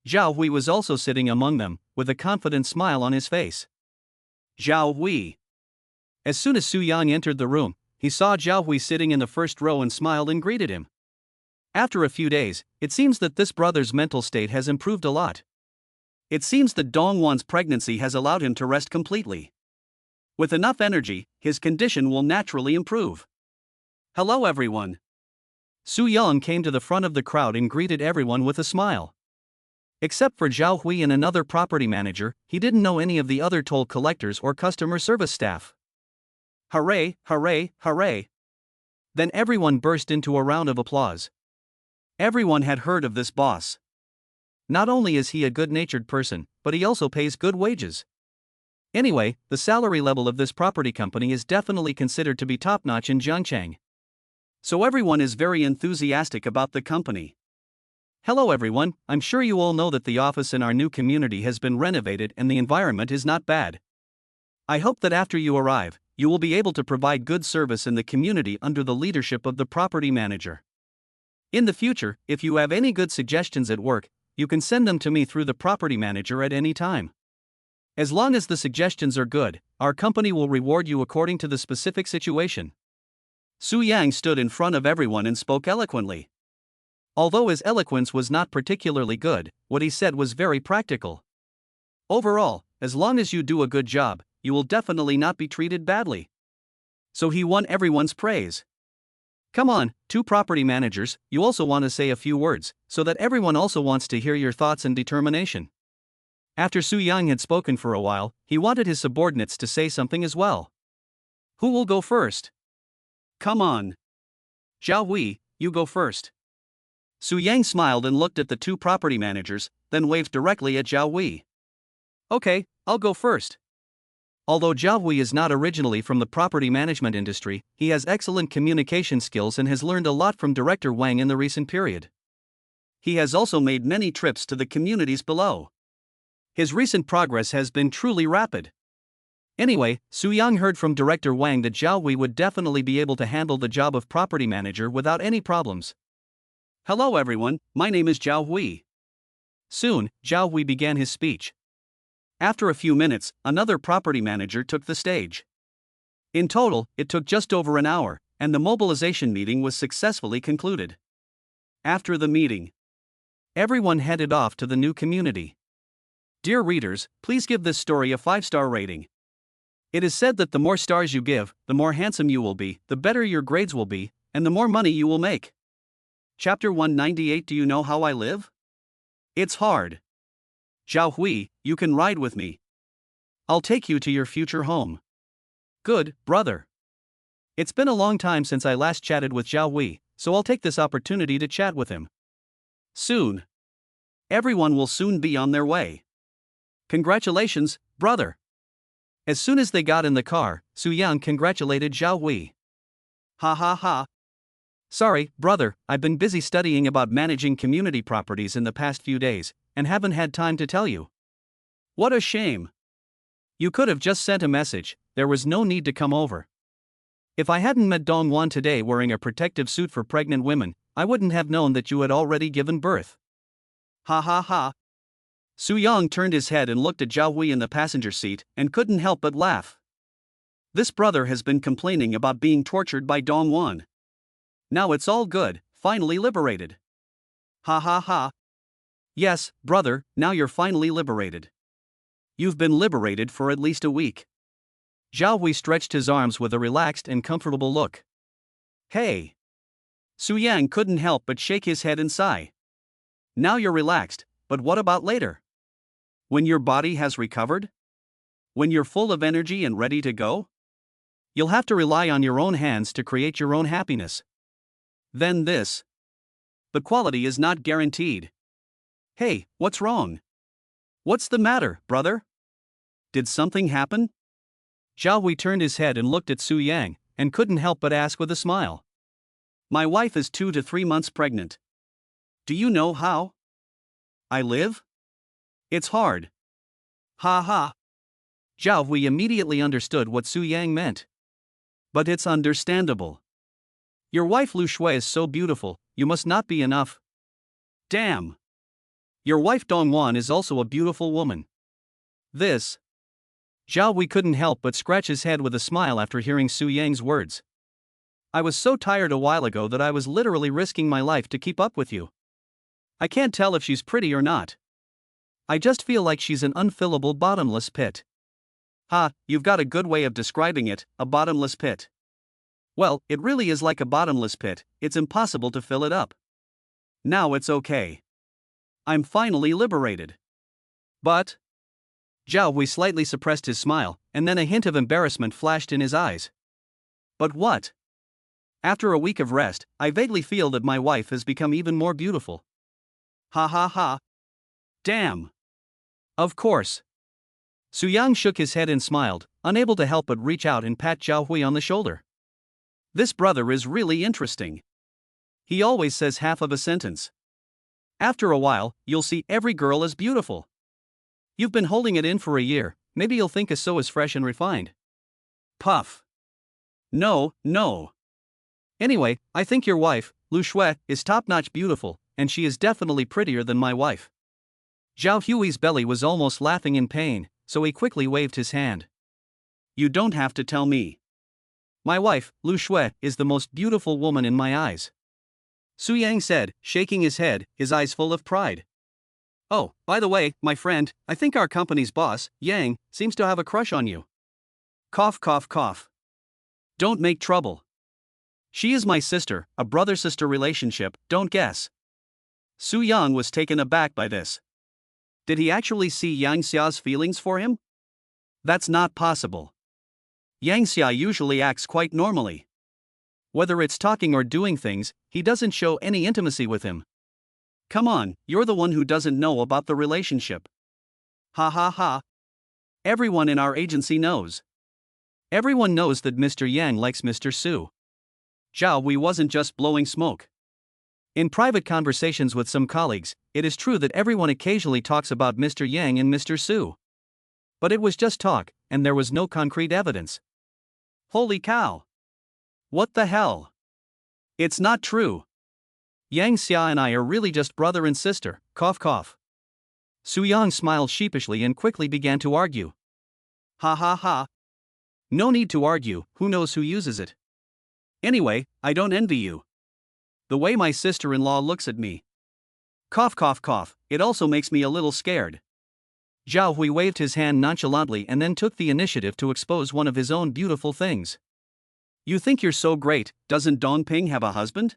Zhao Hui was also sitting among them, with a confident smile on his face. Zhao Hui. As soon as Su Yang entered the room, he saw Zhao Hui sitting in the first row and smiled and greeted him. After a few days, it seems that this brother's mental state has improved a lot. It seems that Dongwon's pregnancy has allowed him to rest completely. With enough energy, his condition will naturally improve. Hello everyone. Su Yang came to the front of the crowd and greeted everyone with a smile. Except for Zhao Hui and another property manager, he didn't know any of the other toll collectors or customer service staff. Hooray, hooray, hooray. Then everyone burst into a round of applause. Everyone had heard of this boss. Not only is he a good-natured person, but he also pays good wages. Anyway, the salary level of this property company is definitely considered to be top-notch in Jiangchang. So everyone is very enthusiastic about the company. Hello everyone, I'm sure you all know that the office in our new community has been renovated and the environment is not bad. I hope that after you arrive, you will be able to provide good service in the community under the leadership of the property manager. In the future, if you have any good suggestions at work, you can send them to me through the property manager at any time. As long as the suggestions are good, our company will reward you according to the specific situation. Su Yang stood in front of everyone and spoke eloquently. Although his eloquence was not particularly good, what he said was very practical. Overall, as long as you do a good job, you will definitely not be treated badly. So he won everyone's praise. Come on, two property managers, you also want to say a few words, so that everyone also wants to hear your thoughts and determination. After Su Yang had spoken for a while, he wanted his subordinates to say something as well. Who will go first? Come on. Zhao Wei, you go first. Su Yang smiled and looked at the two property managers, then waved directly at Zhao Wei. Okay, I'll go first. Although Zhao Wei is not originally from the property management industry, he has excellent communication skills and has learned a lot from Director Wang in the recent period. he has also made many trips to the communities below. His recent progress has been truly rapid. Anyway, Su Yang heard from Director Wang that Zhao Wei would definitely be able to handle the job of property manager without any problems. Hello everyone, my name is Zhao Wei. Soon, Zhao Wei began his speech. After a few minutes, another property manager took the stage. In total, it took just over an hour, and the mobilization meeting was successfully concluded. After the meeting, everyone headed off to the new community. Dear readers, please give this story a 5-star rating. It is said that the more stars you give, the more handsome you will be, the better your grades will be, and the more money you will make. Chapter 198. Do you know how I live? It's hard. Zhao Hui, you can ride with me. I'll take you to your future home. Good, brother. It's been a long time since I last chatted with Zhao Hui, so I'll take this opportunity to chat with him. Soon. Everyone will soon be on their way. Congratulations, brother. As soon as they got in the car, Su Yang congratulated Zhao Hui. Ha ha ha. Sorry, brother, I've been busy studying about managing community properties in the past few days, and haven't had time to tell you. What a shame. You could have just sent a message, there was no need to come over. If I hadn't met Dongwan today wearing a protective suit for pregnant women, I wouldn't have known that you had already given birth. Ha ha ha. Su Yang turned his head and looked at Zhao Hui in the passenger seat and couldn't help but laugh. This brother has been complaining about being tortured by Dongwan. Now it's all good, finally liberated. Ha ha ha. Yes, brother, now you're finally liberated. You've been liberated for at least a week. Zhao Hui stretched his arms with a relaxed and comfortable look. Hey. Su Yang couldn't help but shake his head and sigh. Now you're relaxed, but what about later? When your body has recovered? When you're full of energy and ready to go? You'll have to rely on your own hands to create your own happiness. Then this. The quality is not guaranteed. Hey, what's wrong? What's the matter, brother? Did something happen? Zhao Hui turned his head and looked at Su Yang, and couldn't help but ask with a smile. My wife is 2 to 3 months pregnant. Do you know how I live? It's hard. Ha ha. Zhao Hui immediately understood what Su Yang meant. But it's understandable. Your wife Lu Shui is so beautiful, you must not be enough. Damn. Your wife Dongwan is also a beautiful woman. This. Zhao Hui couldn't help but scratch his head with a smile after hearing Su Yang's words. I was so tired a while ago that I was literally risking my life to keep up with you. I can't tell if she's pretty or not. I just feel like she's an unfillable bottomless pit. Ha, you've got a good way of describing it, a bottomless pit. Well, it really is like a bottomless pit, it's impossible to fill it up. Now it's okay. I'm finally liberated. But? Zhao Hui slightly suppressed his smile, and then a hint of embarrassment flashed in his eyes. But what? After a week of rest, I vaguely feel that my wife has become even more beautiful. Ha ha ha. Damn. Of course. Su Yang shook his head and smiled, unable to help but reach out and pat Zhao Hui on the shoulder. This brother is really interesting. He always says half of a sentence. After a while, you'll see every girl is beautiful. You've been holding it in for a year, maybe you'll think a so is fresh and refined. Puff. No, no. Anyway, I think your wife, Lu Shui, is top-notch beautiful, and she is definitely prettier than my wife. Zhao Hui's belly was almost laughing in pain, so he quickly waved his hand. You don't have to tell me. My wife, Lu Shui, is the most beautiful woman in my eyes. Su Yang said, shaking his head, his eyes full of pride. Oh, by the way, my friend, I think our company's boss, Yang, seems to have a crush on you. Cough cough cough. Don't make trouble. She is my sister, a brother-sister relationship, don't guess. Su Yang was taken aback by this. Did he actually see Yang Xia's feelings for him? That's not possible. Yang Xia usually acts quite normally. Whether it's talking or doing things, he doesn't show any intimacy with him. Come on, you're the one who doesn't know about the relationship. Ha ha ha. Everyone in our agency knows. Everyone knows that Mr. Yang likes Mr. Su. Zhao Hui wasn't just blowing smoke. In private conversations with some colleagues, it is true that everyone occasionally talks about Mr. Yang and Mr. Su. But it was just talk, and there was no concrete evidence. Holy cow! What the hell? It's not true. Yang Xia and I are really just brother and sister, cough cough. Su Yang smiled sheepishly and quickly began to argue. Ha ha ha. No need to argue, who knows who uses it. Anyway, I don't envy you. The way my sister-in-law looks at me. Cough cough cough, it also makes me a little scared. Zhao Hui waved his hand nonchalantly and then took the initiative to expose one of his own beautiful things. You think you're so great, doesn't Dongping have a husband?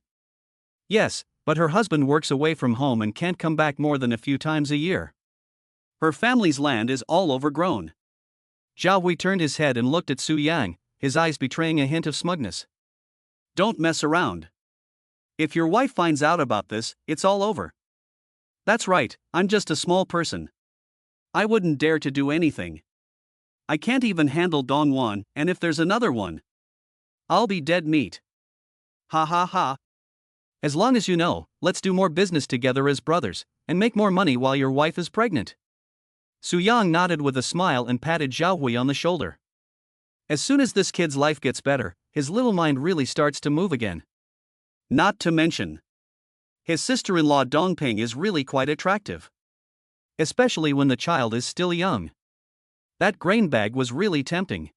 Yes, but her husband works away from home and can't come back more than a few times a year. Her family's land is all overgrown. Zhao Hui turned his head and looked at Su Yang, his eyes betraying a hint of smugness. Don't mess around. If your wife finds out about this, it's all over. That's right, I'm just a small person. I wouldn't dare to do anything. I can't even handle Dongwan, and if there's another one, I'll be dead meat. Ha ha ha. As long as you know, let's do more business together as brothers, and make more money while your wife is pregnant. Su Yang nodded with a smile and patted Zhao Hui on the shoulder. As soon as this kid's life gets better, his little mind really starts to move again. Not to mention, his sister-in-law Dongping is really quite attractive. Especially when the child is still young. That grain bag was really tempting.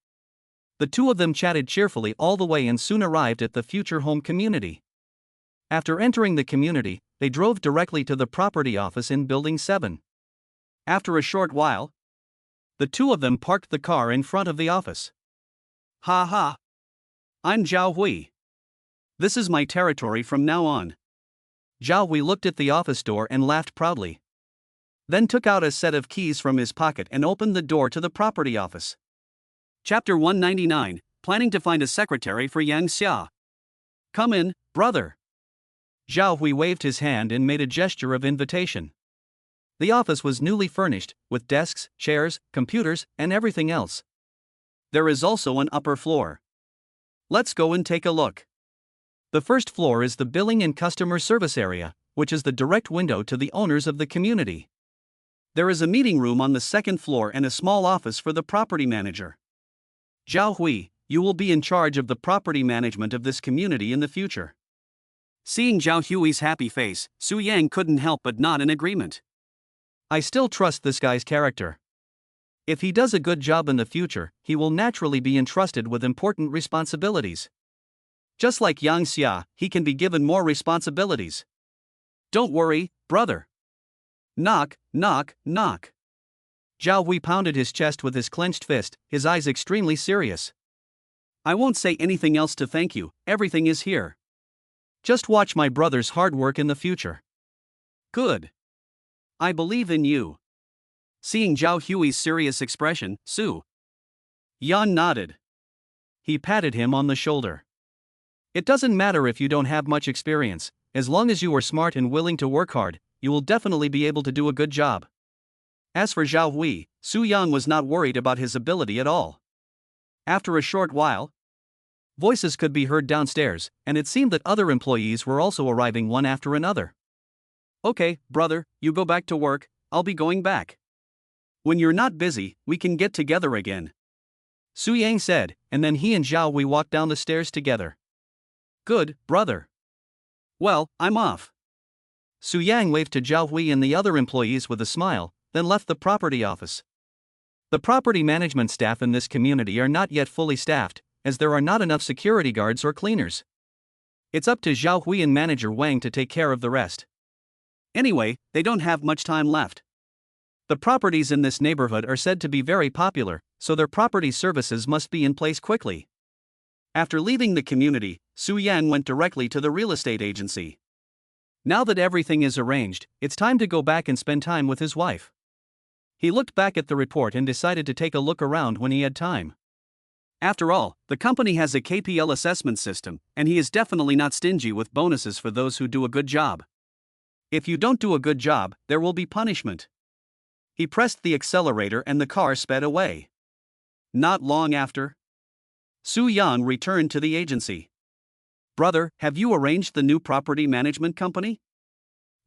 The two of them chatted cheerfully all the way and soon arrived at the future home community. After entering the community, they drove directly to the property office in Building 7. After a short while, the two of them parked the car in front of the office. Ha ha! I'm Zhao Hui. This is my territory from now on. Zhao Hui looked at the office door and laughed proudly. Then took out a set of keys from his pocket and opened the door to the property office. Chapter 199, Planning to Find a Secretary for Yang Xia. Come in, brother. Zhao Hui waved his hand and made a gesture of invitation. The office was newly furnished, with desks, chairs, computers, and everything else. There is also an upper floor. Let's go and take a look. The first floor is the billing and customer service area, which is the direct window to the owners of the community. There is a meeting room on the second floor and a small office for the property manager. Zhao Hui, you will be in charge of the property management of this community in the future. Seeing Zhao Hui's happy face, Su Yang couldn't help but nod in agreement. I still trust this guy's character. If he does a good job in the future, he will naturally be entrusted with important responsibilities. Just like Yang Xia, he can be given more responsibilities. Don't worry, brother. Knock, knock, knock. Zhao Hui pounded his chest with his clenched fist, his eyes extremely serious. I won't say anything else to thank you, everything is here. Just watch my brother's hard work in the future. Good. I believe in you. Seeing Zhao Hui's serious expression, Su Yan nodded. He patted him on the shoulder. It doesn't matter if you don't have much experience, as long as you are smart and willing to work hard, you will definitely be able to do a good job. As for Zhao Hui, Su Yang was not worried about his ability at all. After a short while, voices could be heard downstairs, and it seemed that other employees were also arriving one after another. Okay, brother, you go back to work, I'll be going back. When you're not busy, we can get together again. Su Yang said, and then he and Zhao Hui walked down the stairs together. Good, brother. Well, I'm off. Su Yang waved to Zhao Hui and the other employees with a smile, then left the property office. The property management staff in this community are not yet fully staffed, as there are not enough security guards or cleaners. It's up to Zhao Hui and manager Wang to take care of the rest. Anyway, they don't have much time left. The properties in this neighborhood are said to be very popular, so their property services must be in place quickly. After leaving the community, Su Yang went directly to the real estate agency. Now that everything is arranged, it's time to go back and spend time with his wife. He looked back at the report and decided to take a look around when he had time. After all, the company has a KPL assessment system, and he is definitely not stingy with bonuses for those who do a good job. If you don't do a good job, there will be punishment. He pressed the accelerator and the car sped away. Not long after, Su Yang returned to the agency. Brother, have you arranged the new property management company?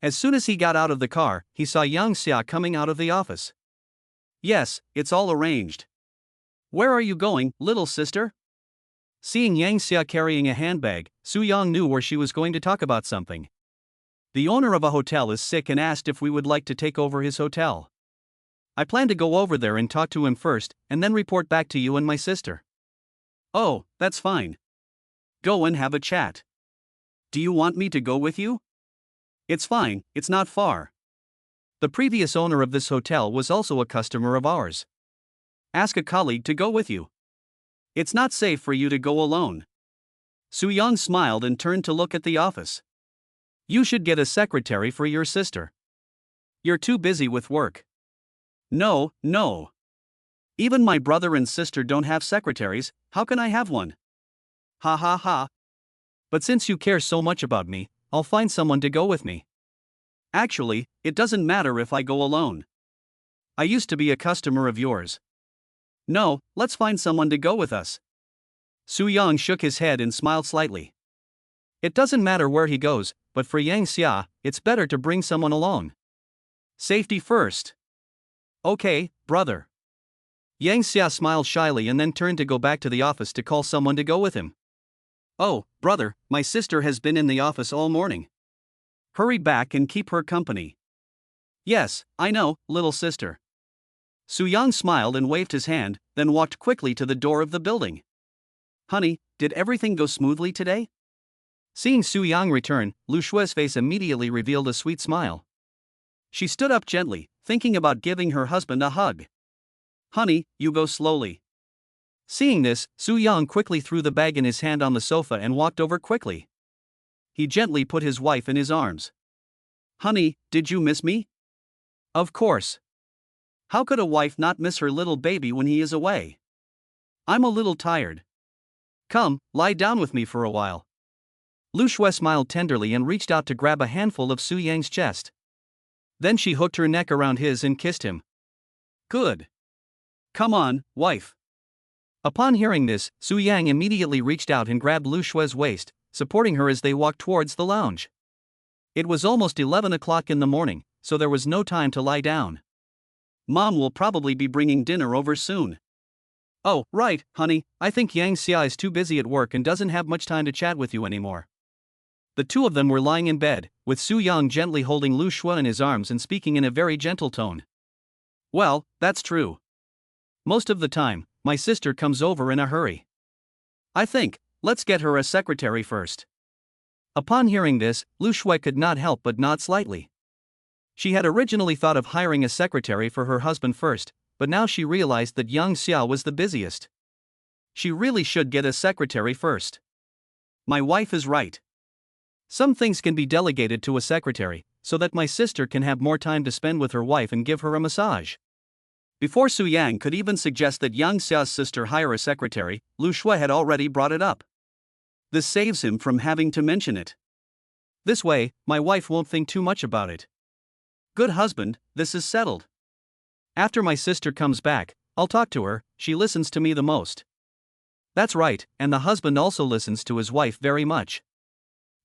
As soon as he got out of the car, he saw Yang Xia coming out of the office. Yes, it's all arranged. Where are you going, little sister? Seeing Yang Xia carrying a handbag, Su Yang knew where she was going to talk about something. The owner of a hotel is sick and asked if we would like to take over his hotel. I plan to go over there and talk to him first, and then report back to you and my sister. Oh, that's fine. Go and have a chat. Do you want me to go with you? It's fine, it's not far. The previous owner of this hotel was also a customer of ours. Ask a colleague to go with you. It's not safe for you to go alone. Su Yang smiled and turned to look at the office. You should get a secretary for your sister. You're too busy with work. No. Even my brother and sister don't have secretaries, how can I have one? Ha ha ha. But since you care so much about me, I'll find someone to go with me. Actually, it doesn't matter if I go alone. I used to be a customer of yours. No, let's find someone to go with us. Su Yang shook his head and smiled slightly. It doesn't matter where he goes, but for Yang Xia, it's better to bring someone along. Safety first. Okay, brother. Yang Xia smiled shyly and then turned to go back to the office to call someone to go with him. Oh, brother, my sister has been in the office all morning. Hurry back and keep her company. Yes, I know, little sister. Su Yang smiled and waved his hand, then walked quickly to the door of the building. Honey, did everything go smoothly today? Seeing Su Yang return, Lu Shui's face immediately revealed a sweet smile. She stood up gently, thinking about giving her husband a hug. Honey, you go slowly. Seeing this, Su Yang quickly threw the bag in his hand on the sofa and walked over quickly. He gently put his wife in his arms. Honey, did you miss me? Of course. How could a wife not miss her little baby when he is away? I'm a little tired. Come, lie down with me for a while. Lu Shui smiled tenderly and reached out to grab a handful of Su Yang's chest. Then she hooked her neck around his and kissed him. Good. Come on, wife. Upon hearing this, Su Yang immediately reached out and grabbed Lu Shui's waist, supporting her as they walked towards the lounge. It was almost 11 o'clock in the morning, so there was no time to lie down. Mom will probably be bringing dinner over soon. Oh, right, honey, I think Yang Xia is too busy at work and doesn't have much time to chat with you anymore. The two of them were lying in bed, with Su Yang gently holding Lu Shui in his arms and speaking in a very gentle tone. Well, that's true. Most of the time, my sister comes over in a hurry. I think, let's get her a secretary first. Upon hearing this, Lu Shui could not help but nod slightly. She had originally thought of hiring a secretary for her husband first, but now she realized that Yang Xia was the busiest. She really should get a secretary first. My wife is right. Some things can be delegated to a secretary, so that my sister can have more time to spend with her wife and give her a massage. Before Su Yang could even suggest that Yang Xia's sister hire a secretary, Lu Shui had already brought it up. This saves him from having to mention it. This way, my wife won't think too much about it. Good husband, this is settled. After my sister comes back, I'll talk to her, she listens to me the most. That's right, and the husband also listens to his wife very much.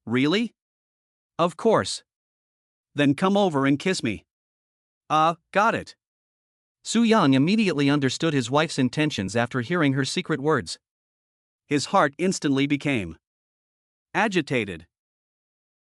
Really? Of course. Then come over and kiss me. Got it. Su Yang immediately understood his wife's intentions after hearing her secret words. His heart instantly became agitated.